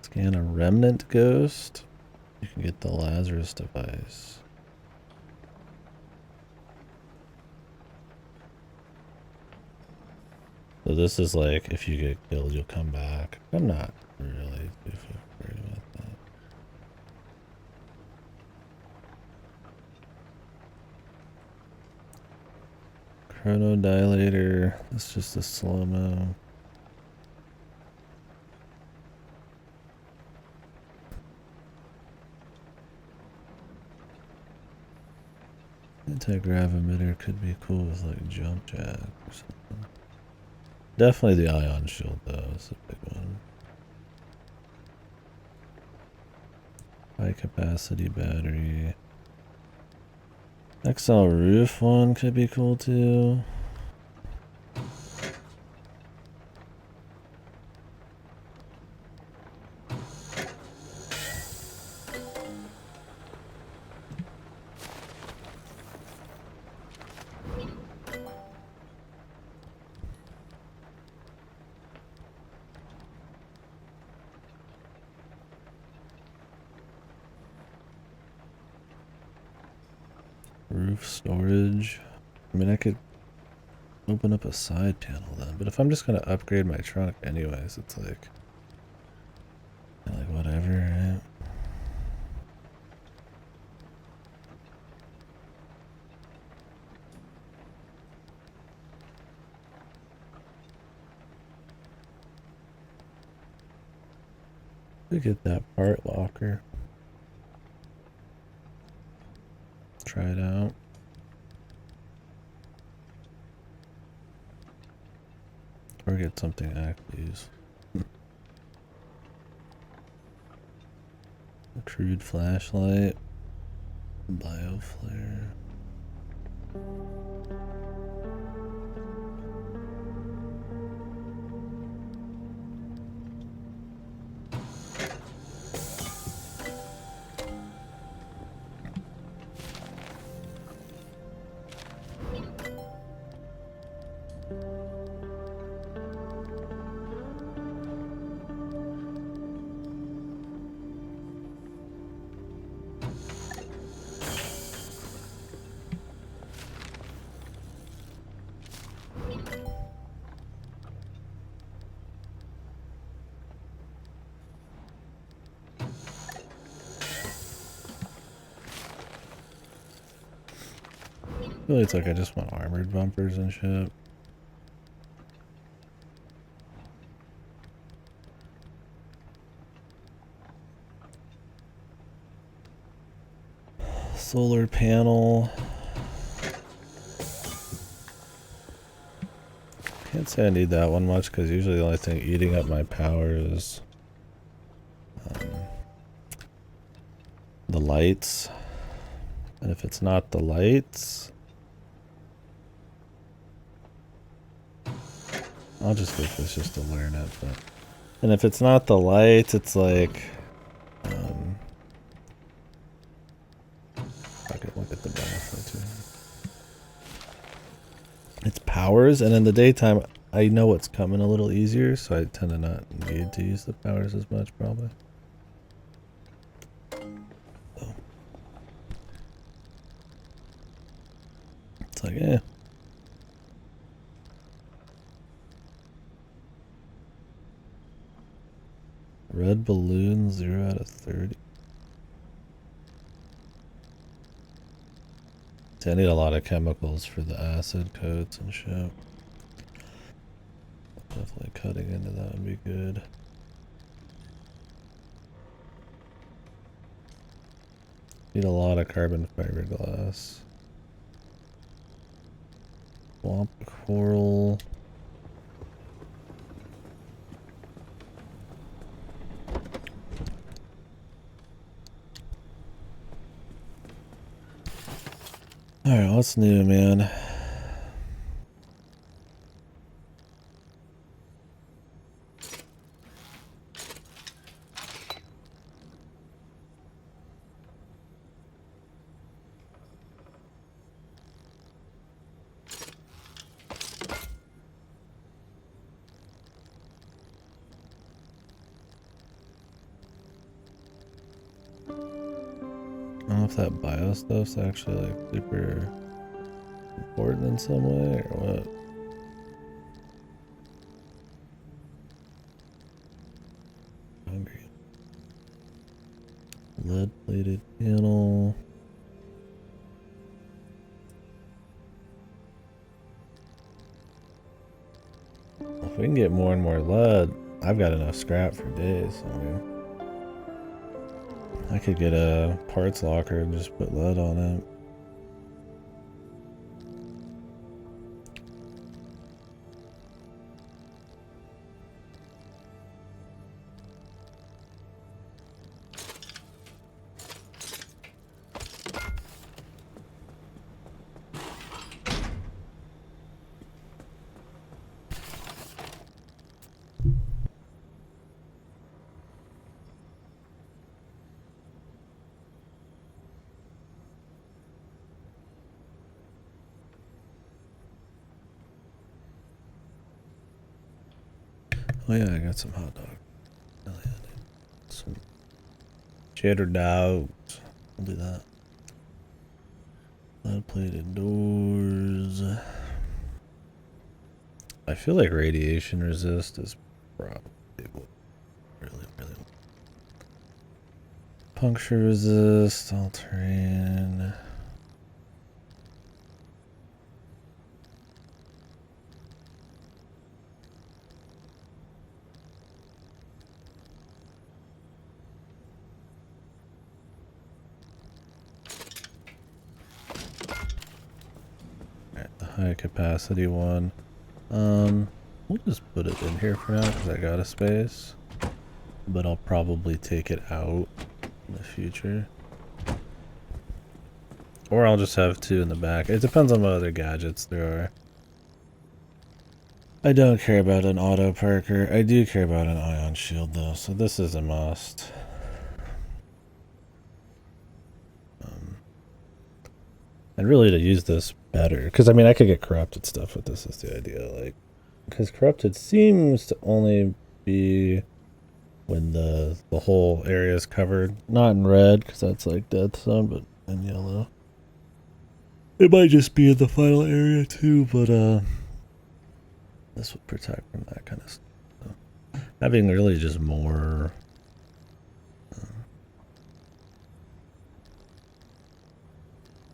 [SPEAKER 1] Scan a remnant ghost. You can get the Lazarus device. So this is like, if you get killed, you'll come back. I'm not really too worried about Chronodilator. It's just a slow-mo. Anti-grav emitter could be cool with like jump jack or something. Definitely the ion shield though is a big one. High capacity battery. XL roof one could be cool too. Roof storage. I mean, I could open up a side panel then, but if I'm just gonna upgrade my truck anyways, it's like whatever, right? We get that part locker. Try it out. Or get something I actually use. Crude flashlight. Bioflare. Really, it's like I just want armored bumpers and shit. Solar panel. Can't say I need that one much because usually the only thing eating up my power is the lights. And if it's not the lights, I'll just get this just to learn it. But and if it's not the lights, it's like I could look at the benefit too. It's powers, and in the daytime I know what's coming a little easier, so I tend to not need to use the powers as much probably. So. It's like, eh. Red balloon, 0 out of 30. See, I need a lot of chemicals for the acid coats and shit. Definitely cutting into that would be good. Need a lot of carbon fiberglass. Swamp coral. Alright, what's new, man? I don't know if that bio stuff's actually like super important in some way or what. Hungry. Lead plated panel. If we can get more and more lead, I've got enough scrap for days. I mean, I could get a parts locker and just put lead on it. Oh yeah, I got some hot dog. Hell yeah, dude. Some cheddar dogs. I'll do that. Lead plated doors. I feel like radiation resist is probably really. Puncture resist, all terrain. Alright, the high capacity one. We'll just put it in here for now because I got a space. But I'll probably take it out in the future. Or I'll just have two in the back. It depends on what other gadgets there are. I don't care about an auto parker. I do care about an ion shield though, so this is a must. And really to use this better, because I mean I could get corrupted stuff with this is the idea, like, because corrupted seems to only be when the whole area is covered, not in red because that's like death zone, but in yellow. It might just be in the final area too, but this would protect from that kind of stuff. So, having really just more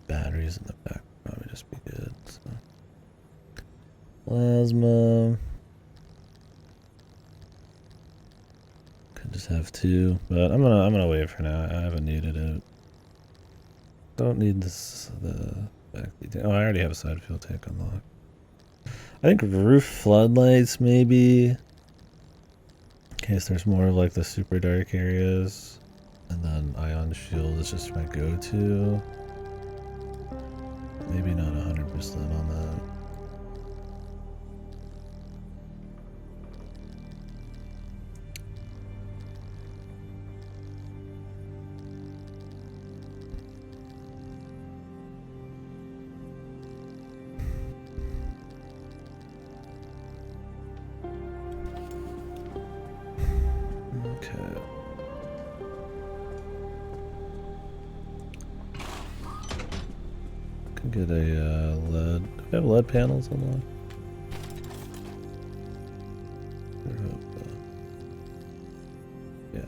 [SPEAKER 1] batteries in the back would probably just be good. So. Plasma. Could just have two, but I'm gonna wait for now. I haven't needed it. Don't need this back. Oh, I already have a side fuel tank unlocked. I think roof floodlights maybe, in case there's more of like the super dark areas, and then ion shield is just my go-to. Maybe not 100% on that. Get a lead. Do we have lead panels unlocked? Yeah.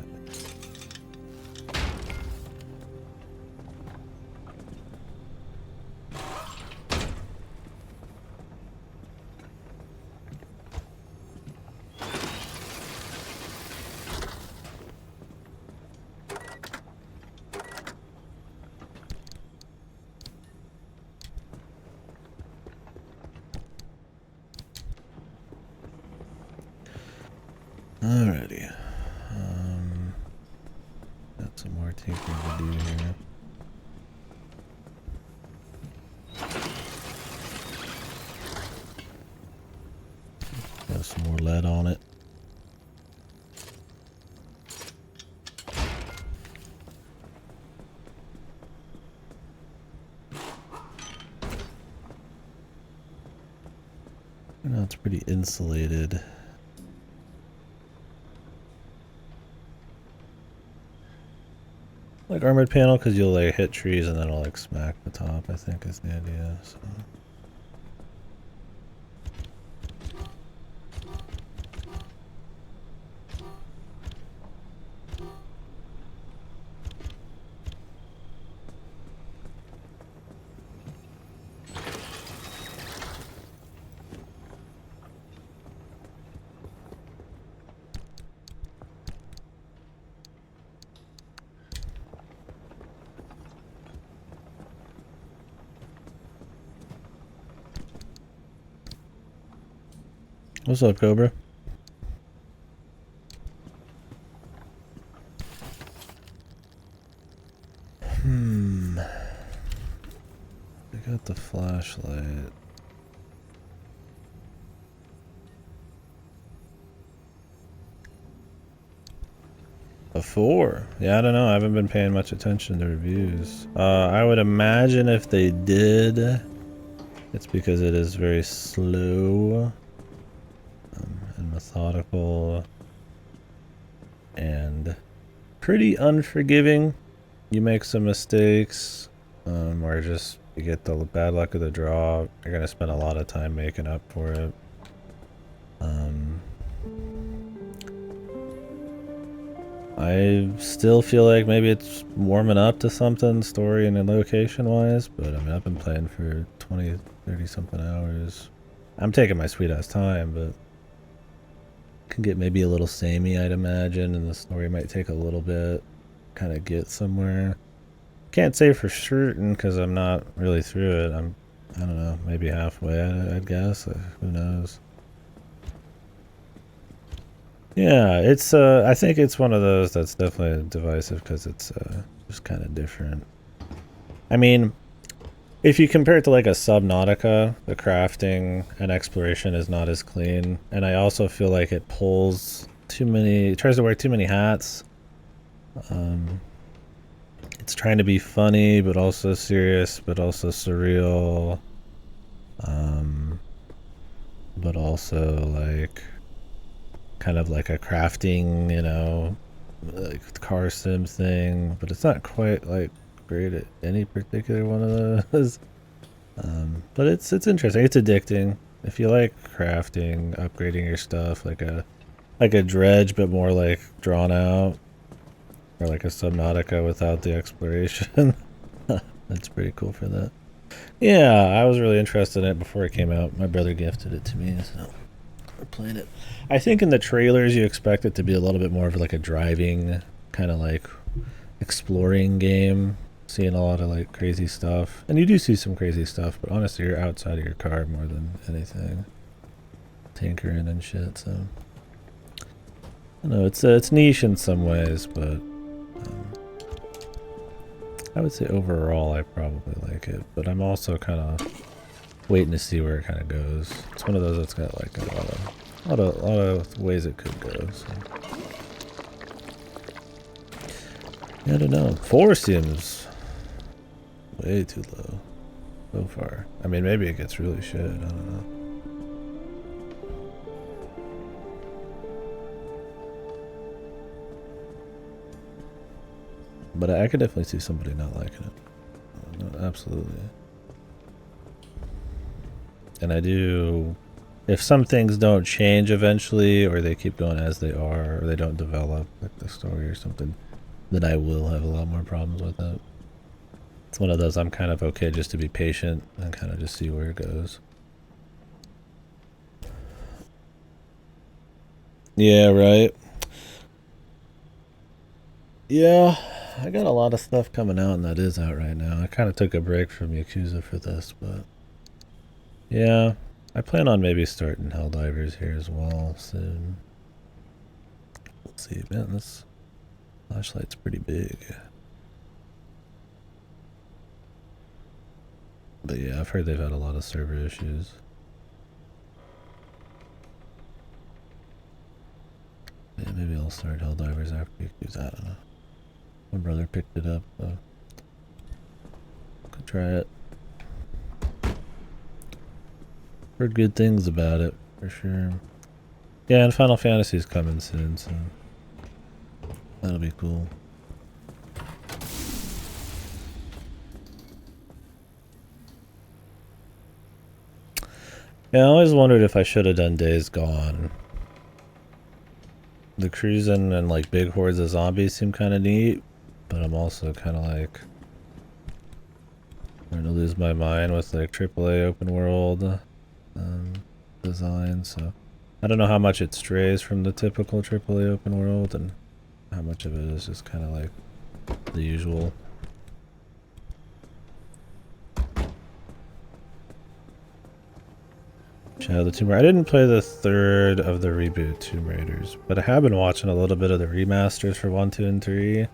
[SPEAKER 1] Alrighty. Got some more tinkering to do here. Got some more lead on it. Now it's pretty insulated. Like armored panel, because you'll like hit trees and then it'll like smack the top, I think is the idea. So. What's up, Cobra? I got the flashlight. A 4. Yeah, I don't know. I haven't been paying much attention to reviews. I would imagine if they did, it's because it is very slow and methodical and pretty unforgiving. You make some mistakes, or just you get the bad luck of the draw. You're gonna spend a lot of time making up for it. I still feel like maybe it's warming up to something story and location wise, but I mean, I've been playing for 20, 30 something hours. I'm taking my sweet ass time, but can get maybe a little samey, I'd imagine, and the story might take a little bit, kind of get somewhere. Can't say for certain because I'm not really through it. I don't know, maybe halfway, I'd guess. Who knows? Yeah, it's I think it's one of those that's definitely divisive because it's just kind of different. I mean, if you compare it to like a Subnautica, the crafting and exploration is not as clean, and I also feel like it pulls too many, it tries to wear too many hats. It's trying to be funny, but also serious, but also surreal, but also like kind of like a crafting, you know, like car sim thing, but it's not quite like great at any particular one of those. But it's interesting. It's addicting. If you like crafting, upgrading your stuff, like a dredge, but more like drawn out, or like a Subnautica without the exploration. That's pretty cool for that. Yeah, I was really interested in it before it came out. My brother gifted it to me, so we're playing it. I think in the trailers you expect it to be a little bit more of like a driving, kind of like exploring game. Seeing a lot of like crazy stuff, and you do see some crazy stuff, but honestly you're outside of your car more than anything, tinkering and shit. So I don't know, it's niche in some ways, but I would say overall I probably like it, but I'm also kind of waiting to see where it kind of goes. It's one of those that's got like a lot of ways it could go. So. Yeah, I don't know. 4 seems way too low so far. I mean, maybe it gets really shit. I don't know. But I could definitely see somebody not liking it. No, absolutely. And I do... If some things don't change eventually, or they keep going as they are, or they don't develop, like the story or something, then I will have a lot more problems with it. It's one of those I'm kind of okay just to be patient and kind of just see where it goes. Yeah, right. Yeah, I got a lot of stuff coming out, and that is out right now. I kind of took a break from Yakuza for this, but yeah, I plan on maybe starting Helldivers here as well soon. We'll see. Man, this flashlight's pretty big. But yeah, I've heard they've had a lot of server issues. Yeah, maybe I'll start Helldivers after Yakuza. I don't know. My brother picked it up, so could try it. Heard good things about it, for sure. Yeah, and Final Fantasy's coming soon, so that'll be cool. Yeah, I always wondered if I should have done Days Gone. The cruising and like big hordes of zombies seem kind of neat, but I'm also kind of like starting to lose my mind with like AAA open world design, so I don't know how much it strays from the typical AAA open world and how much of it is just kind of like the usual. Shadow of the Tomb Raider. I didn't play the third of the reboot Tomb Raiders, but I have been watching a little bit of the remasters for 1, 2, and 3.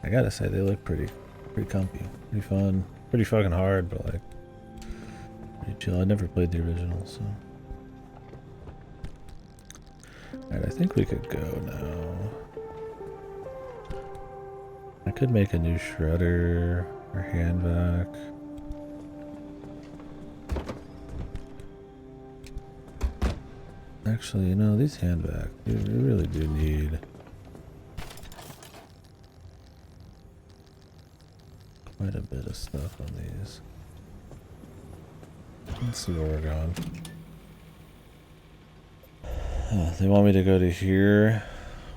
[SPEAKER 1] I gotta say, they look pretty comfy, pretty fun, pretty fucking hard, but like pretty chill. I never played the original, so. Alright, I think we could go now. I could make a new shredder or hand vac. Actually, you know, these hand vac, we really do need quite a bit of stuff on these. Let's see where we're going. They want me to go to here,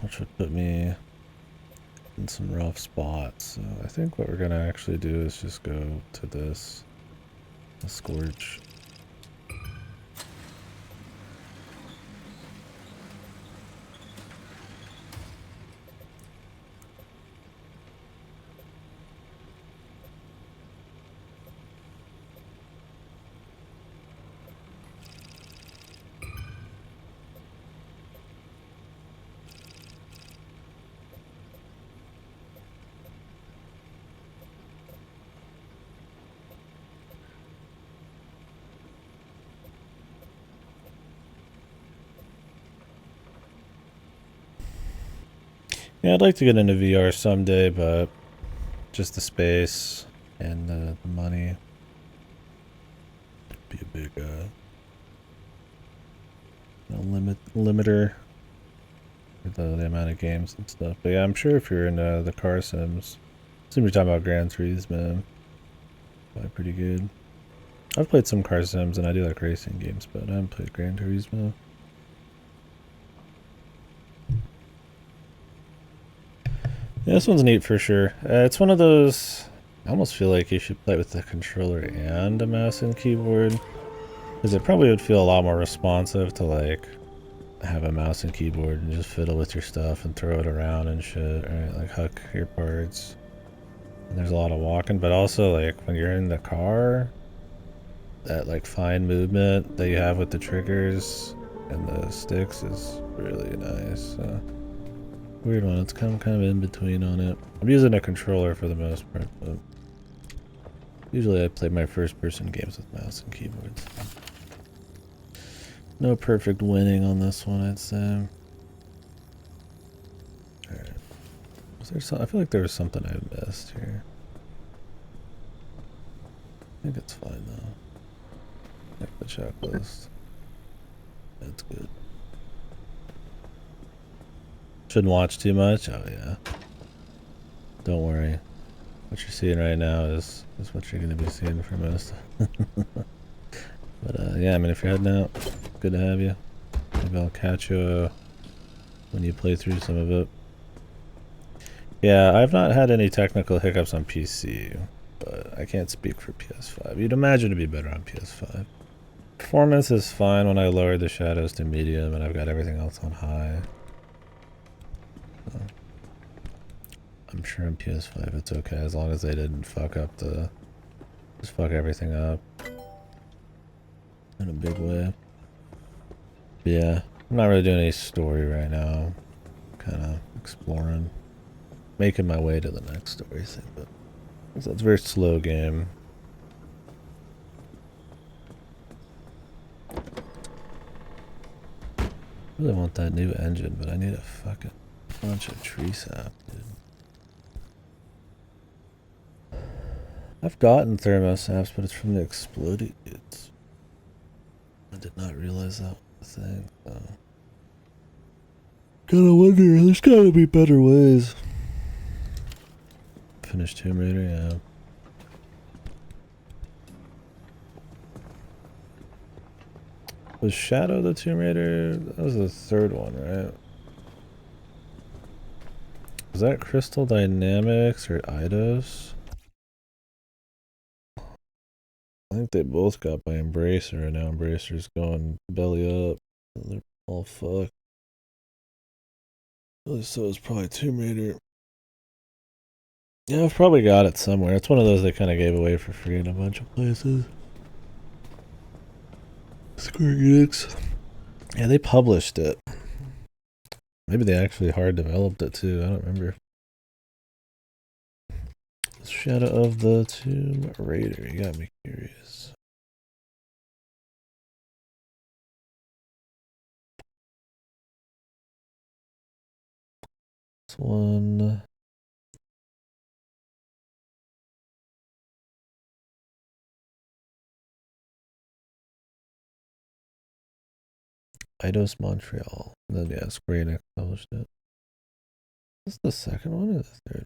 [SPEAKER 1] which would put me in some rough spots. So I think what we're gonna actually do is just go to this, the Scorch. Yeah, I'd like to get into VR someday, but just the space and the money would be a big limiter with the amount of games and stuff. But yeah, I'm sure if you're into the car sims, seem you're talking about Gran Turismo, probably pretty good. I've played some car sims and I do like racing games, but I haven't played Gran Turismo. Yeah, this one's neat for sure. It's one of those, I almost feel like you should play with the controller and a mouse and keyboard, because it probably would feel a lot more responsive to like have a mouse and keyboard and just fiddle with your stuff and throw it around and shit, right? Like huck your parts. And there's a lot of walking, but also like when you're in the car, that like fine movement that you have with the triggers and the sticks is really nice. Weird one, it's kind of in between on it. I'm using a controller for the most part, but usually I play my first person games with mouse and keyboards. No perfect winning on this one, I'd say. Alright. Was there some, I feel like there was something I missed here. I think it's fine though. Check the checklist. That's good. Shouldn't watch too much? Oh yeah. Don't worry. What you're seeing right now is what you're going to be seeing for most. But yeah, I mean, if you're heading out, good to have you. Maybe I'll catch you when you play through some of it. Yeah, I've not had any technical hiccups on PC, but I can't speak for PS5. You'd imagine it'd be better on PS5. Performance is fine when I lowered the shadows to medium and I've got everything else on high. So, I'm sure on PS5 it's okay as long as they didn't fuck up just fuck everything up in a big way. But yeah, I'm not really doing any story right now. Kind of exploring, making my way to the next story thing, but it's a very slow game. I really want that new engine, but I need a fucking bunch of tree sap, dude. I've gotten thermosaps, but it's from the exploded dudes. I did not realize that was a thing, so. Gotta wonder, there's gotta be better ways. Finish Tomb Raider, yeah. Was Shadow the Tomb Raider? That was the third one, right? Was that Crystal Dynamics or Eidos? I think they both got by Embracer, and now Embracer's going belly up. They're all fucked. So it's probably Tomb Raider. Yeah, I've probably got it somewhere. It's one of those they kind of gave away for free in a bunch of places. Square Enix. Yeah, they published it. Maybe they actually hard developed it too. I don't remember. Shadow of the Tomb Raider. You got me curious. This one. Eidos Montreal. And then yeah, Square Enix published it. Is this the second one or the third?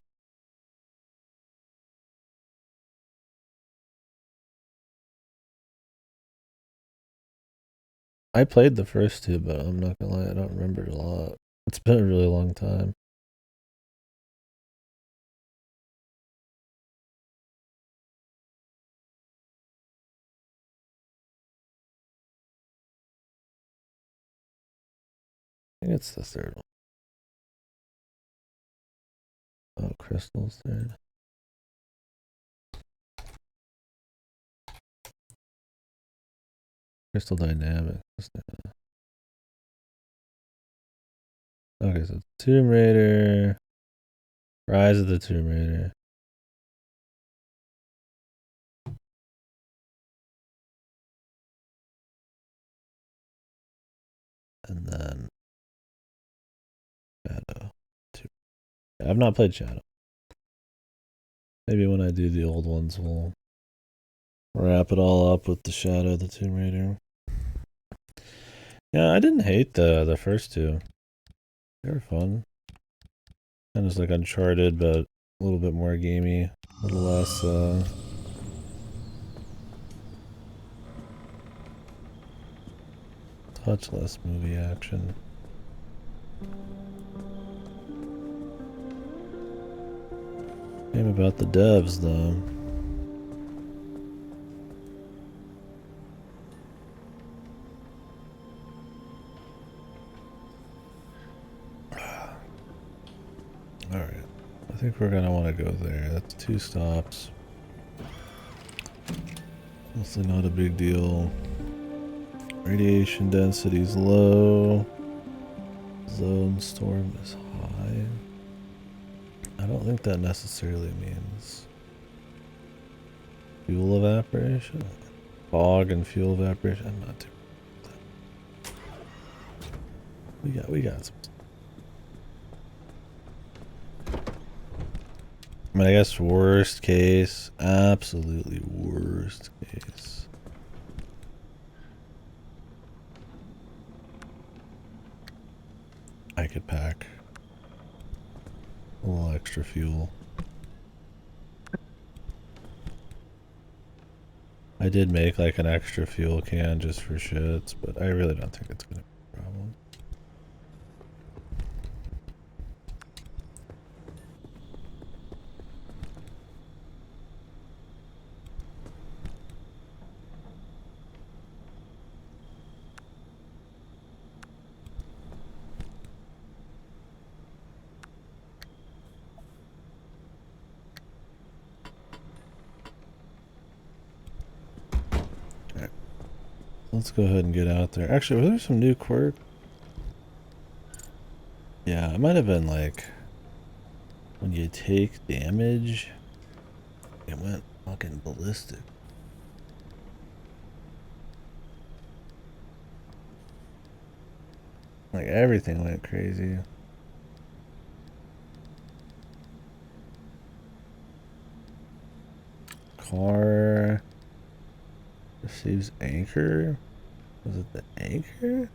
[SPEAKER 1] I played the first two, but I'm not gonna lie, I don't remember it a lot. It's been a really long time. I think it's the third one. Oh, Crystal's third. Crystal Dynamics. Okay, so Tomb Raider. Rise of the Tomb Raider. And then Shadow. I've not played Shadow. Maybe when I do the old ones, we'll wrap it all up with the Shadow of the Tomb Raider. Yeah, I didn't hate the first two. They were fun. Kind of like Uncharted, but a little bit more gamey, a little less touch less movie action. Game about the devs though. Alright. I think we're gonna want to go there. That's 2 stops. Mostly not a big deal. Radiation density's low. Zone storm is high. I don't think that necessarily means fuel evaporation. Fog and fuel evaporation. I'm not too. We got some. I mean, I guess worst case, absolutely worst case. I could pack a little extra fuel. I did make like an extra fuel can just for shits, but I really don't think it's gonna be a problem. Let's go ahead and get out there. Actually, were there some new quirk? Yeah, it might have been like when you take damage, it went fucking ballistic. Like everything went crazy. Car receives anchor. Was it the anchor?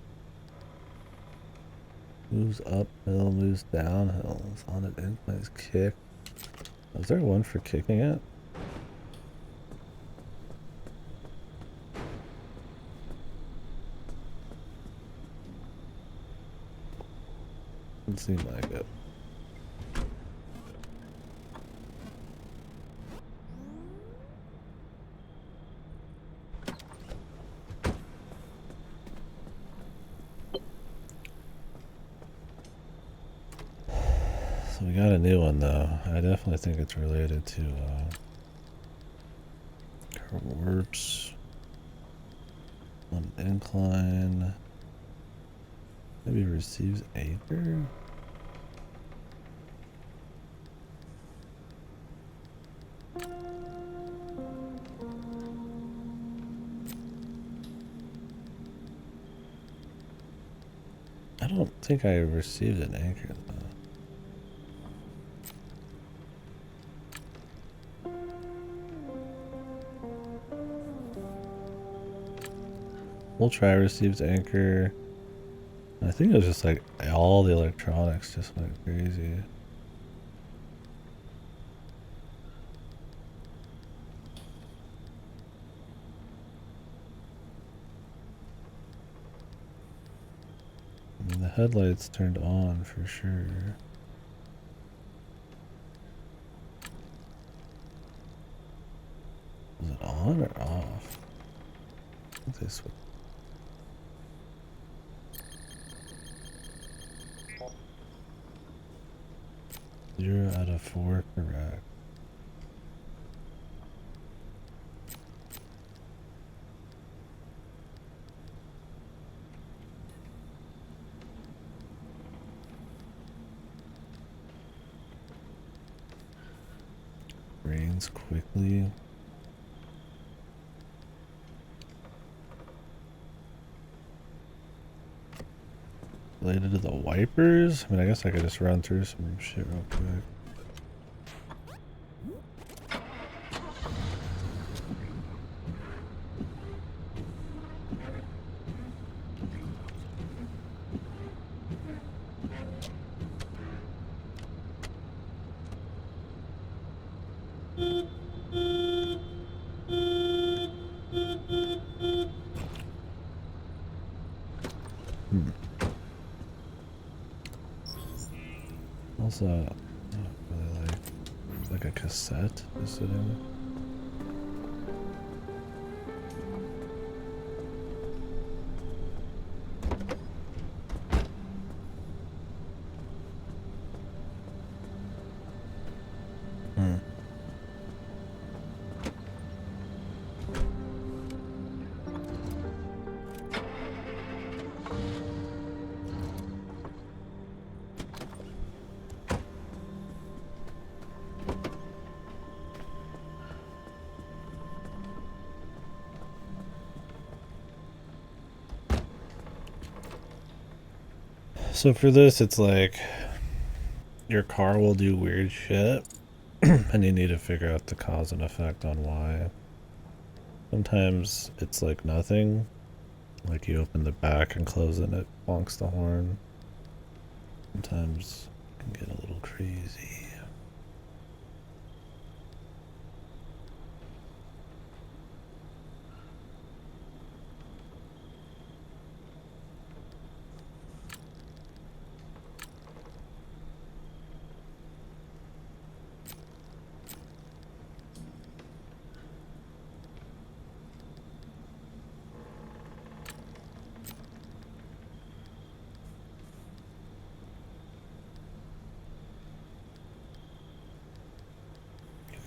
[SPEAKER 1] Moves uphill, moves downhill. It's on an incline kick. Is there one for kicking it? Doesn't seem like it. So we got a new one though. I definitely think it's related to warps. incline. Maybe receives anchor. I don't think I received an anchor though. We'll try receives anchor. I think it was just like all the electronics just went crazy. I mean, the headlights turned on for sure. Was it on or off? I think they switched. Zero out of 4 correct. Rains quickly. Related to the wipers? I mean, I guess I could just run through some shit real quick. Also, I don't really like a cassette to sit in. So for this, it's like your car will do weird shit and you need to figure out the cause and effect on why. Sometimes it's like nothing, like you open the back and close it and it bonks the horn. Sometimes it can get a little crazy.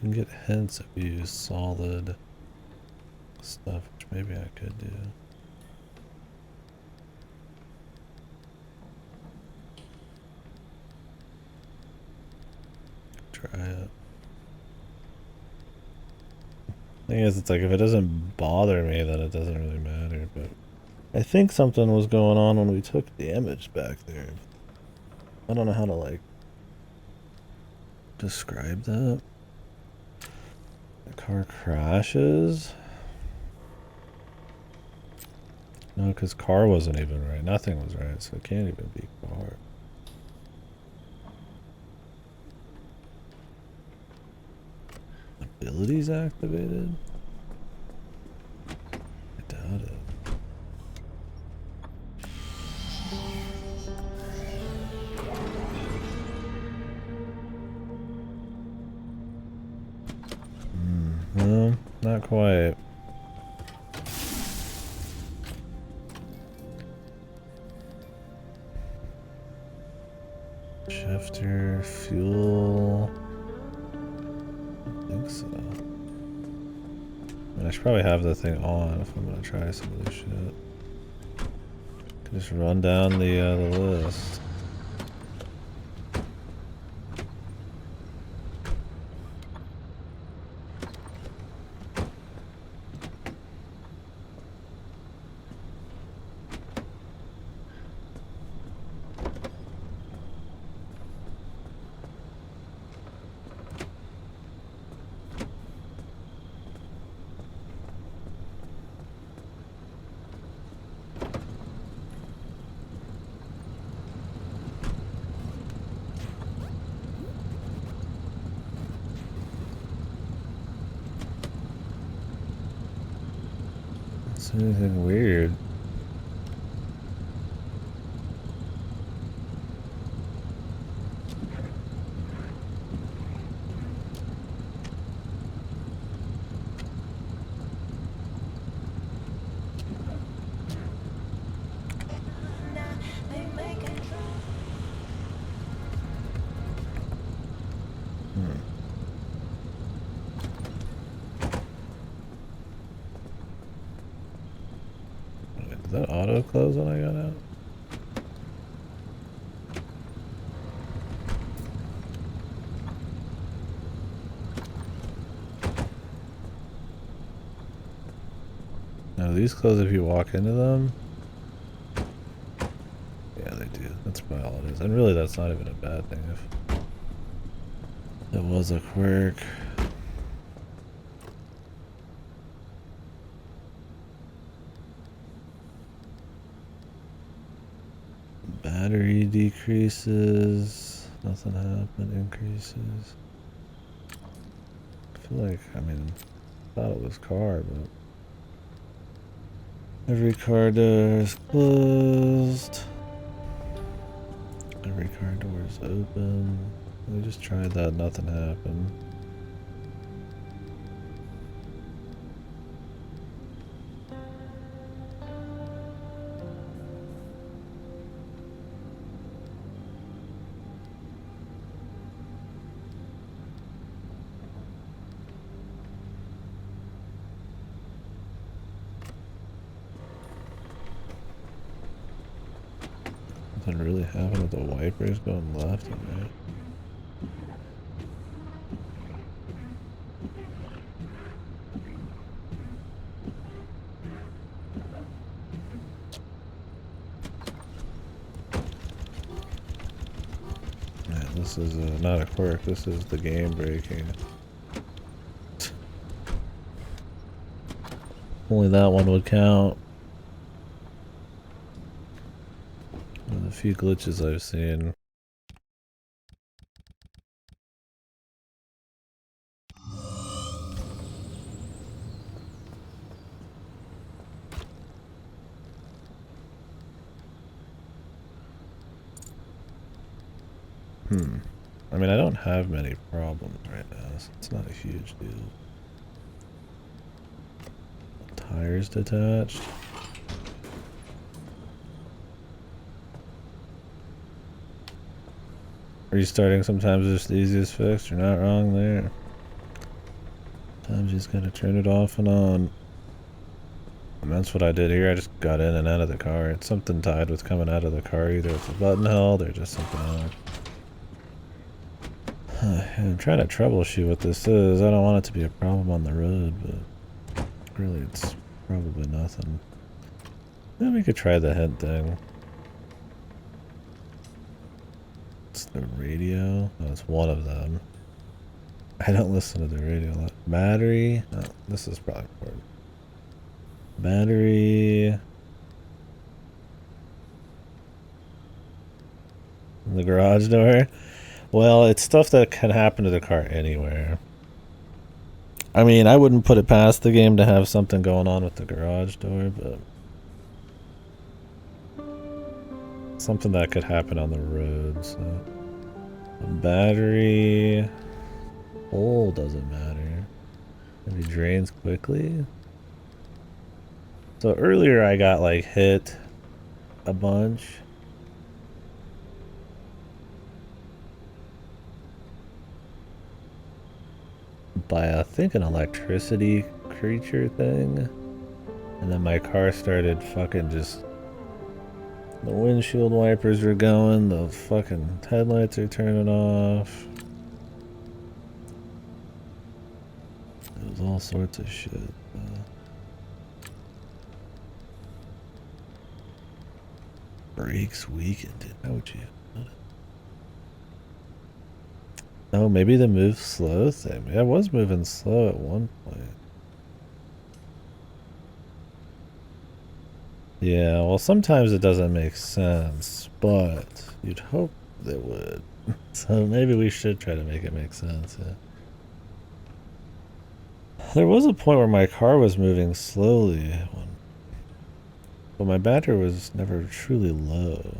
[SPEAKER 1] You can get hints if you use solid stuff, which maybe I could do. Try it. Thing is, it's like if it doesn't bother me, then it doesn't really matter. But I think something was going on when we took damage back there. I don't know how to like describe that. The car crashes. No, because car wasn't even right. Nothing was right, so it can't even be car. Abilities activated? I doubt it. No, not quite. Shifter, fuel. I think so. I mean, I should probably have the thing on if I'm gonna try some of this shit. Just run down the list. Is anything weird? Did that auto close when I got out? No, these close if you walk into them. Yeah, they do. That's probably all it is. And really, that's not even a bad thing if it was a quirk. Battery decreases. Nothing happened. Increases. I feel like, I mean, I thought it was car, but every car door is closed. Every car door is open. We just tried that, nothing happened. Nothing really happened with the wipers going left and right. Yeah, this is not a quirk, this is the game breaking. Only that one would count. One of the few glitches I've seen. I mean, I don't have many problems right now, so it's not a huge deal. Tires detached. Restarting sometimes is the easiest fix. You're not wrong there. Sometimes you just gotta turn it off and on. And that's what I did here. I just got in and out of the car. It's something tied with coming out of the car. Either it's a button held or just something else. I'm trying to troubleshoot what this is. I don't want it to be a problem on the road, but really it's probably nothing. Then we could try the head thing. It's the radio. Oh, it's one of them. I don't listen to the radio a lot. Battery. Oh, this is probably important. Battery. The garage door. Well, it's stuff that can happen to the car anywhere. I mean, I wouldn't put it past the game to have something going on with the garage door, but something that could happen on the road, so. Battery. Hole doesn't matter. Maybe drains quickly. So earlier I got like hit a bunch. By I think an electricity creature thing. And then my car started fucking just The windshield wipers are going, the fucking headlights are turning off. It was all sorts of shit. Brakes weakened. How would you? Oh, maybe the move slow thing. Yeah, I was moving slow at one point. Yeah, well, sometimes it doesn't make sense, but you'd hope it would. So maybe we should try to make it make sense. Yeah. There was a point where my car was moving slowly, but my battery was never truly low.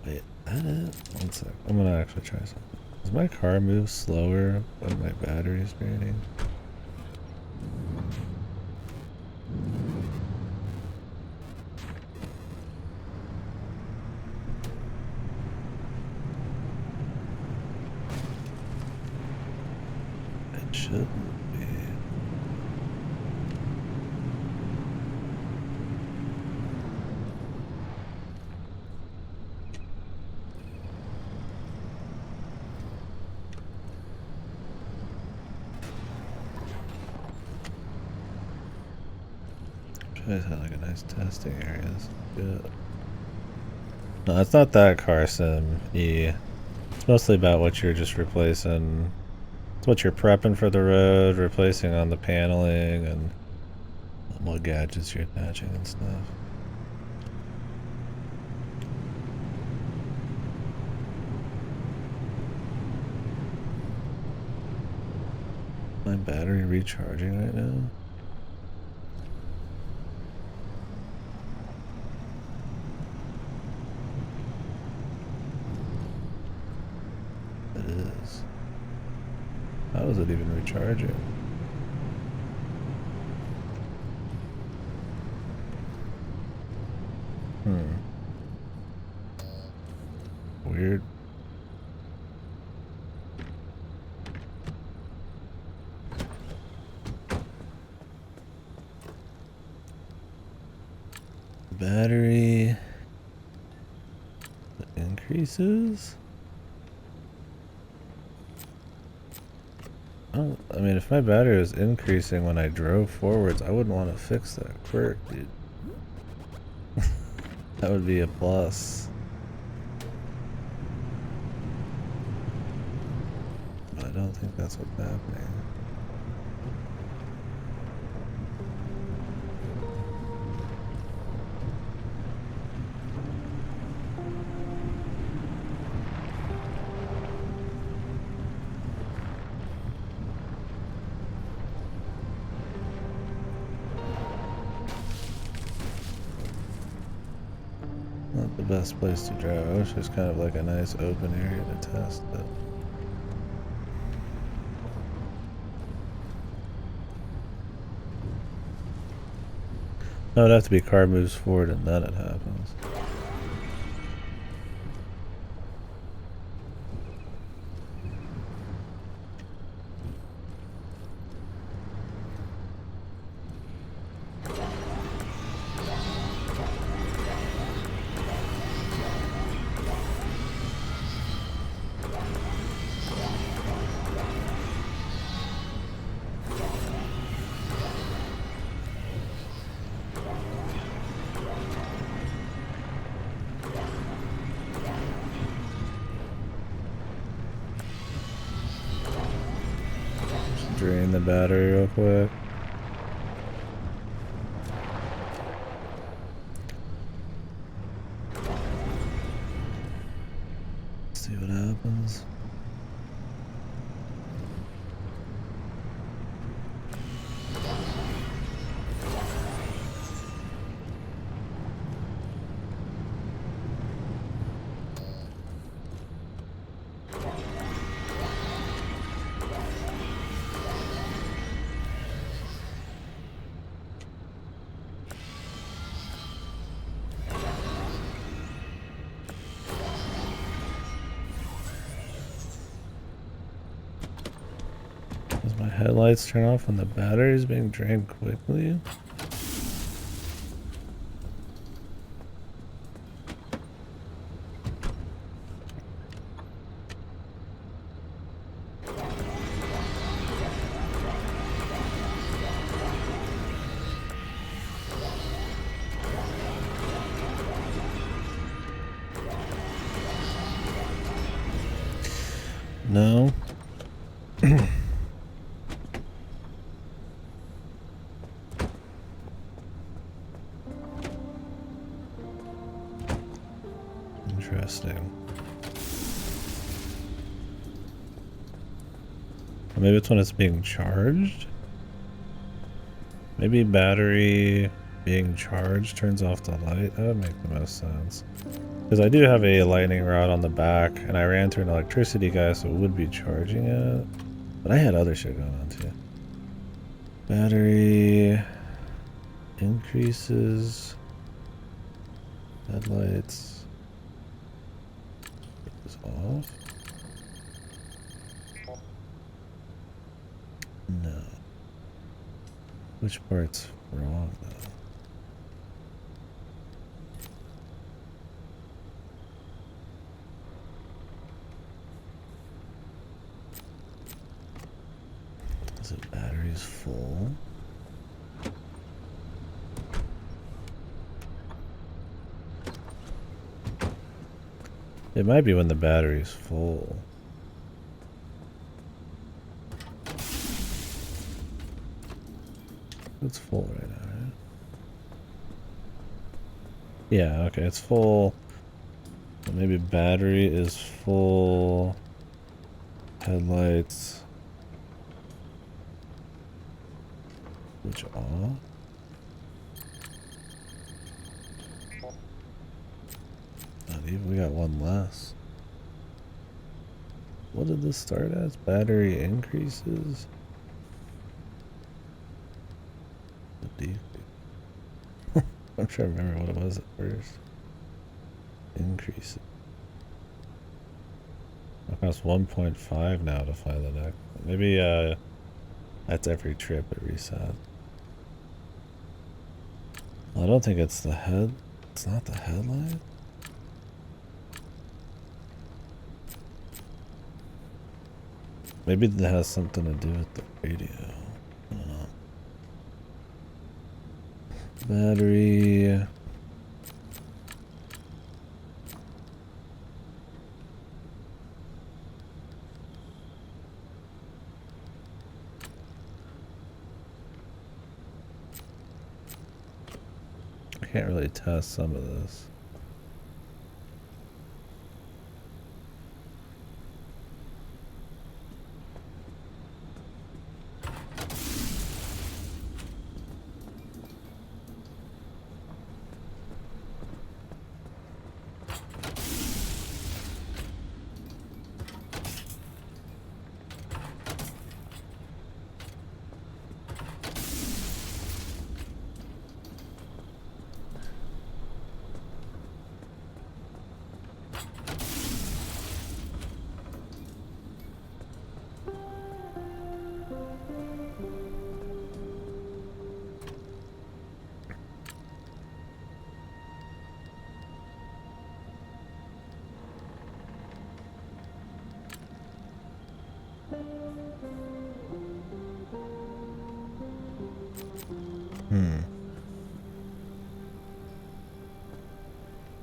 [SPEAKER 1] Wait, one sec. I'm gonna actually try something. Does my car move slower when my battery's draining? It shouldn't be. Try to have like a nice testing area. That's good. No, it's not that car sim. It's mostly about what you're just replacing. It's what you're prepping for the road, replacing on the paneling, and what gadgets you're attaching and stuff. My battery recharging right now? It is. How is it even recharging? Weird. Battery increases? Oh, I mean, if my battery was increasing when I drove forwards, I wouldn't want to fix that quirk, dude. That would be a plus. But I don't think that's what's happening. Not the best place to drive. I wish there's kind of like a nice open area to test it. No, it'd have to be car moves forward and then it happens. Drain the battery real quick. See what happens. Does my headlights turn off when the battery is being drained quickly? No. Interesting. Or maybe it's when it's being charged? Maybe battery being charged turns off the light? That would make the most sense. Because I do have a lightning rod on the back, and I ran through an electricity guy, so it would be charging it. But I had other shit going on too. Battery increases. Headlights is off. No. Which part's wrong though? Is it batteries full? It might be when the battery's full. It's full right now, right? Yeah, okay, it's full. So maybe battery is full. Headlights. Switch off. Not even, we got one less. What did this start as? Battery increases? I'm trying to remember what it was at first. Increases. It costs 1.5 now to find the next. Maybe that's every trip it resets. Well, I don't think it's the head. It's not the headlight. Maybe that has something to do with the radio. I don't know. Battery. I can't really test some of this.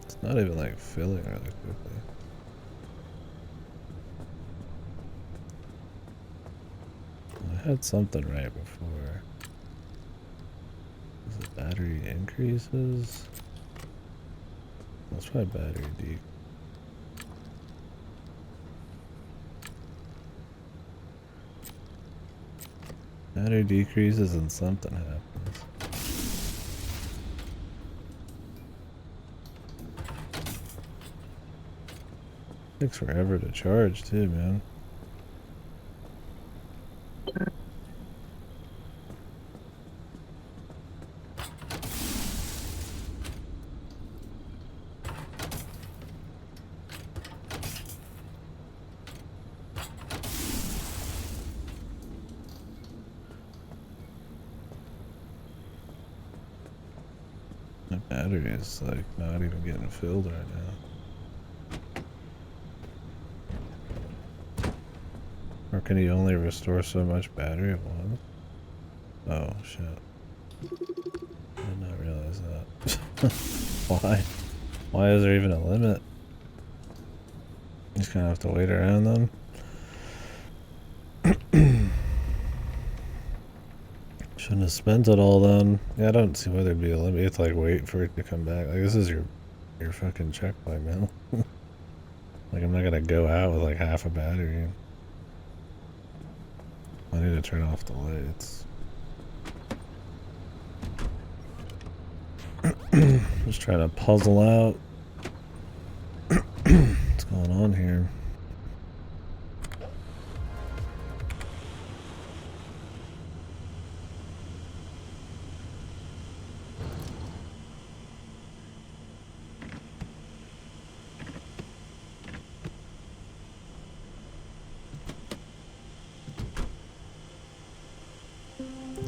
[SPEAKER 1] It's not even like filling really quickly. I had something right before. Is it battery increases? Let's try battery deep. Battery decreases and something happens. Takes forever to charge too, man. My battery is like not even getting filled right now. Or can he only restore so much battery at once? Oh shit. I did not realize that. Why? Why is there even a limit? You just kinda have to wait around then? have spent it all then. Yeah, I don't see why there'd be a limit. You have to like wait for it to come back. Like this is your fucking checkpoint, man. Like I'm not gonna go out with like half a battery. I need to turn off the lights. Just trying to puzzle out what's going on here.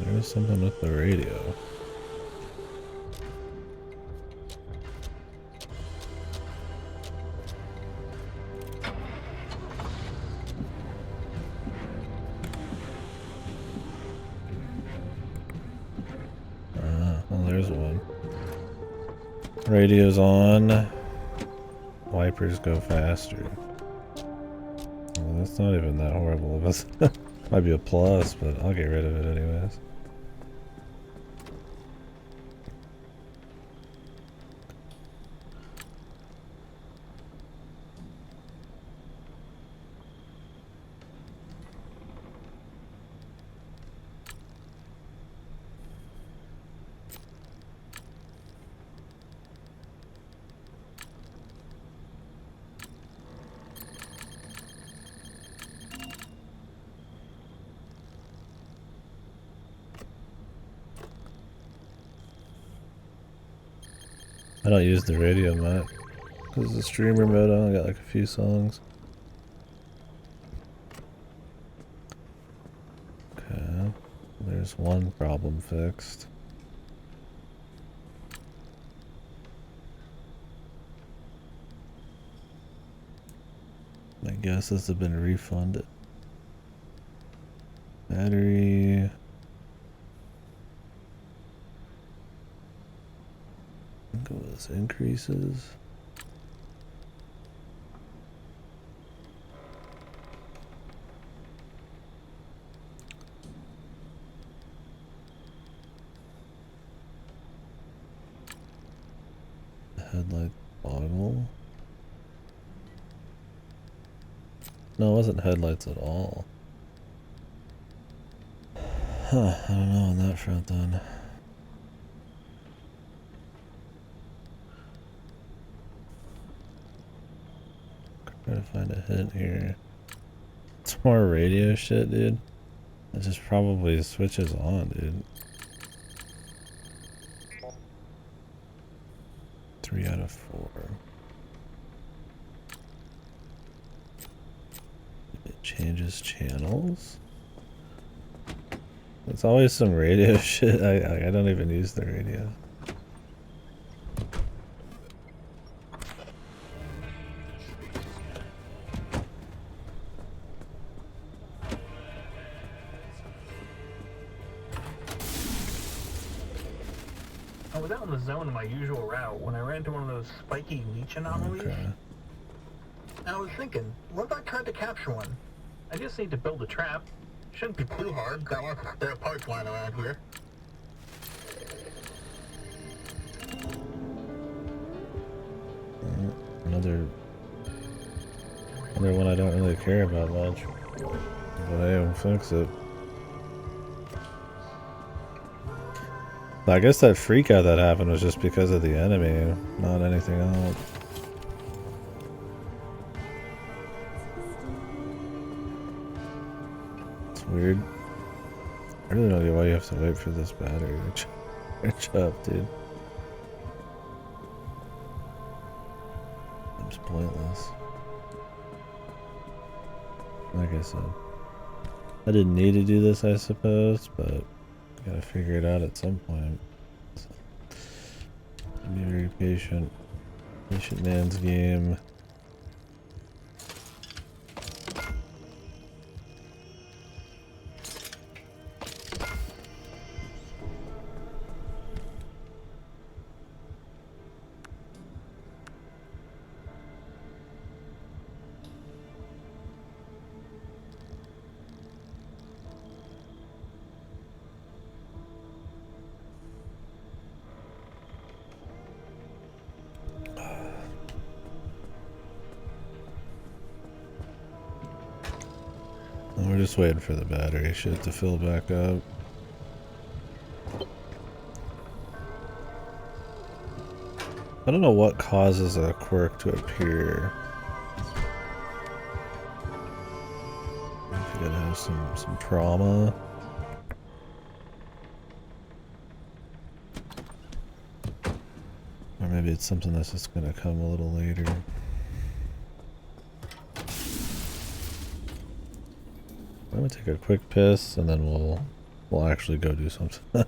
[SPEAKER 1] There's something with the radio. Well, there's one. Radio's on. Wipers go faster. Well, that's not even that horrible of us. Might be a plus, but I'll get rid of it anyways. I don't use the radio much because the streamer mode I only got like a few songs. Okay, there's one problem fixed. My guesses have been refunded. Battery. Go with increases. Headlight boggle. No, it wasn't headlights at all. Huh, I don't know on that front then. Trying to find a hint here. It's more radio shit, dude. It just probably switches on, dude. 3 out of 4. It changes channels. It's always some radio shit. I don't even use the radio.
[SPEAKER 9] I was out in the zone in my usual route when I ran into one of those spiky leech anomalies.
[SPEAKER 1] Okay.
[SPEAKER 9] I was thinking, what if I tried to capture one? I just need to build a trap. Shouldn't be too hard. Got lots of spare parts lying around here.
[SPEAKER 1] Another one I don't really care about much. But I will fix it. I guess that freak out that happened was just because of the enemy, not anything else. It's weird. I really don't get why you have to wait for this battery to charge up, dude. It's pointless. Like I said, I didn't need to do this, I suppose, but gotta figure it out at some point. So, be very patient. Patient man's game. We're just waiting for the battery shit to fill back up. I don't know what causes a quirk to appear. You gotta have some trauma. Or maybe it's something that's just gonna come a little later. I'm gonna take a quick piss and then we'll actually go do something.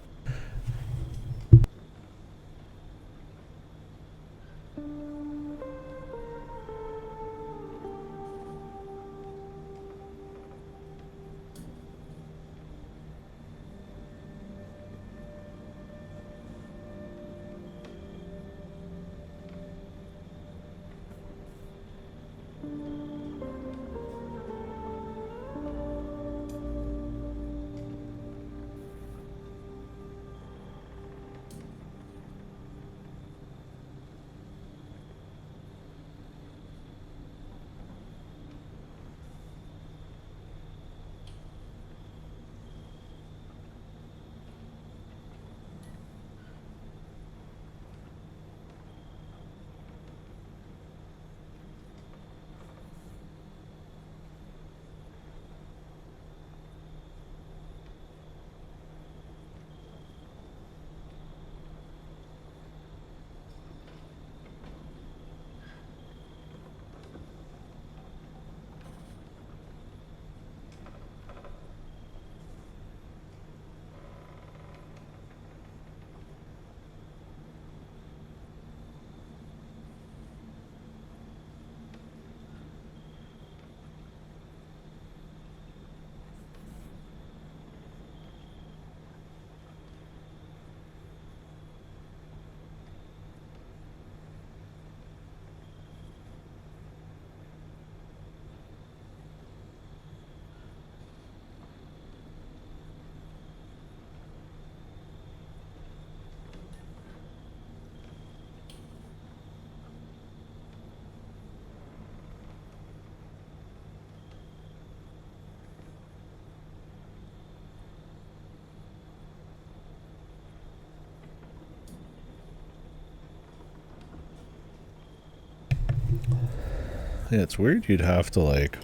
[SPEAKER 1] Yeah, it's weird you'd have to like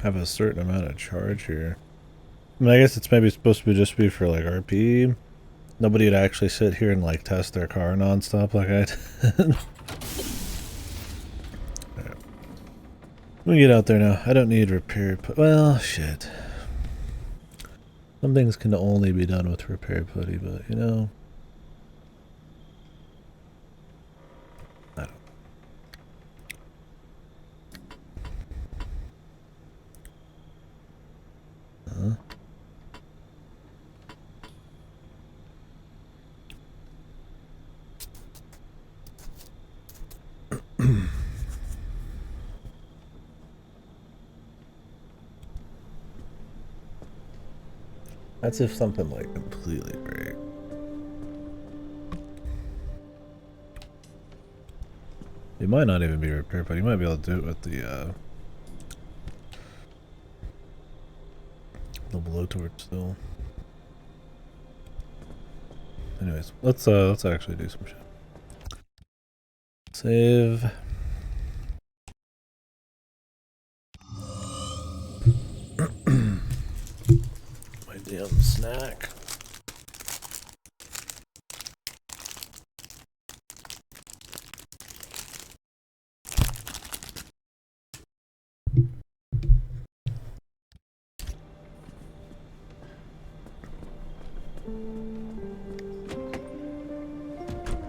[SPEAKER 1] have a certain amount of charge here. I mean, I guess it's maybe supposed to be just be for like RP. Nobody would actually sit here and like test their car nonstop like I did. Right. Let me get out there now. I don't need repair well, shit. Some things can only be done with repair putty, but you know. I don't. Huh? That's if something like completely breaks. It might not even be repaired, but you might be able to do it with the blowtorch still. Anyways, let's actually do some shit. Save. My damn snack.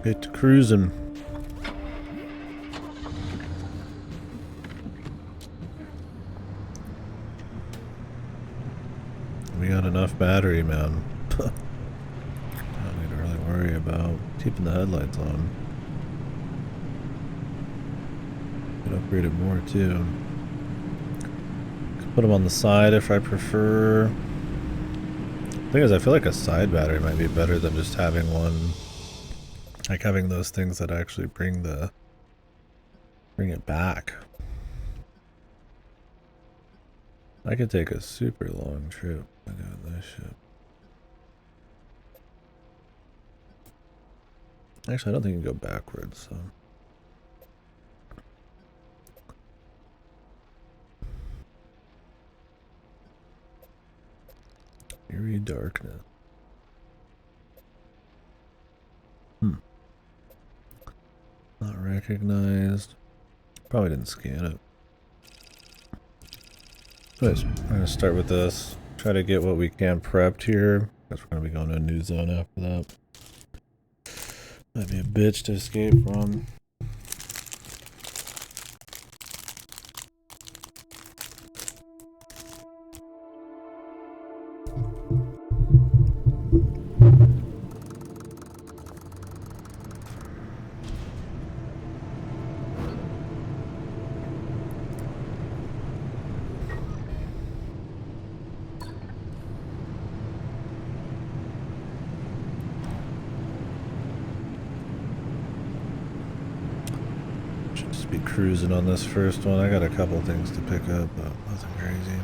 [SPEAKER 1] Get to cruising. We got enough battery, man. I don't need to really worry about keeping the headlights on. Could upgrade it more too. Could put them on the side if I prefer. The thing is, I feel like a side battery might be better than just having one. Like having those things that actually bring it back. I could take a super long trip by doing this shit. Actually, I don't think you can go backwards, so. Eerie darkness. Not recognized. Probably didn't scan it. Anyways, we're gonna start with this. Try to get what we can prepped here, because we're gonna be going to a new zone after that. Might be a bitch to escape from. Be cruising on this first one. I got a couple things to pick up, but nothing crazy.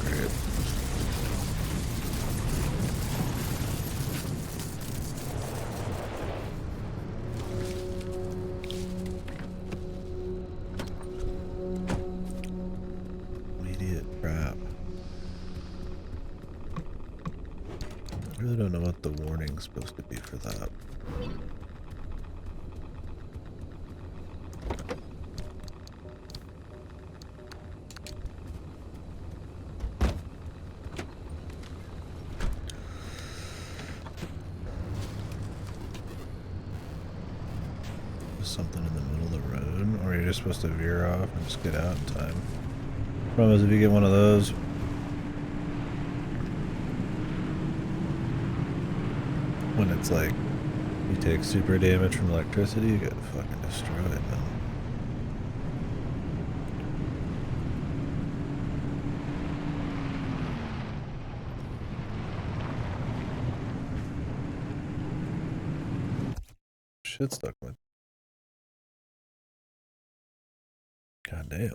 [SPEAKER 1] Great. Immediate trap. I really don't know what the warning's supposed to be for that. Something in the middle of the road, or you're just supposed to veer off and just get out in time. Problem is, if you get one of those, when it's like you take super damage from electricity, you get fucking destroyed, man. Shit stuck with. God damn.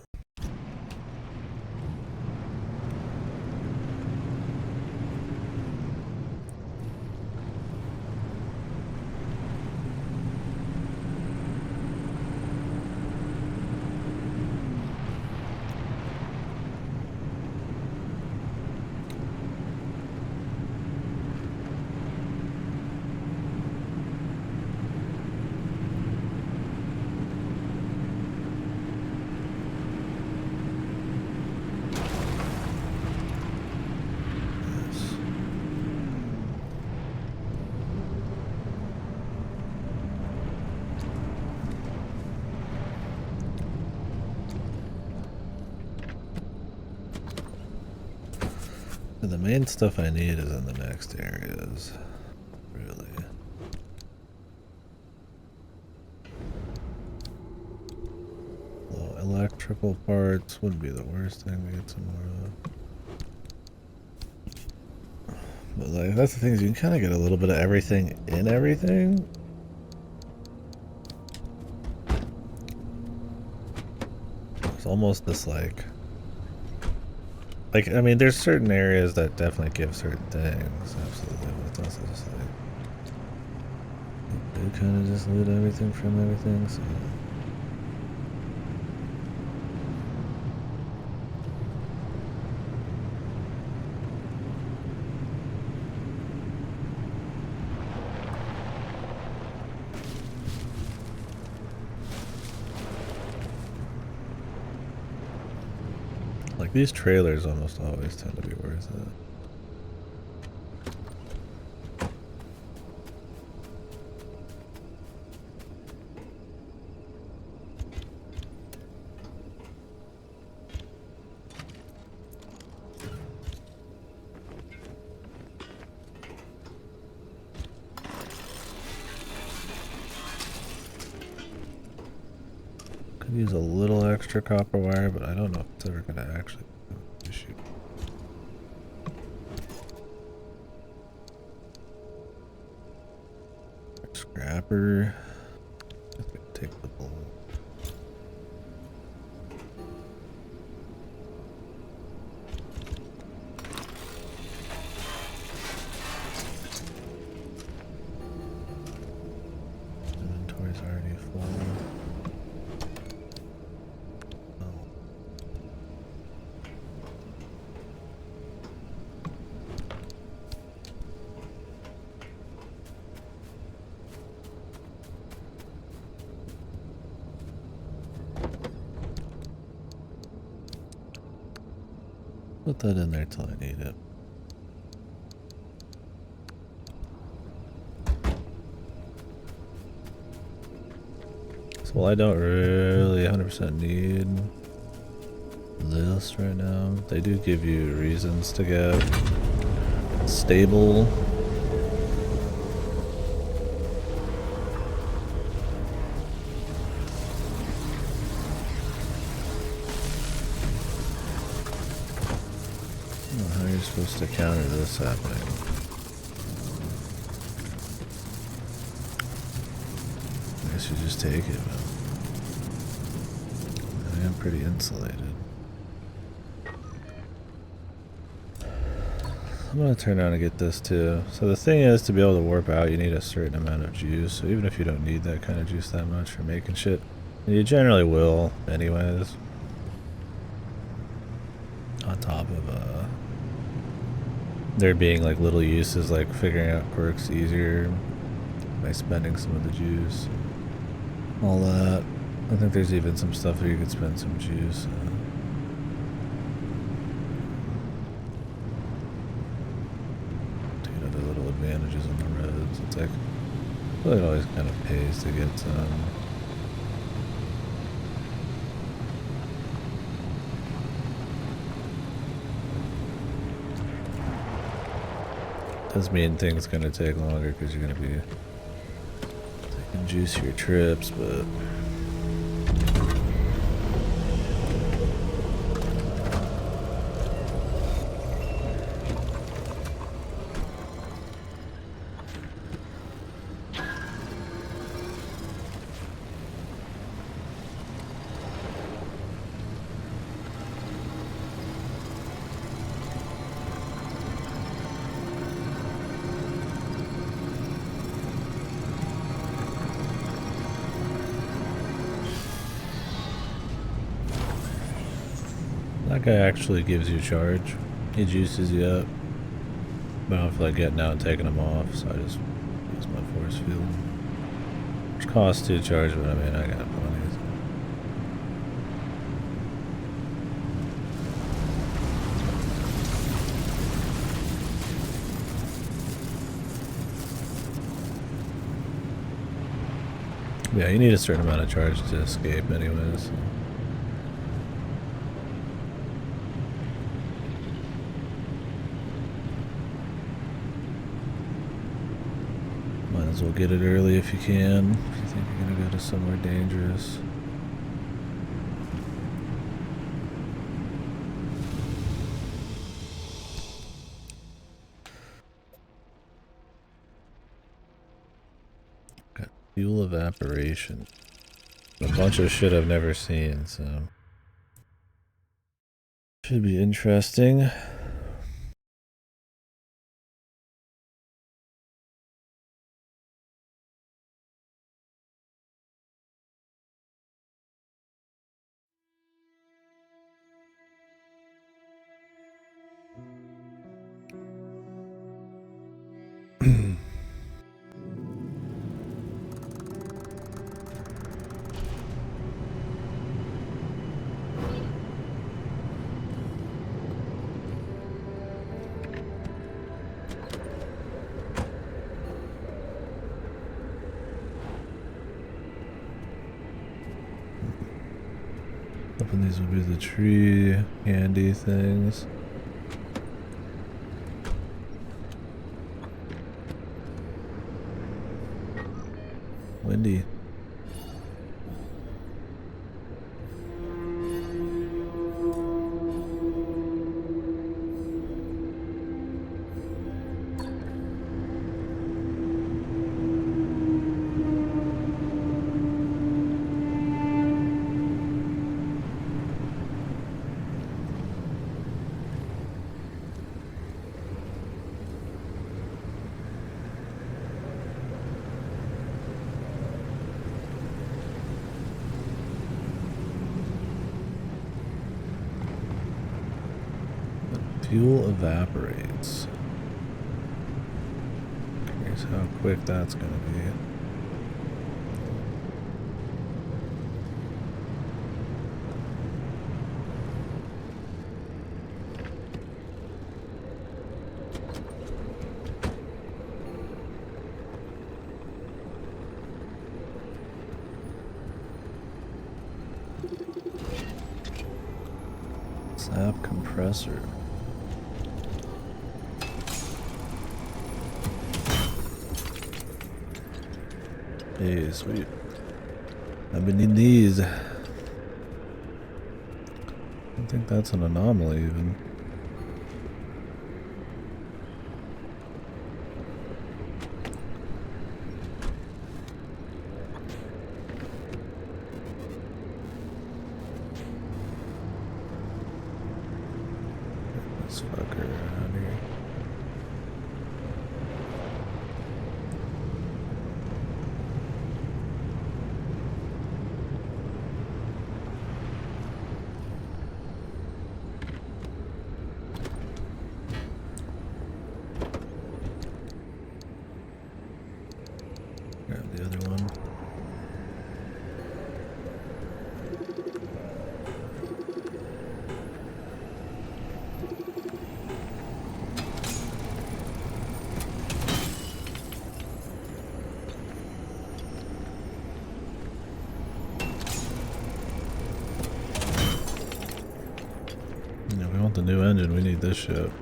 [SPEAKER 1] The main stuff I need is in the next areas, really. Well, electrical parts wouldn't be the worst thing to get some more of. But like, that's the thing, is you can kind of get a little bit of everything in everything. It's almost this like, I mean, there's certain areas that definitely give certain things, absolutely, but it's also just like, they kind of just loot everything from everything, so. Like, these trailers almost always tend to be worth it. Could use a little extra copper wire, but I don't know if it's ever going to actually be an issue. Scrapper. Take the bolt. Put that in there till I need it. So while I don't really 100% need this right now, they do give you reasons to get stable. How are you supposed to counter this happening? I guess you just take it, but I am pretty insulated. I'm gonna turn around and get this too. So the thing is, to be able to warp out, you need a certain amount of juice. So even if you don't need that kind of juice that much for making shit, you generally will anyways. On top of there being like little uses like figuring out quirks easier by spending some of the juice. All that. I think there's even some stuff where you could spend some juice. To get other little advantages on the roads. It's like, well, it always kind of pays to get some. Does mean things gonna take longer because you're gonna be taking juicier trips, but that guy actually gives you charge. He juices you up. But I don't feel like getting out and taking him off, so I just use my force field. Which costs 2 charge, but I mean, I got plenty. Yeah, you need a certain amount of charge to escape anyways. So. Might as well get it early if you can, if you think you're gonna go to somewhere dangerous. Got fuel evaporation. A bunch of shit I've never seen, so should be interesting. Hoping these will be the tree candy things. Windy. Fuel evaporates. Curious how quick that's gonna be. Sap compressor. Hey, sweet. I've been needing these. I don't think that's an anomaly even. This fucker out here. Grab the other one. Yeah, we want the new engine, we need this shit.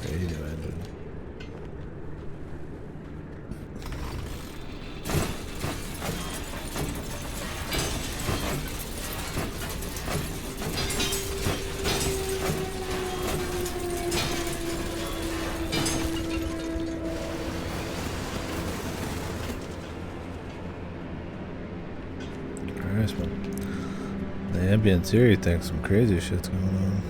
[SPEAKER 1] Radio engine. Christ, man. The ambient theory thinks some crazy shit's going on.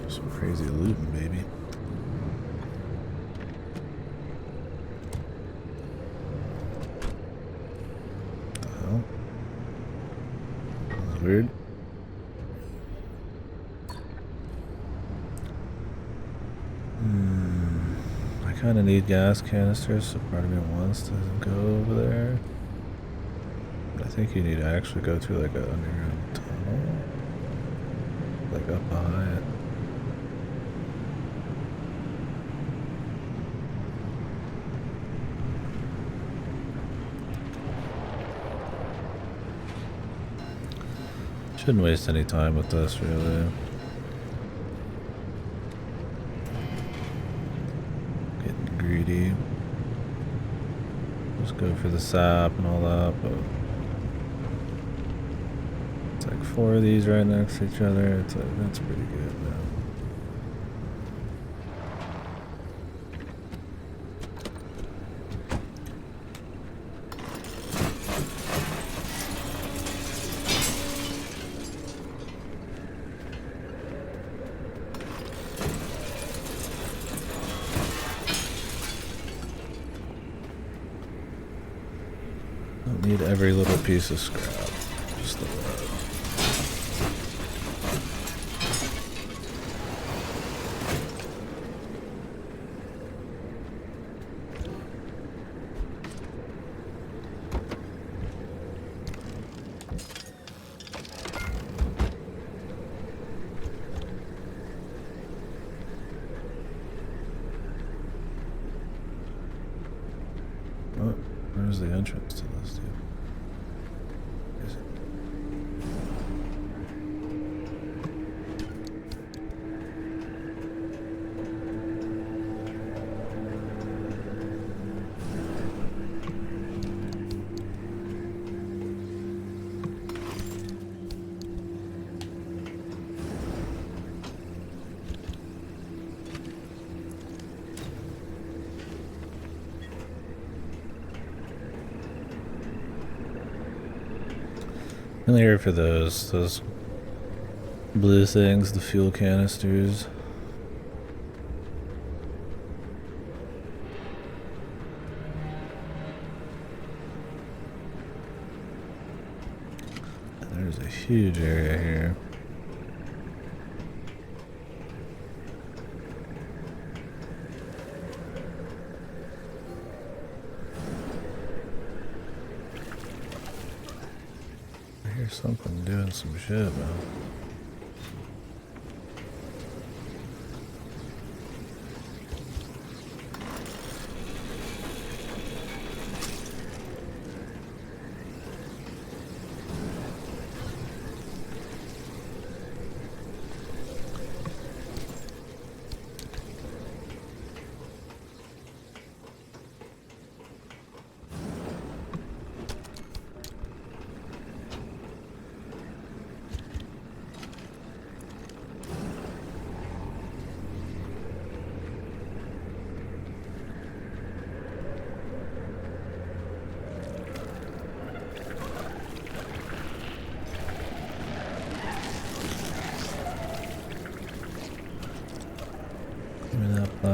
[SPEAKER 1] Some crazy looting, baby. What the hell? That's weird. I kind of need gas canisters, so part of me wants to go over there. But I think you need to actually go through like an underground tunnel. Like up high. Shouldn't waste any time with this, really. Getting greedy. Just go for the sap and all that, but it's like 4 of these right next to each other. It's like, that's pretty good, man. Don't need every little piece of scrap. Just the lead. Oh, where's the entrance to this, dude? Is it? I'm here for those blue things, the fuel canisters. There's a huge area here. I hear something doing some shit, man.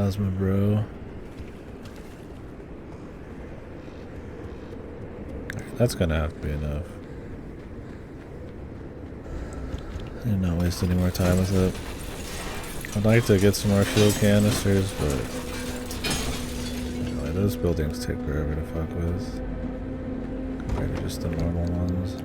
[SPEAKER 1] Plasma bro. That's gonna have to be enough. I'm not waste any more time with it. I'd like to get some more fuel canisters, but anyway, those buildings take forever to fuck with compared to just the normal ones.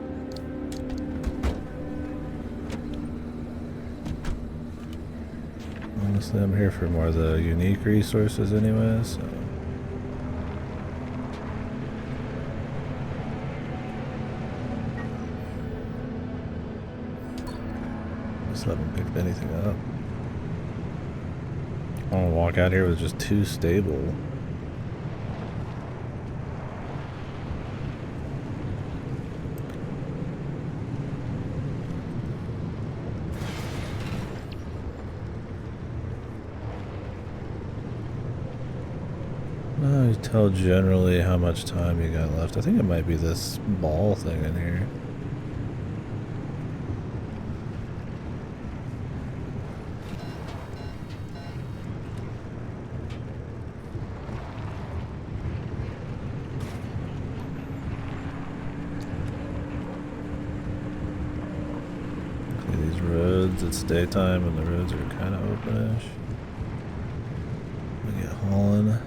[SPEAKER 1] Honestly, I'm here for more of the unique resources anyway, so. Just haven't picked anything up. I don't walk out here with just too stable. You tell generally how much time you got left. I think it might be this ball thing in here. Okay, these roads, it's daytime and the roads are kind of openish. We get hauling.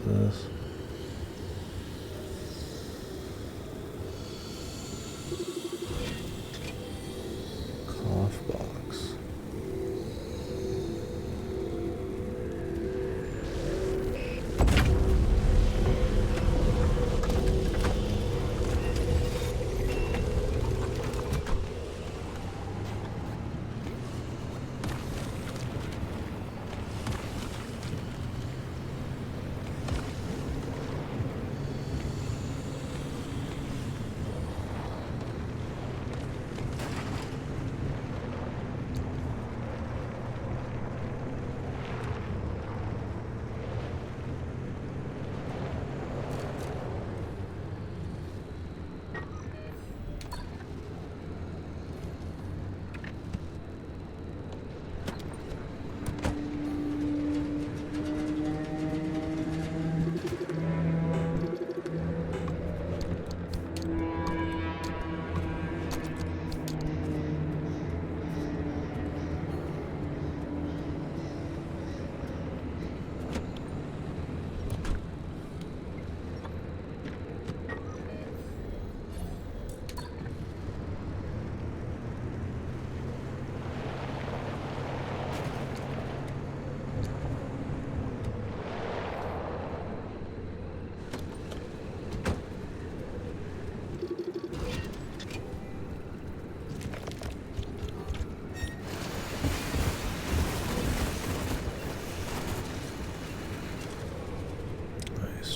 [SPEAKER 1] This. Cough box.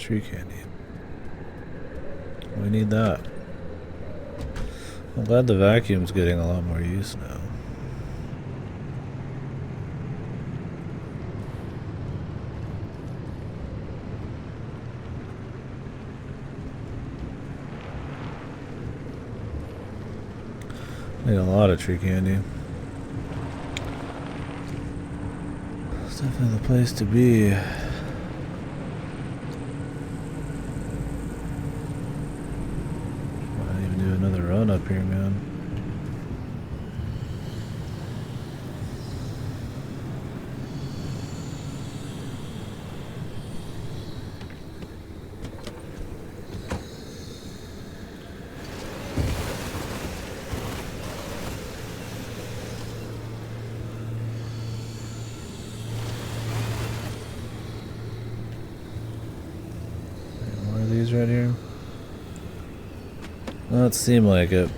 [SPEAKER 1] Tree candy. We need that. I'm glad the vacuum's getting a lot more use now. Need a lot of tree candy. It's definitely the place to be. Up here, man. Any more of these right here? Well, it seemed like it.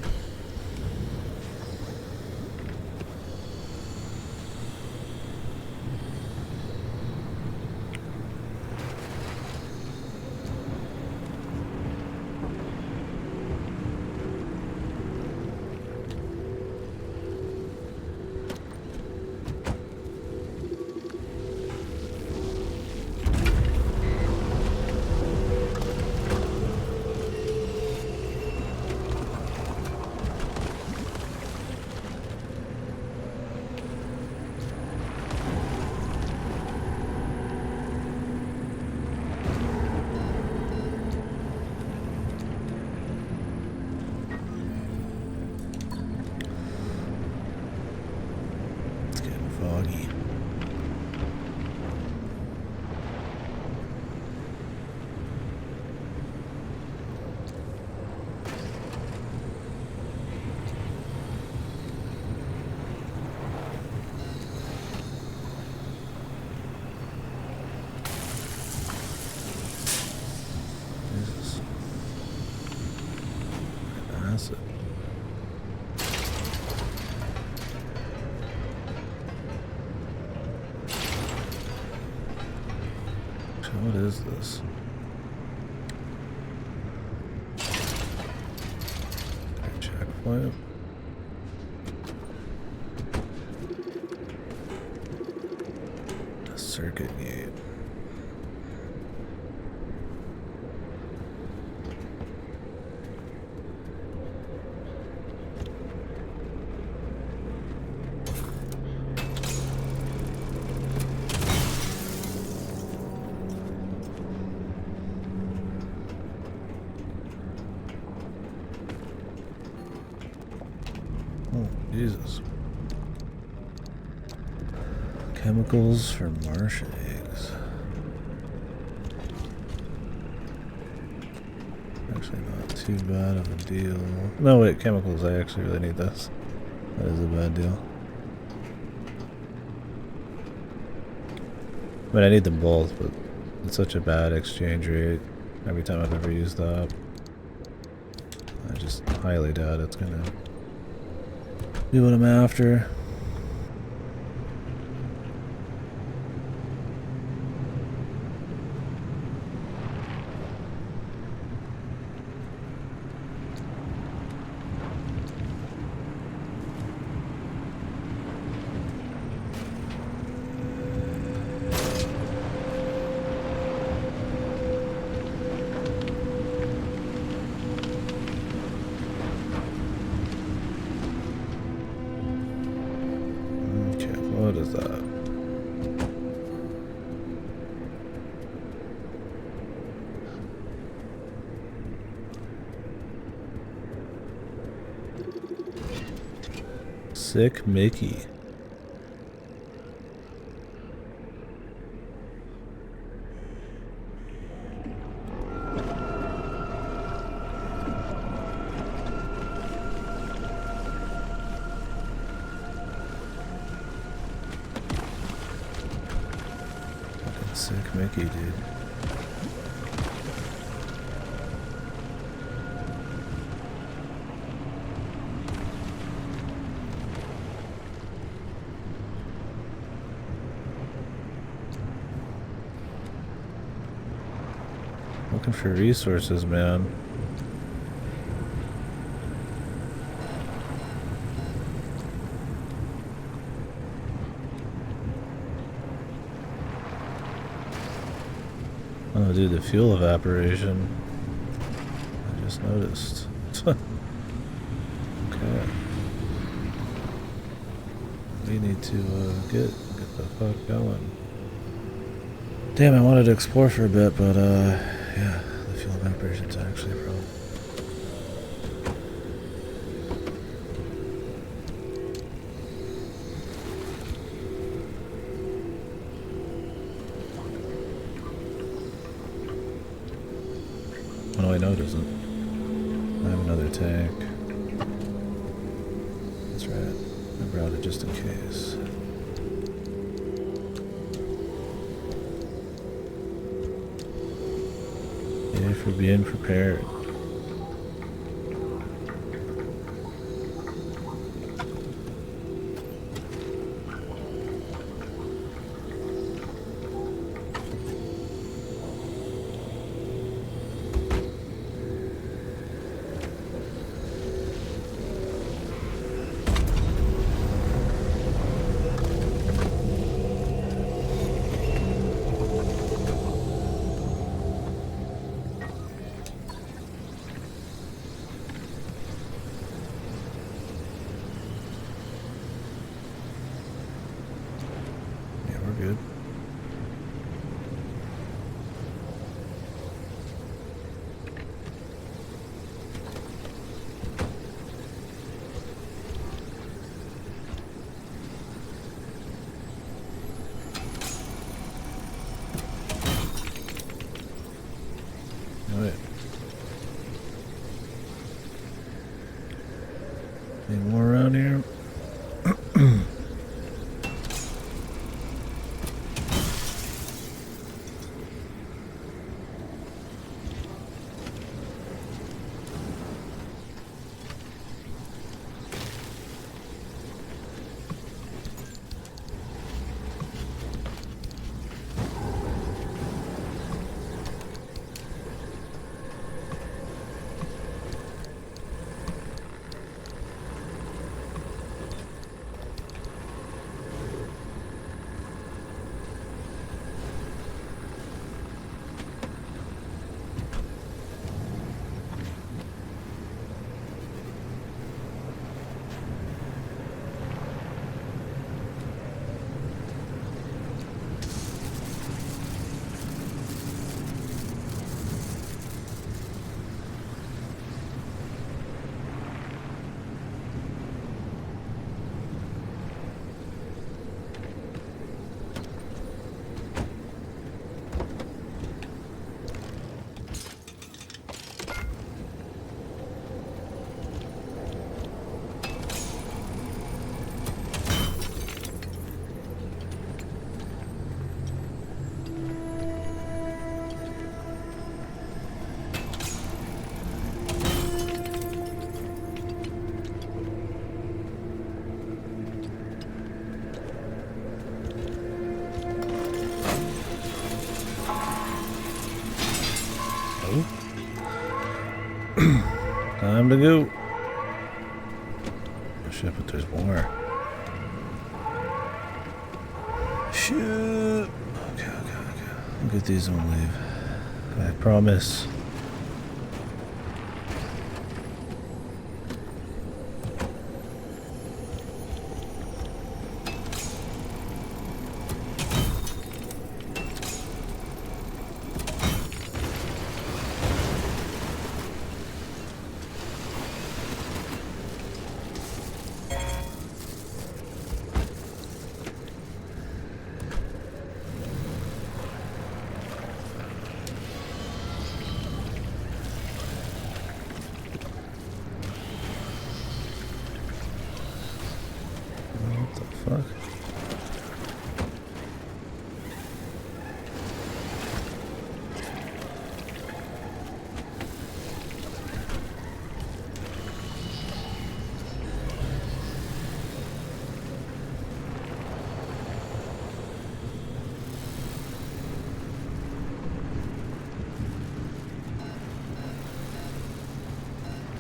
[SPEAKER 1] What is this? Checkpoint. A circuit gate. Oh, Jesus. Chemicals for marsh eggs. Actually not too bad of a deal. No, wait, chemicals, I actually really need this. That is a bad deal. I mean, I need them both, but it's such a bad exchange rate every time I've ever used that. I just highly doubt it's gonna do what I'm after. What is that? Sick Mickey. Sick Mickey, dude. Looking for resources, man. Oh, dude, the fuel evaporation. I just noticed. Okay. We need to get the fuck going. Damn, I wanted to explore for a bit, but yeah, the fuel evaporation's actually a problem. Oh, no, I know it isn't. I have another tank. That's right. I brought it just in case. Yay for being prepared. Good. All right. Any more around here? Time to go. Oh shit, but there's more. Shoot. Okay. I'll get these and we'll leave. I promise. Fuck.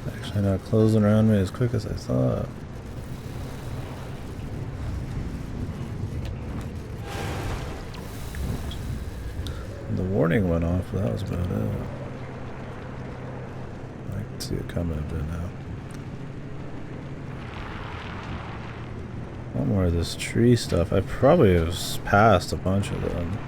[SPEAKER 1] Actually not closing around me as quick as I thought. The warning went off, but that was about it. I can see it coming a bit now. A lot more of this tree stuff. I probably have passed a bunch of them.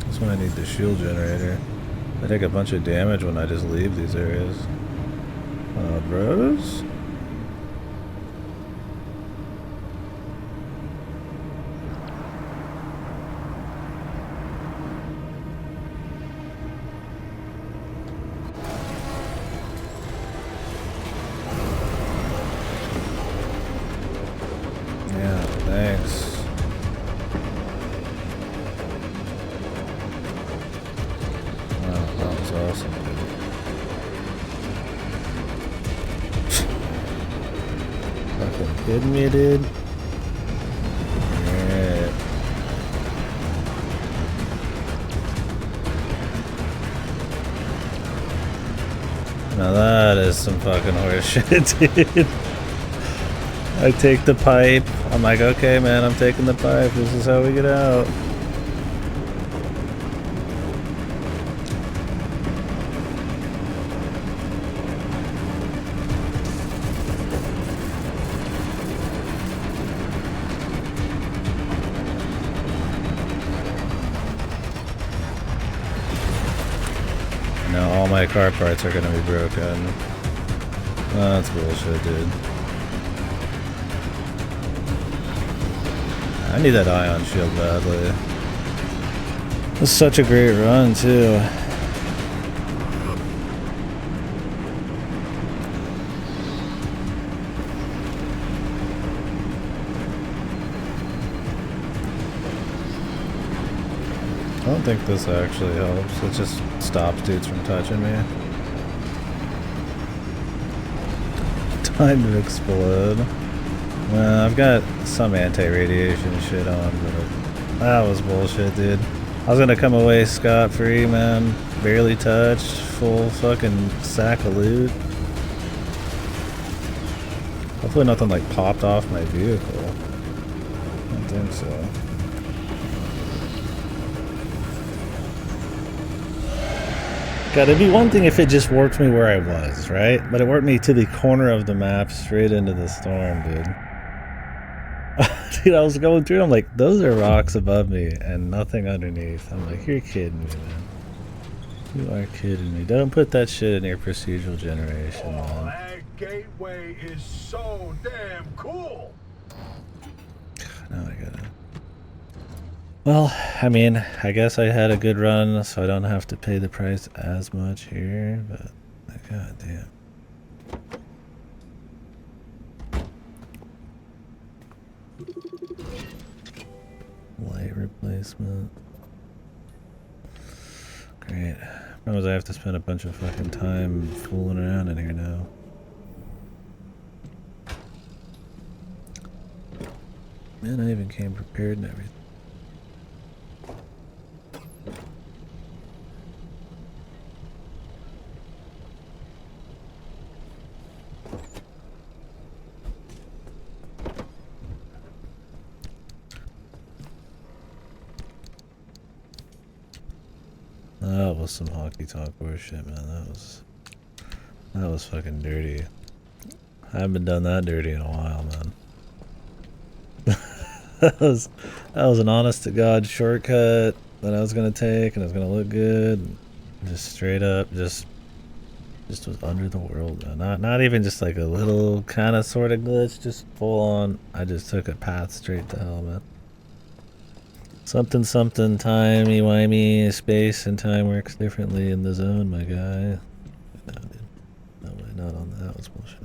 [SPEAKER 1] That's when I need the shield generator. I take a bunch of damage when I just leave these areas. Bros? Yeah, thanks. Awesome, dude. Fucking kidding me, dude? Yeah. Now that is some fucking horse shit, dude. I take the pipe. I'm like, okay, man, I'm taking the pipe. This is how we get out. Now all my car parts are gonna be broken. Oh, that's bullshit, dude. I need that ion shield badly. It's such a great run, too. I don't think this actually helps. It just stops dudes from touching me. Time to explode. I've got some anti-radiation shit on, but that was bullshit, dude. I was gonna come away scot-free, man. Barely touched. Full fucking sack of loot. Hopefully nothing like popped off my vehicle. I don't think so. God, it'd be one thing if it just warped me where I was, right? But it warped me to the corner of the map, straight into the storm, dude. Dude, I was going through, I'm like, those are rocks above me and nothing underneath. I'm like, you're kidding me, man. You are kidding me. Don't put that shit in your procedural generation, man.
[SPEAKER 5] That gateway is so damn cool.
[SPEAKER 1] Now I gotta... Well, I mean, I guess I had a good run, so I don't have to pay the price as much here, but god damn. Light replacement. Great. Problem is I have to spend a bunch of fucking time fooling around in here now. Man, I even came prepared and everything. That was some hockey talk bullshit, man. That was fucking dirty. I haven't been done that dirty in a while, man. that was an honest to God shortcut that I was gonna take, and it was gonna look good. And just straight up, just was under the world, man. Not even just like a little kind of sort of glitch, just full on. I just took a path straight to hell, man. Something, timey-wimey, space and time works differently in the zone, my guy. No, dude. No way, not on that. That was bullshit.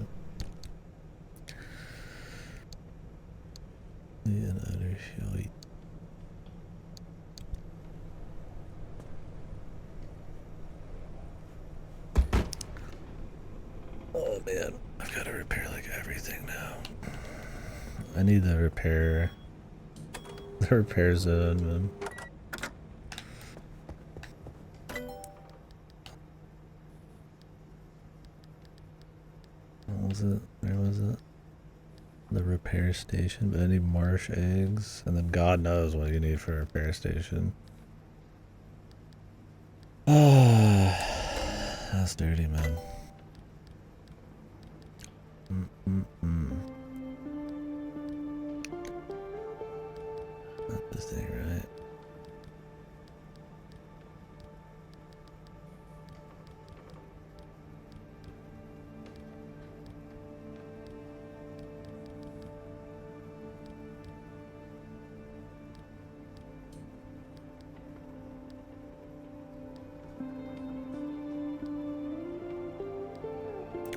[SPEAKER 1] Oh man, I've got to repair like everything now. I need the repair zone, man. What was it? Where was it? The repair station, but I need marsh eggs, and then God knows what you need for a repair station. Ah, that's dirty, man. Not this thing, right?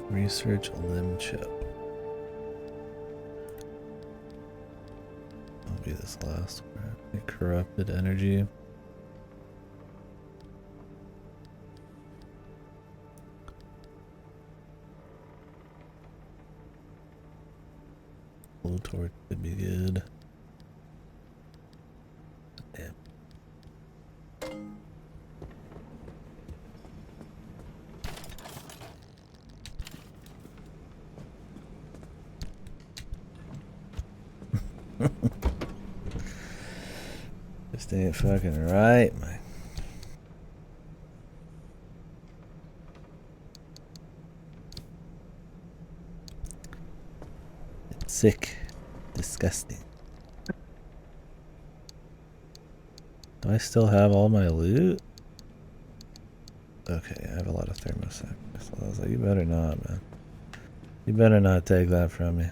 [SPEAKER 1] Research limb chip. I'll be this last one. Corrupted energy. Blowtorch could be good. Damn. This ain't fucking right, man. It's sick. Disgusting. Do I still have all my loot? Okay, I have a lot of thermosec. So I was like, you better not, man. You better not take that from me.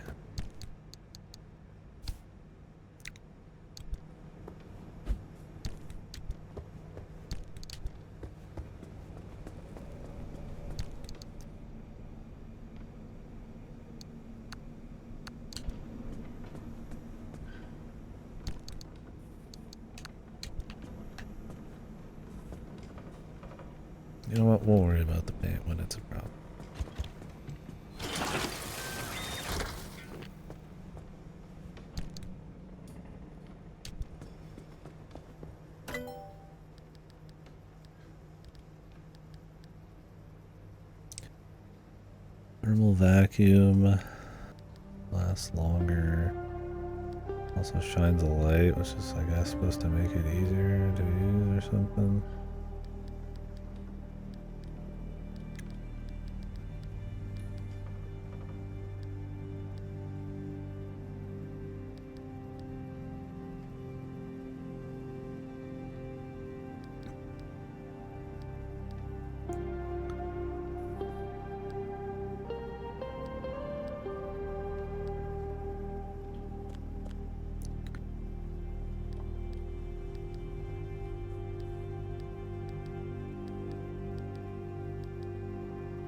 [SPEAKER 1] You know what? We'll worry about the paint when it's a problem. Thermal vacuum lasts longer. Also shines a light, which is, I guess, supposed to make it easier to use or something.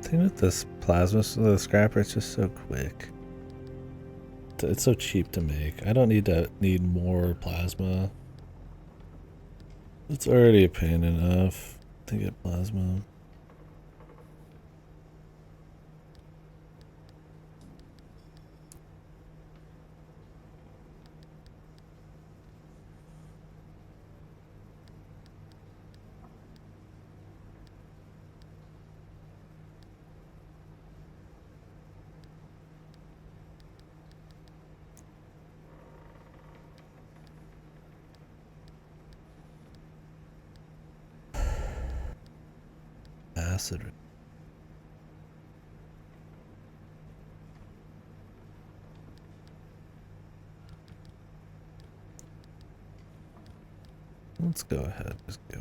[SPEAKER 1] thing with this plasma, the scrapper, it's just so quick. It's so cheap to make. I don't need more plasma. It's already a pain enough to get plasma. Acid. Let's go ahead. Just go.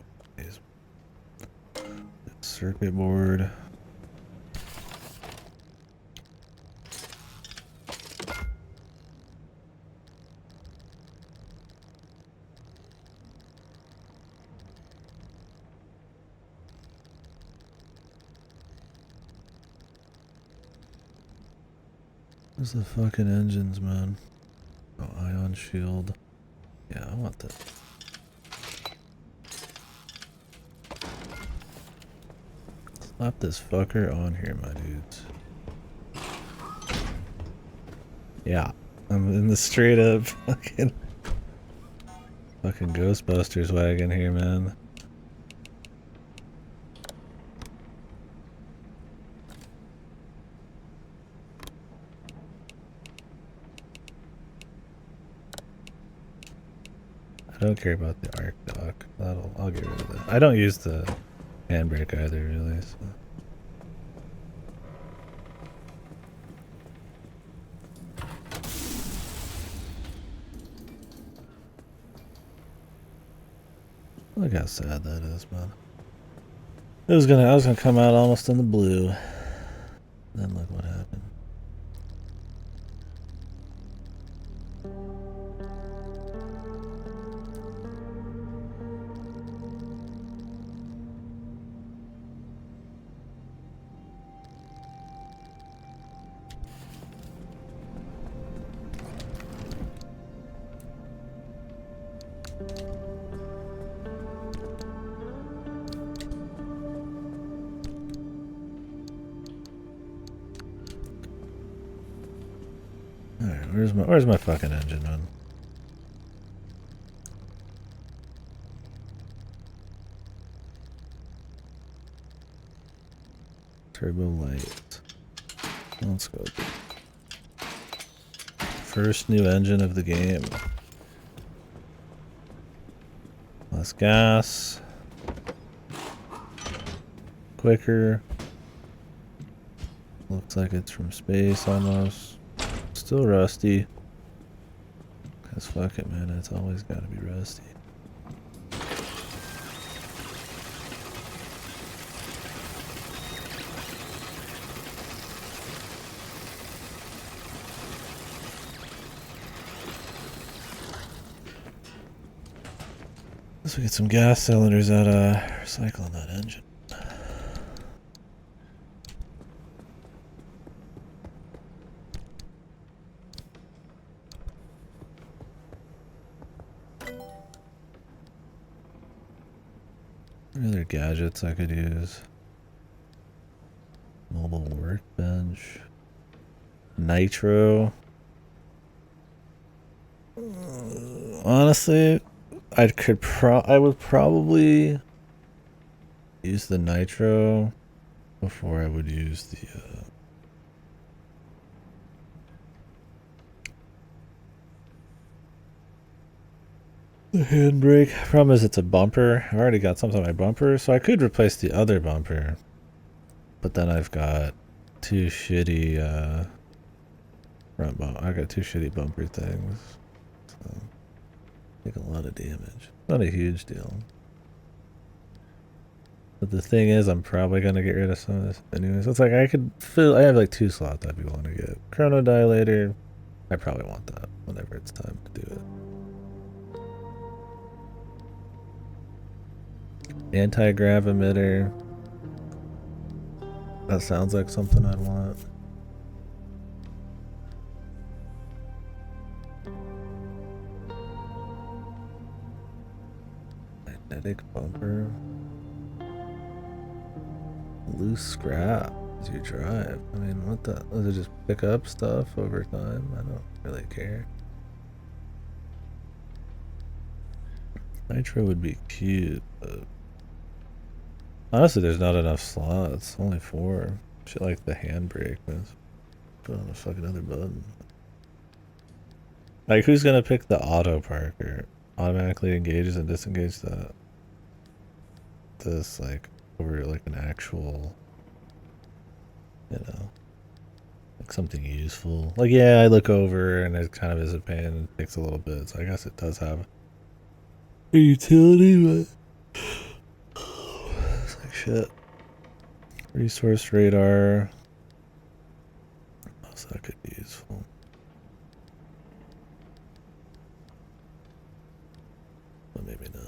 [SPEAKER 1] Circuit board. Where's the fucking engines, man? Oh, ion shield. Yeah, I want that. Slap this fucker on here, my dudes. Yeah, I'm in the straight up fucking Ghostbusters wagon here, man. I don't care about the arc dock. I'll get rid of that. I don't use the handbrake either, really. So. Look how sad that is, man. I was gonna come out almost in the blue. Then look what happened. Alright, where's my fucking engine, man? Turbo light. Let's go. First new engine of the game. Less gas. Quicker. Looks like it's from space almost. Still rusty. Cause fuck it, man. It's always gotta be rusty. Let's get some gas cylinders out of recycling that engine. What other gadgets I could use? Mobile workbench. Nitro. Honestly, I would probably use the nitro before I would use the handbrake. Problem is it's a bumper. I've already got something on my bumper, so I could replace the other bumper. But then I've got two shitty I got two shitty bumper things. So take a lot of damage. Not a huge deal. But the thing is, I'm probably gonna get rid of some of this anyway. So it's like I have like 2 slots I'd be willing to get. Chrono dilator, I probably want that whenever it's time to do it. Anti-grav emitter. That sounds like something I'd want. Magnetic bumper. Loose scrap as you drive. I mean, what the? Does it just pick up stuff over time? I don't really care. Nitro would be cute, but honestly, there's not enough slots. Only 4. Shit like the handbrake. Put on a fucking other button. Like, who's gonna pick the auto parker? Automatically engages and disengages this, like, over like an actual, you know, like something useful. Like, yeah, I look over and it kind of is a pain and it takes a little bit. So I guess it does have a utility, but it's like shit. Resource radar. So that could be useful. But maybe not.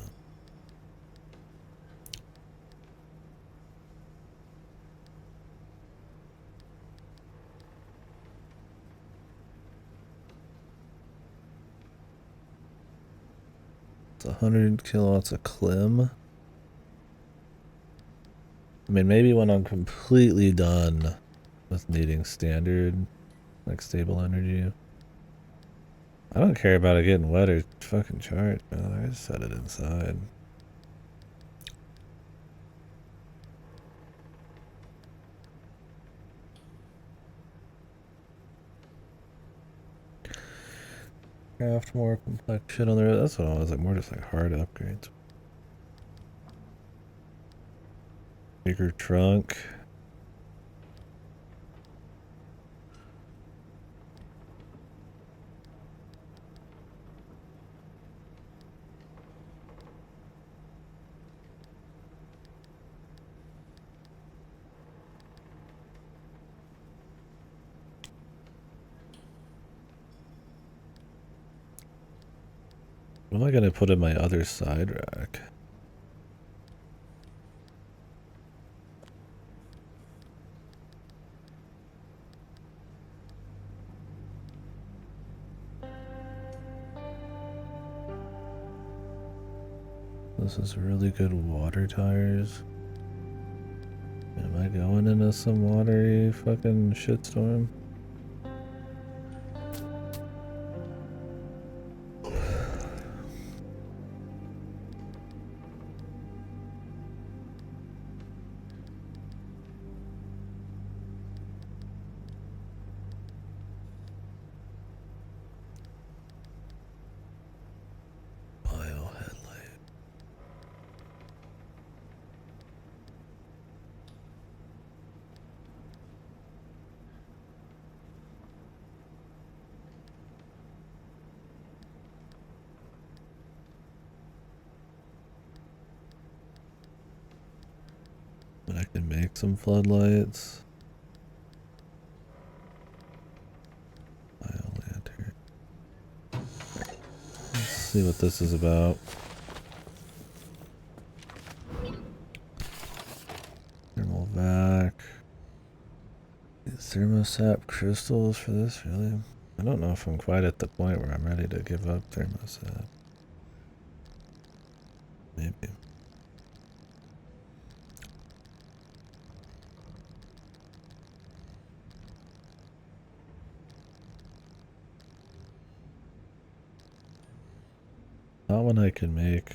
[SPEAKER 1] It's 100 kilowatts of Klim. I mean, maybe when I'm completely done with needing standard, like, stable energy. I don't care about it getting wet or fucking charged, man. I just set it inside. Craft more complex shit on the road. That's what I was like, more just like hard upgrades. Bigger trunk. What am I gonna put in my other side rack? This is really good water tires. Am I going into some watery fucking shitstorm? But I can make some floodlights. Bio-lantern. Let's see what this is about. Thermal vac. Thermosap crystals for this, really? I don't know if I'm quite at the point where I'm ready to give up thermosap. Maybe. That one I can make.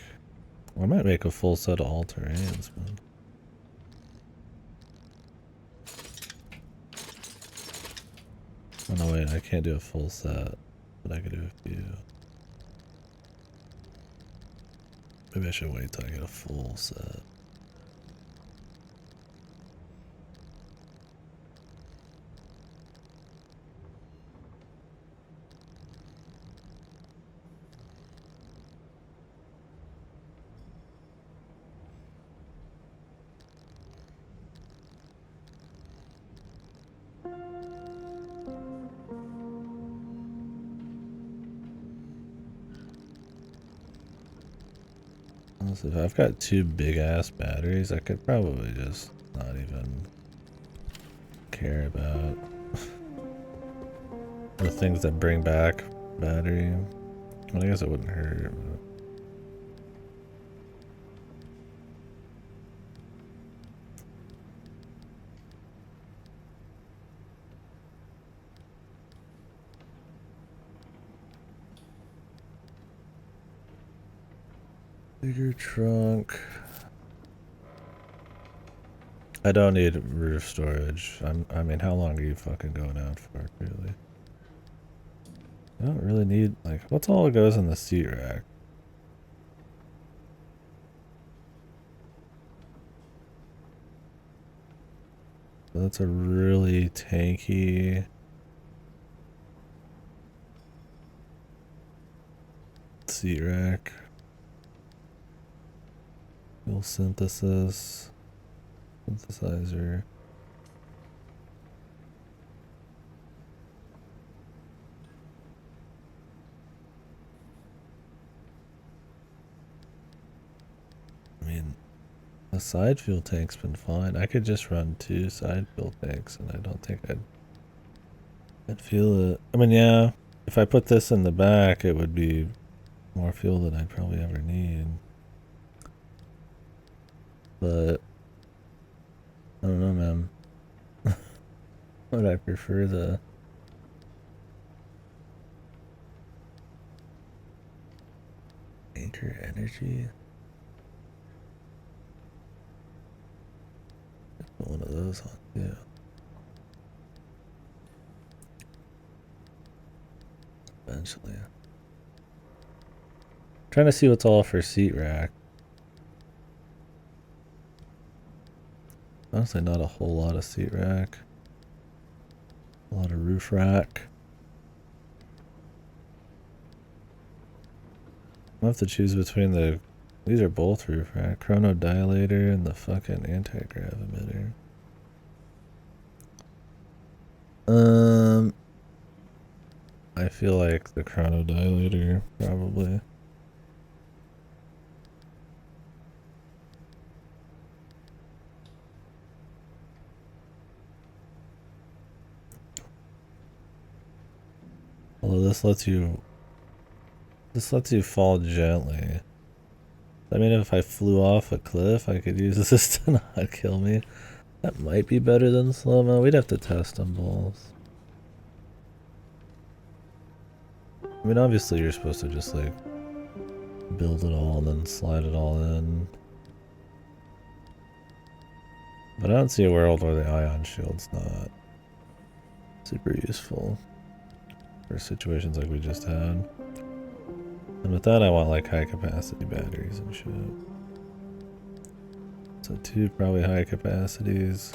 [SPEAKER 1] Well, I might make a full set of all terrains, man. Oh no, wait, I can't do a full set, but I could do a few. Maybe I should wait till I get a full set. If I've got 2 big ass batteries, I could probably just not even care about. The things that bring back battery. Well, I guess it wouldn't hurt. But... Bigger trunk. I don't need roof storage. I mean, how long are you fucking going out for, really? I don't really need, like, what's all that goes in the seat rack? That's a really tanky seat rack. Fuel synthesizer. I mean, a side fuel tank's been fine. I could just run 2 side fuel tanks and I don't think I'd feel it. I mean, yeah, if I put this in the back, it would be more fuel than I'd probably ever need. But I don't know, man. Would I prefer the Anchor Energy? Put one of those on too. Eventually. Trying to see what's all for seat rack. Honestly, not a whole lot of seat rack. A lot of roof rack. I'll have to choose between the... These are both roof rack. Chrono dilator and the fucking anti-grav emitter. I feel like the chrono dilator, probably. Although this lets you fall gently. I mean, if I flew off a cliff, I could use this to not kill me. That might be better than slow-mo. We'd have to test them both. I mean, obviously you're supposed to just, like, build it all and then slide it all in. But I don't see a world where the ion shield's not super useful for situations like we just had. And with that, I want, like, high-capacity batteries and shit. So 2 probably high capacities.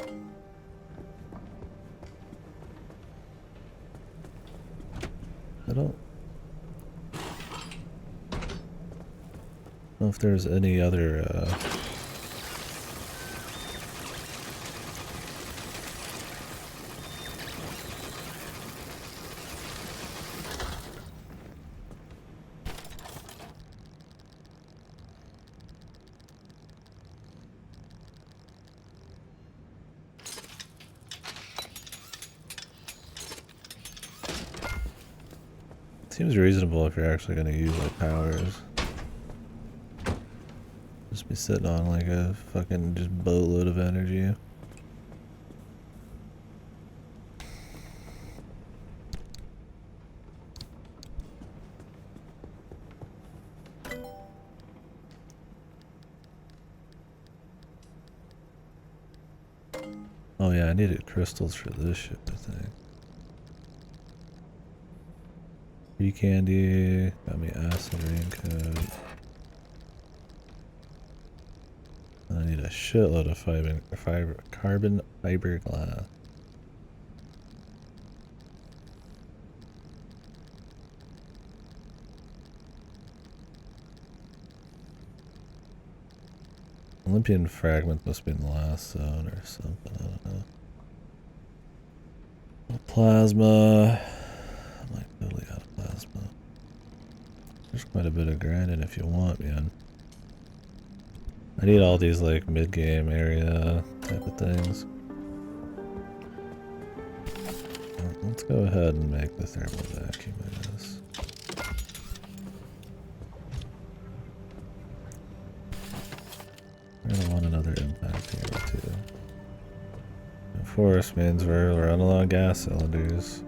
[SPEAKER 1] I don't know if there's any other seems reasonable if you're actually going to use like powers. Just be sitting on like a fucking just boatload of energy. Oh yeah, I needed crystals for this shit, I think. Free candy, got me acid raincoat. I need a shitload of carbon fiber glass. Olympian fragment must be in the last zone or something, I don't know. Plasma. I'm like totally out of plasma. There's quite a bit of grinding if you want, man. I need all these like mid-game area type of things. Let's go ahead and make the thermal vacuum, I guess. We're gonna want another impact here too. Of course, means we're running low on gas cylinders.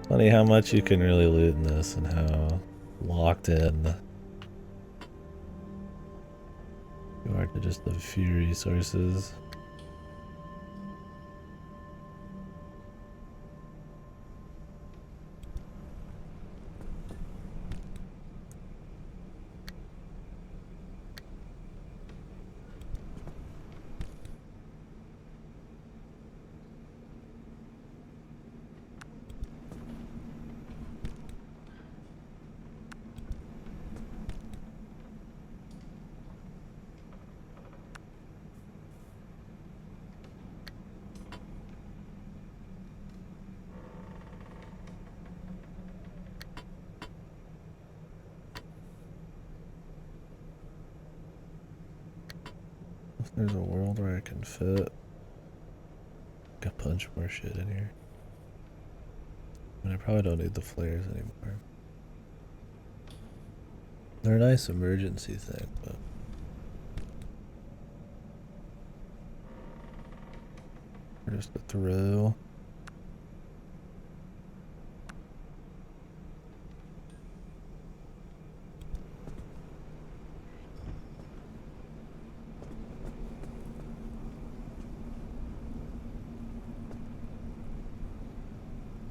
[SPEAKER 1] Funny how much you can really loot in this and how locked in you are to just a few resources. If there's a world where I can fit a bunch more shit in here. And I probably don't need the flares anymore. They're a nice emergency thing, but they're just a throw.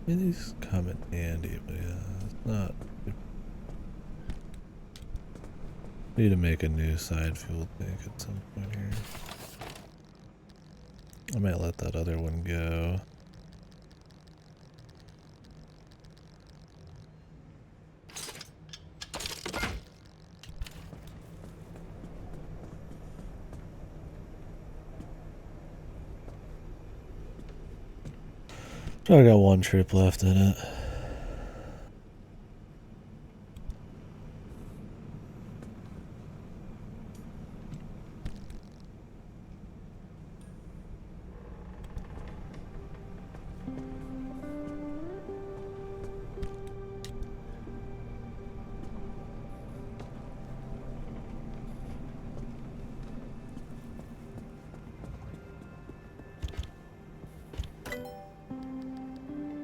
[SPEAKER 1] Yeah, these come in handy, but yeah, it's not. Need to make a new side fuel tank at some point here. I might let that other one go. So I got one trip left in it.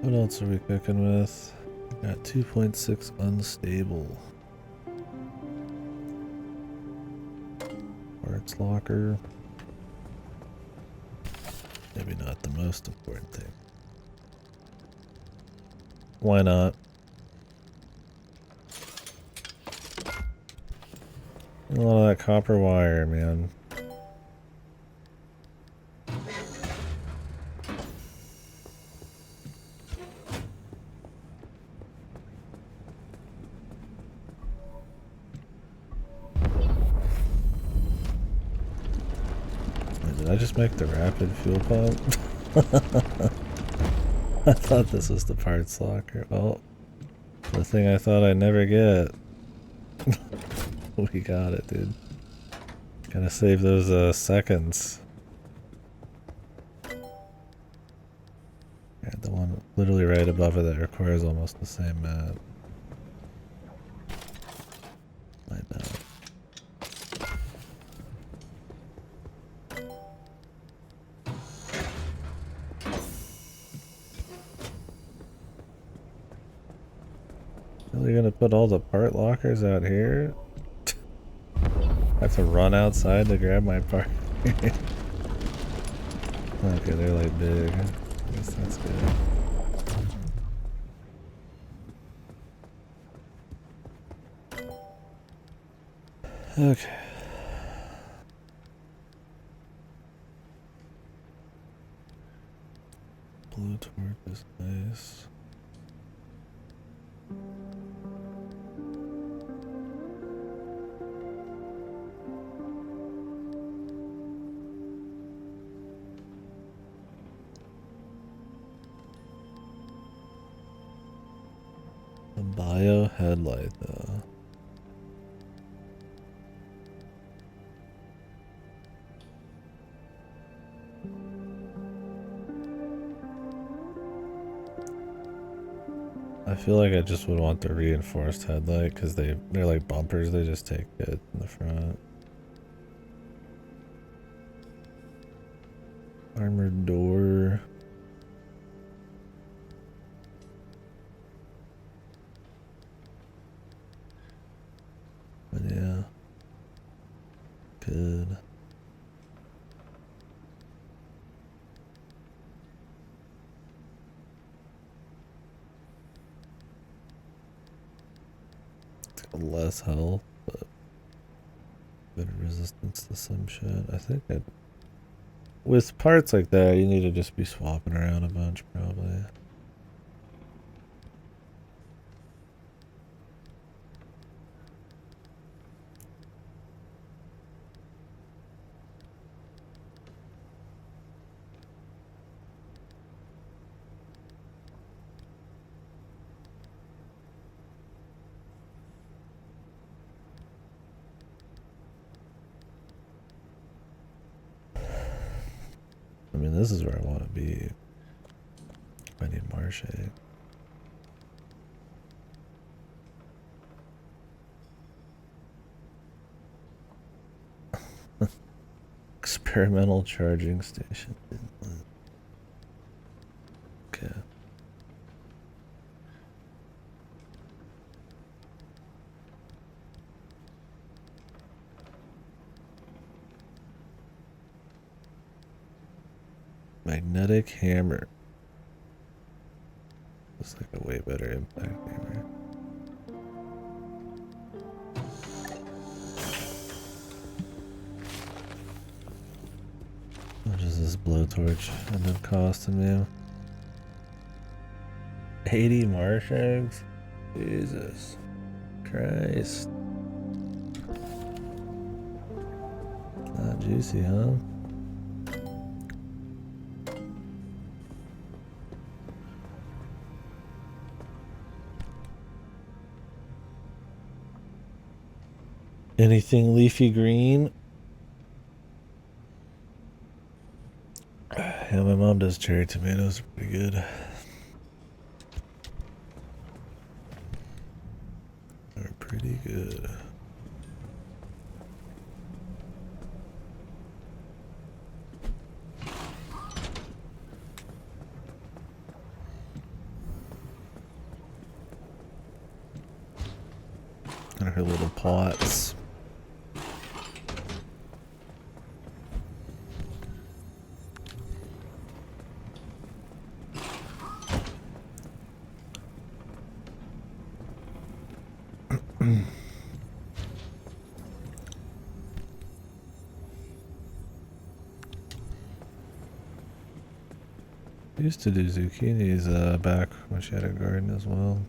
[SPEAKER 1] What else are we cooking with? Got 2.6 unstable. Parts locker. Maybe not the most important thing. Why not? A lot of that copper wire, man. Did I just make the rapid fuel pump? I thought this was the parts locker. Well, the thing I thought I'd never get. We got it, dude. Gotta save those seconds. Yeah, the one literally right above it that requires almost the same map. I know. Really gonna put all the part lockers out here? I have to run outside to grab my part. Okay, they're like big. I guess that's good. Okay. Blue torque is nice. A bio headlight though. I feel like I just would want the reinforced headlight because they're like bumpers, they just take it in the front. Armored door. But yeah. Good. Less health, but better resistance to some shit. I think with parts like that, you need to just be swapping around a bunch, probably. I mean, this is where I want to be. I need Marche. Experimental charging station. Okay. Magnetic hammer. Looks like a way better impact hammer. What does this blowtorch end up costing me? 80 marsh eggs? Jesus Christ. Not juicy, huh? Anything leafy green? Yeah, my mom does cherry tomatoes, pretty good. They're pretty good. And her little pots. Used to do zucchinis back when she had a garden as well.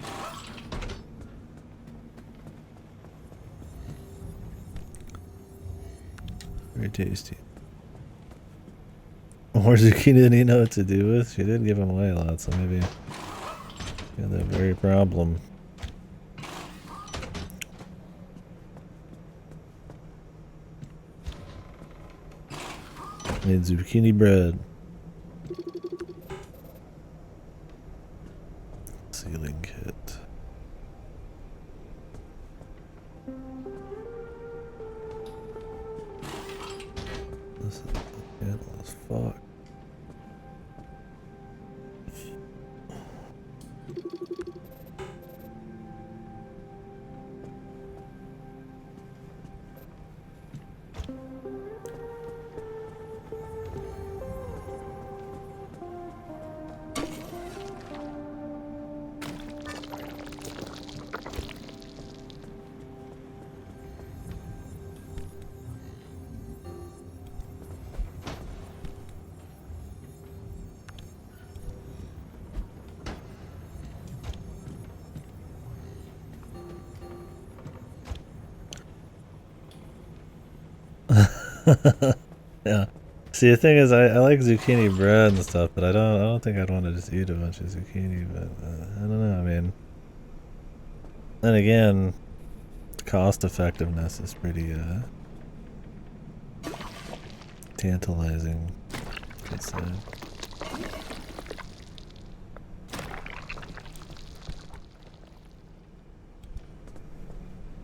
[SPEAKER 1] Very tasty. More zucchini than you know what to do with. She did give them away a lot, so maybe you had that very problem. Made zucchini bread. Sealing kit. This is gentle as fuck. Yeah. See, the thing is, I like zucchini bread and stuff, but I don't think I'd want to just eat a bunch of zucchini. But I don't know. I mean, then again, cost effectiveness is pretty tantalizing, I'd say.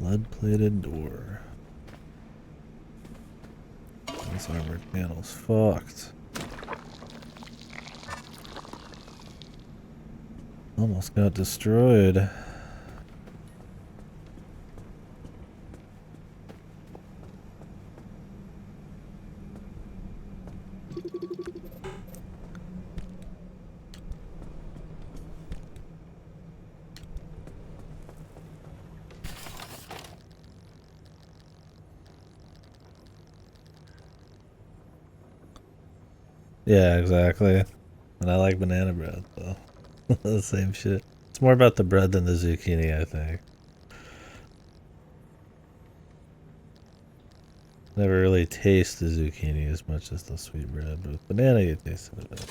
[SPEAKER 1] Lead-plated door. This armored panel's fucked. Almost got destroyed. Yeah, exactly. And I like banana bread, so the same shit. It's more about the bread than the zucchini, I think. Never really taste the zucchini as much as the sweet bread, but with banana you taste it a bit.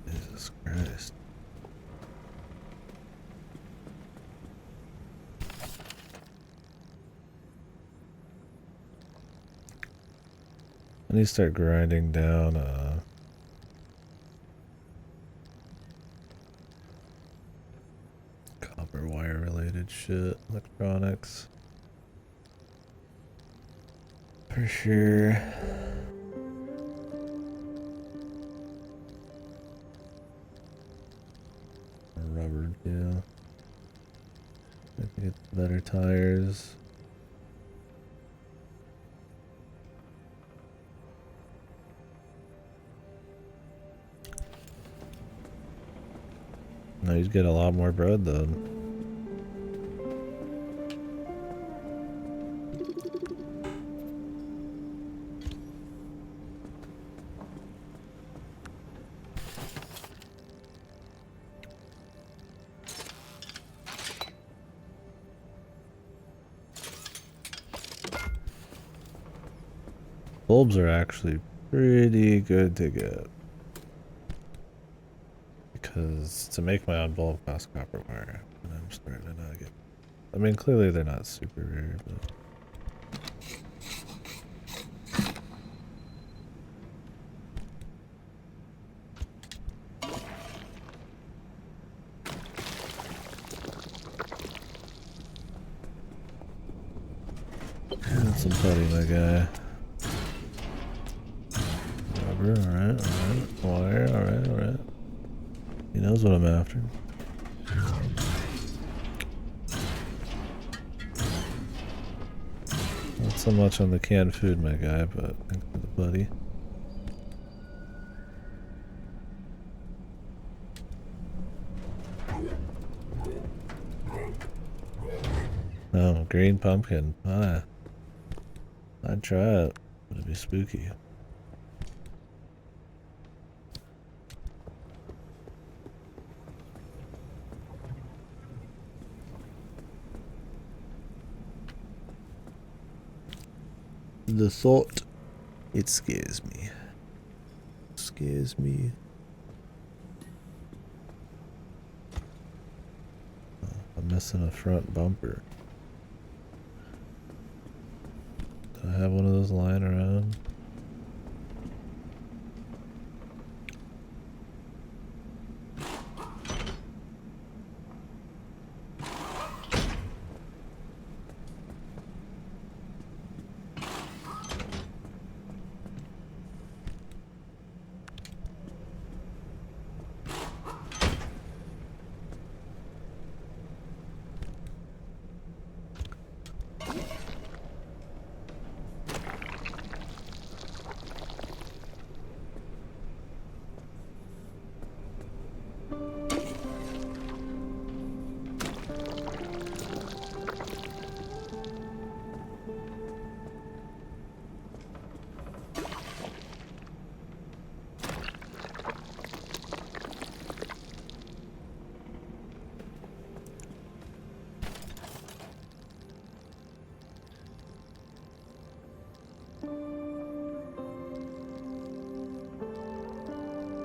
[SPEAKER 1] Jesus Christ. I need to start grinding down copper wire related shit, electronics. For sure. Rubber too. I think it's better tires. Now you'd get a lot more bread then. Bulbs are actually pretty good to get. Because to make my own bulb costs copper wire. And I'm starting to not get... I mean, clearly they're not super rare, but... That's some putty, my guy. Rubber, alright. Wire, alright. He knows what I'm after. Not so much on the canned food, my guy, but thanks for the putty. Oh, green pumpkin pie. I'd try it. It'd be spooky. The thought, it scares me. Scares me. Oh, I'm missing a front bumper. Do I have one of those lying around?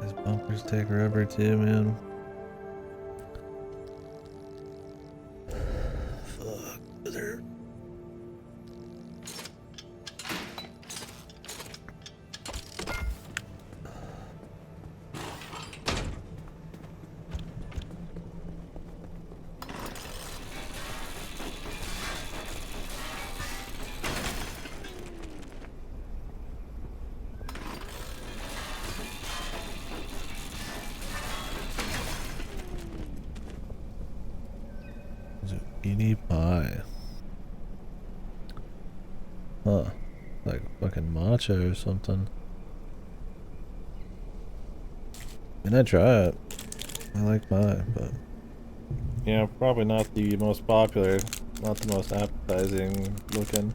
[SPEAKER 1] These bumpers take forever too, man. Fuck. There. Zucchini pie. Huh. Like fucking matcha or something. And I try it. I like pie, but yeah, probably not the most popular, not the most appetizing looking.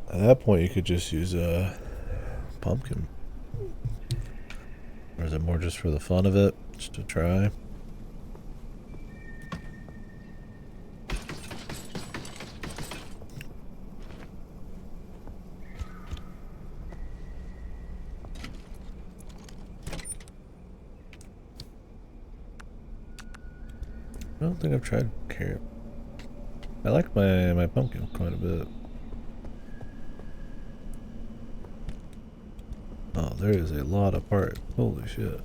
[SPEAKER 1] At that point, you could just use a pumpkin. Or is it more just for the fun of it? Just to try? I don't think I've tried carrot. I like my pumpkin quite a bit. Oh, there is a lot of parts. Holy shit.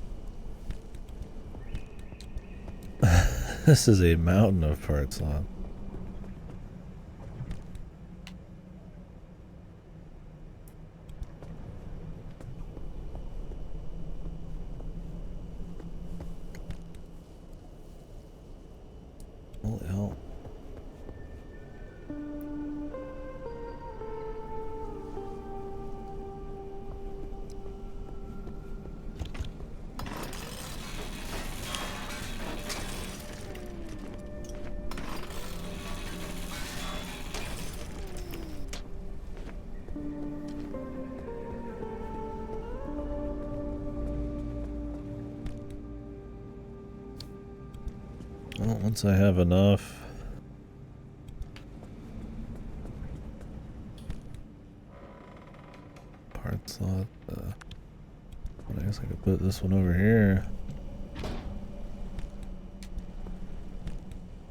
[SPEAKER 1] This is a mountain of parts, Lon. Holy hell. Well, once I have enough part slot, I guess I could put this one over here.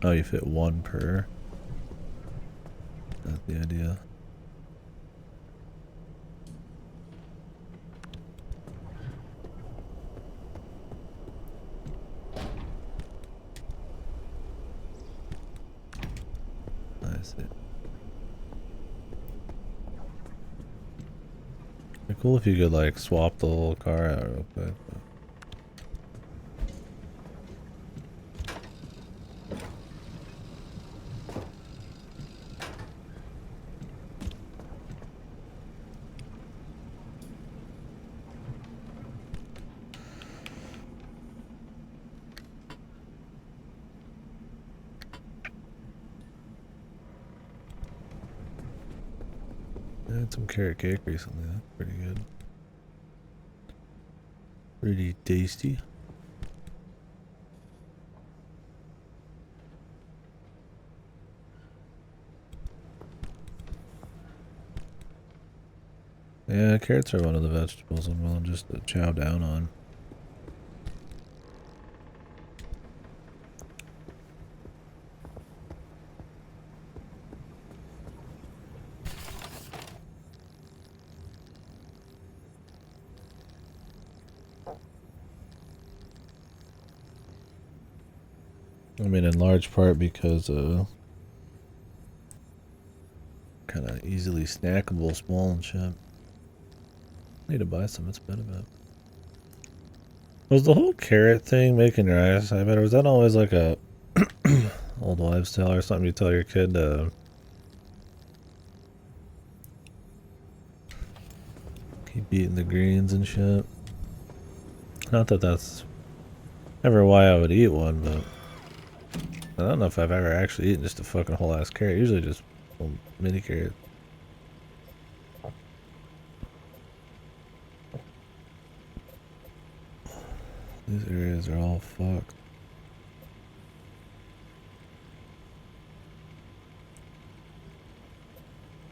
[SPEAKER 1] Oh, you fit one per. That's the idea. I see. It'd be cool if you could like swap the whole car out real quick. I had some carrot cake recently. That's pretty good. Pretty tasty. Yeah, carrots are one of the vegetables I'm willing just to chow down on. I mean, in large part because kind of easily snackable, small and shit. Need to buy some. It's been a bit. Was the whole carrot thing making your eyes eye better? Was that always like a old wives' tale or something you tell your kid to keep eating the greens and shit? Not that that's ever why I would eat one, but I don't know if I've ever actually eaten just a fucking whole ass carrot. Usually just little mini carrot. These areas are all fucked.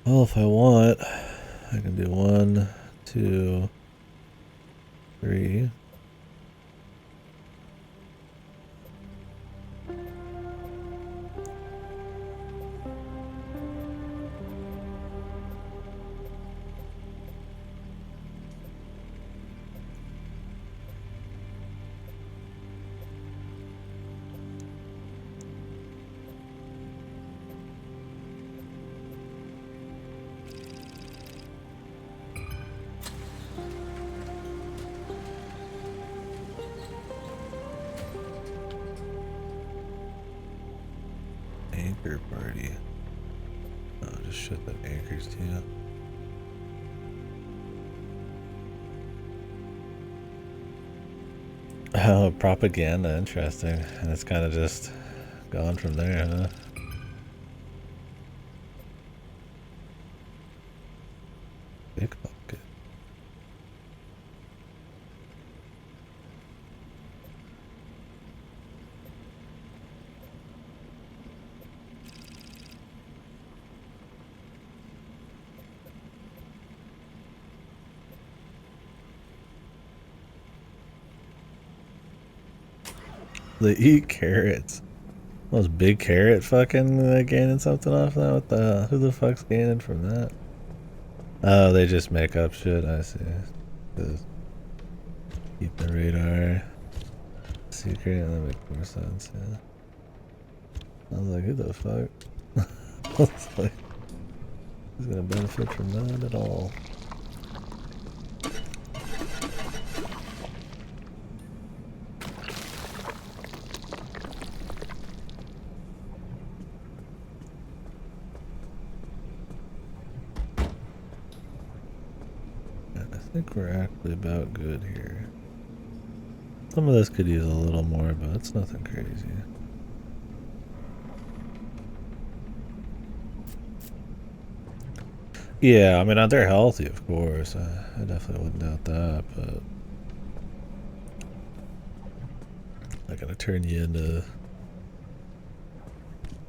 [SPEAKER 1] Well, if I want, I can do 1, 2, 3. Anchor party. Oh, just shut the anchors to you. Oh, propaganda, interesting. And it's kind of just gone from there, huh? Big bucket. They eat carrots. Those big carrot fucking gaining something off that? What the? Who the fuck's gaining from that? Oh, they just make up shit. I see. Just keep the radar secret. That makes more sense. Yeah. I was like, who the fuck? I was like, who's gonna benefit from that at all? I think we're actually about good here. Some of this could use a little more, but it's nothing crazy. Yeah, I mean, they're healthy, of course. I definitely wouldn't doubt that, but I gotta turn you into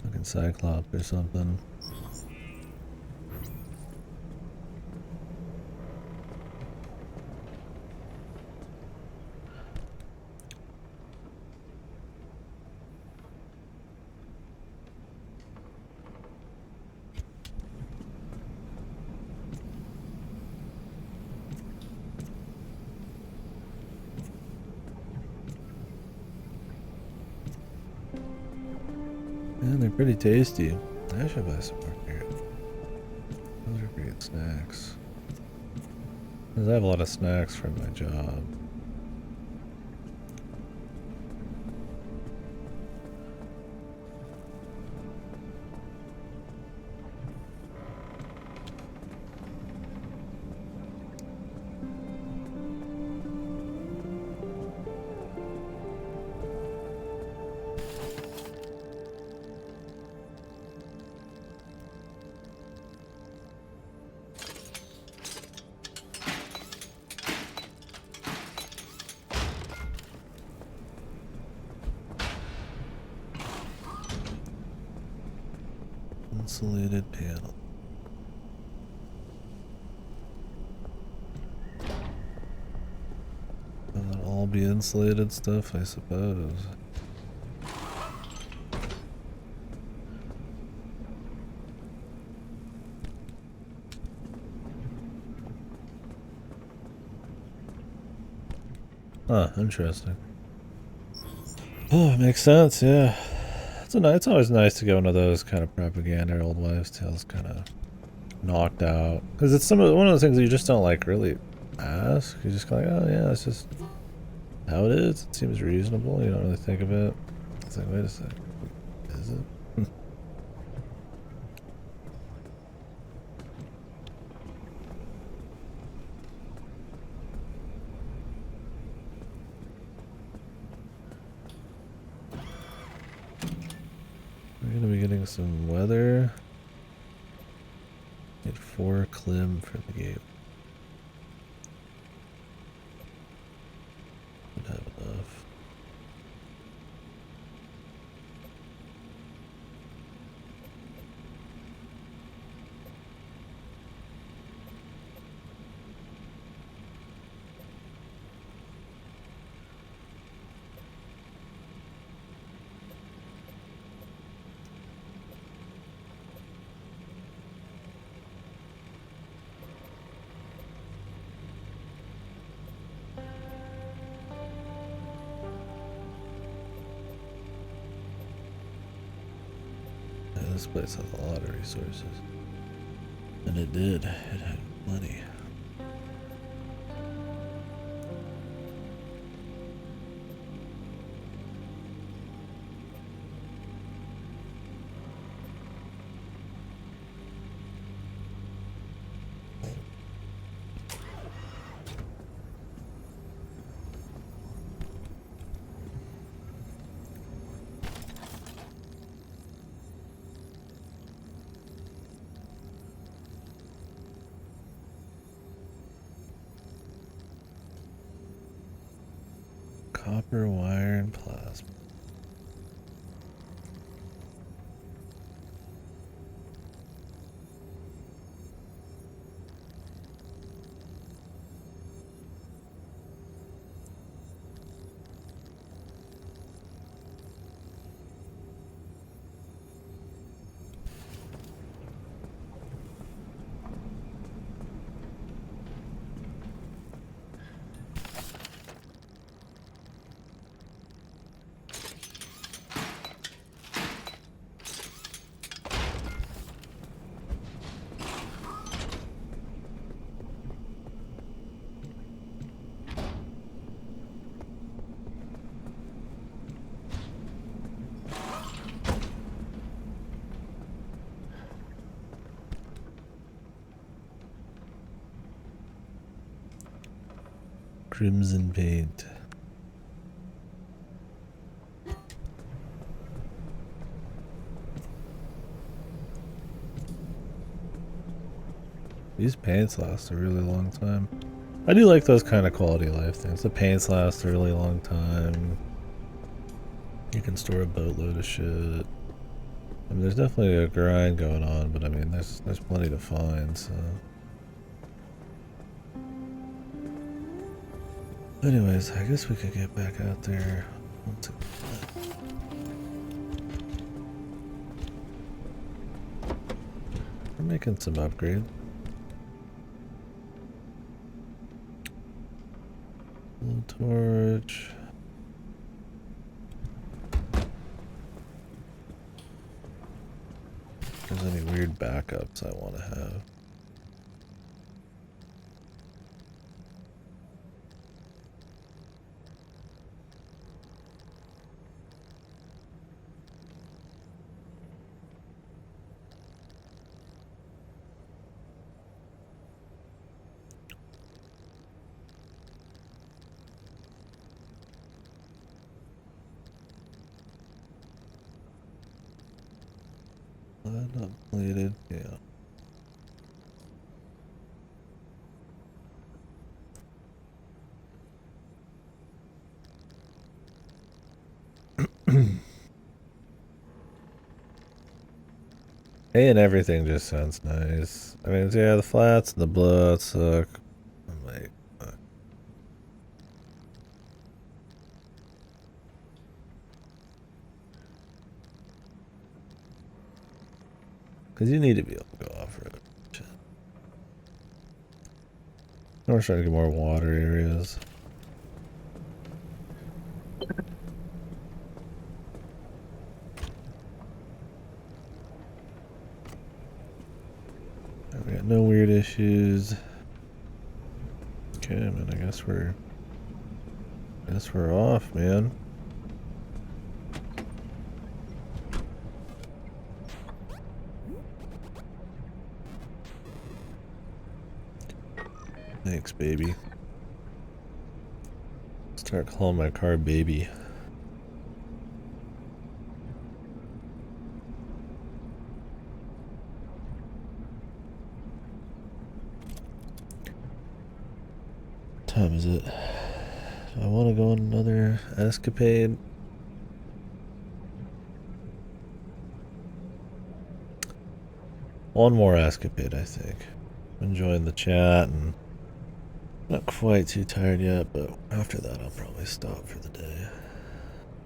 [SPEAKER 1] fucking Cyclops or something. Yeah, they're pretty tasty. I should buy some more carrots. Those are great snacks. Because I have a lot of snacks from my job. Insulated panel. Will that all be insulated stuff, I suppose? Huh, interesting. Oh, it makes sense, yeah. It's always nice to go into those kind of propaganda old wives' tales kind of knocked out. Because it's one of those things that you just don't like really ask. You just go like, oh yeah, it's just how it is. It seems reasonable. You don't really think of it. It's like, wait a sec. Is it? We're gonna be getting some weather. Get 4 clim for the gate. Should have enough. This place has a lot of resources. And it did. It had plenty. Copper, wire, and plasma. Crimson paint. These paints last a really long time. I do like those kind of quality of life things. The paints last a really long time. You can store a boatload of shit. I mean, there's definitely a grind going on, but I mean, there's plenty to find, so. Anyways, I guess we could get back out there. We're making some upgrades. Little torch. If there's any weird backups I want to have. Not plated, yeah. A and everything just sounds nice. I mean, yeah, the flats and the blowouts suck. I'm like, fuck. Because you need to be able to go off-road. We're trying to get more water areas. We got no weird issues. Okay, man, I guess we're off, man. Thanks, baby. Start calling my car baby. What time is it? Do I want to go on another escapade? One more escapade, I think. I'm enjoying the chat and not quite too tired yet, but after that I'll probably stop for the day.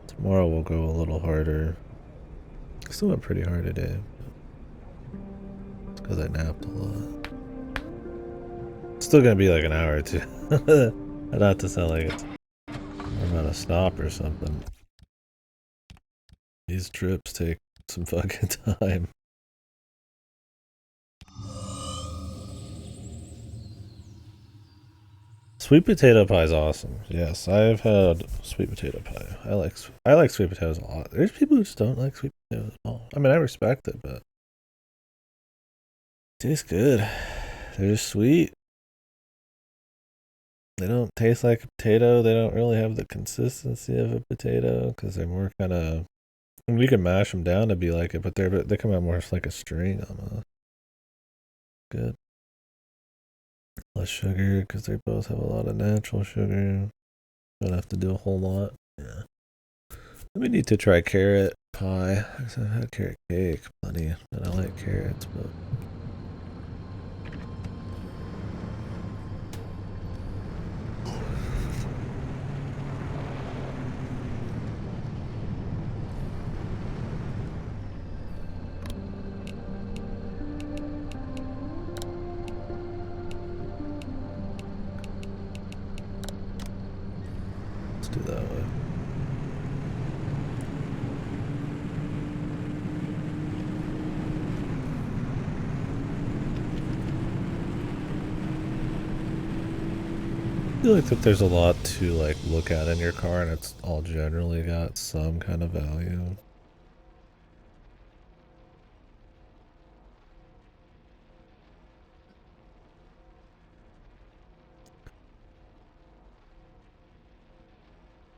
[SPEAKER 1] Tomorrow we'll go a little harder. Still went pretty hard today. It's because I napped a lot. It's still gonna be like an hour or two. Not to sound like I'm gonna stop or something. These trips take some fucking time. Sweet potato pie is awesome. Yes, I've had sweet potato pie. I like sweet potatoes a lot. There's people who just don't like sweet potatoes at all. I mean, I respect it, but it tastes good. They're just sweet. They don't taste like a potato. They don't really have the consistency of a potato because they're more kind of. I mean, you can mash them down to be like it, but they come out more like a string almost. Good. Less sugar because they both have a lot of natural sugar. Don't have to do a whole lot. Yeah. We need to try carrot pie. I've had carrot cake plenty, and I like carrots, but. Let's do that way. I feel like that there's a lot to like look at in your car, and it's all generally got some kind of value.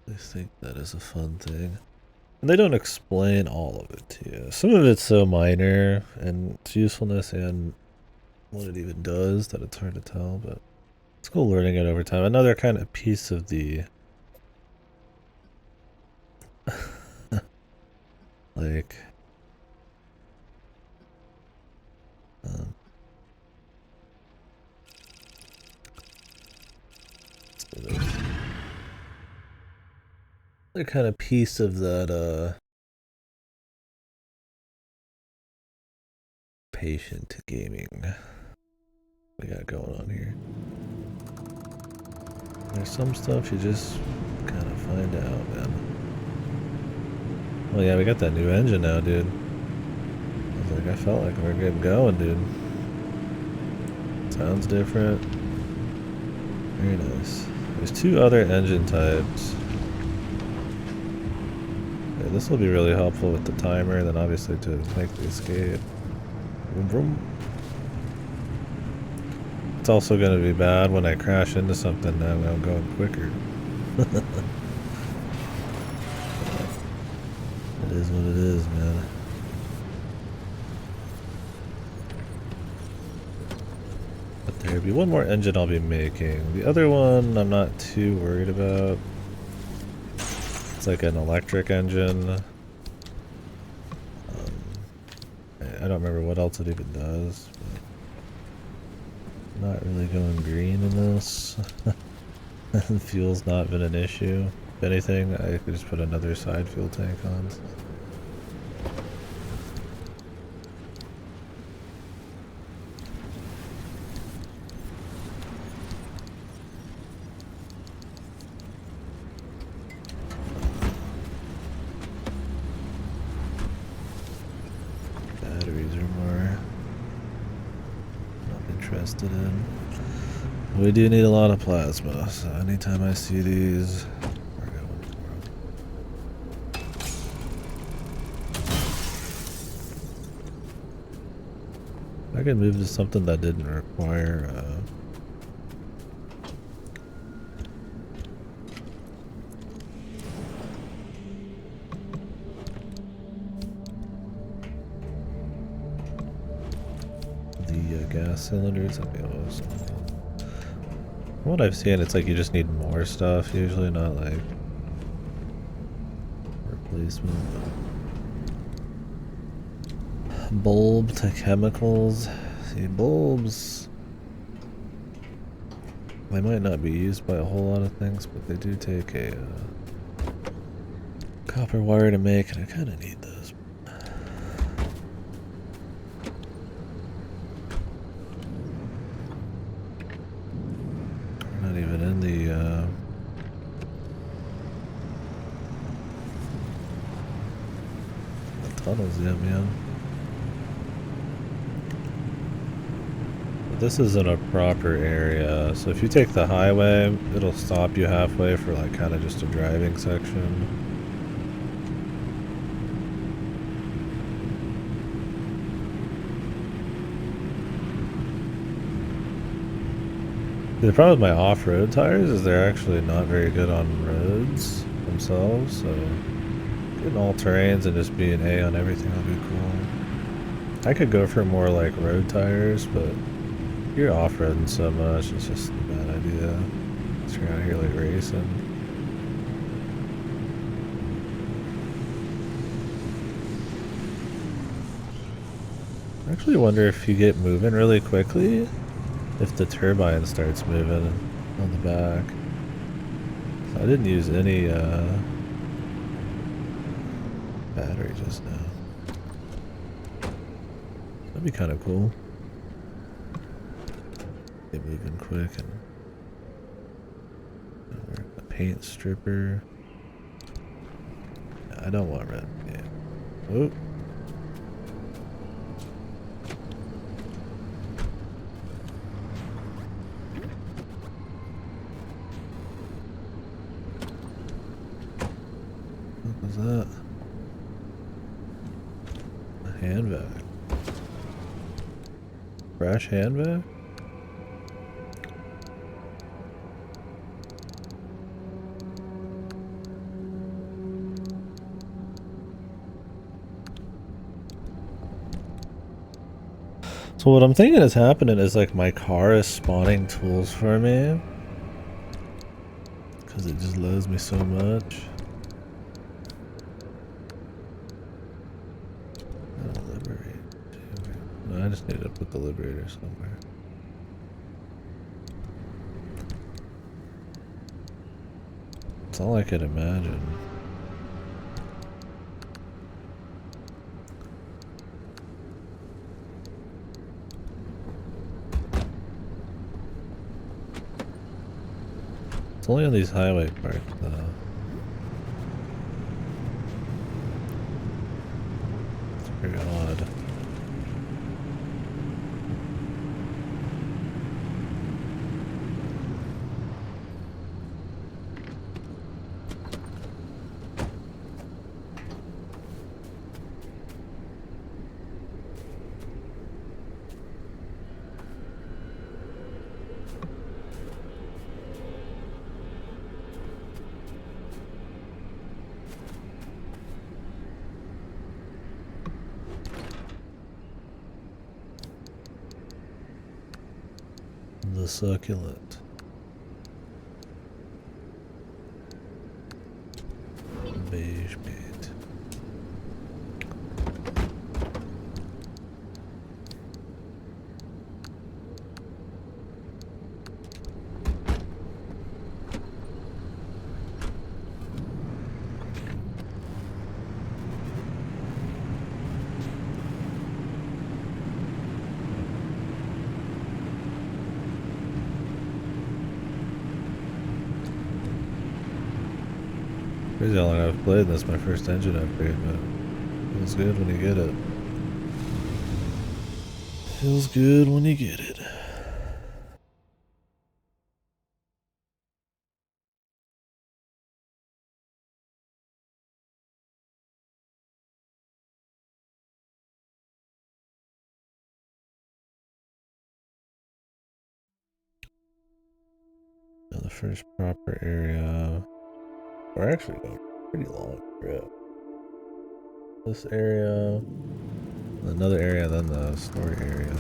[SPEAKER 1] I think that is a fun thing. And they don't explain all of it to you. Some of it's so minor in its usefulness and what it even does that it's hard to tell, but it's cool learning it over time. Another kind of piece of the like another kind of piece of that patient gaming we got going on here. There's some stuff you just gotta find out, man. Well, yeah, we got that new engine now, dude. I was like, I felt like we were getting going, dude. Sounds different. Very nice. There's two other engine types. Yeah, this will be really helpful with the timer, then obviously to make the escape. Vroom, vroom. It's also going to be bad when I crash into something now I'm going quicker. It is what it is, man. But there'll be one more engine I'll be making. The other one I'm not too worried about. It's like an electric engine. I don't remember what else it even does. But not really going green in this. Fuel's not been an issue. If anything, I could just put another side fuel tank on. Batteries are more not interested in. We do need a lot of plasma, so anytime I see these, we're going for them. I could move to something that didn't require the gas cylinders. That'd be awesome. From what I've seen, it's like you just need more stuff, usually not like replacement. Bulb to chemicals. See, bulbs, they might not be used by a whole lot of things, but they do take a copper wire to make, and I kind of need those. We're not even in the tunnels yet, man. This isn't a proper area, so if you take the highway, it'll stop you halfway for like kind of just a driving section. The problem with my off-road tires is they're actually not very good on roads themselves, so getting all terrains and just being A on everything will be cool. I could go for more like road tires, but you're off-roading so much, it's just a bad idea. So you're out here like racing. I actually wonder if you get moving really quickly, if the turbine starts moving on the back. So I didn't use any battery just now. That'd be kind of cool. Get moving quick and a paint stripper. I don't want red. Yeah. Oh. What was that? A hand vac. Crash hand vac? So what I'm thinking is happening is like my car is spawning tools for me because it just loves me so much. Oh, liberate. No, I just need to put the liberator somewhere. It's all I could imagine. It's only on these highway parts, though. It's very odd. The succulent. Beige paint. Crazy how long I've played this, my first engine upgrade, but feels good when you get it. Feels good when you get it. Now the first proper area. We're actually going a pretty long trip. This area, another area, then the story area.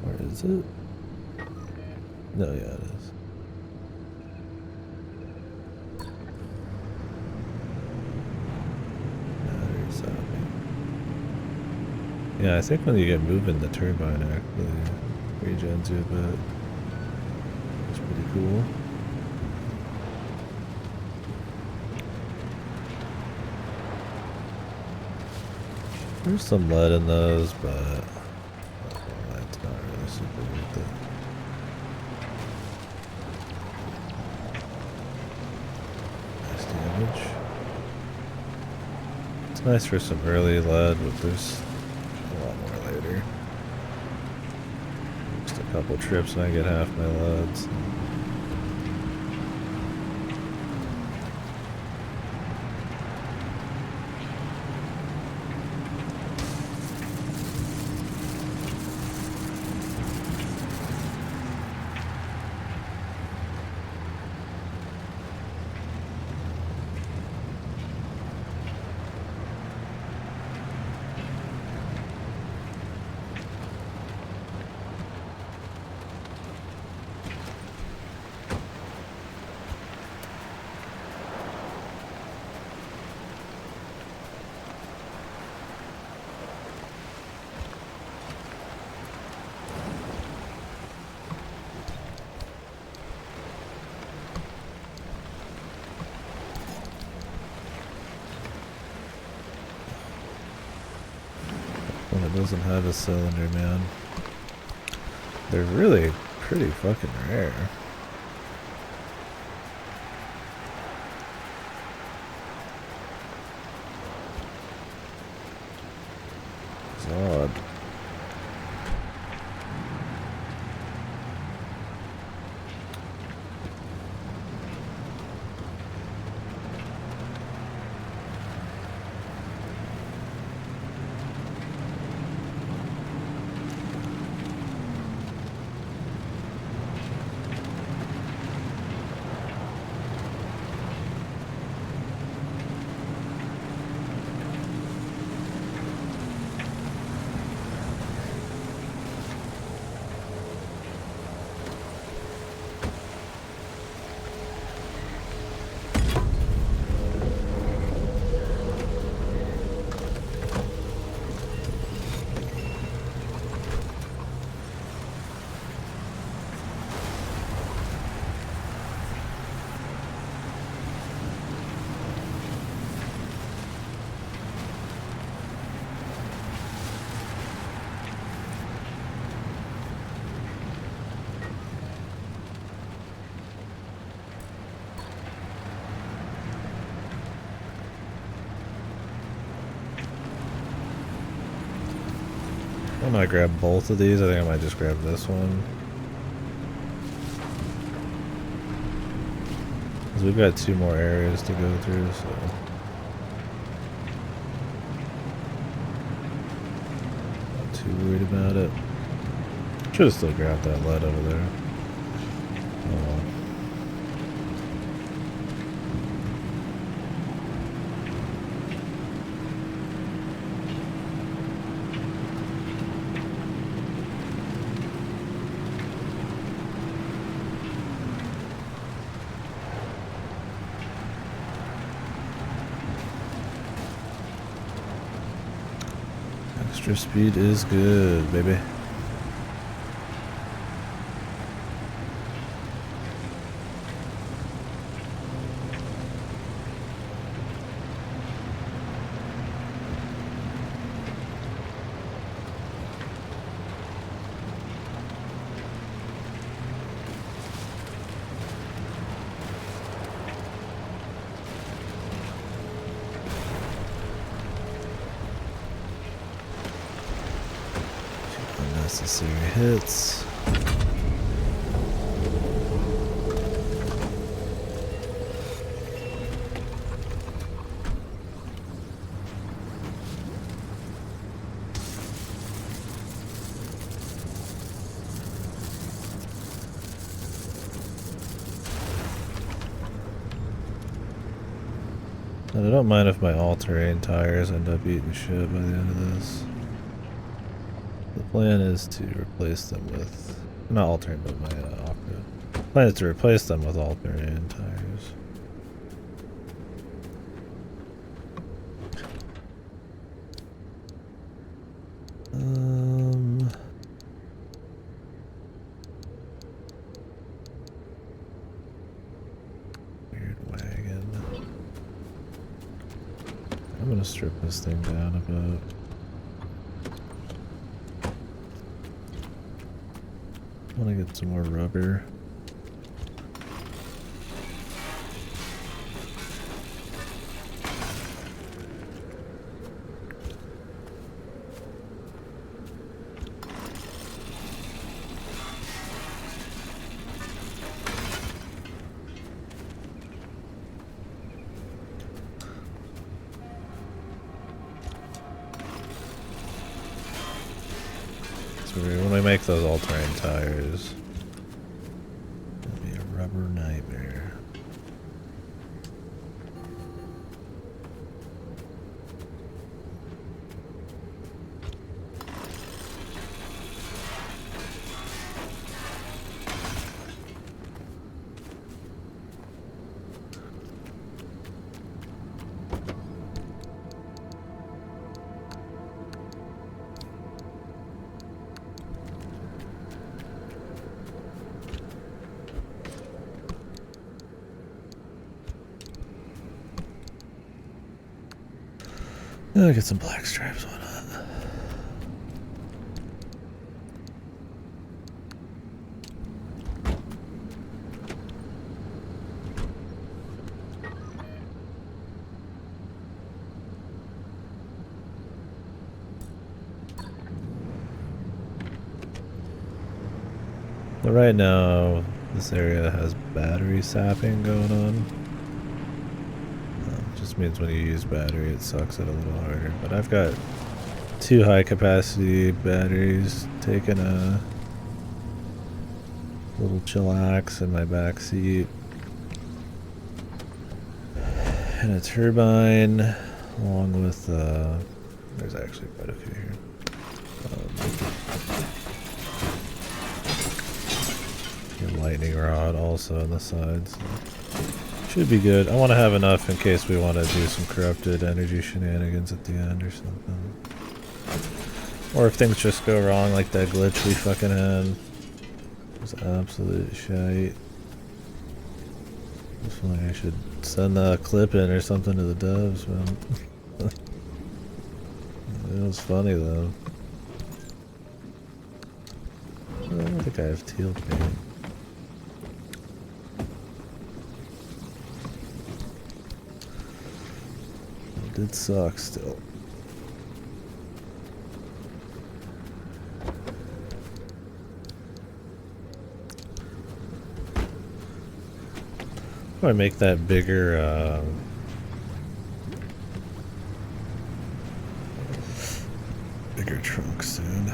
[SPEAKER 1] Where is it? No, yeah, it is. Battery stopping. Yeah, I think when you get moving, the turbine actually regens you a bit. It's pretty cool. There's some lead in those, but that's not really super worth it. Nice damage. It's nice for some early lead, but there's couple trips and I get half my loads. When it doesn't have a cylinder, man. They're really pretty fucking rare. It's odd. I might grab both of these. I think I might just grab this one. Because we've got 2 more areas to go through, so. Not too worried about it. Should have still grabbed that lead over there. Oh well. Extra speed is good, baby. Unnecessary hits. And I don't mind if my all-terrain tires end up eating shit by the end of this. The plan is to replace them with, not all-terrain, but my off-road. The plan is to replace them with all-terrain tires. Weird wagon. I'm gonna strip this thing down a bit. I want to get some more rubber. when we make those all-terrain tires, it'll be a rubber nightmare. I'll get some black stripes, why not? But right now, this area has battery sapping going on. Just means when you use battery, it sucks it a little harder. But I've got 2 high capacity batteries taking a little chillax in my back seat, and a turbine, along with there's actually quite a few here. Your lightning rod also on the sides. Should be good. I want to have enough in case we want to do some corrupted energy shenanigans at the end or something. Or if things just go wrong like that glitch we fucking had. It was absolute shite. I feel like I should send a clip in or something to the devs, man. It was funny though. I don't think I have teal paint. It did suck still. I make that bigger bigger trunk soon,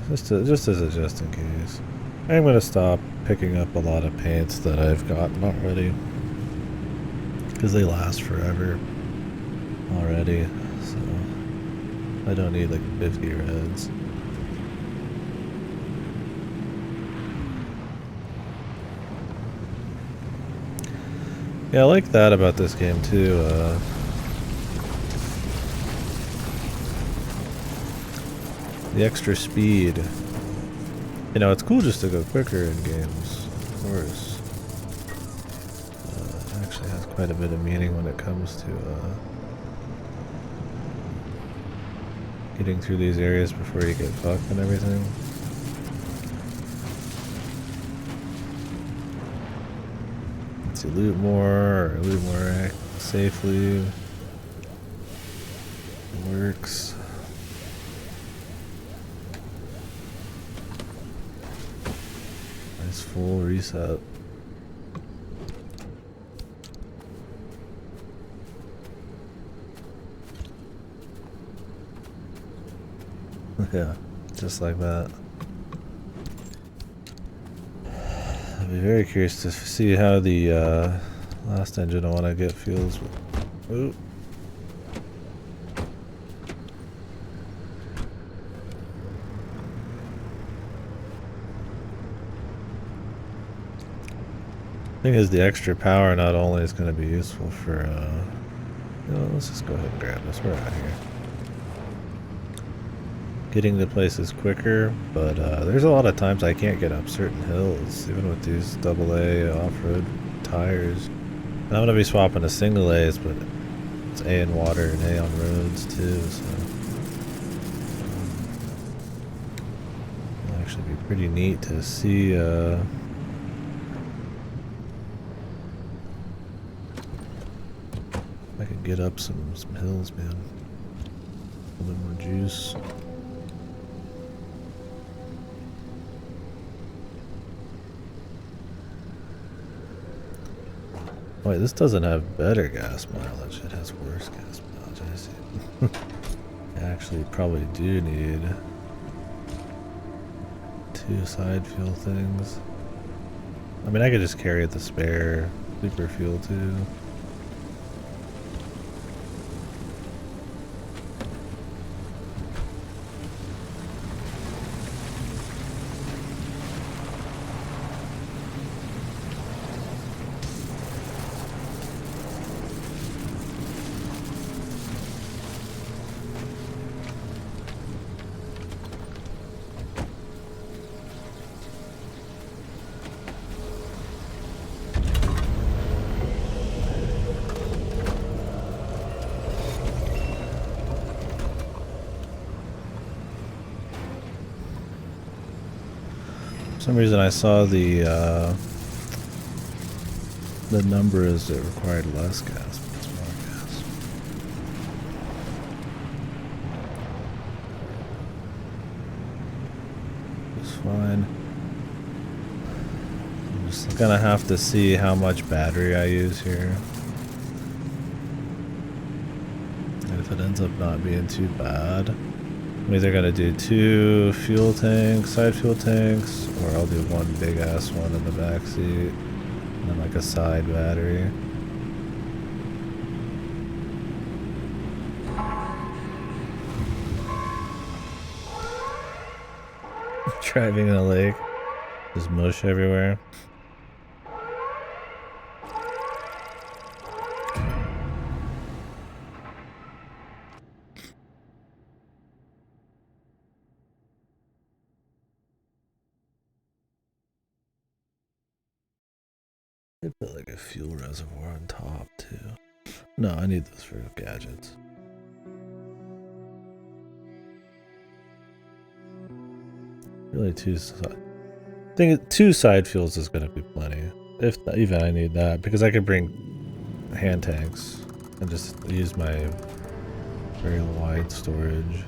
[SPEAKER 1] just in case. I'm gonna stop picking up a lot of paints that I've gotten already because they last forever already, so I don't need like 50 reds. Yeah, I like that about this game too. The extra speed. You know, it's cool just to go quicker in games, of course. It actually has quite a bit of meaning when it comes to getting through these areas before you get fucked and everything. Lets you loot more, or loot more safely. It works. Nice full reset. Yeah, just like that. I'll be very curious to see how the last engine I want to get feels. Ooh. Thing is, the extra power not only is going to be useful for, you know, let's just go ahead and grab this. We're out here. Getting to places quicker, but there's a lot of times I can't get up certain hills, even with these AA off-road tires. And I'm going to be swapping to single A's, but it's A in water and A on roads too, so it'll actually be pretty neat to see I could get up some hills, man. A little bit more juice. Wait, this doesn't have better gas mileage. It has worse gas mileage. I see. I actually probably do need 2 side fuel things. I mean, I could just carry the spare super fuel too. For some reason I saw the numbers that required less gas, but it's more gas. It's fine. I'm just gonna have to see how much battery I use here. And if it ends up not being too bad, I'm either gonna do 2 fuel tanks, side fuel tanks, or I'll do 1 big ass one in the back seat, and then like a side battery. Driving in a lake, there's mush everywhere. I put like a fuel reservoir on top too. No, I need those for gadgets. Really, 2 side fuels is gonna be plenty. If even I need that, because I could bring hand tanks and just use my very wide storage.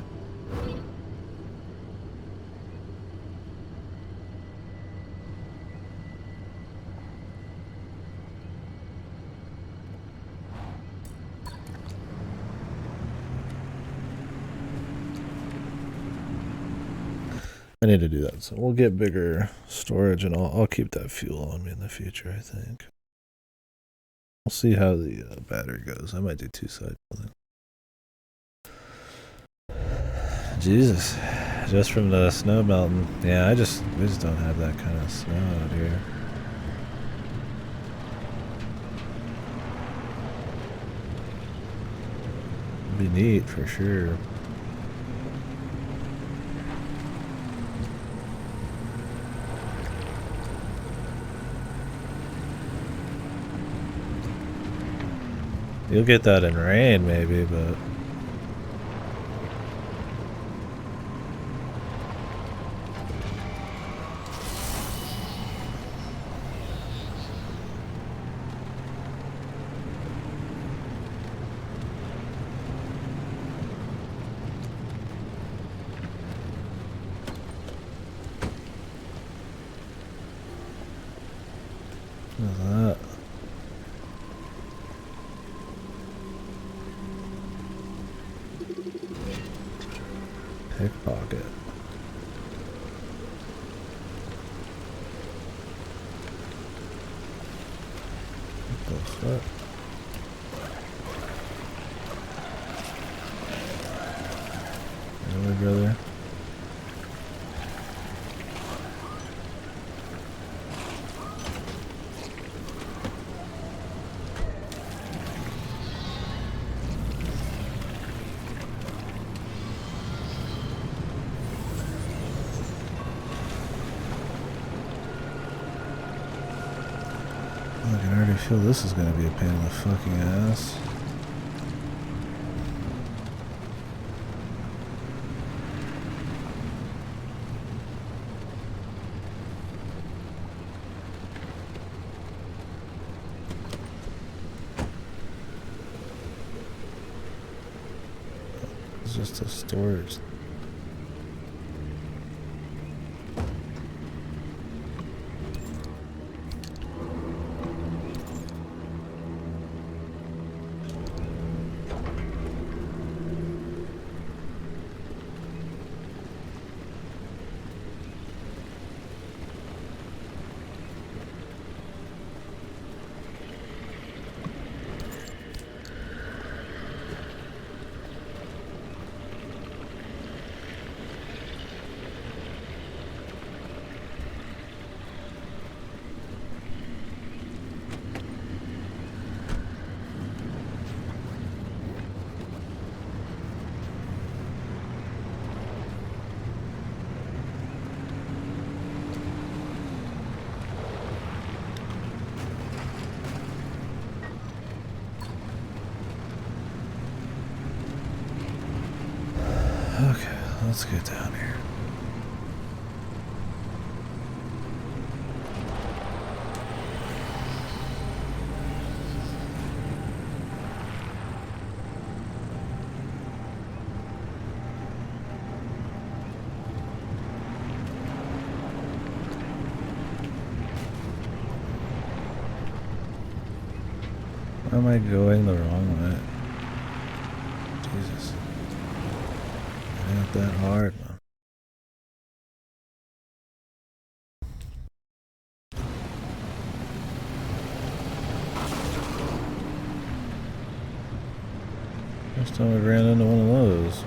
[SPEAKER 1] I need to do that, so we'll get bigger storage, and I'll keep that fuel on me in the future, I think. We'll see how the battery goes. I might do 2 side building. Jesus, just from the snow melting. Yeah, we just don't have that kind of snow out here. It'd be neat for sure. You'll get that in rain, maybe, but... What's that? Pickpocket. What the fuck? Really, brother? I can already feel this is going to be a pain in the fucking ass. It's just a storage. Let's get down here. Why am I going the wrong way? Jesus. It ain't that hard, man. First time I ran into one of those.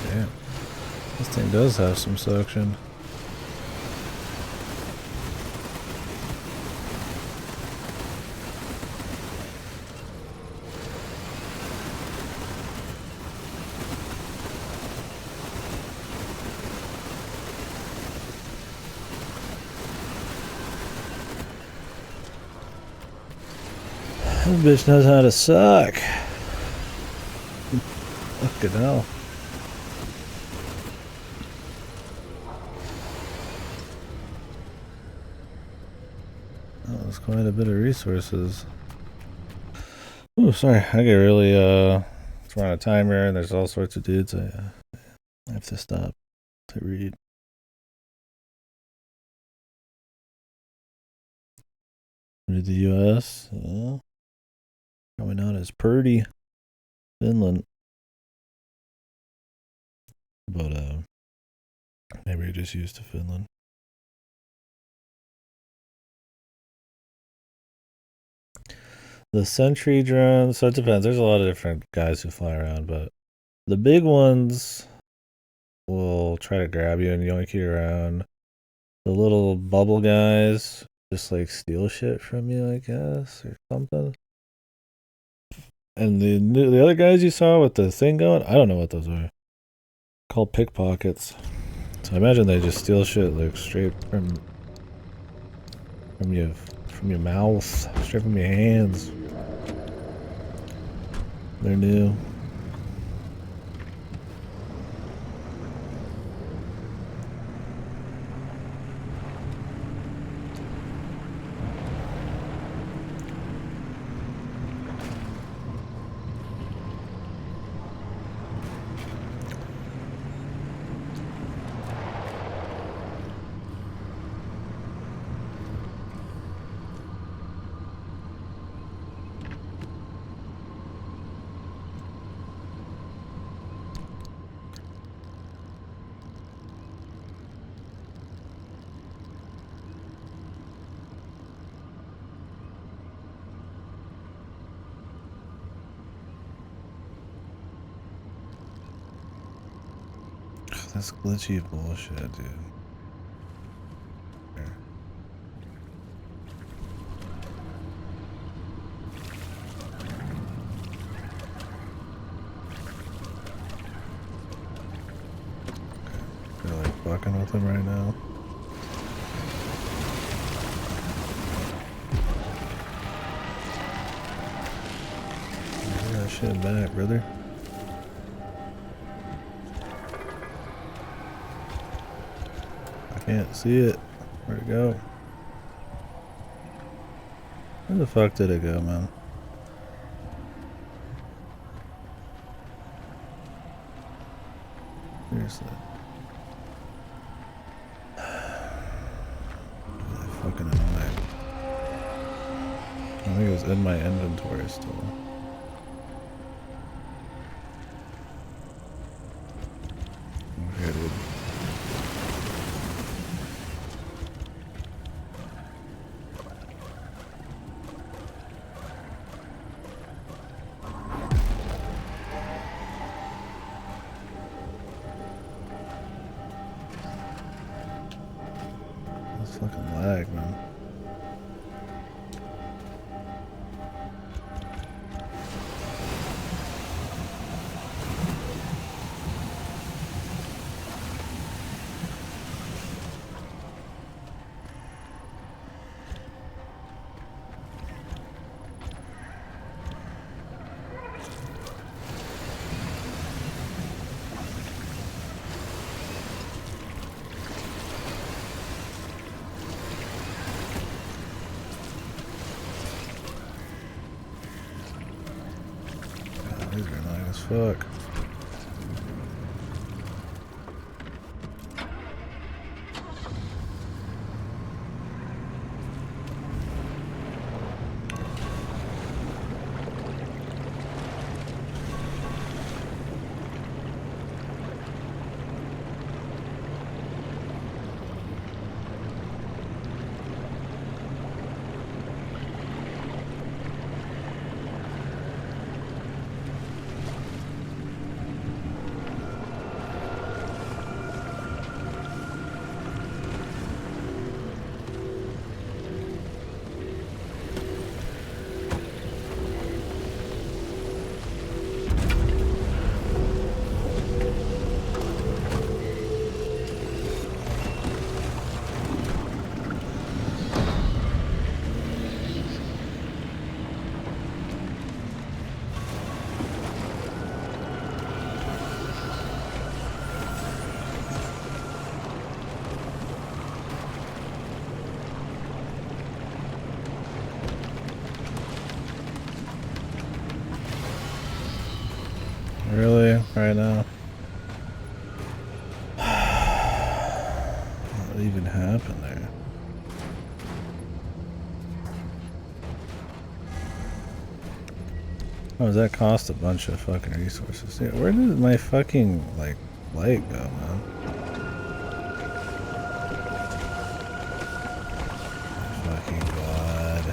[SPEAKER 1] Damn. This thing does have some suction. This bitch knows how to suck. Fucking hell. That was quite a bit of resources. Oh, sorry. I get really, it's on a timer and there's all sorts of dudes. I have to stop to read. Read the US. Probably not as pretty. Finland. But, maybe you're just used to Finland. The sentry drones, so it depends. There's a lot of different guys who fly around, but the big ones will try to grab you and yoink you around. The little bubble guys just like steal shit from you, I guess, or something. And the other guys you saw with the thing going, I don't know what those are. Called pickpockets. So I imagine they just steal shit like straight from your mouth, straight from your hands. They're new. That's glitchy bullshit, dude. Here. They're like fucking with him right now. Get that shit back, brother. Can't see it. Where'd it go? Where the fuck did it go, man? Seriously. Really fucking annoying. I think it was in my inventory still. Okay, dude. That's fucking lag, man. God, these are annoying as fuck. Really? Right now? What even happened there? Oh, does that cost a bunch of fucking resources? Yeah, where did my fucking, like, light go, man? Fucking god.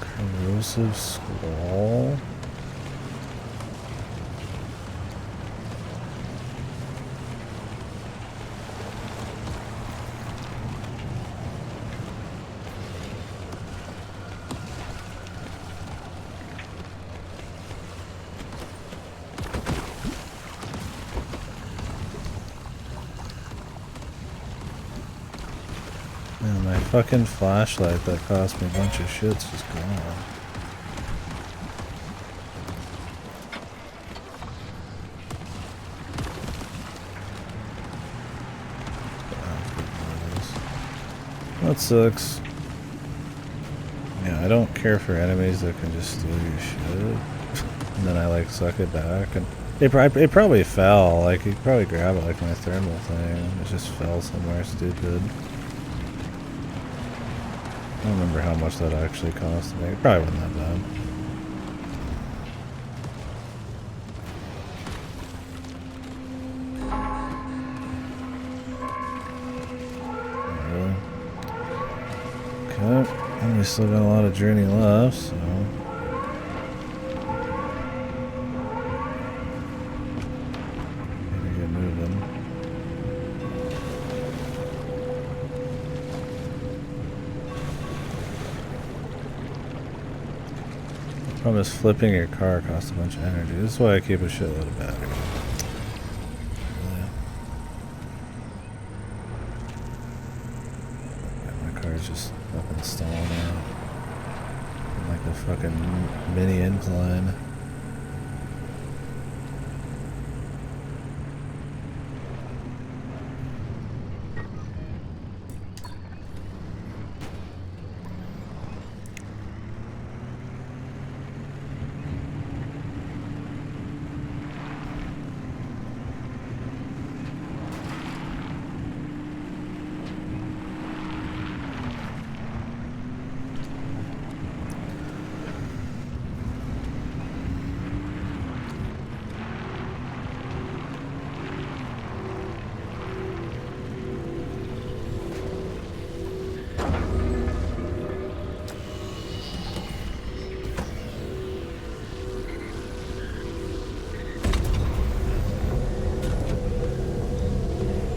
[SPEAKER 1] Corrosive Squall? Man, my fucking flashlight that cost me a bunch of shit's just gone. That sucks. Yeah, I don't care for enemies that can just steal your shit. And then I like suck it back. And it probably fell. Like, you probably grab it like my thermal thing. It just fell somewhere stupid. I don't remember how much that actually cost to make. It probably wasn't that bad. Really? Okay. And we still got a lot of journey left, so. Maybe get moving. Promise flipping your car costs a bunch of energy. This is why I keep a shitload of battery. Yeah, my car's just fucking stalling out. Like a fucking mini incline.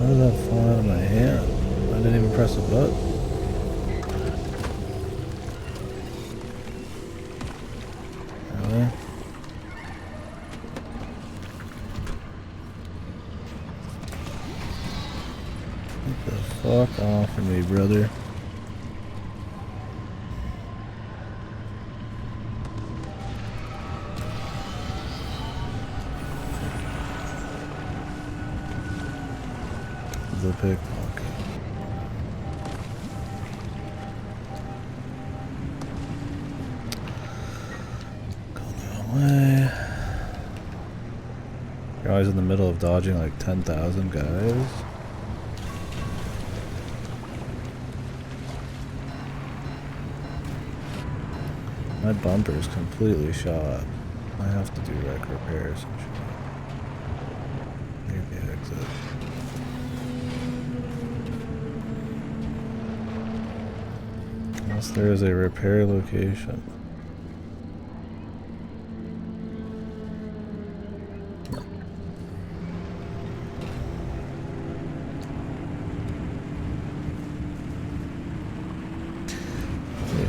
[SPEAKER 1] How did that fall out of my hand? I didn't even press a button. Really? Get the fuck off of me, brother. The pickpocket. Go the way. You're always in the middle of dodging like 10,000 guys. My bumper's completely shot. I have to do wreck repairs and shit. Here's the exit. Unless there is a repair location.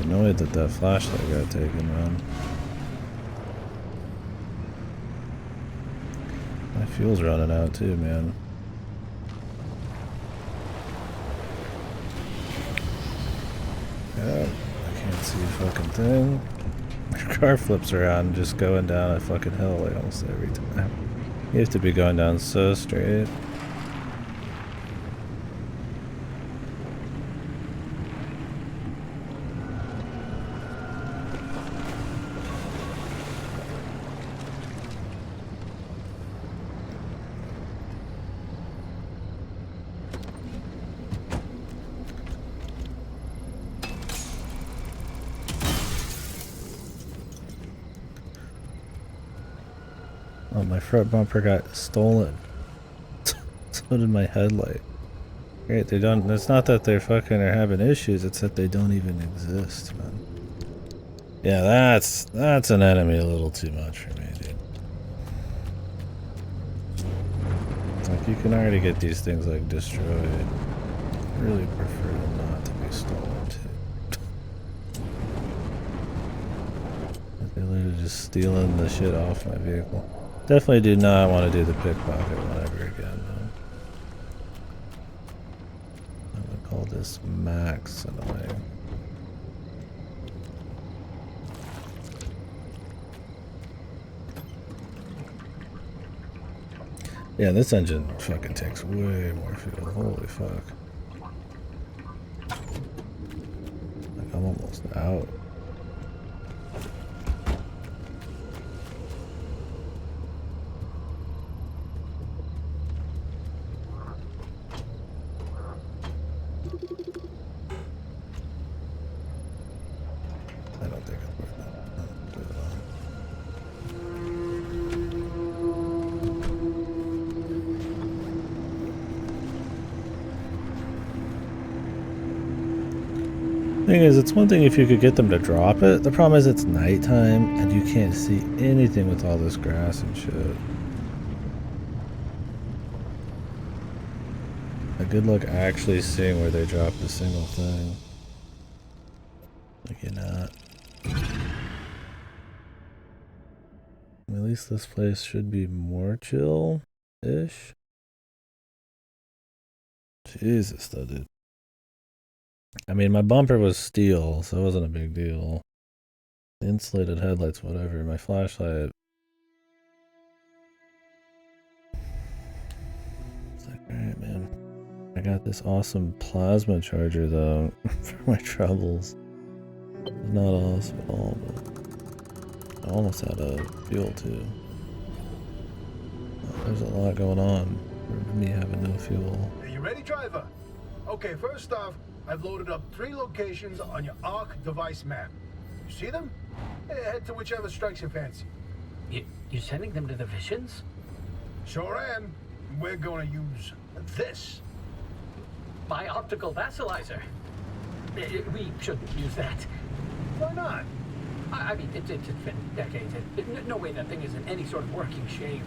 [SPEAKER 1] Annoyed that that flashlight got taken, man. My fuel's running out too, man. Yeah, I can't see a fucking thing. Your car flips around just going down a fucking hill like almost every time. You have to be going down so straight. Oh, my front bumper got stolen. So did my headlight. Great, they don't. It's not that they're fucking or having issues. It's that they don't even exist, man. Yeah, that's an enemy a little too much for me, dude. It's like you can already get these things like destroyed. I really prefer them not to be stolen too. Like they're literally just stealing the shit off my vehicle. Definitely do not want to do the pickpocket one ever again, man. I'm gonna call this max annoying. Yeah, this engine fucking takes way more fuel. Holy fuck. Like, I'm almost out. Thing is, it's one thing if you could get them to drop it. The problem is it's nighttime and you can't see anything with all this grass and shit. Like, good luck actually seeing where they dropped a single thing. Like, you're not. At least this place should be more chill-ish. Jesus, though, dude. I mean, my bumper was steel, so it wasn't a big deal. Insulated headlights, whatever. My flashlight. It's like, alright, man. I got this awesome plasma charger, though, for my troubles. It's not awesome at all, but I almost had a fuel, too. There's a lot going on for me having no fuel.
[SPEAKER 5] Are you ready, driver? Okay, first off, I've loaded up 3 locations on your ARC device map. You see them? Head to whichever strikes your fancy.
[SPEAKER 8] You're sending them to the Visions?
[SPEAKER 5] Sure am. We're gonna use this.
[SPEAKER 8] My optical vassalizer. We shouldn't use that.
[SPEAKER 5] Why not?
[SPEAKER 8] I mean, it's been decades. No way that thing is in any sort of working shape.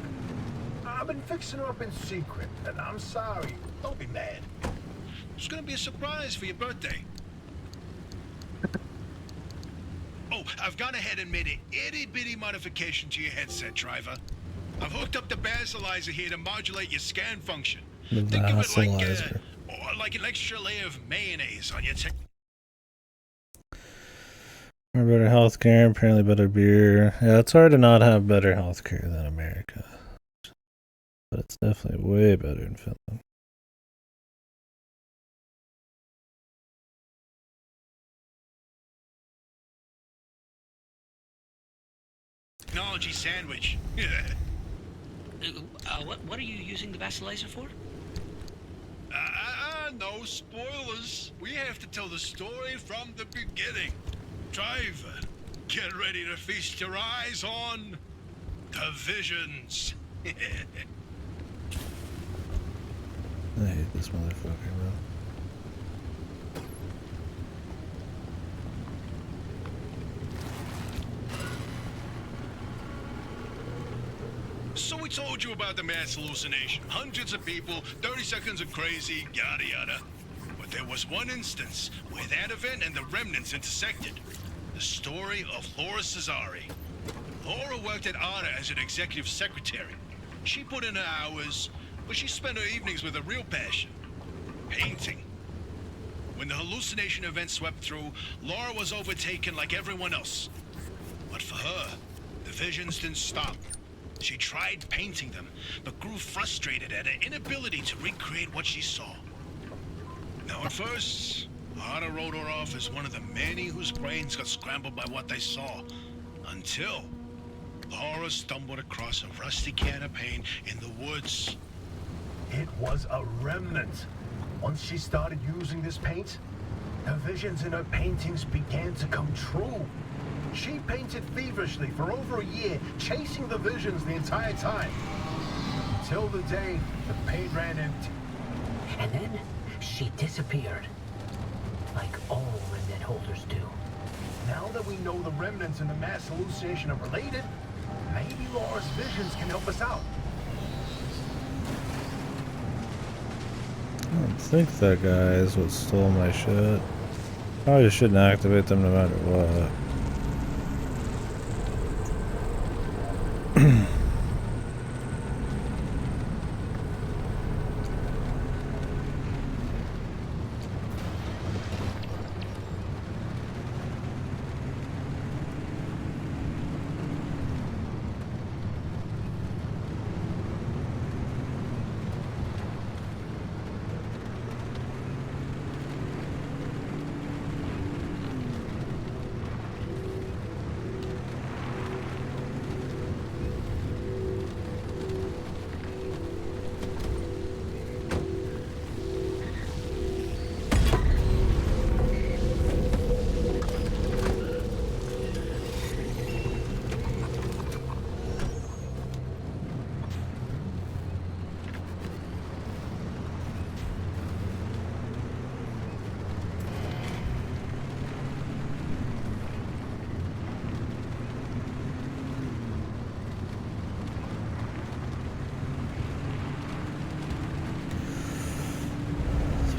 [SPEAKER 5] I've been fixing her up in secret, and I'm sorry. Don't be mad.
[SPEAKER 7] It's gonna be a surprise for your birthday. Oh, I've gone ahead and made an itty-bitty modification to your headset, driver. I've hooked up the basilizer here to modulate your scan function.
[SPEAKER 1] The
[SPEAKER 7] Think of it
[SPEAKER 1] basilizer.
[SPEAKER 7] like an extra layer of mayonnaise on your tech.
[SPEAKER 1] Or better healthcare, apparently better beer. Yeah, it's hard to not have better healthcare than America. But it's definitely way better in Finland.
[SPEAKER 7] Technology sandwich.
[SPEAKER 6] What are you using the basilizer for?
[SPEAKER 7] No spoilers. We have to tell the story from the beginning. Driver, get ready to feast your eyes on the visions.
[SPEAKER 1] I hate this motherfucker, bro.
[SPEAKER 7] So we told you about the mass hallucination. Hundreds of people, 30 seconds of crazy, yada yada. But there was one instance where that event and the remnants intersected. The story of Laura Cesari. Laura worked at ARDA as an executive secretary. She put in her hours, but she spent her evenings with a real passion. Painting. When the hallucination event swept through, Laura was overtaken like everyone else. But for her, the visions didn't stop. She tried painting them, but grew frustrated at her inability to recreate what she saw. Now at first, Arda wrote her off as one of the many whose brains got scrambled by what they saw. Until Laura stumbled across a rusty can of paint in the woods.
[SPEAKER 5] It was a remnant. Once she started using this paint, the visions in her paintings began to come true. She painted feverishly for over a year, chasing the visions the entire time. Until the day the paint ran empty.
[SPEAKER 8] And then she disappeared. Like all remnant holders do.
[SPEAKER 5] Now that we know the remnants and the mass hallucination are related, maybe Laura's visions can help us out.
[SPEAKER 1] I don't think that guy is what stole my shit. Probably shouldn't activate them no matter what.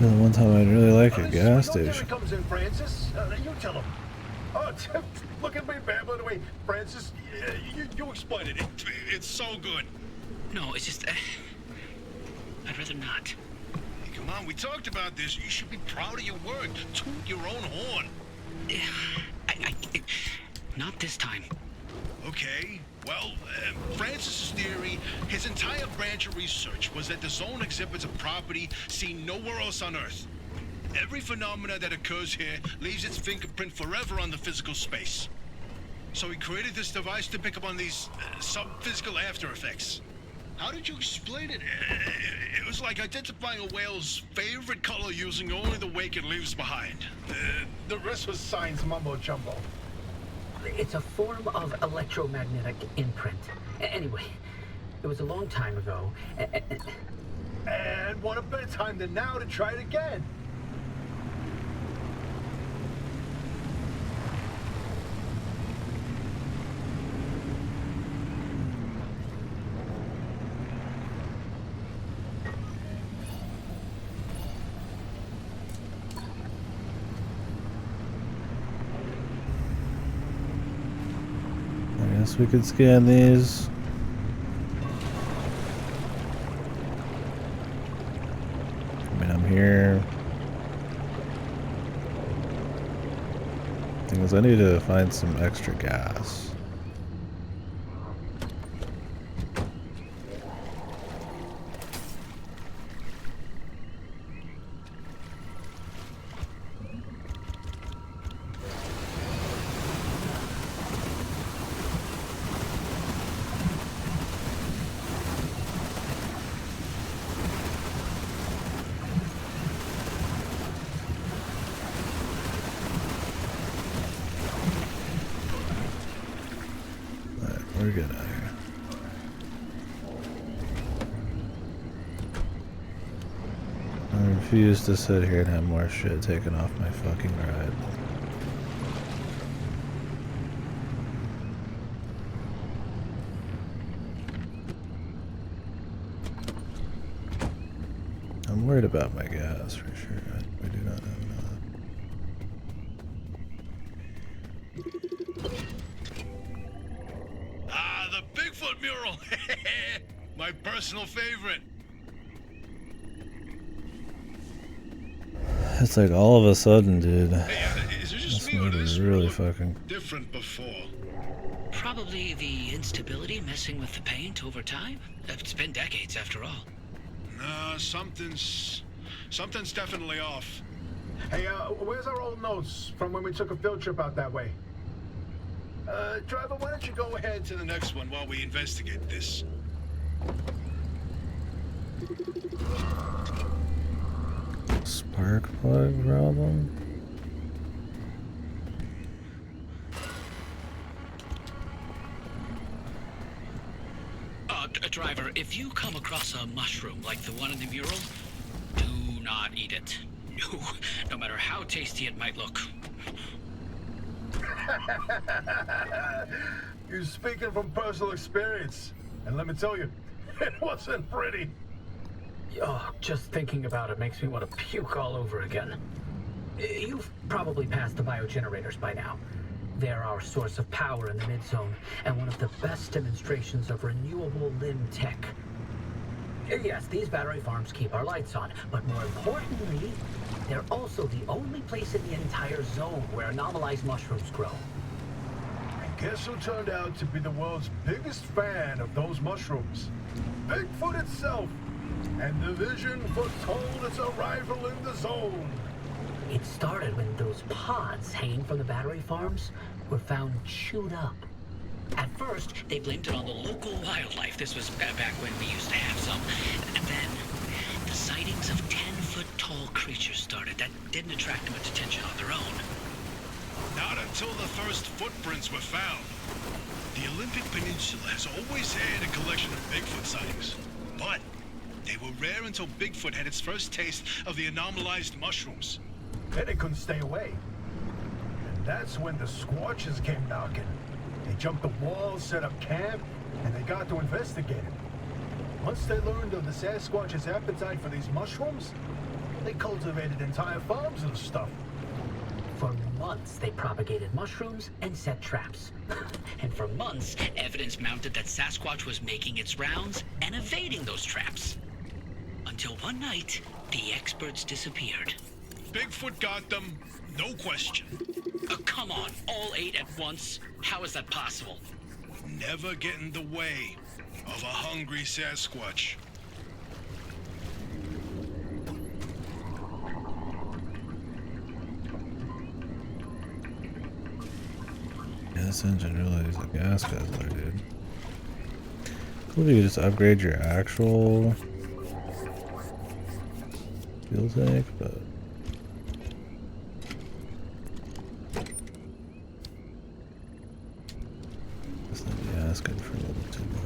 [SPEAKER 1] The one time I'd really like a gas
[SPEAKER 5] Here
[SPEAKER 1] station.
[SPEAKER 5] comes in, Francis. You tell him. Oh, look at me babbling away. Francis, you explain it.
[SPEAKER 7] It's so good.
[SPEAKER 6] No, it's just... I'd rather not.
[SPEAKER 7] Hey, come on, we talked about this. You should be proud of your work. Toot your own horn.
[SPEAKER 6] Not this time.
[SPEAKER 7] Okay, well, Francis's theory, his entire branch of research was that the zone exhibits a property seen nowhere else on Earth. Every phenomena that occurs here leaves its fingerprint forever on the physical space. So he created this device to pick up on these sub-physical after effects. How did you explain it? It was like identifying a whale's favorite color using only the wake it leaves behind.
[SPEAKER 5] The rest was science mumbo-jumbo.
[SPEAKER 8] It's a form of electromagnetic imprint. Anyway, it was a long time ago.
[SPEAKER 5] And what a better time than now to try it again.
[SPEAKER 1] Guess we could scan these. I mean, I'm here. Thing is, I need to find some extra gas. We're good out here. I refuse to sit here and have more shit taken off my fucking ride. I'm worried about my gas for sure. We do not have enough.
[SPEAKER 7] The Bigfoot mural! My personal favorite.
[SPEAKER 1] It's like all of a sudden, dude.
[SPEAKER 7] Hey, is it just
[SPEAKER 1] This
[SPEAKER 7] me or
[SPEAKER 1] mode
[SPEAKER 7] this
[SPEAKER 1] is really
[SPEAKER 7] look
[SPEAKER 1] fucking.
[SPEAKER 7] different before?
[SPEAKER 6] Probably the instability messing with the paint over time. It's been decades after all.
[SPEAKER 7] Nah, something's definitely off.
[SPEAKER 5] Hey, where's our old notes from when we took a field trip out that way?
[SPEAKER 7] Driver, why don't you go ahead to the next one while we investigate this?
[SPEAKER 1] Spark plug problem?
[SPEAKER 6] Driver, if you come across a mushroom like the one in the mural, do not eat it. No matter how tasty it might look.
[SPEAKER 5] You're speaking from personal experience. And let me tell you, it wasn't pretty.
[SPEAKER 8] Oh, just thinking about it makes me want to puke all over again. You've probably passed the biogenerators by now. They're our source of power in the mid-zone, and one of the best demonstrations of renewable limb tech. Yes, these battery farms keep our lights on, but more importantly, they're also the only place in the entire zone where anomalized mushrooms grow.
[SPEAKER 5] And guess who turned out to be the world's biggest fan of those mushrooms? Bigfoot itself. And the vision foretold its arrival in the zone.
[SPEAKER 8] It started when those pods hanging from the battery farms were found chewed up.
[SPEAKER 6] At first, they blamed it on the local wildlife. This was back when we used to have some. And then, the sightings of 10-foot-tall creatures started that didn't attract much attention on their own.
[SPEAKER 7] Not until the first footprints were found. The Olympic Peninsula has always had a collection of Bigfoot sightings, but they were rare until Bigfoot had its first taste of the anomalized mushrooms.
[SPEAKER 5] Then they couldn't stay away. And that's when the Squatches came knocking. They jumped the walls, set up camp, and they got to investigate it. Once they learned of the Sasquatch's appetite for these mushrooms, they cultivated entire farms of the stuff.
[SPEAKER 8] For months, they propagated mushrooms and set traps.
[SPEAKER 6] And for months, evidence mounted that Sasquatch was making its rounds and evading those traps. Until one night, the experts disappeared.
[SPEAKER 7] Bigfoot got them, no question.
[SPEAKER 6] Come on, all 8 at once? How is that possible?
[SPEAKER 7] Never get in the way of a hungry Sasquatch.
[SPEAKER 1] Yeah, this engine really is a gas guzzler, dude. Cool if you could just upgrade your actual fuel tank, but this might be asking for a little too much.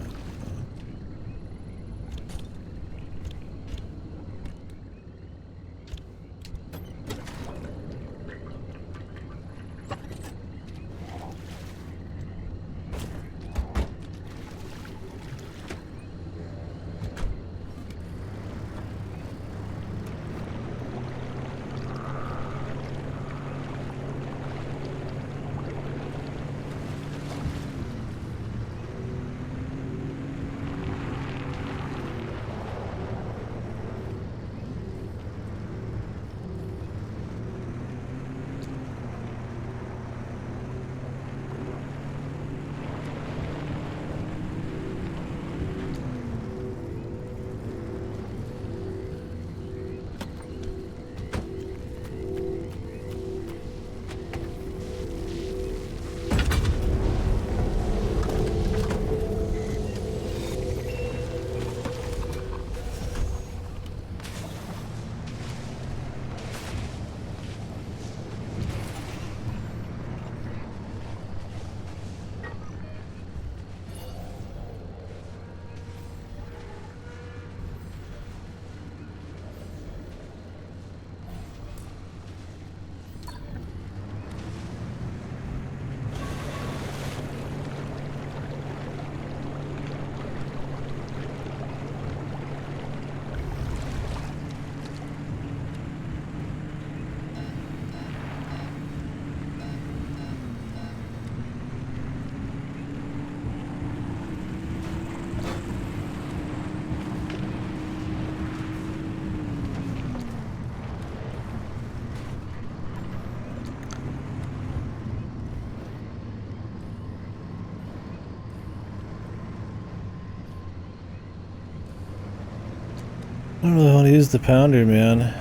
[SPEAKER 1] I don't really want to use the pounder, man. It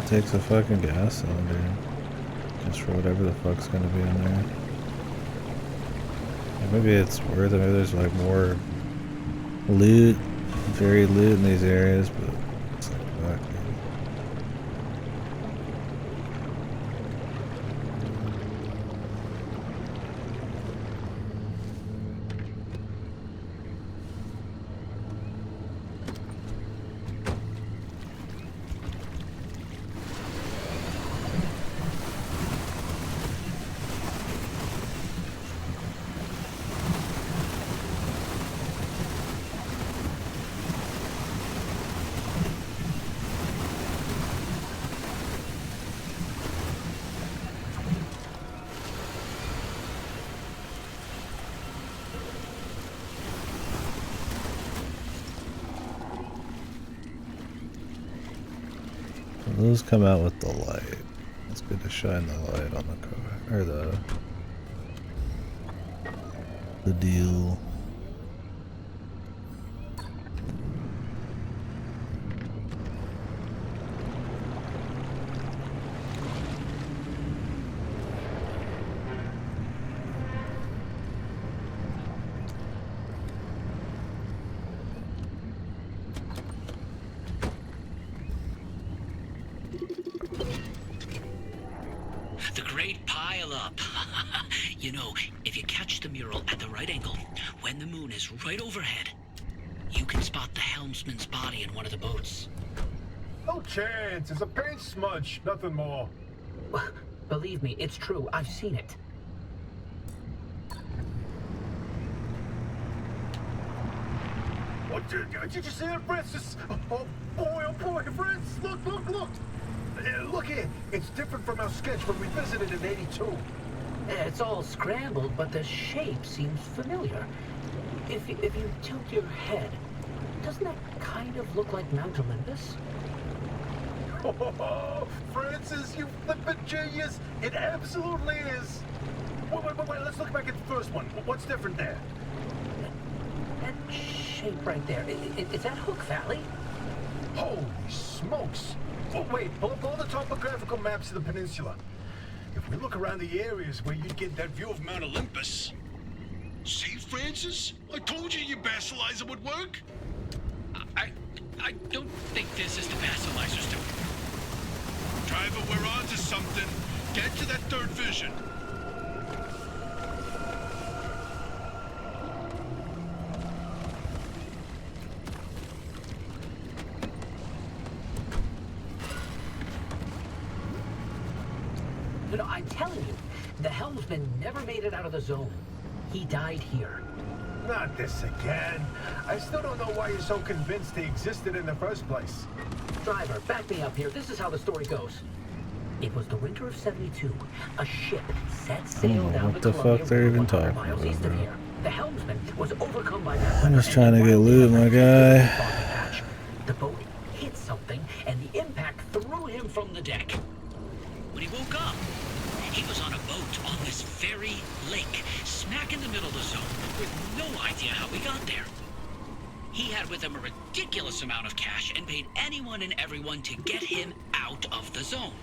[SPEAKER 1] takes a fucking gas cylinder. Just for whatever the fuck's gonna be in there. Or maybe it's worth it. Maybe there's like more loot, varied loot in these areas, but it's like fuck, dude. Those come out with the light. It's good to shine the light on the car or the deal.
[SPEAKER 6] The Great Pile Up. You know, if you catch the mural at the right angle, when the moon is right overhead, you can spot the helmsman's body in one of the boats.
[SPEAKER 5] No chance. It's a paint smudge. Nothing more.
[SPEAKER 8] Believe me, it's true. I've seen it.
[SPEAKER 5] What did you see that, Francis? Oh boy, Francis! Look! Look here. It's different from our sketch when we visited in '82.
[SPEAKER 8] It's all scrambled, but the shape seems familiar. If you tilt your head, doesn't that kind of look like Mount Olympus?
[SPEAKER 5] Oh, Francis, you flippin' genius! It absolutely is. Wait. Let's look back at the first one. What's different there?
[SPEAKER 8] That shape right there, is that Hook Valley?
[SPEAKER 5] Holy smokes! Oh, wait, pull up all the topographical maps of the peninsula. If we look around the areas where you'd get that view of Mount Olympus.
[SPEAKER 7] See, Francis? I told you your basilizer would work.
[SPEAKER 6] I don't think this is the basilizer stone.
[SPEAKER 7] Driver, we're on to something. Get to that third vision.
[SPEAKER 8] You know, I'm telling you, the helmsman never made it out of the zone. He died here.
[SPEAKER 5] Not this again. I still don't know why you're so convinced he existed in the first place.
[SPEAKER 8] Driver, back me up here. This is how the story goes. It was the winter of '72. A ship set sail down
[SPEAKER 1] what
[SPEAKER 8] to
[SPEAKER 1] the
[SPEAKER 8] Columbia
[SPEAKER 1] fuck they're
[SPEAKER 8] River
[SPEAKER 1] even
[SPEAKER 8] 100
[SPEAKER 1] talking
[SPEAKER 8] miles
[SPEAKER 1] about,
[SPEAKER 8] east of
[SPEAKER 1] bro.
[SPEAKER 8] here. The helmsman was overcome by that
[SPEAKER 1] I'm
[SPEAKER 8] weather
[SPEAKER 1] just trying to
[SPEAKER 8] and
[SPEAKER 1] get
[SPEAKER 8] wildly
[SPEAKER 1] loot, my
[SPEAKER 8] electrocuted
[SPEAKER 1] guy.
[SPEAKER 8] in the foggy patch. The boat hit something, and the impact threw him from the deck.
[SPEAKER 6] When he woke up, he was on a boat on this very lake, smack in the middle of the zone, with no idea how he got there. He had with him a ridiculous amount of cash and paid anyone and everyone to get him out of the zone.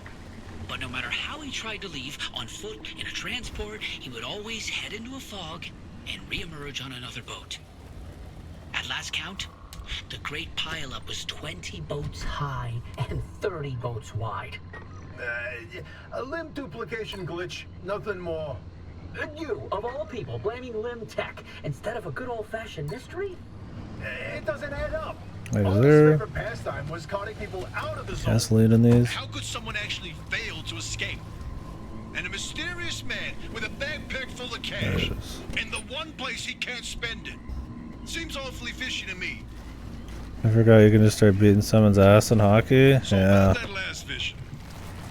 [SPEAKER 6] But no matter how he tried to leave, on foot, in a transport, he would always head into a fog and reemerge on another boat. At last count, the Great Pile-Up was 20 boats high and 30 boats wide.
[SPEAKER 5] A limb duplication glitch, nothing more.
[SPEAKER 8] And you, of all people, blaming Lim Tech instead of a good old-fashioned mystery?
[SPEAKER 5] It doesn't add up.
[SPEAKER 1] Wait,
[SPEAKER 5] All
[SPEAKER 1] is
[SPEAKER 5] his
[SPEAKER 1] there
[SPEAKER 5] favorite pastime was carting people out of the zone.
[SPEAKER 1] gasoline in these?
[SPEAKER 7] How could someone actually fail to escape? And a mysterious man with a backpack full of
[SPEAKER 1] There
[SPEAKER 7] cash
[SPEAKER 1] it is.
[SPEAKER 7] in the one place he can't spend it. Seems awfully fishy to me.
[SPEAKER 1] I forgot you can just start beating someone's ass in hockey.
[SPEAKER 7] So
[SPEAKER 1] Yeah,
[SPEAKER 7] about that last vision.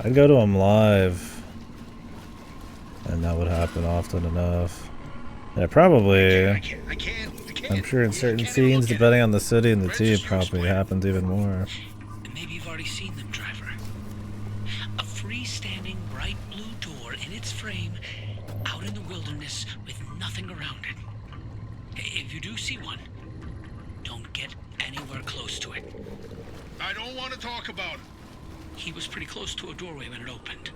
[SPEAKER 1] I'd go to them live, and that would happen often enough. Yeah, probably.
[SPEAKER 7] I can't.
[SPEAKER 1] I'm sure in
[SPEAKER 7] I
[SPEAKER 1] certain
[SPEAKER 7] can't
[SPEAKER 1] scenes,
[SPEAKER 7] look at
[SPEAKER 1] depending
[SPEAKER 7] it.
[SPEAKER 1] on the city and the team,
[SPEAKER 7] Register
[SPEAKER 1] probably
[SPEAKER 7] explain.
[SPEAKER 1] happens even more.
[SPEAKER 6] And maybe you've already seen them, driver. A freestanding bright blue door in its frame, out in the wilderness with nothing around it. If you do see one, don't get anywhere close to it.
[SPEAKER 7] I don't want to talk about it.
[SPEAKER 6] He was pretty close to a doorway when it opened.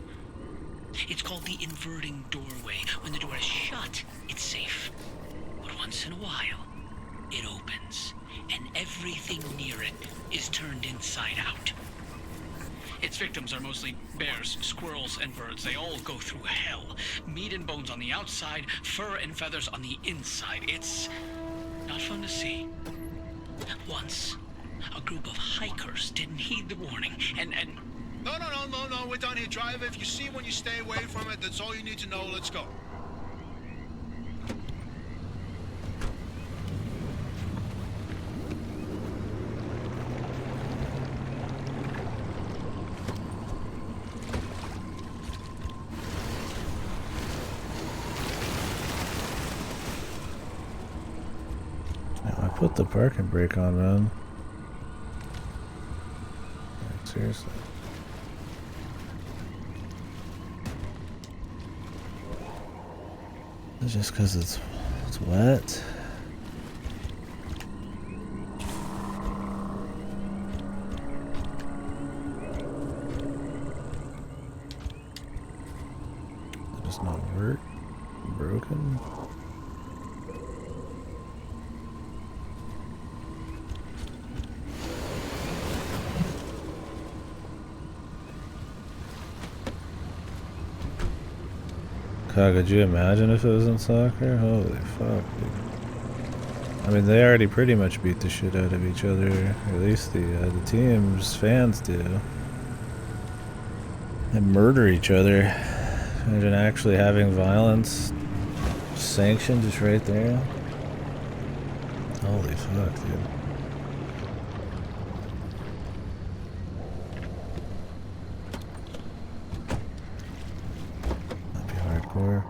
[SPEAKER 6] It's called the inverting doorway. When the door is shut, it's safe. But once in a while, it opens, and everything near it is turned inside out. Its victims are mostly bears, squirrels, and birds. They all go through hell. Meat and bones on the outside, fur and feathers on the inside. It's not fun to see. Once, a group of hikers didn't heed the warning, and
[SPEAKER 7] No, we're done here, driver. If you see one, you stay away from it. That's all you need to know. Let's go.
[SPEAKER 1] I put the parking brake on, man. Like, seriously. It's just because it's wet. It just not work. Broken. God, could you imagine if it was in soccer? Holy fuck, dude. I mean, they already pretty much beat the shit out of each other. Or at least the team's fans do. And murder each other. Imagine actually having violence sanctioned just right there. Holy fuck, dude. That'd be hardcore.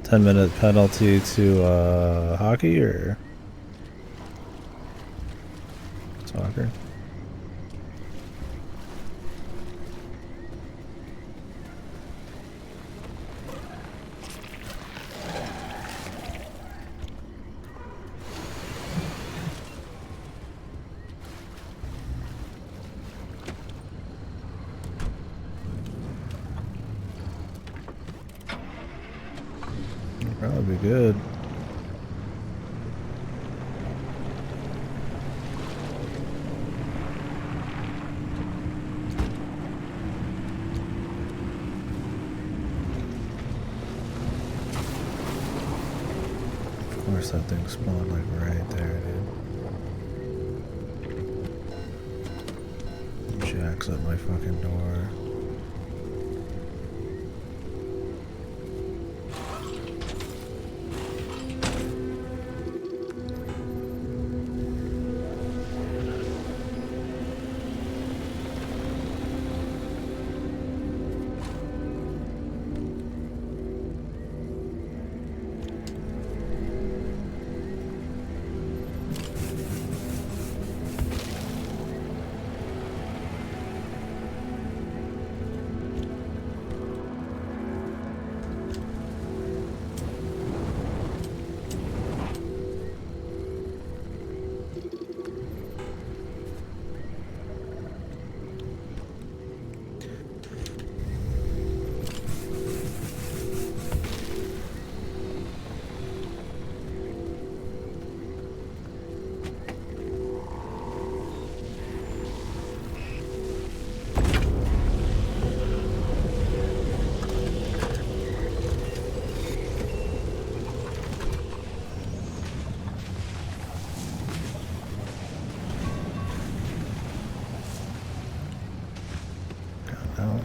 [SPEAKER 1] Ten-minute penalty to hockey or soccer? Probably be good. Of course that thing spawned like right there, dude. Jacks up my fucking door.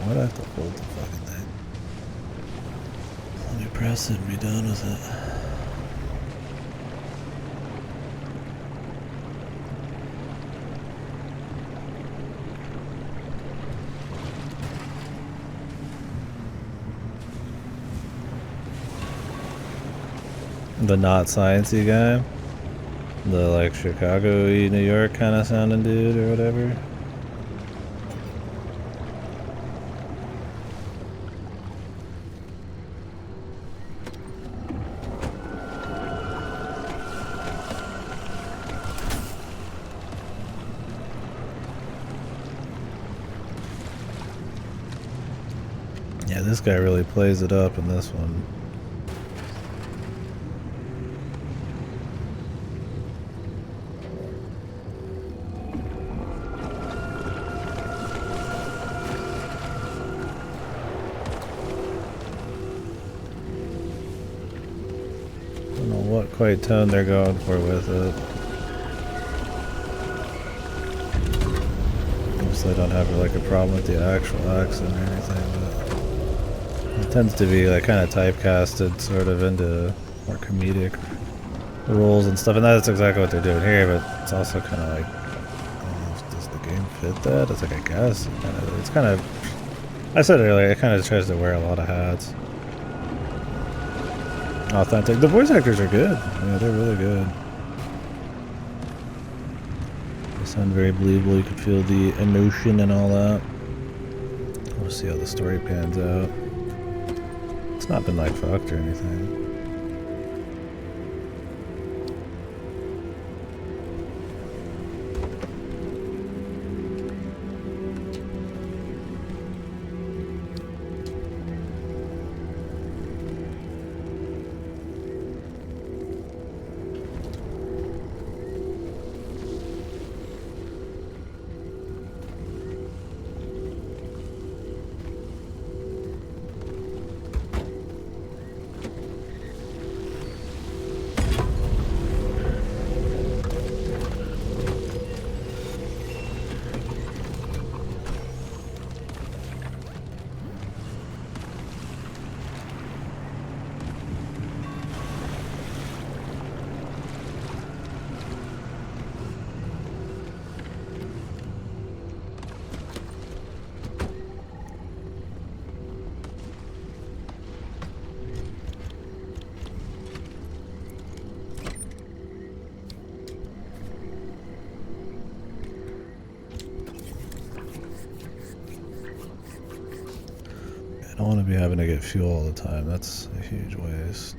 [SPEAKER 1] Why'd I have to hold the fucking thing? Let me press it and be done with it. The not sciencey guy. The like Chicago-y, New York kind of sounding dude or whatever. Yeah, this guy really plays it up in this one. Don't know what quite tone they're going for with it. Obviously I don't have like a problem with the actual accent or anything, but it tends to be like kind of typecasted sort of into more comedic roles and stuff, and that's exactly what they're doing here, but it's also kind of like, I don't know, does the game fit that? It's like, I guess, it's kind of, I said earlier, it kind of tries to wear a lot of hats. Authentic. The voice actors are good. Yeah, they're really good. They sound very believable. You can feel the emotion and all that. We'll see how the story pans out. It's not been like fucked or anything. I don't want to be having to get fuel all the time. That's a huge waste.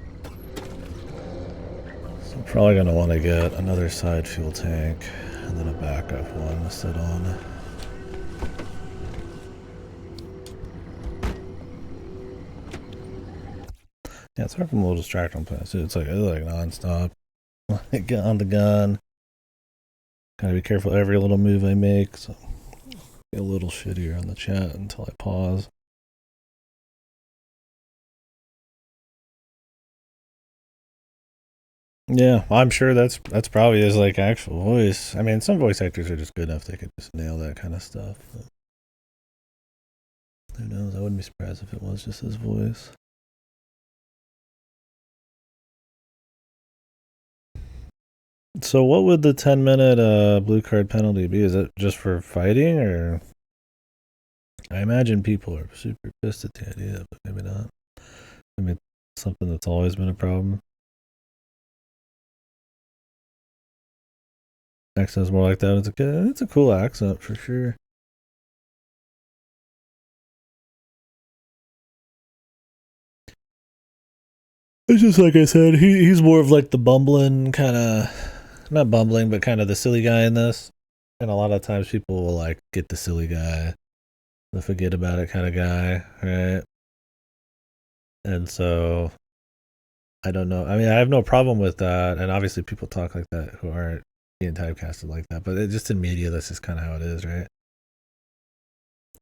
[SPEAKER 1] So I'm probably going to want to get another side fuel tank and then a backup one to sit on. Yeah, it's hard from a little distraction plan. So it's like non-stop. Like on the gun. Gotta be careful every little move I make. So get a little shittier on the chat until I pause. Yeah, I'm sure that's probably his like actual voice. I mean, some voice actors are just good enough they could just nail that kind of stuff. But who knows? I wouldn't be surprised if it was just his voice. So what would the 10-minute blue card penalty be? Is it just for fighting, or? I imagine people are super pissed at the idea, but maybe not. I mean, it's something that's always been a problem. Accent's more like that. It's a cool accent for sure. It's just like I said, he's more of like the bumbling kind of, not bumbling, but kind of the silly guy in this. And a lot of times people will like get the silly guy, the forget about it kind of guy, right? And so I don't know. I mean, I have no problem with that. And obviously people talk like that who aren't being typecasted like that. But just in media, that's just kind of how it is, right?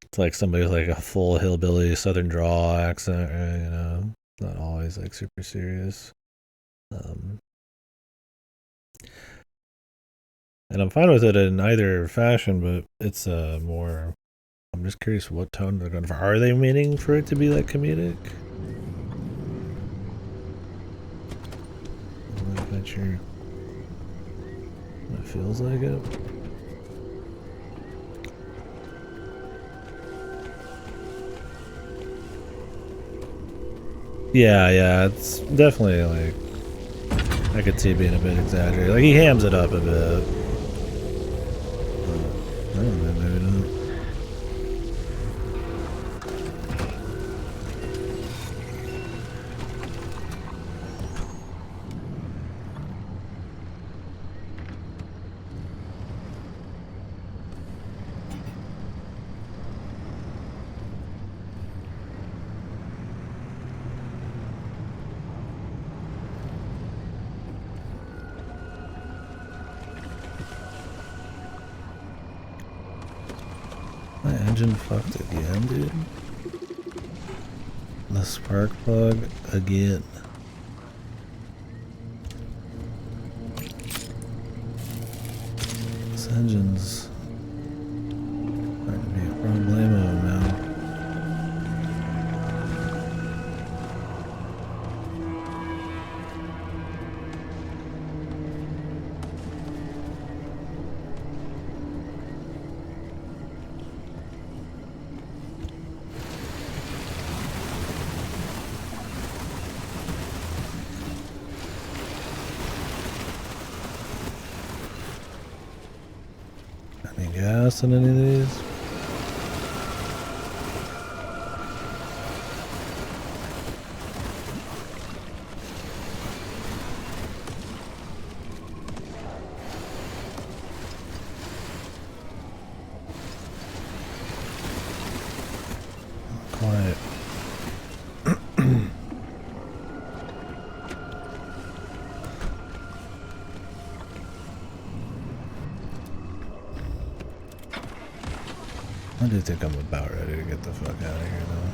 [SPEAKER 1] It's like somebody with like a full hillbilly southern drawl accent, right? You know, not always like super serious. And I'm fine with it in either fashion, but it's more. I'm just curious what tone they're going for. Are they meaning for it to be like comedic? I'm not quite sure. It feels like it. Yeah, it's definitely like I could see it being a bit exaggerated. Like, he hams it up a bit. I don't know, maybe not. My engine fucked again, dude. The spark plug again. This engine's going to be a problemo now. Any gas in any of these? Quiet. I do think I'm about ready to get the fuck out of here, though.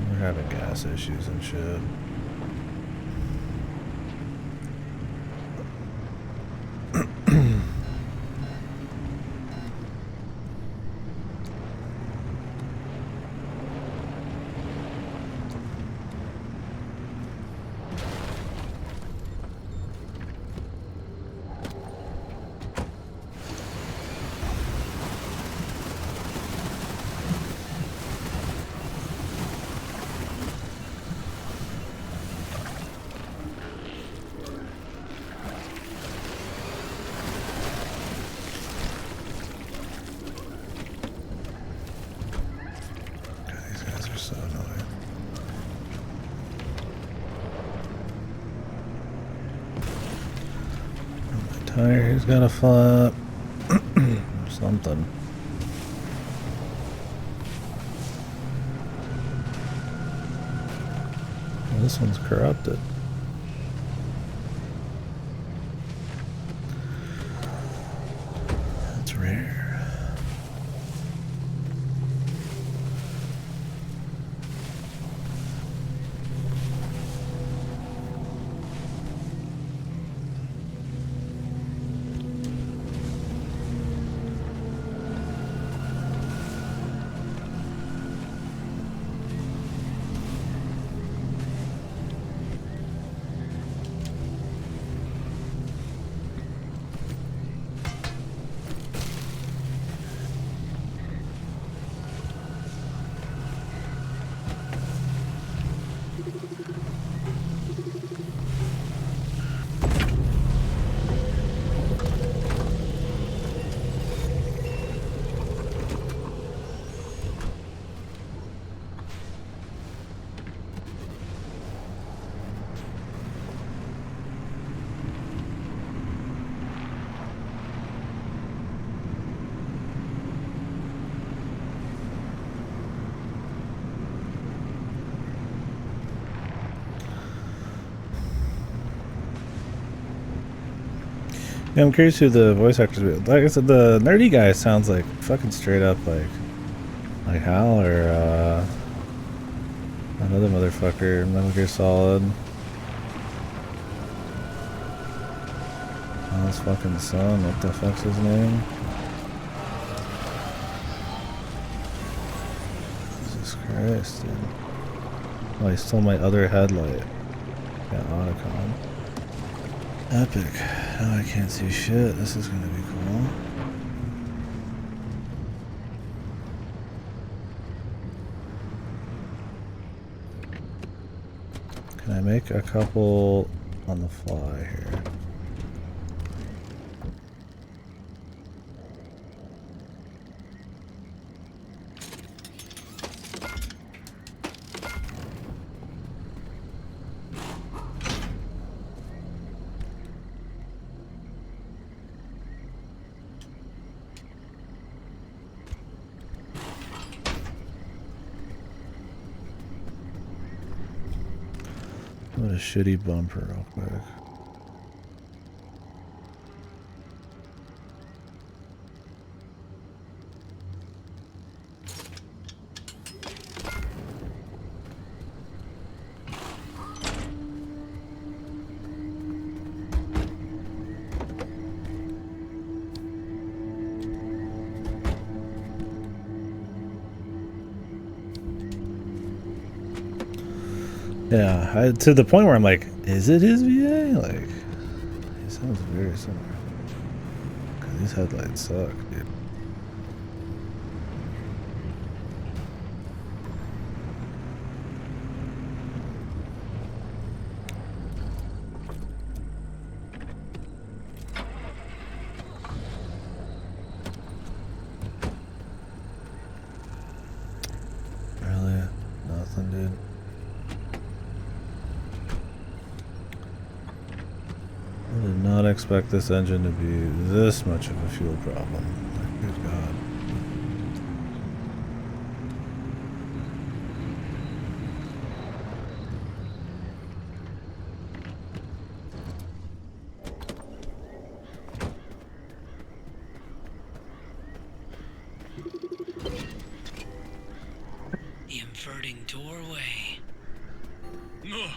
[SPEAKER 1] We're having gas issues and shit. So annoying. My tire's got a flap. Something. Well, this one's corrupted. That's rare. Yeah, I'm curious who the voice actors will be. Like I said, the nerdy guy sounds like fucking straight up like Hal or another motherfucker, Metal Gear Solid. Hal's fucking son, what the fuck's his name? Jesus Christ, dude. Oh, he stole my other headlight. Yeah, Otacon. Epic. Oh, I can't see shit. This is gonna be cool. make a couple on the fly here. What a shitty bumper real quick. Yeah, to the point where I'm like, is it his VA? Like, he sounds very similar. God, these headlights suck, dude. Really? Nothing, dude. I did not expect this engine to be this much of a fuel problem. Like, good God.
[SPEAKER 6] The inverting doorway.
[SPEAKER 7] Ugh.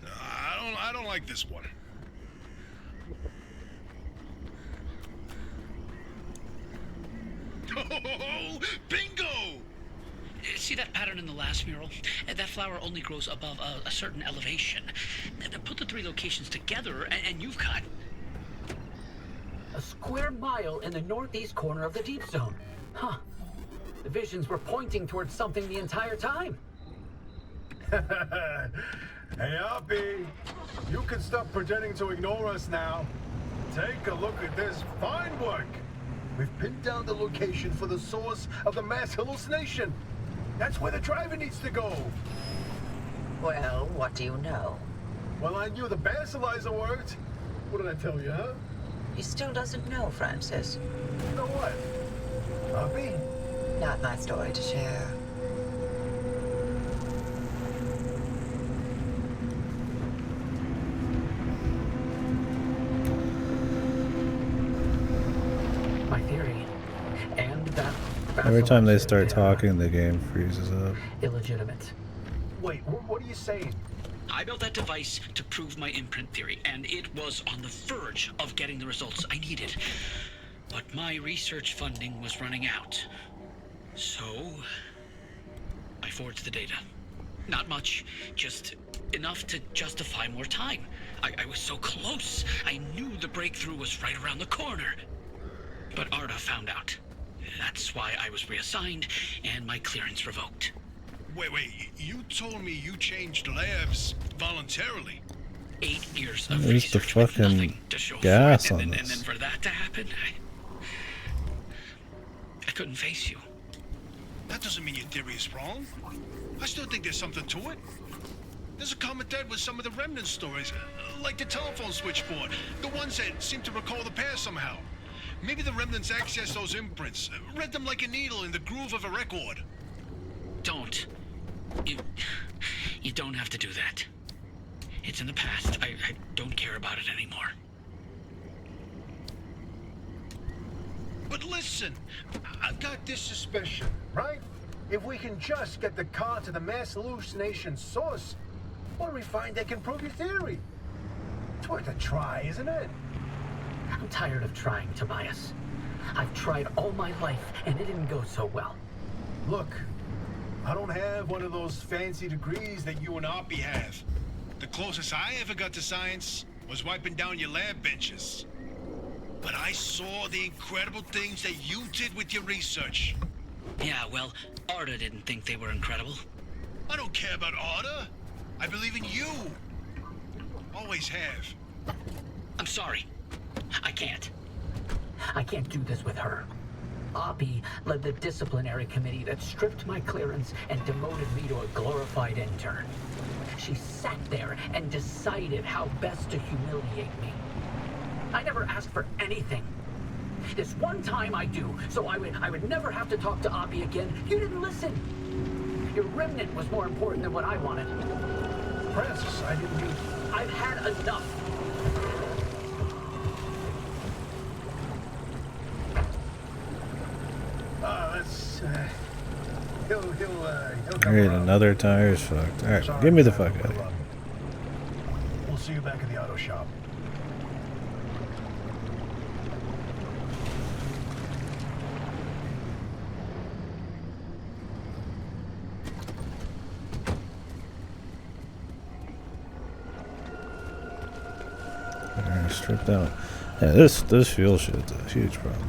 [SPEAKER 7] I don't like this one. Oh, bingo!
[SPEAKER 6] See that pattern in the last mural? That flower only grows above a certain elevation. Put the 3 locations together and you've got...
[SPEAKER 8] A square mile in the northeast corner of the deep zone. Huh. The visions were pointing towards something the entire time.
[SPEAKER 5] Hey, Hoppy, you can stop pretending to ignore us now. Take a look at this fine work. We've pinned down the location for the source of the mass hallucination. That's where the driver needs to go.
[SPEAKER 4] Well, what do you know?
[SPEAKER 5] Well, I knew the basilizer worked. What did I tell you, huh?
[SPEAKER 4] He still doesn't know, Francis.
[SPEAKER 5] You know what? Hoppy?
[SPEAKER 4] Not my story to share.
[SPEAKER 8] My theory, and that
[SPEAKER 1] Every time they
[SPEAKER 8] basilisk
[SPEAKER 1] start
[SPEAKER 8] there,
[SPEAKER 1] talking, the game freezes up.
[SPEAKER 8] illegitimate.
[SPEAKER 5] Wait, what are you saying?
[SPEAKER 6] I built that device to prove my imprint theory, and it was on the verge of getting the results I needed. But my research funding was running out. So, I forged the data. Not much, just enough to justify more time. I was so close. I knew the breakthrough was right around the corner. But Arda found out. That's why I was reassigned and my clearance revoked.
[SPEAKER 7] Wait, you told me you changed labs voluntarily.
[SPEAKER 6] 8 years of
[SPEAKER 1] Where's the
[SPEAKER 6] research with
[SPEAKER 1] fucking
[SPEAKER 6] nothing to show
[SPEAKER 1] gas
[SPEAKER 6] for it,
[SPEAKER 1] on
[SPEAKER 6] and
[SPEAKER 1] this?
[SPEAKER 6] then for that to happen, I couldn't face you.
[SPEAKER 7] That doesn't mean your theory is wrong. I still think there's something to it. There's a common thread with some of the remnant stories, like the telephone switchboard, the ones that seem to recall the past somehow. Maybe the remnants accessed those imprints, read them like a needle in the groove of a record.
[SPEAKER 6] Don't. You don't have to do that. It's in the past. I don't care about it anymore.
[SPEAKER 7] But listen,
[SPEAKER 5] I've got this suspicion, right? If we can just get the car to the mass hallucination source, what do we find that can prove your theory? It's worth a try, isn't it?
[SPEAKER 8] I'm tired of trying, Tobias. I've tried all my life, and it didn't go so well.
[SPEAKER 5] Look, I don't have one of those fancy degrees that
[SPEAKER 7] you and Oppie have. The closest I ever got to science was wiping down your lab benches. But I saw the incredible things that you did with your research.
[SPEAKER 6] Yeah, well, Arda didn't think they were incredible.
[SPEAKER 7] I don't care about Arda. I believe in you. Always have.
[SPEAKER 6] I'm sorry. I can't.
[SPEAKER 8] I can't do this with her. Oppie led the disciplinary committee that stripped my clearance and demoted me to a glorified intern. She sat there and decided how best to humiliate me. I never asked for anything. This one time I do, so I would never have to talk to Oppie again. You didn't listen. Your remnant was more important than what I wanted.
[SPEAKER 5] Francis, I didn't mean...
[SPEAKER 8] I've had enough.
[SPEAKER 5] He'll come
[SPEAKER 1] Alright,
[SPEAKER 5] around.
[SPEAKER 1] another tire's fucked. Alright,
[SPEAKER 5] Sorry,
[SPEAKER 1] get me the
[SPEAKER 5] man.
[SPEAKER 1] fuck out of here.
[SPEAKER 5] We'll see you back at the auto shop.
[SPEAKER 1] Alright, stripped out. Yeah, this fuel shit's a huge problem.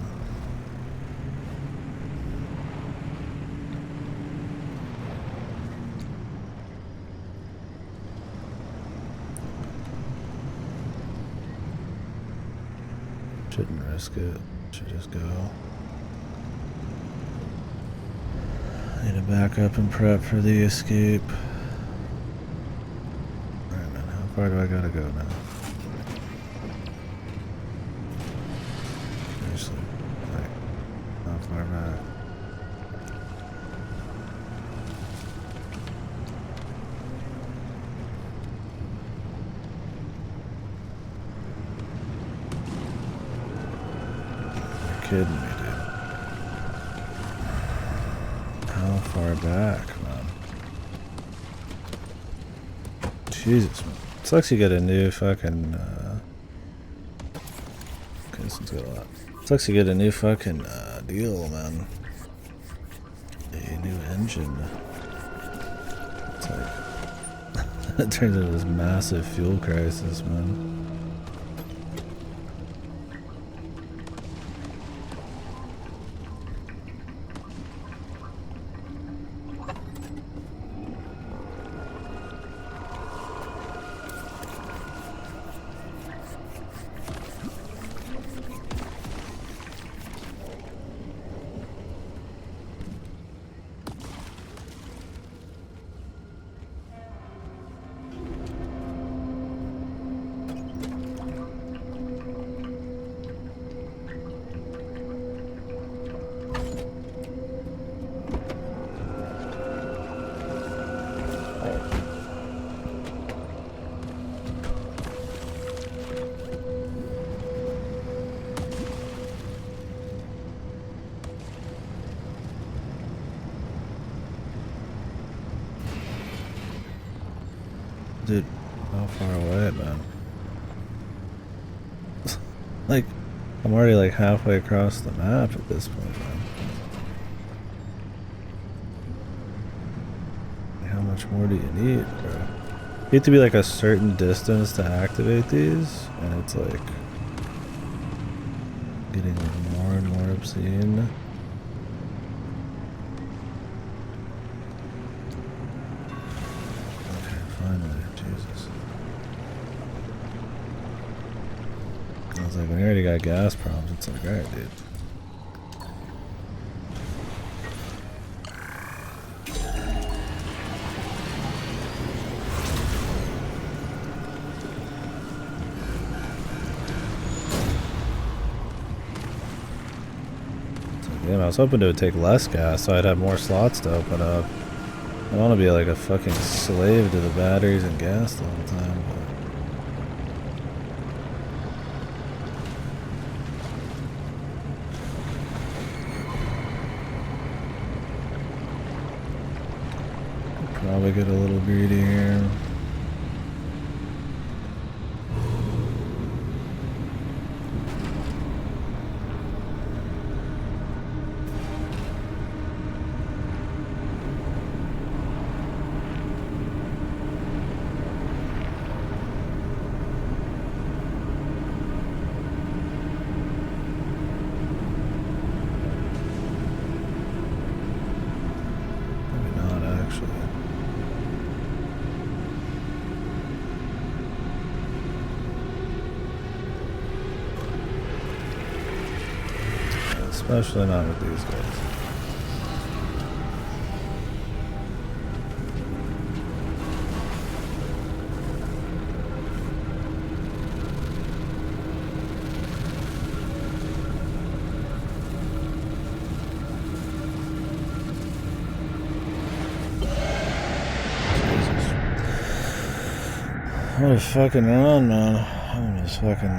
[SPEAKER 1] Shouldn't risk it. Should just go. Need to back up and prep for the escape. Alright, man, how far do I gotta go now? Seriously, like, how far back? You're kidding me, dude. How far back, man? Jesus, man. Sucks you get a new fucking, okay, this one's got a lot. Sucks you get a new fucking, deal, man. A new engine. It's like, it turns into this massive fuel crisis, man. Dude, how far away, man? Like, I'm already like halfway across the map at this point, man. Like, how much more do you need, bro? You have to be like a certain distance to activate these, and it's like getting more and more obscene. Finally, Jesus. I was like, when you already got gas problems, it's like, alright, dude. It's like, damn, I was hoping it would take less gas so I'd have more slots to open up. I don't want to be like a fucking slave to the batteries and gas the whole time, but probably get a little greedy here. Especially not with these guys. What a fucking run, man. That was fucking...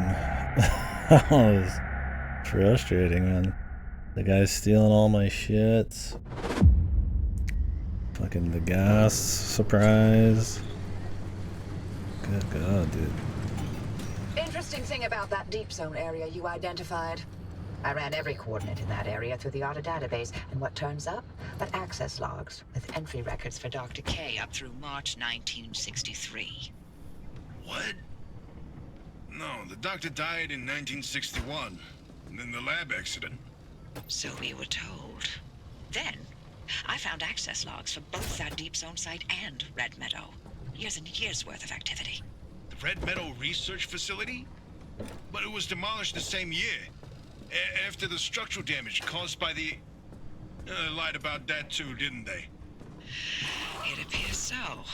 [SPEAKER 1] that was frustrating, man. The guy's stealing all my shit. Fucking the gas. Surprise. Good God, dude.
[SPEAKER 4] Interesting thing about that deep zone area you identified. I ran every coordinate in that area through the auto database, and what turns up? But access logs with entry records for Dr.
[SPEAKER 3] K up through March 1963.
[SPEAKER 7] What? No, the doctor died in 1961. And then the lab accident.
[SPEAKER 3] So we were told. Then, I found access logs for both that Deep Zone site and Red Meadow. Years and years worth of activity.
[SPEAKER 7] The Red Meadow Research Facility? But it was demolished the same year. After the structural damage caused by the... lied about that too, didn't they?
[SPEAKER 3] It appears so.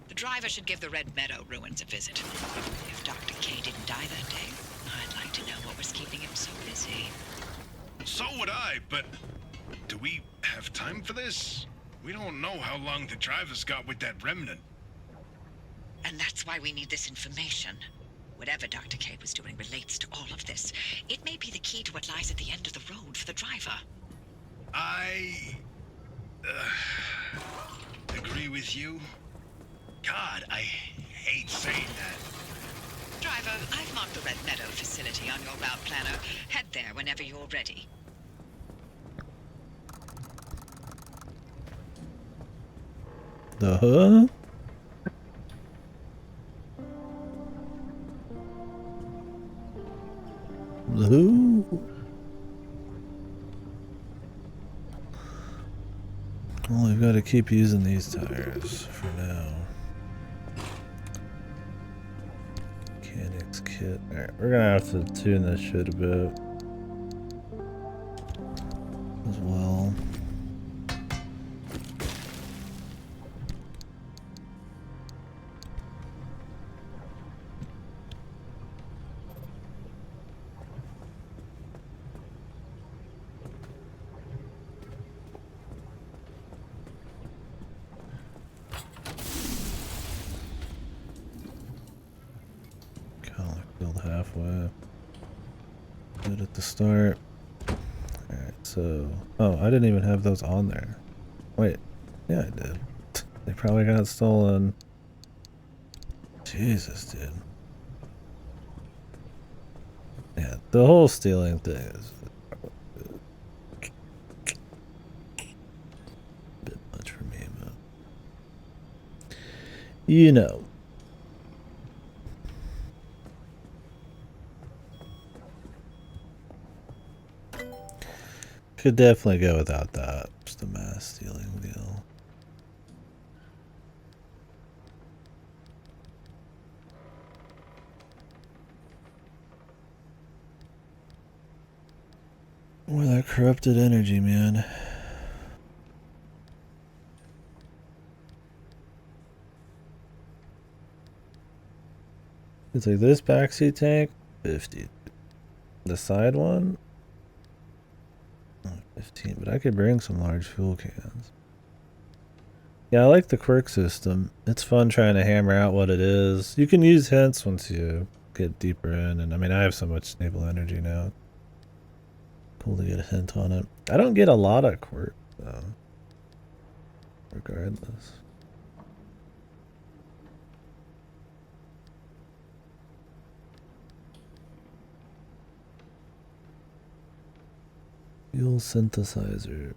[SPEAKER 3] The driver should give the Red Meadow ruins a visit. If Dr. K didn't die that day, I'd like to know what was keeping him so busy.
[SPEAKER 7] So would I, but... do we have time for this? We don't know how long the driver's got with that remnant.
[SPEAKER 3] And that's why we need this information. Whatever Dr. K was doing relates to all of this. It may be the key to what lies at the end of the road for the driver.
[SPEAKER 7] I... agree with you. God, I hate saying that.
[SPEAKER 3] Driver, I've marked the Red Meadow facility on your route planner. Head there whenever you're ready.
[SPEAKER 1] The huh? The who? Well, we've got to keep using these tires for now. Mechanics kit. Alright, we're gonna have to tune this shit a bit as well. Halfway. Good at the start. Alright, so... oh, I didn't even have those on there. Wait. Yeah, I did. They probably got stolen. Jesus, dude. Yeah, the whole stealing thing is... a bit much for me, but... you know. Could definitely go without that. Just a mass stealing deal. Or that corrupted energy, man. It's like this backseat tank, 50. The side one, 15, but I could bring some large fuel cans. Yeah, I like the quirk system. It's fun trying to hammer out what it is. You can use hints once you get deeper in, and I mean, I have so much stable energy now. Cool to get a hint on it. I don't get a lot of quirk, though. Regardless. Fuel synthesizer.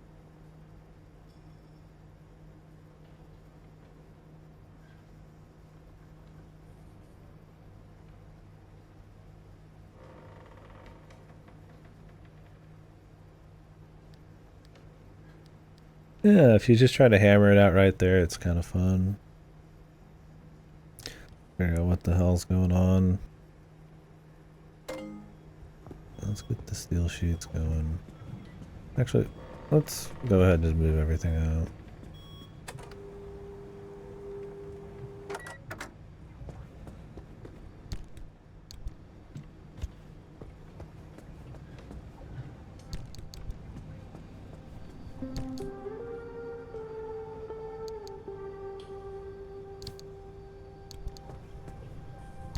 [SPEAKER 1] Yeah, if you just try to hammer it out right there, it's kind of fun. Figure out what the hell's going on. Let's get the steel sheets going. Actually, let's go ahead and just move everything out.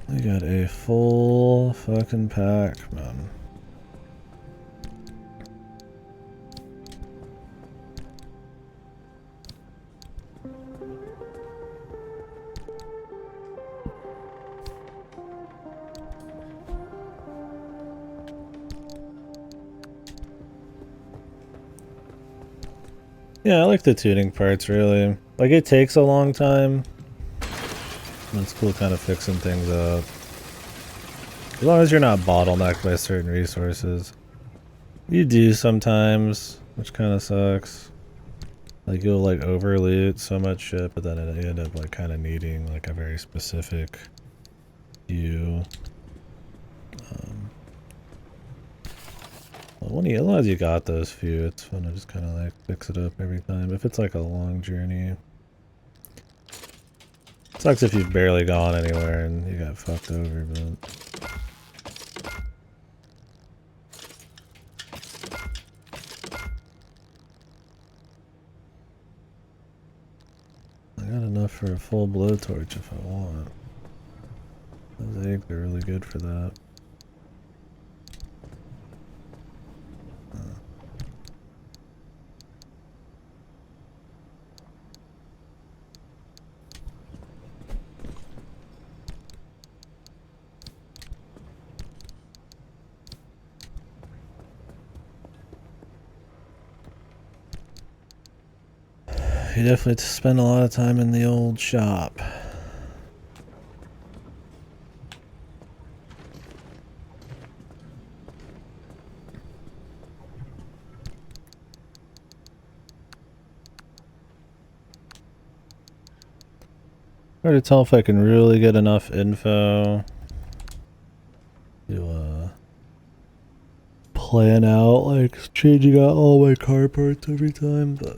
[SPEAKER 1] We got a full fucking pack, man. Yeah, I like the tuning parts, really. Like, it takes a long time. It's cool kind of fixing things up. As long as you're not bottlenecked by certain resources. You do sometimes, which kind of sucks. Like, you'll, like, over-loot so much shit, but then you end up, like, kind of needing, like, a very specific few. Well, as long as you got those few, it's fun to just kind of, like, fix it up every time. If it's, like, a long journey. Sucks if you've barely gone anywhere and you got fucked over, but... I got enough for a full blowtorch if I want. Those eggs are really good for that. You definitely spend a lot of time in the old shop. Hard to tell if I can really get enough info to plan out like changing out all my car parts every time, but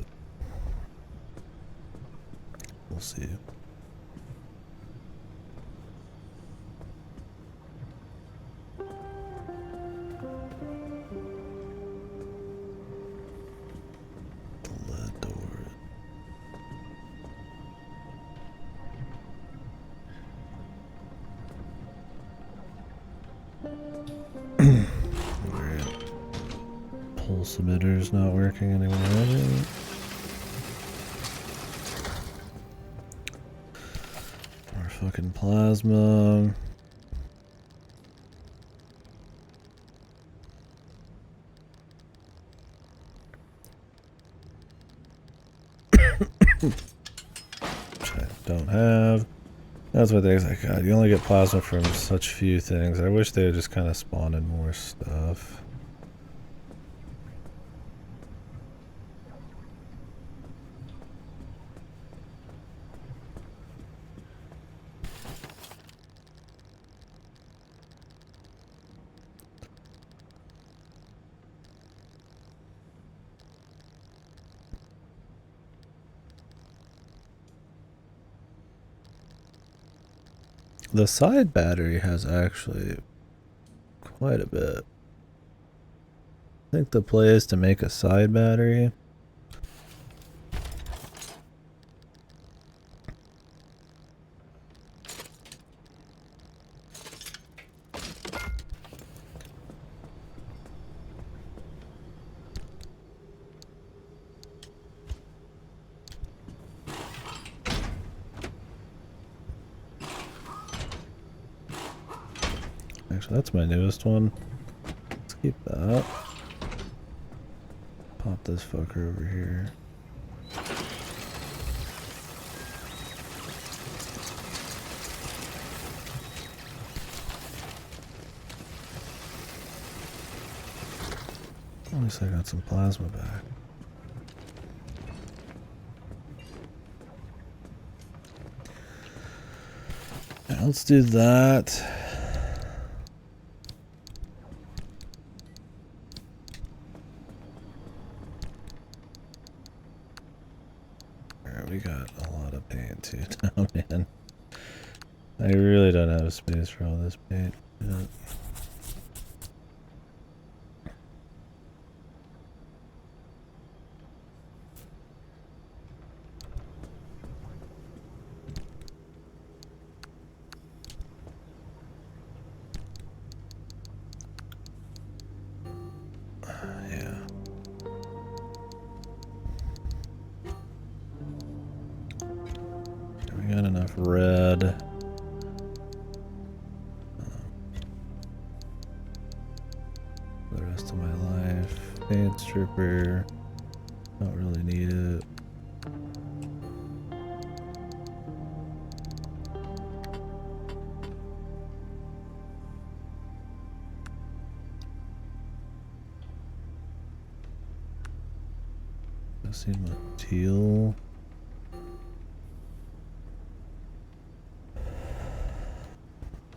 [SPEAKER 1] we'll see. Lead door. Weird. Pulse emitter's not working anymore. More fucking plasma. Which I don't have. That's what they're like. God, you only get plasma from such few things. I wish they had just kind of spawned in more stuff. The side battery has actually quite a bit. I think the play is to make a side battery. Actually, that's my newest one. Let's keep that. Pop this fucker over here. At least I got some plasma back. Yeah, let's do that. Alright, we got a lot of paint too now, man. I really don't have space for all this paint. Yeah. We got enough red. For the rest of my life. Paint stripper. Don't really need it. I see my teal.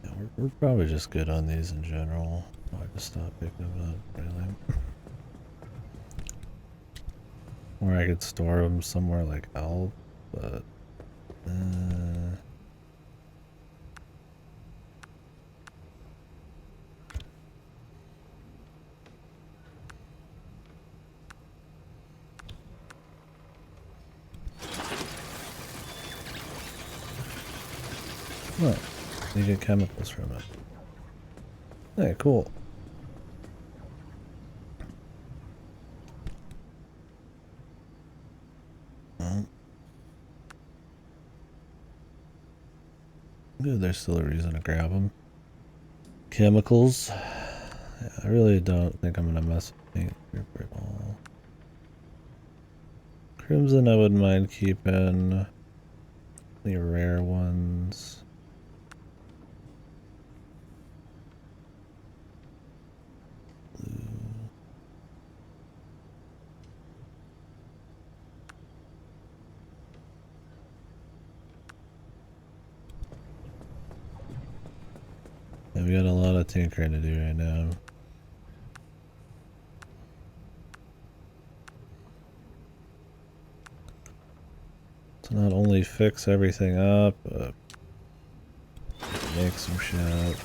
[SPEAKER 1] Yeah, we're probably just good on these in general. I just stop picking them up, really. Or I could store them somewhere like Elf, but oh, you get chemicals from it. Hey, cool. Good, there's still a reason to grab them. Chemicals. Yeah, I really don't think I'm gonna mess with paint stripper at all. Crimson I wouldn't mind keeping. The rare ones. Blue. Yeah, we got a lot of tinkering to do right now. To not only fix everything up, but make some shit.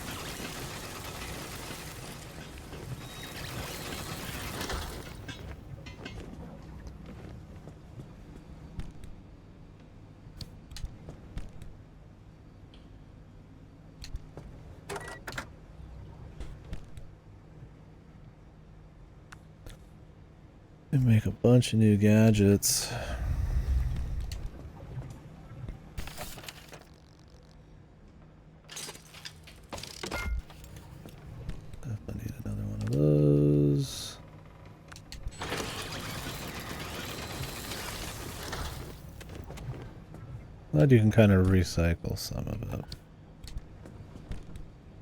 [SPEAKER 1] And make a bunch of new gadgets. Definitely need another one of those. Glad you can kind of recycle some of it.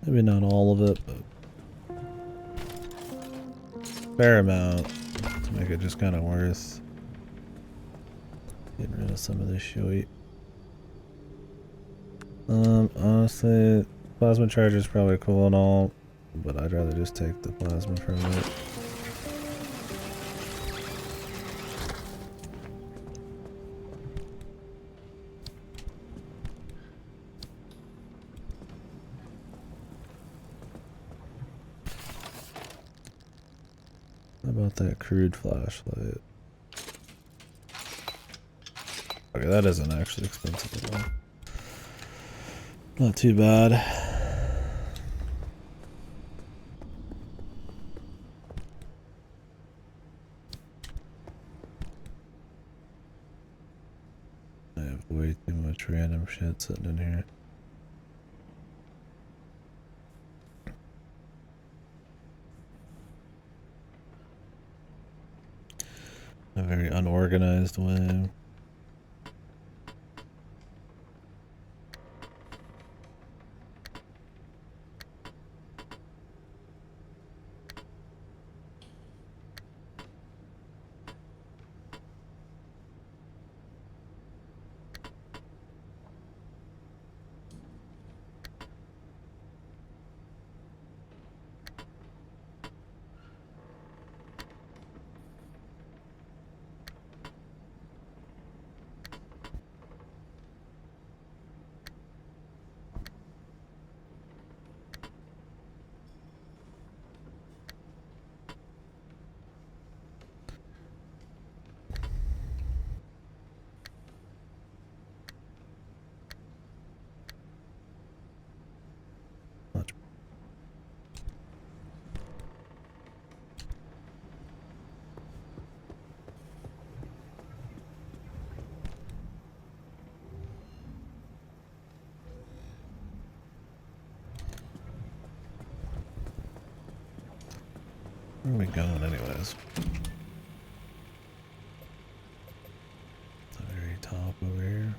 [SPEAKER 1] Maybe not all of it, but fair amount to make it just kind of worth getting rid of some of this shit. Honestly, plasma charger is probably cool and all, but I'd rather just take the plasma from it. How about that crude flashlight? Okay, that isn't actually expensive at all. Not too bad. I have way too much random shit sitting in here. A very unorganized way. Where are we going anyways? The very top over here.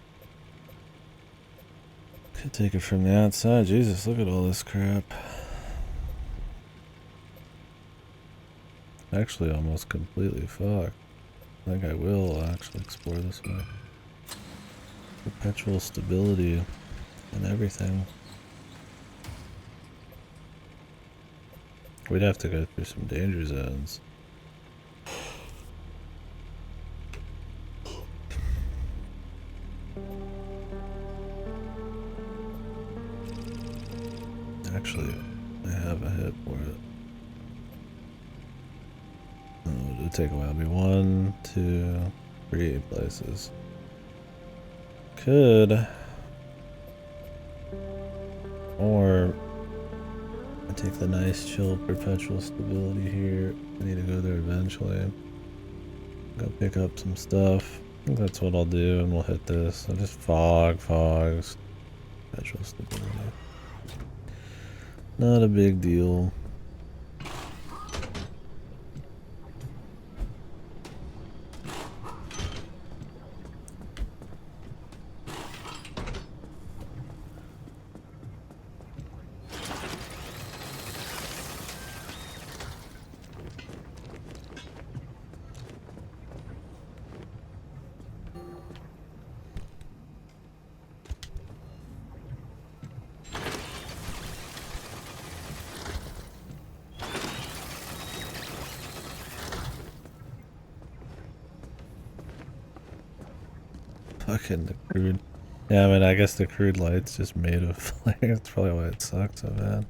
[SPEAKER 1] Could take it from the outside. Jesus, look at all this crap. Actually almost completely fucked. I think I will actually explore this way. Perpetual stability and everything. We'd have to go through some danger zones. Actually, I have a hit for it. Oh, it'll take a while. It'll be 1, 2, 3 places. Could. Or I take the nice chill perpetual stability here. I need to go there eventually. Go pick up some stuff. I think that's what I'll do, and we'll hit this. I'll just fogs, perpetual stability. Not a big deal. Fucking the crude. Yeah, I mean, I guess the crude light's just made of flare. That's probably why it sucks so bad.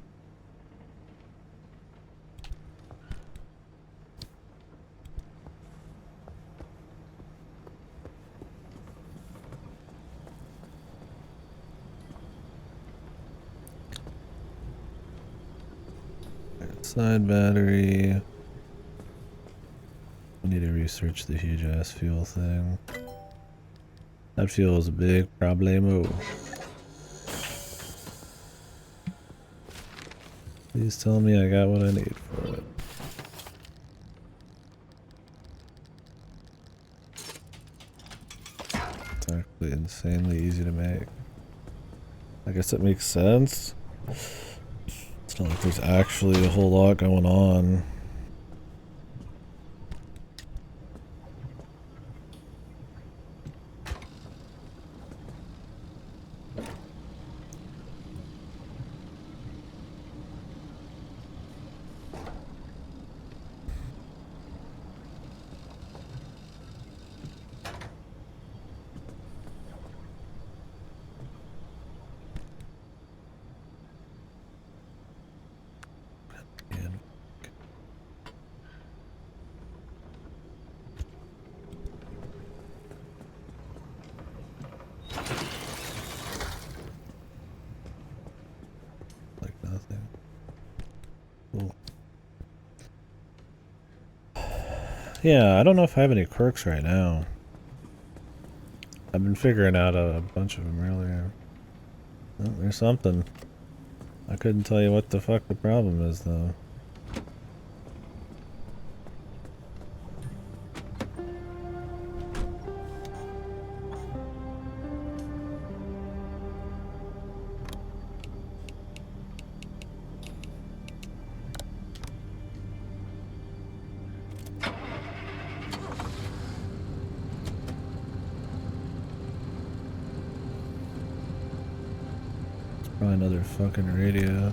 [SPEAKER 1] Side battery. I need to research the huge ass fuel thing. That fuel is a big problemo. Please tell me I got what I need for it. It's actually insanely easy to make. I guess it makes sense. It's not like there's actually a whole lot going on. Yeah, I don't know if I have any quirks right now. I've been figuring out a bunch of them earlier. Oh, there's something. I couldn't tell you what the fuck the problem is, though. Probably another fucking radio.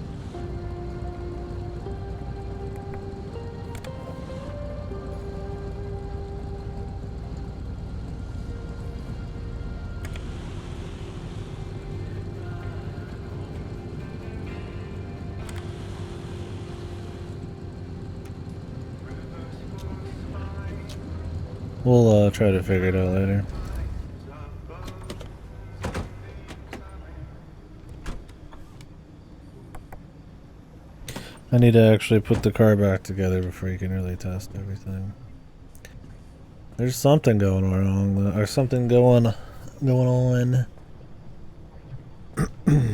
[SPEAKER 1] We'll try to figure it out later. I need to actually put the car back together before you can really test everything. There's something going wrong, or something going on. Give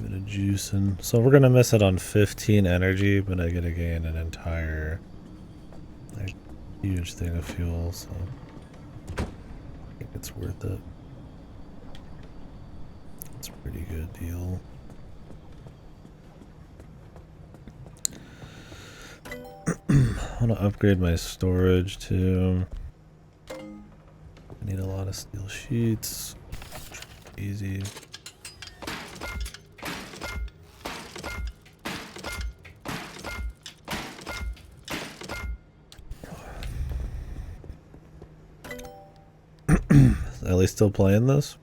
[SPEAKER 1] it a juice. juicing. So we're gonna miss it on 15 energy, but I get to gain an entire, like, huge thing of fuel, so I think it's worth it. It's a pretty good deal. I want to upgrade my storage too. I need a lot of steel sheets. Easy. Is Ellie still playing this?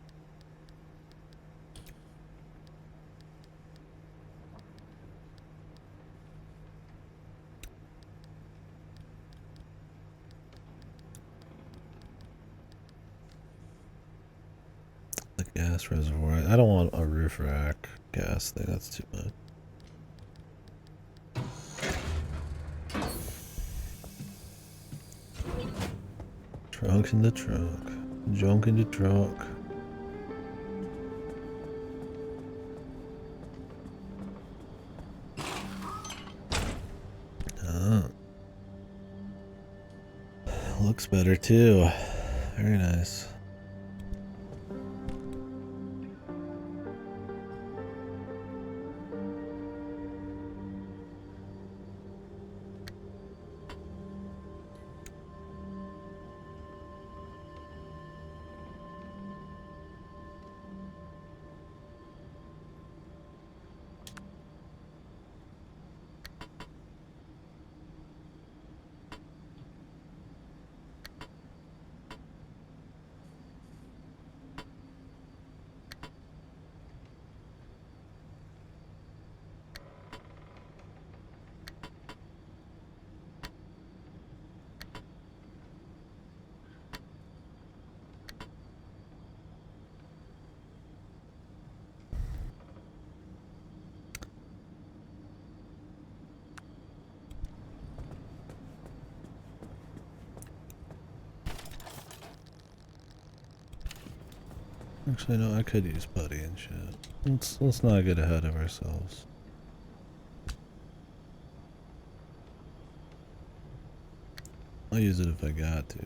[SPEAKER 1] The gas reservoir. I don't want a roof rack gas thing. That's too much. Trunk in the trunk. Junk in the trunk. Ah. Looks better too. Very nice. Actually, no, I could use putty and shit. Let's not get ahead of ourselves. I'll use it if I got to.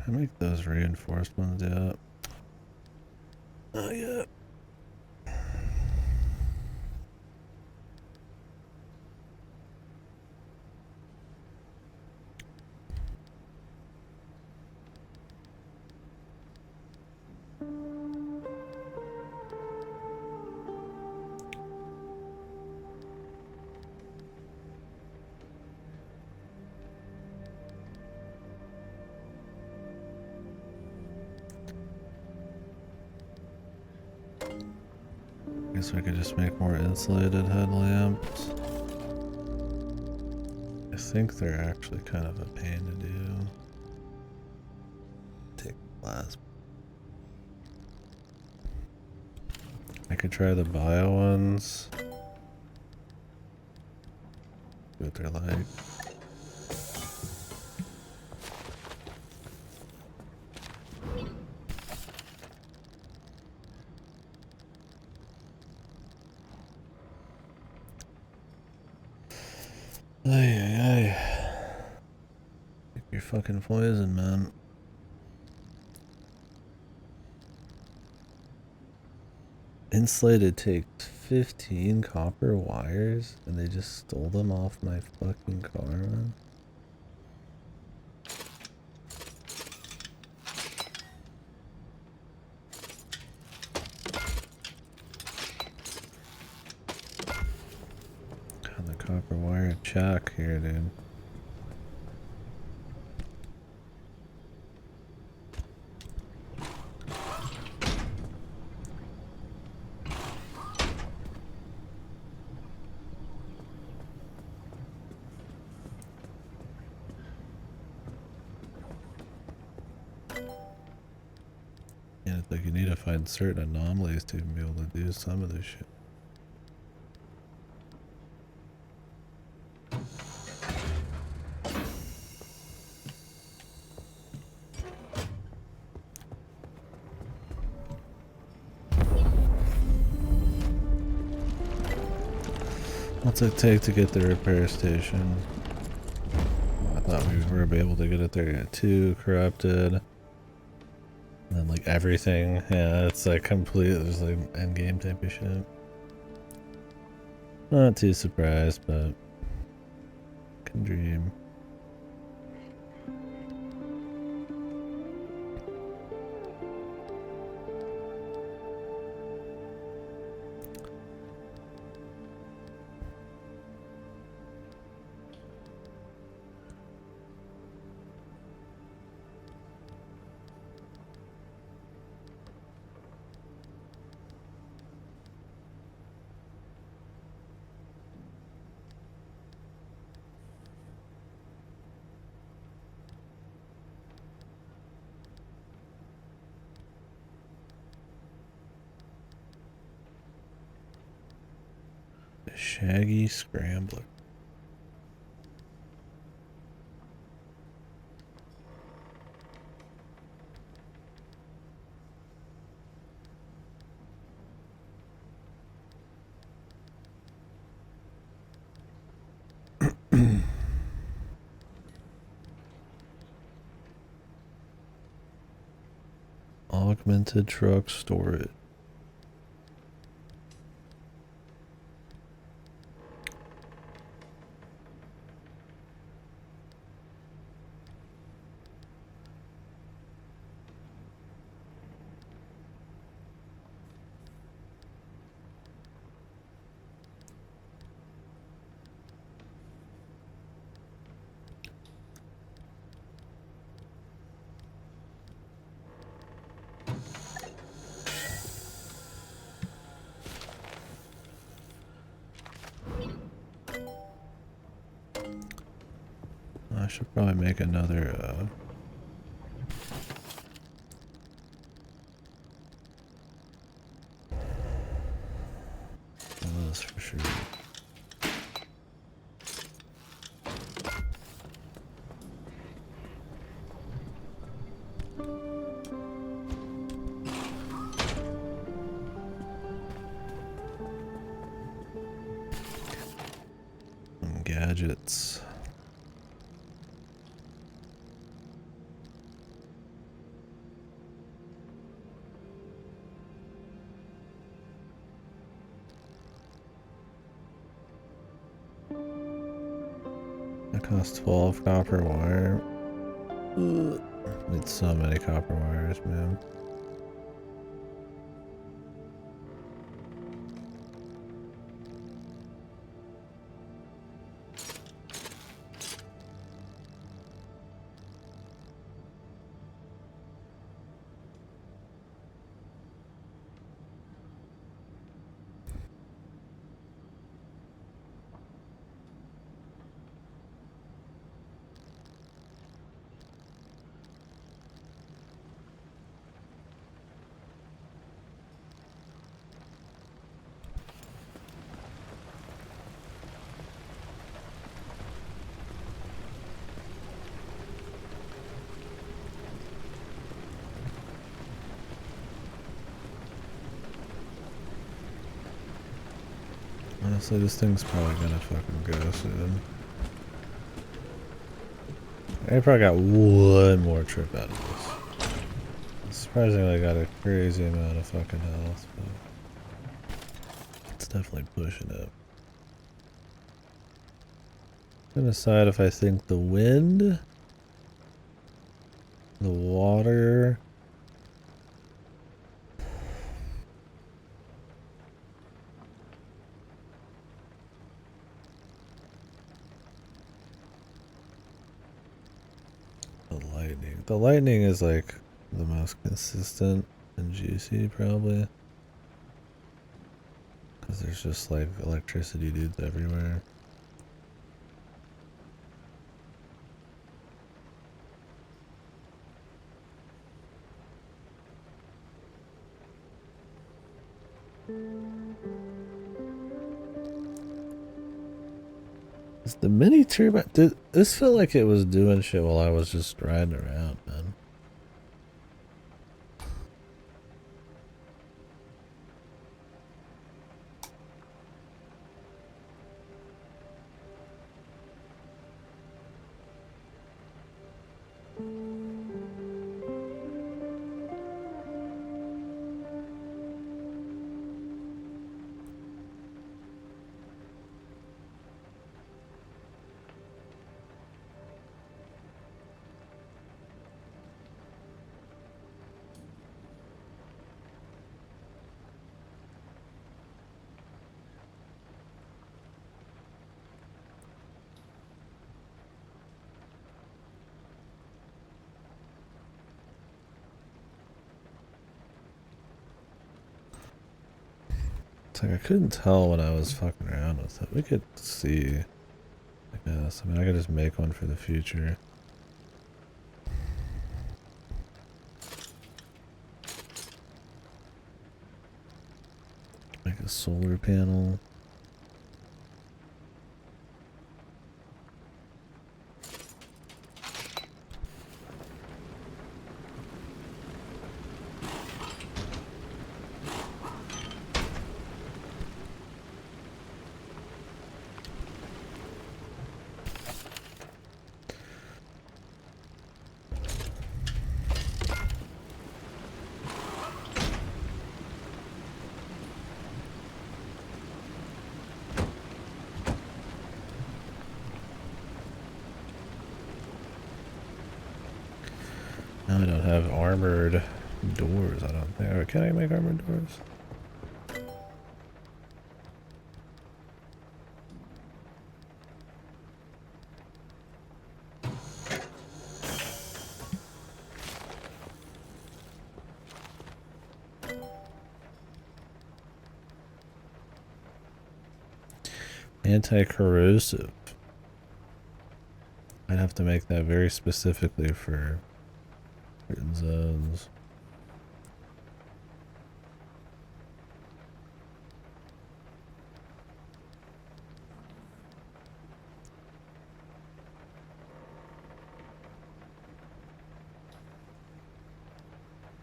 [SPEAKER 1] I make those reinforced ones yet? Not yet. Guess I could just make more insulated headlamps. I think they're actually kind of a pain to do. Take glass. I could try the bio ones. See what they're like. Ay. Pick your fucking poison, man. Insulated takes 15 copper wires and they just stole them off my fucking car, man. God, the copper wire chuck here, dude. Like you need to find certain anomalies to even be able to do some of this shit. What's it take to get the repair station? I thought we were able to get it there at 2 corrupted. And then like everything, yeah, it's like complete, there's like end game type of shit. Not too surprised, but can dream. Shaggy Scrambler. Augmented truck storage. I should probably make another one of those for sure. Some gadgets. That costs 12 copper wire. Ugh. Need so many copper wires, man. Honestly, this thing's probably gonna fucking go soon. I probably got one more trip out of this. Surprisingly, I got a crazy amount of fucking health, but it's definitely pushing it. I'm gonna decide if I think the wind, the water, the lightning. The lightning is like the most consistent and juicy, probably. Because there's just like electricity dudes everywhere. Is the mini turbine? Did this feel like it was doing shit while I was just riding around, man? It's like I couldn't tell when I was fucking around with it. We could see, I guess. I mean, I could just make one for the future. Make a solar panel. Now I don't have armored doors, I don't think. Or can I make armored doors? Anti-corrosive. I'd have to make that very specifically for certain zones.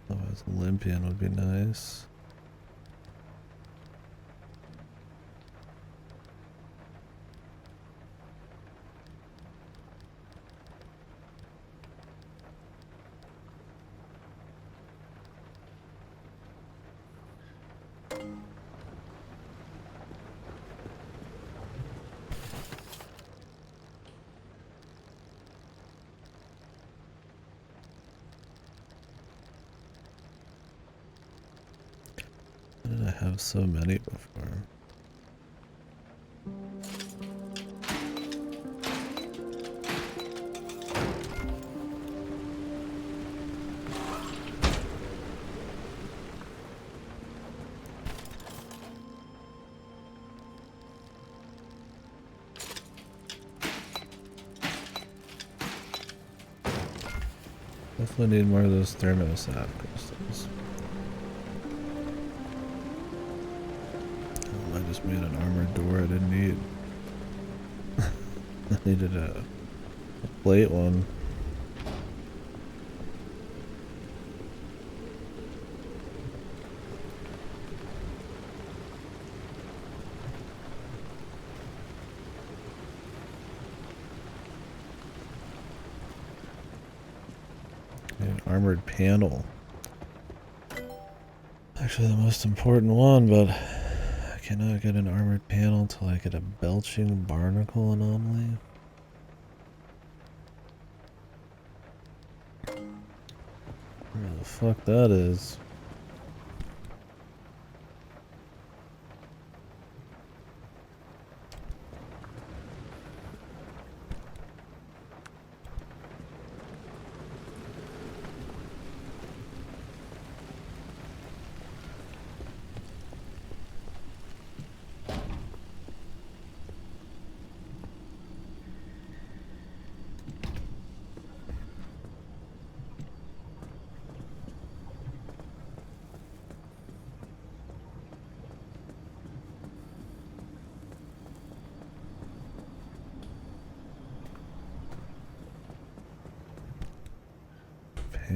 [SPEAKER 1] Otherwise, Olympian would be nice. Why did I have so many before? Definitely need more of those thermostat crystals. Oh, I just made an armored door I didn't need. I needed a plate one. An armored panel. Actually the most important one, but I cannot get an armored panel until I get a belching barnacle anomaly. Where the fuck that is?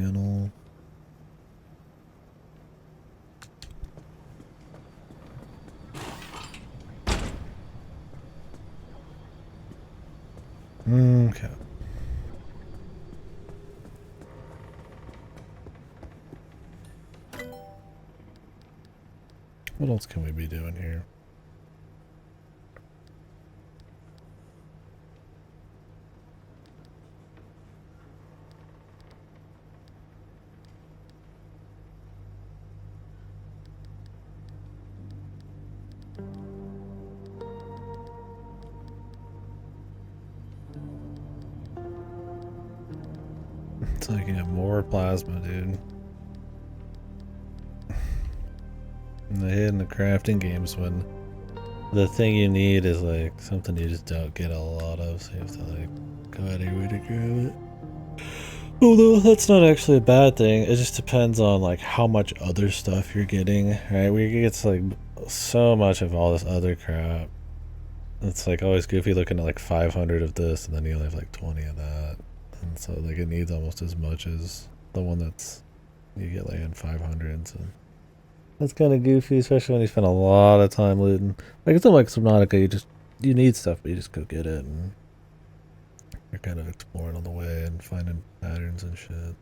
[SPEAKER 1] panel. Okay. What else can we be doing here? It's like, yeah, more plasma, dude. And they hit in the crafting games when the thing you need is like something you just don't get a lot of, so you have to like go out of your way to grab it. Although that's not actually a bad thing, it just depends on like how much other stuff you're getting, right? We get like so much of all this other crap. It's like always goofy looking at like 500 of this and then you only have like 20 of that. And so like it needs almost as much as the one that's you get like in 500s. And that's kind of goofy, especially when you spend a lot of time looting. Like it's not like Subnautica, you need stuff, but you just go get it and you're kind of exploring on the way and finding patterns and shit.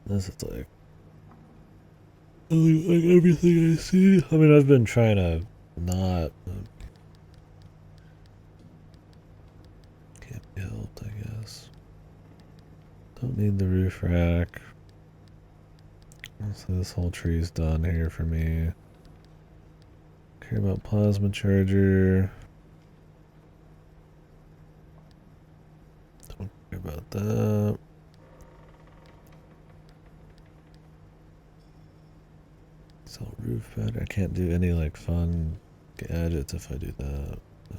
[SPEAKER 1] This is like everything I see. I mean, I've been trying to not can't be helped, I guess. Don't need the roof rack. So this whole tree's done here for me. Care about plasma charger. Don't care about that. Sell roof battery. I can't do any like fun gadgets if I do that. So.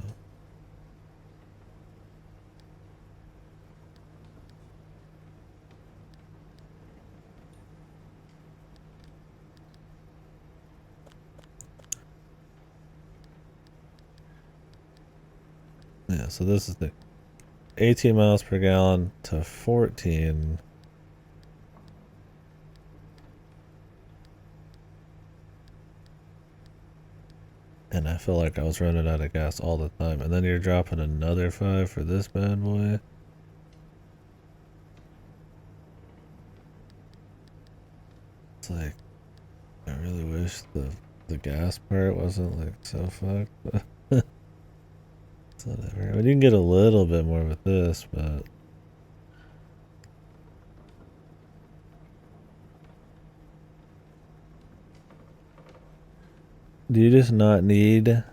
[SPEAKER 1] Yeah, so this is the 18 miles per gallon to 14. And I feel like I was running out of gas all the time. And then you're dropping another 5 for this bad boy. It's like, I really wish the gas part wasn't like so fucked. It's whatever. I mean, you can get a little bit more with this, but do you just not need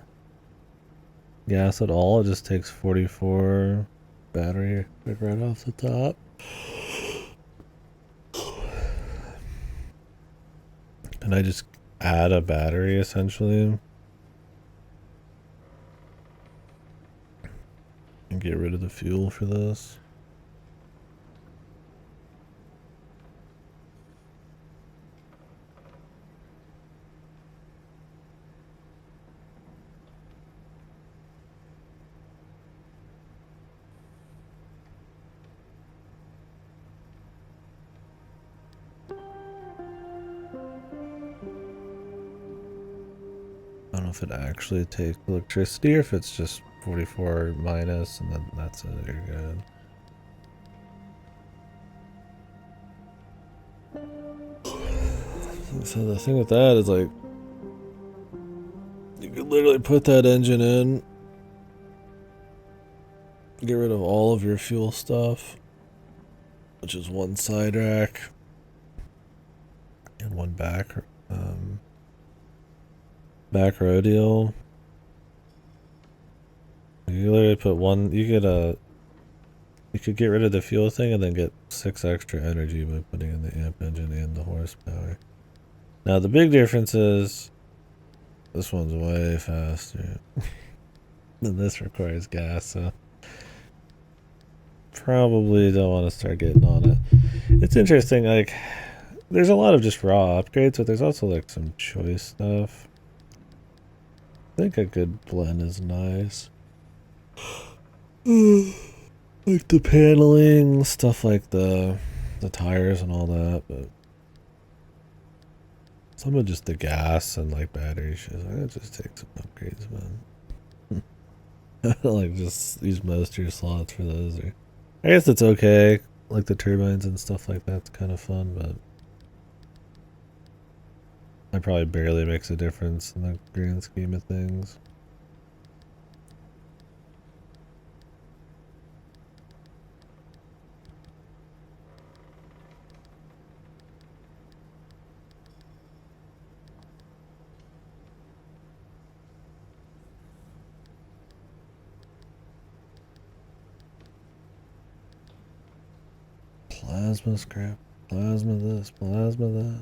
[SPEAKER 1] gas at all? It just takes 44 battery right off the top. And I just add a battery essentially and get rid of the fuel for this. I don't know if it actually takes electricity or if it's just 44 minus and then that's it, you're good. So the thing with that is like, you could literally put that engine in, get rid of all of your fuel stuff, which is one side rack and one back row deal. You literally put one, you could get rid of the fuel thing and then get 6 extra energy by putting in the amp engine and the horsepower. Now the big difference is this one's way faster and this requires gas, so probably don't want to start getting on it. It's interesting, like there's a lot of just raw upgrades, but there's also like some choice stuff. I think a good blend is nice. Like the paneling, stuff like the the tires and all that, but some of just the gas and like battery shit. I gotta just take some upgrades, man. Like just use most of your slots for those. Or I guess it's okay. Like the turbines and stuff like that's kind of fun, but it probably barely makes a difference in the grand scheme of things. Plasma scrap, plasma this, plasma that.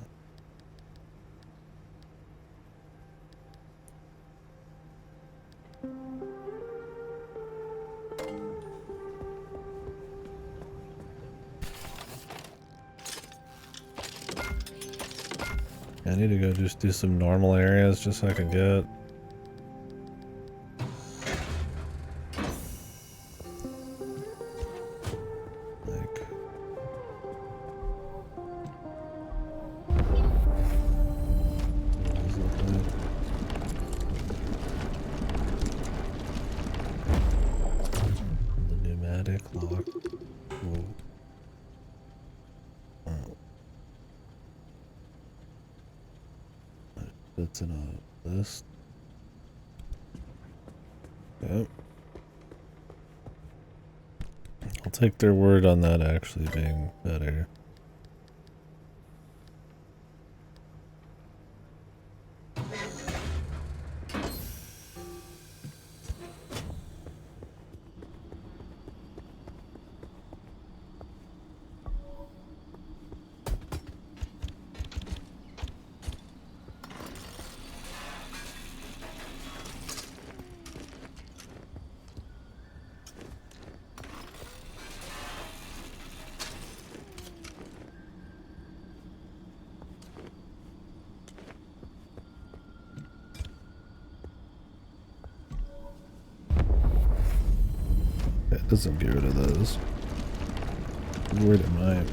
[SPEAKER 1] I need to go just do some normal areas just so I can get. Like. What does it look like? The pneumatic lock. Whoa. Oh. That's in a list. Yep. I'll take their word on that actually being better. It doesn't get rid of those. Where am I?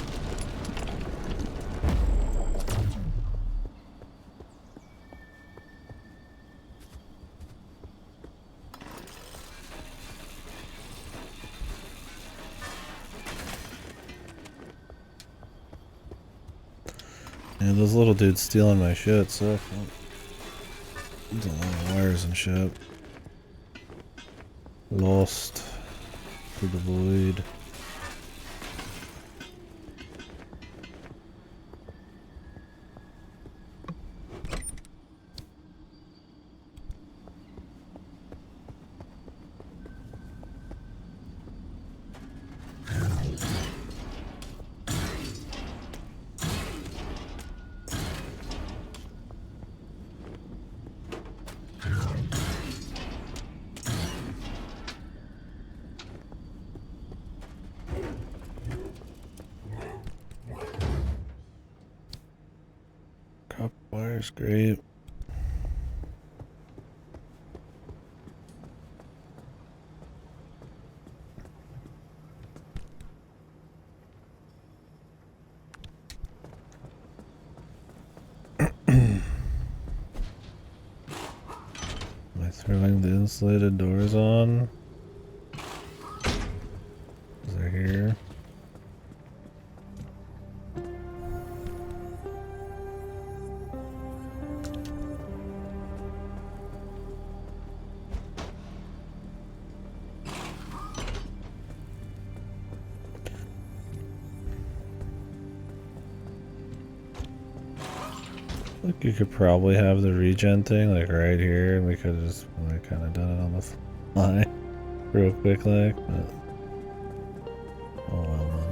[SPEAKER 1] And those little dudes stealing my shit, so there's a lot of wires and shit. Lost to the void. Copper wire's great. Am I throwing the insulated doors on? Is they're here? Like you could probably have the regen thing like right here, and we could have just like kind of done it on the fly real quick, like. But oh well, man.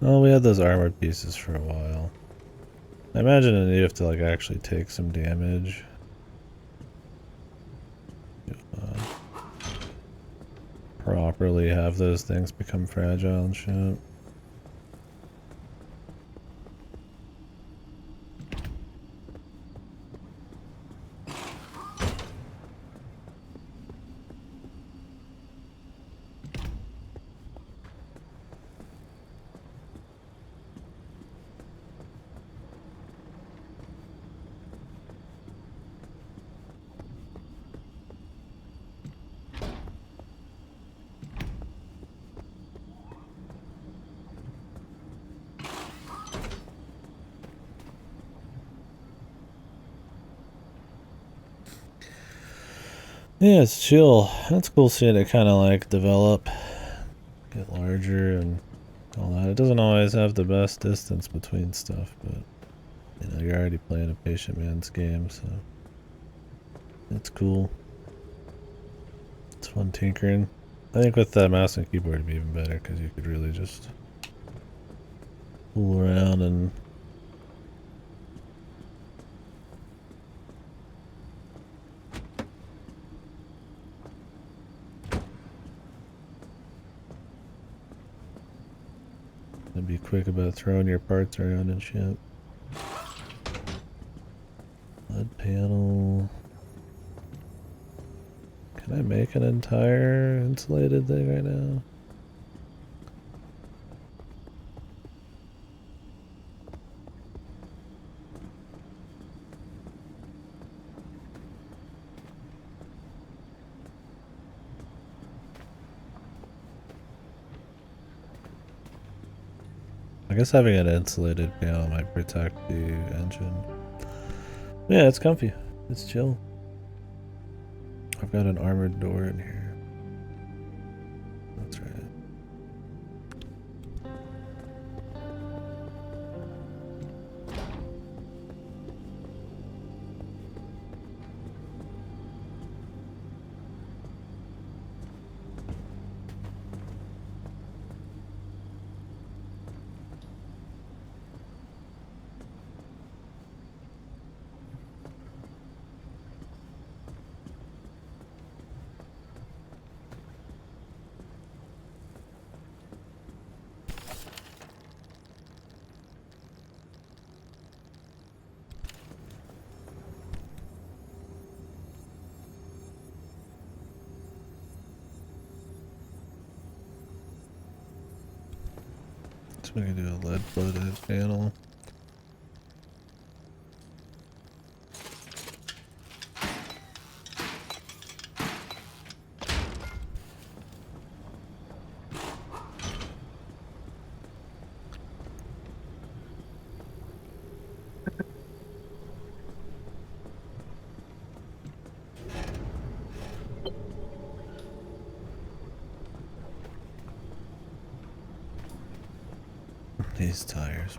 [SPEAKER 1] Oh, we had those armored pieces for a while. I imagine you have to like actually take some damage. Properly have those things become fragile and shit. Yeah, it's chill. That's cool seeing it kind of like develop, get larger and all that. It doesn't always have the best distance between stuff, but you know, you're already playing a patient man's game, so it's cool. It's fun tinkering. I think with that mouse and keyboard it'd be even better because you could really just fool around and be quick about throwing your parts around and shit. LED panel. Can I make an entire insulated thing right now? I guess having an insulated panel might protect the engine. Yeah, it's comfy. It's chill. I've got an armored door in here. That's right. So we can do a lead floated panel. These tires.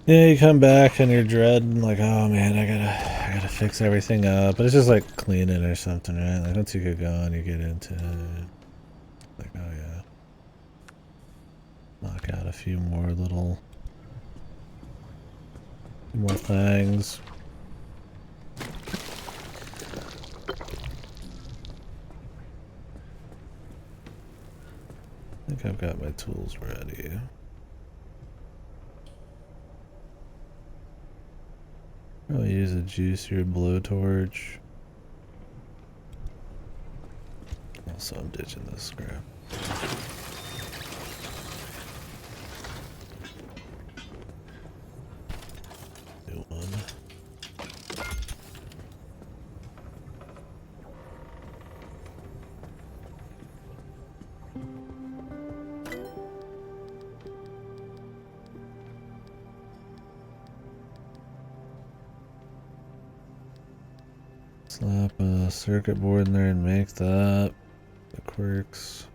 [SPEAKER 1] Yeah, you come back and you're dreading like, oh man, I gotta fix everything up. But it's just like cleaning or something, right? Like once you get going, you get into it. Like, oh yeah. Knock out a few more things. I think I've got my tools ready. Probably use a juicier blowtorch. Also, I'm ditching this scrap. New one. Slap a circuit board in there and make that. The quirks.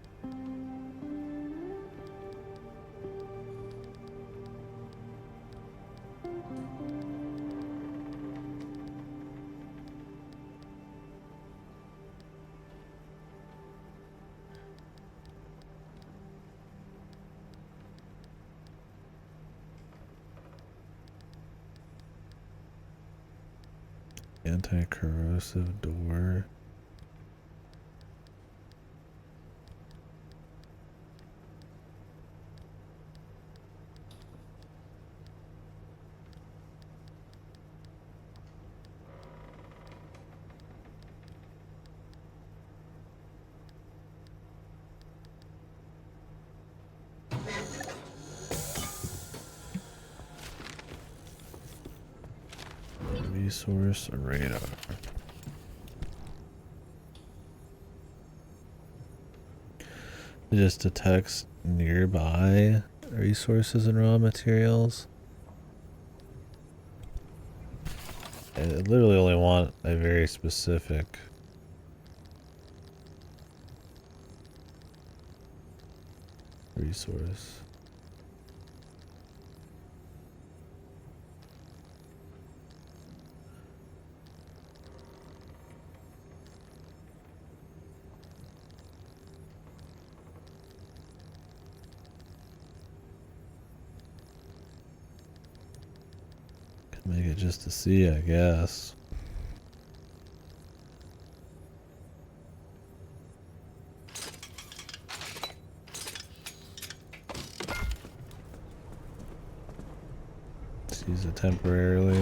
[SPEAKER 1] Anti-corrosive door. Resource radar. It just detects nearby resources and raw materials. I literally only want a very specific resource. Make it just to see, I guess. Let's use it temporarily.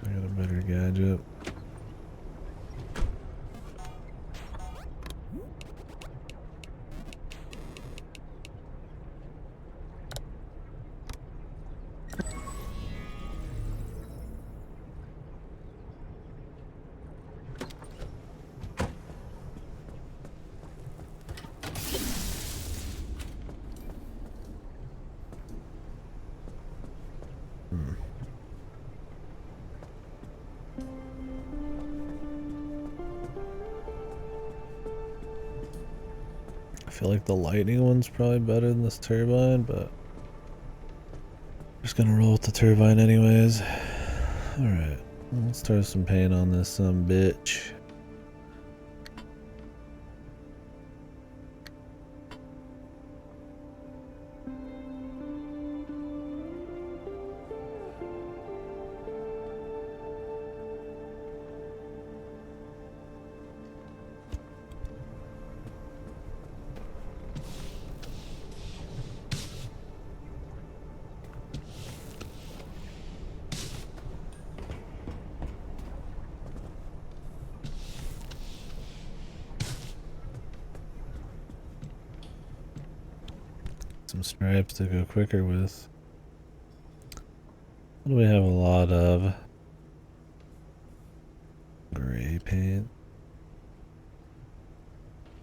[SPEAKER 1] I got a better gadget. I feel like the lightning one's probably better than this turbine, but just gonna roll with the turbine anyways. Alright, let's throw some paint on this bitch. Some stripes to go quicker with. What do we have a lot of? Gray paint.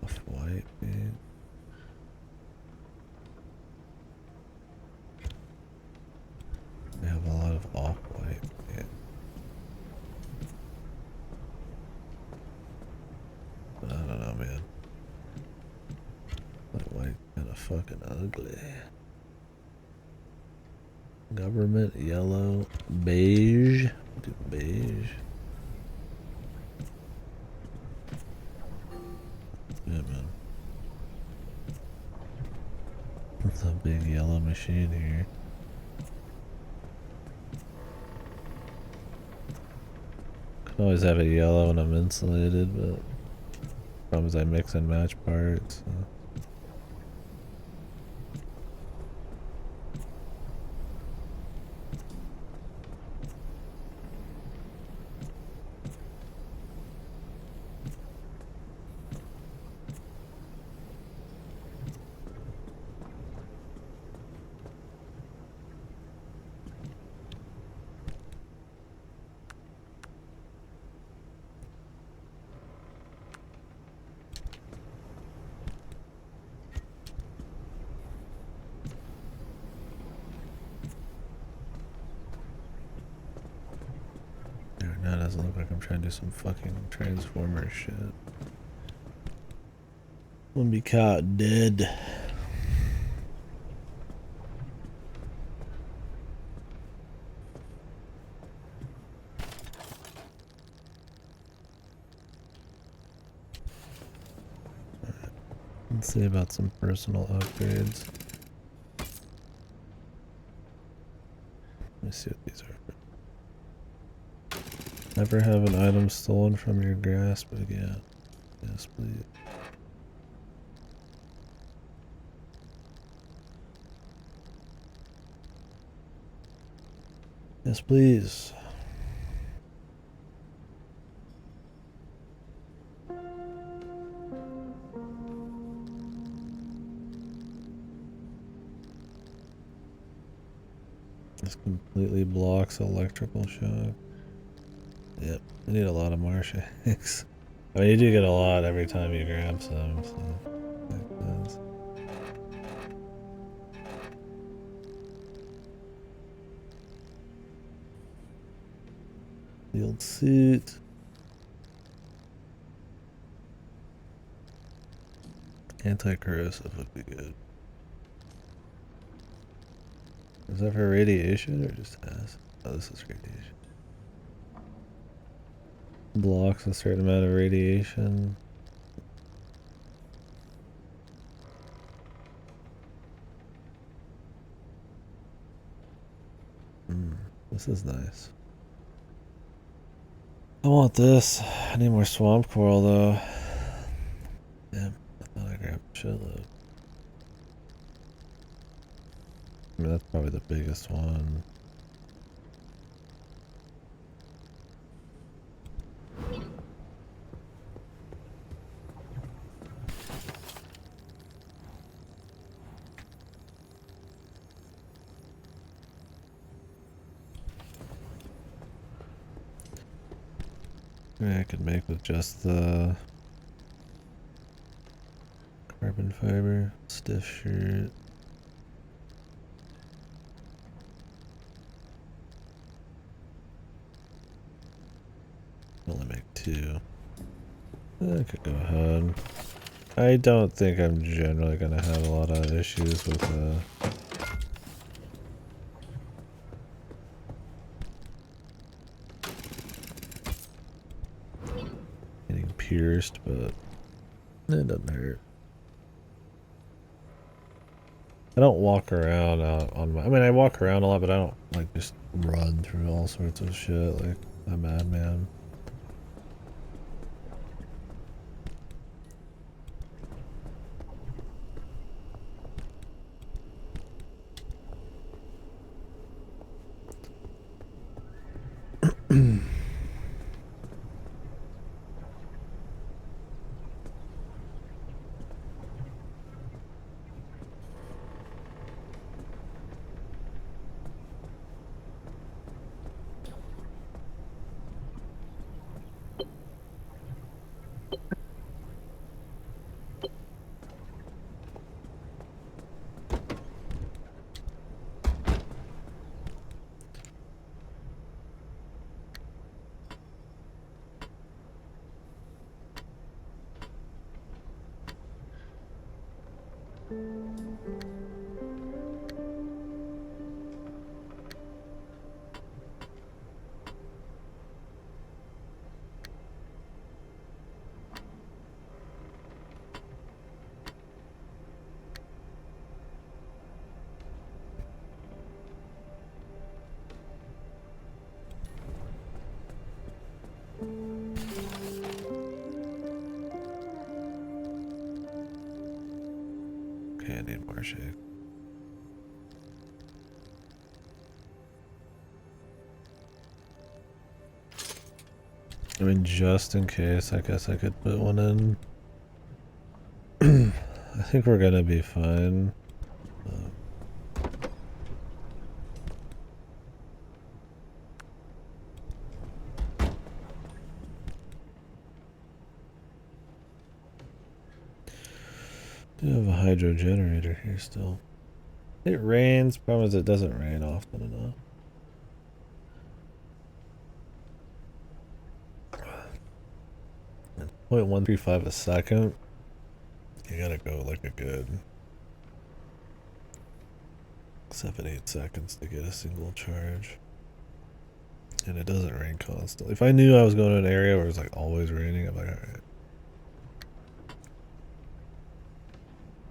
[SPEAKER 1] Off-white paint. We have a lot of off-white paint. But I don't know, man. That white kinda fucking ugly. Government yellow, beige. Do beige. Yeah, man. That's a big yellow machine here. Could always have a yellow when I'm insulated, but problem is I mix and match parts. So. doesn't look like I'm trying to do some fucking Transformer shit. Wouldn't be caught dead. Let's see about some personal upgrades. Let me see what these are. Never have an item stolen from your grasp again. Yes, please. Yes, please. This completely blocks electrical shock. Yep, I need a lot of marsh eggs. I mean, you do get a lot every time you grab some, so makes sense. Field suit. Anti-corrosive would be good. Is that for radiation or just acid? Oh, this is radiation. Blocks a certain amount of radiation. This is nice. I want this. I need more swamp coral though. Damn, I thought I grabbed a shitload. I mean, that's probably the biggest one. Maybe I could make with just the carbon fiber, stiff shirt. Only make 2. I could go ahead. I don't think I'm generally gonna have a lot of issues with getting pierced, but it doesn't hurt. I don't walk around out on my... I mean, I walk around a lot, but I don't, like, just run through all sorts of shit like a madman. Okay, I need more shake. I mean, just in case, I guess I could put one in. I think we're gonna be fine. Do have a hydro generator here still. It rains. Problem is it doesn't rain often enough. 0.135 a second. You gotta go like a good 7-8 seconds to get a single charge. And it doesn't rain constantly. If I knew I was going to an area where it's like always raining, I'm like, alright.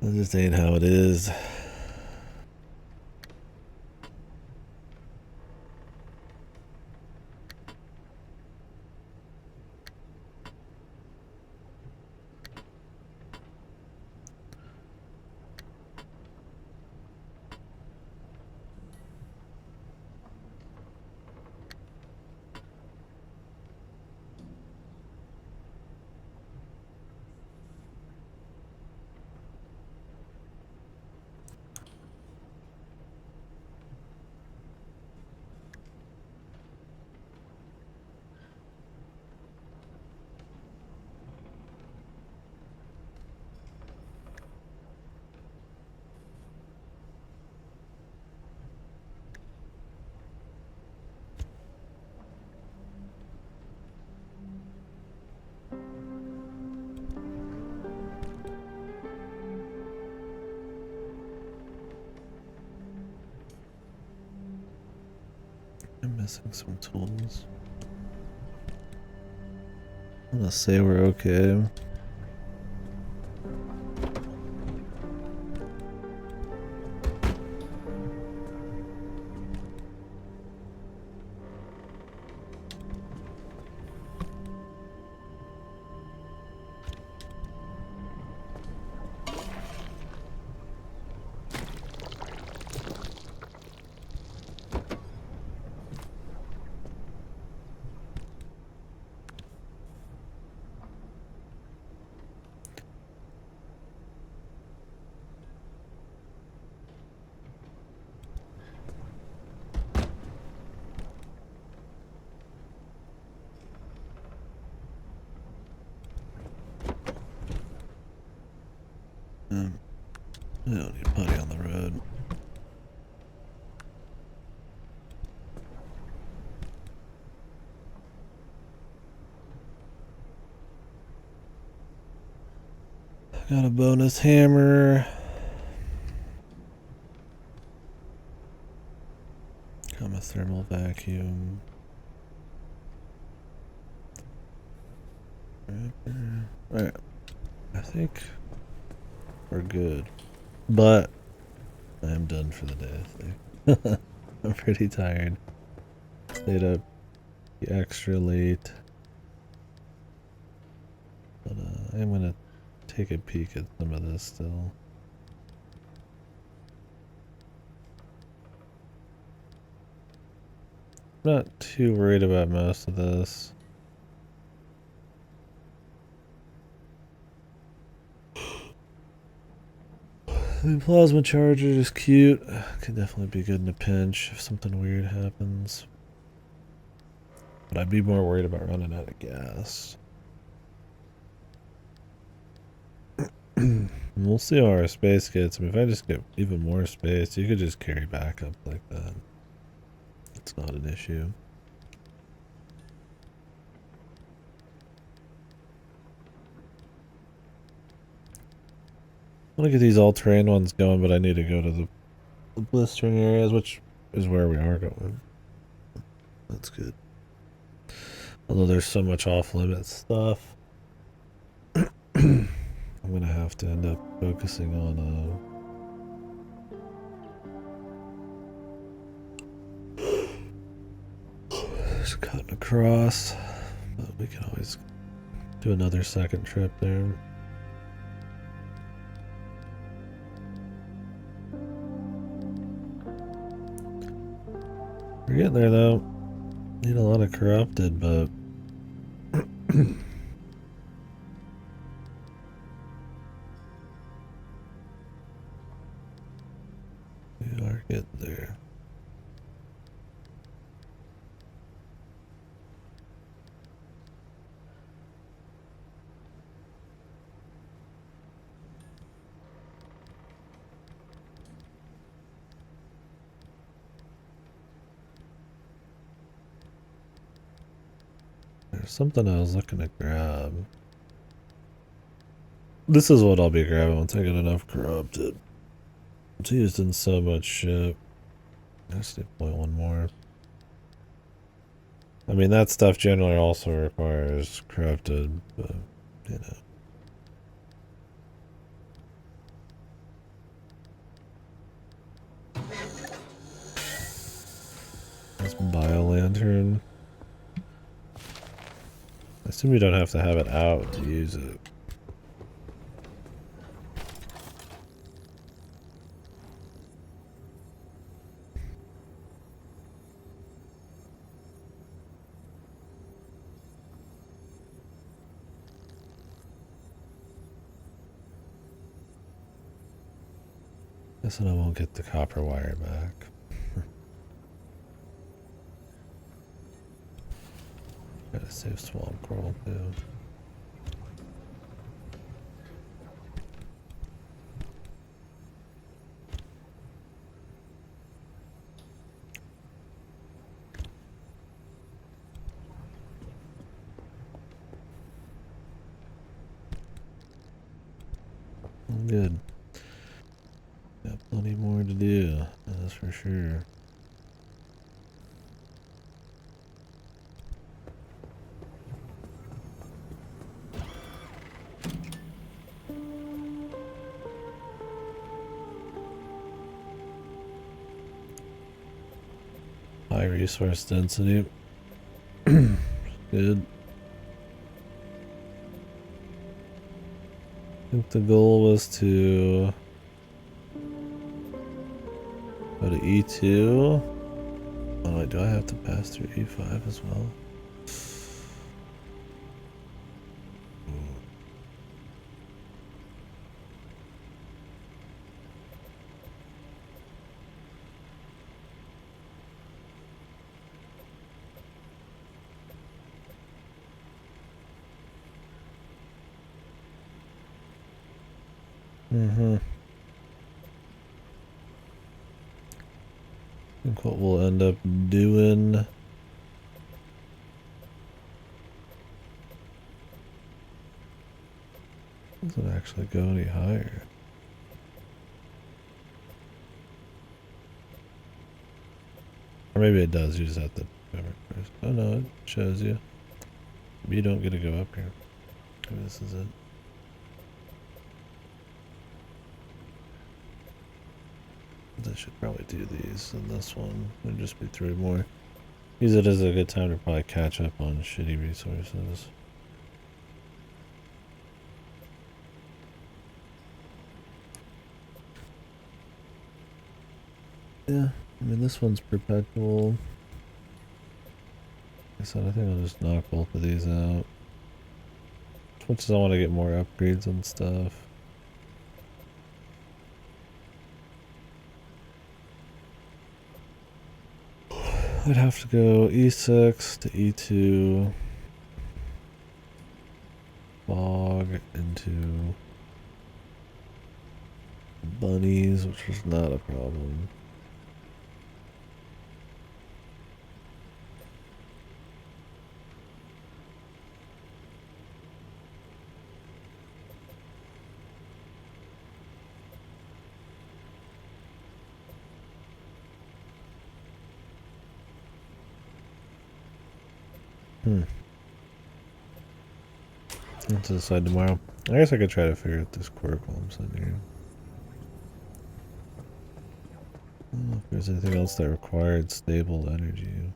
[SPEAKER 1] That just ain't how it is. I'm missing some tools. I'm gonna say we're okay. I don't need putty on the road. Got a bonus hammer. Got my thermal vacuum. Alright. I think we're good. But I'm done for the day, I think. I'm pretty tired. Stayed up extra late. But I'm gonna take a peek at some of this still. I'm not too worried about most of this. The plasma charger is cute. Could definitely be good in a pinch if something weird happens. But I'd be more worried about running out of gas. We'll see how our space gets. I mean, if I just get even more space, you could just carry backup like that. It's not an issue. I want to get these all-terrain ones going, but I need to go to the blistering areas, which is where we are going. That's good. Although there's so much off-limit stuff, I'm gonna have to end up focusing on just cutting across. But we can always do another second trip there. We're getting there though. Need a lot of corrupted, but we are getting there. There's something I was looking to grab. This is what I'll be grabbing once I get enough corrupted. It's used in so much shit. I just need to play one more. I mean, that stuff generally also requires corrupted, but, you know. That's Bio-Lantern. I assume you don't have to have it out to use it. Guess I won't get the copper wire back. Gotta save Swamp Coral too. Good. Got plenty more to do, that's for sure. High resource density. Good. I think the goal was to go to E2. Oh wait, do I have to pass through E5 as well? I think what we'll end up doing doesn't actually go any higher. Or maybe it does, you just have to cover it first. Oh no, it shows you. You don't get to go up here. Maybe this is it. I should probably do these, and this one would just be 3 more. Use it as a good time to probably catch up on shitty resources. Yeah, I mean this one's perpetual. Like I said, I think I'll just knock both of these out. As much as I want to get more upgrades and stuff. I'd have to go E6 to E2, fog into bunnies, which was not a problem. I'll have to decide tomorrow. I guess I could try to figure out this quirk while I'm sitting here. I don't know if there's anything else that required stable energy.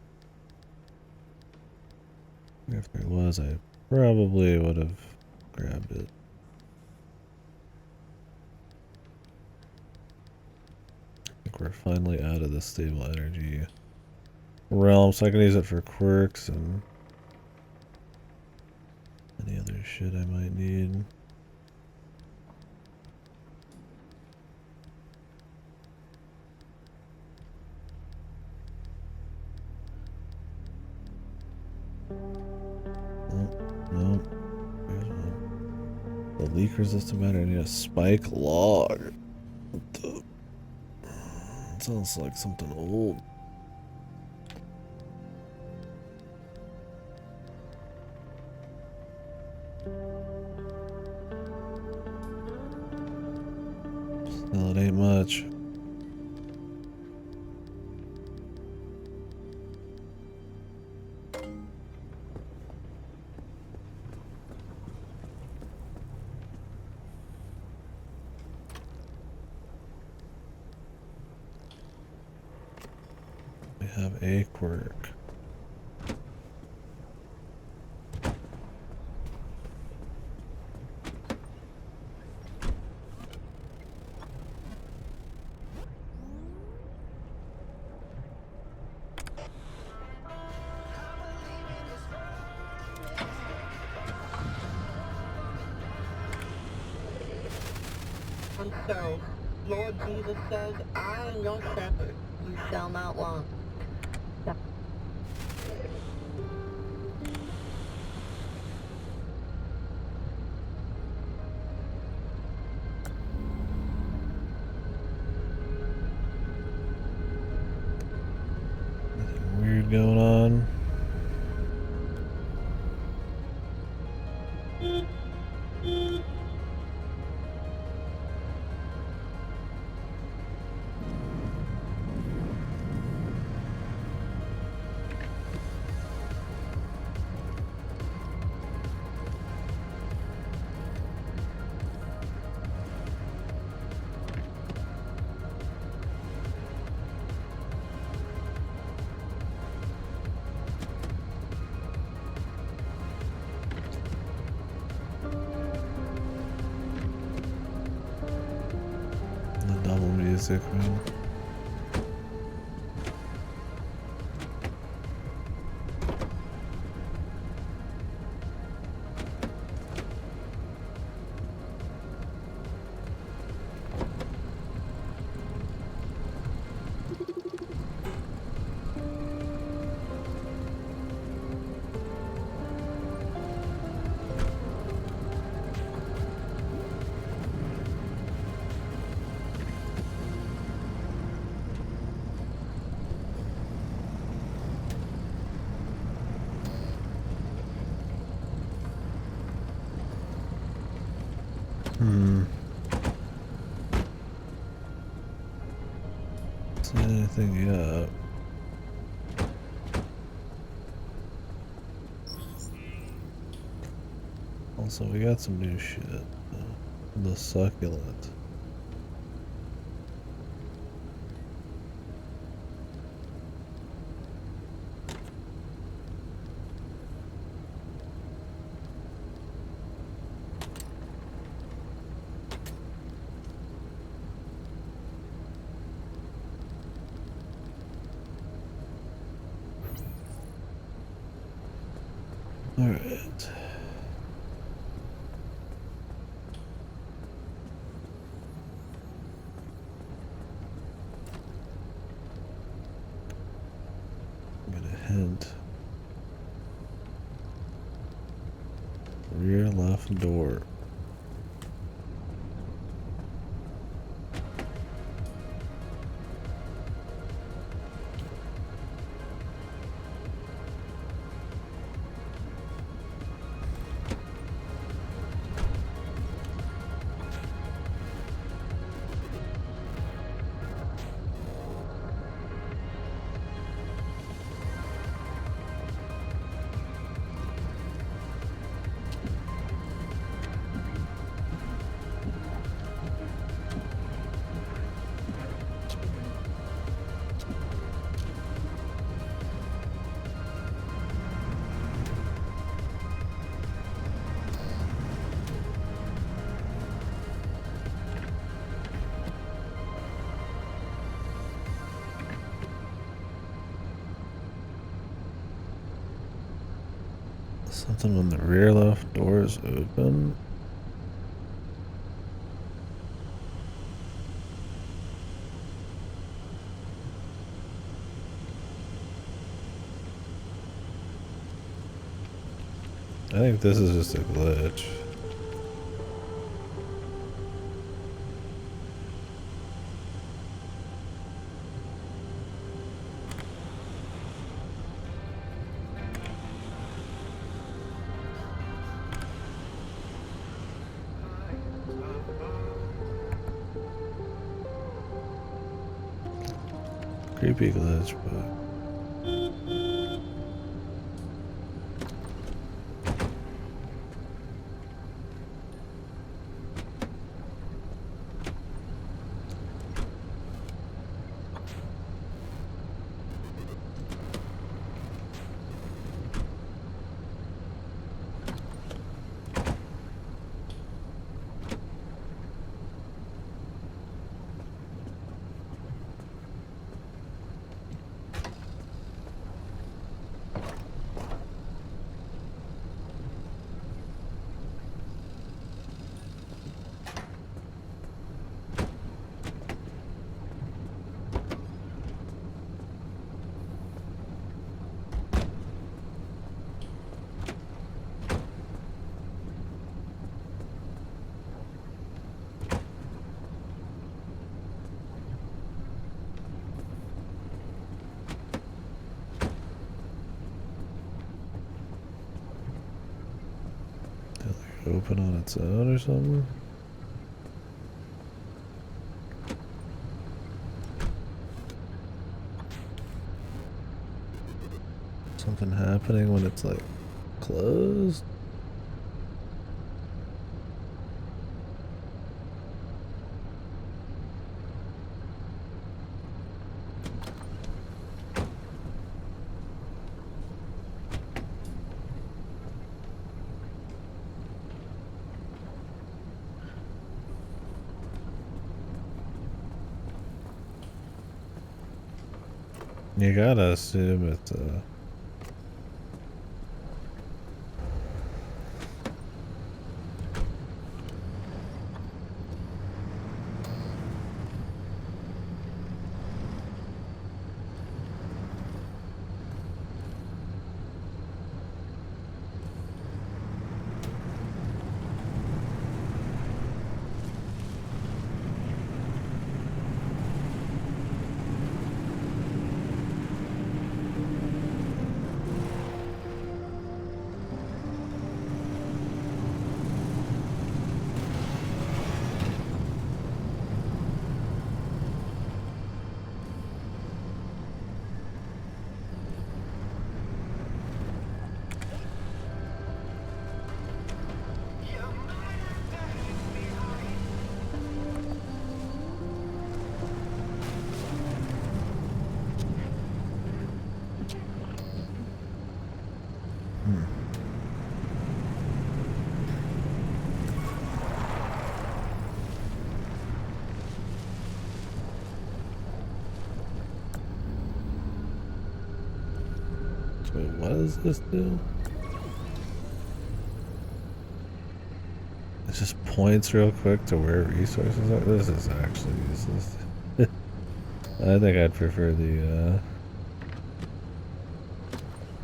[SPEAKER 1] If there was, I probably would have grabbed it. I think we're finally out of the stable energy realm, so I can use it for quirks and any other shit I might need. No. There's one. The leak resistant matter, I need a spike log. What the? It sounds like something old. We have a quirk.
[SPEAKER 11] And so, Lord Jesus says, I am your shepherd. You shall not want.
[SPEAKER 1] Nothing weird going on. The double music, man. See anything yet? Also, we got some new shit. The succulent. All right. Get a hint. Rear left door. Something when the rear left door is open. I think this is just a glitch. Creepy glitch, but open on its own or something? Something happening when it's like closed? You gotta assume it's wait, what does this do? It just points real quick to where resources are. This is actually useless. I think I'd prefer the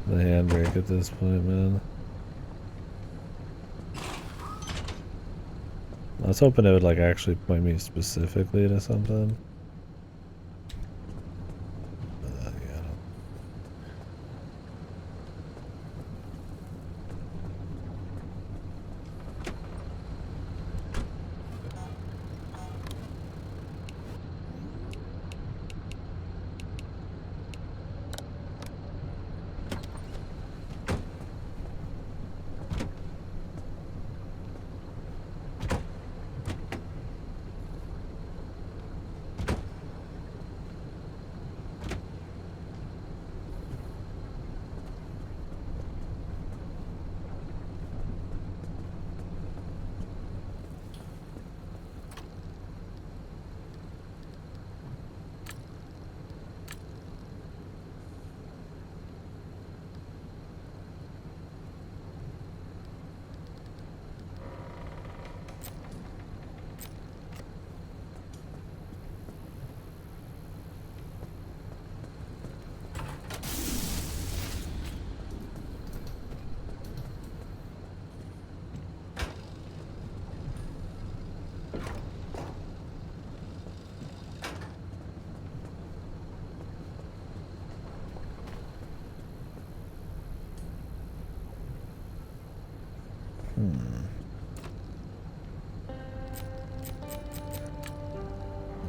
[SPEAKER 1] handbrake at this point, man. I was hoping it would like actually point me specifically to something. Yeah,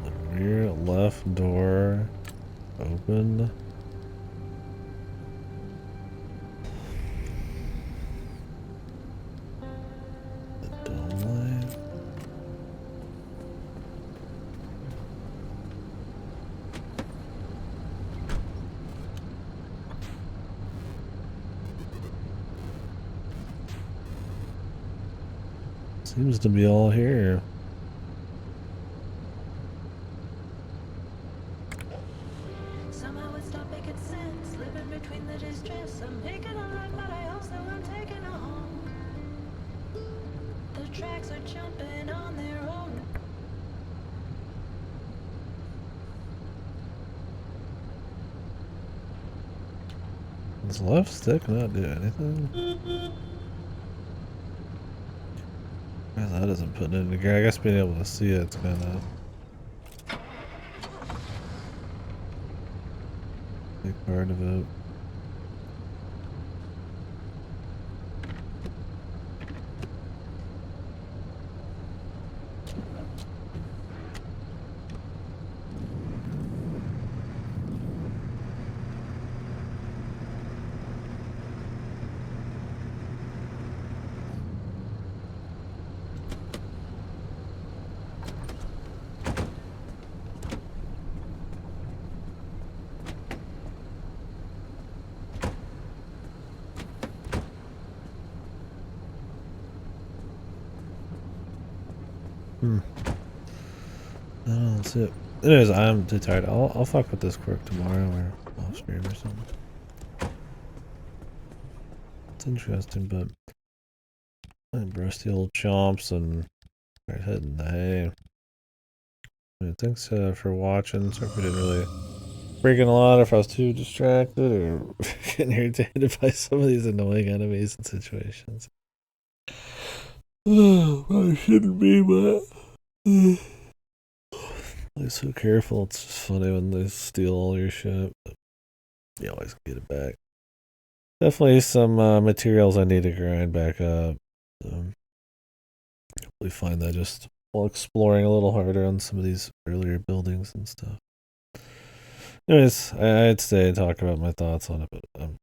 [SPEAKER 1] The rear left door open. The dome light. Seems to be all here.
[SPEAKER 12] Somehow it stopped making sense, living between the distress. I'm taking a life, but I also am taking a home. The tracks are jumping on their own.
[SPEAKER 1] Does left stick not do anything? That isn't putting it in gear. I guess being able to see it's kind of big part of it. Oh, that's it. Anyways, I'm too tired. I'll fuck with this quirk tomorrow or off stream or something. It's interesting, but I'm rusty old chomps and start heading the hay. Thanks for watching. Sorry if we didn't really break in a lot, if I was too distracted or getting irritated by some of these annoying enemies and situations. Probably shouldn't be, but they're so careful. It's just funny when they steal all your shit, but you always get it back. Definitely some materials I need to grind back up. Hopefully find that just while exploring a little harder on some of these earlier buildings and stuff. Anyways, I'd stay and talk about my thoughts on it, but I'm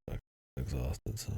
[SPEAKER 1] exhausted, so.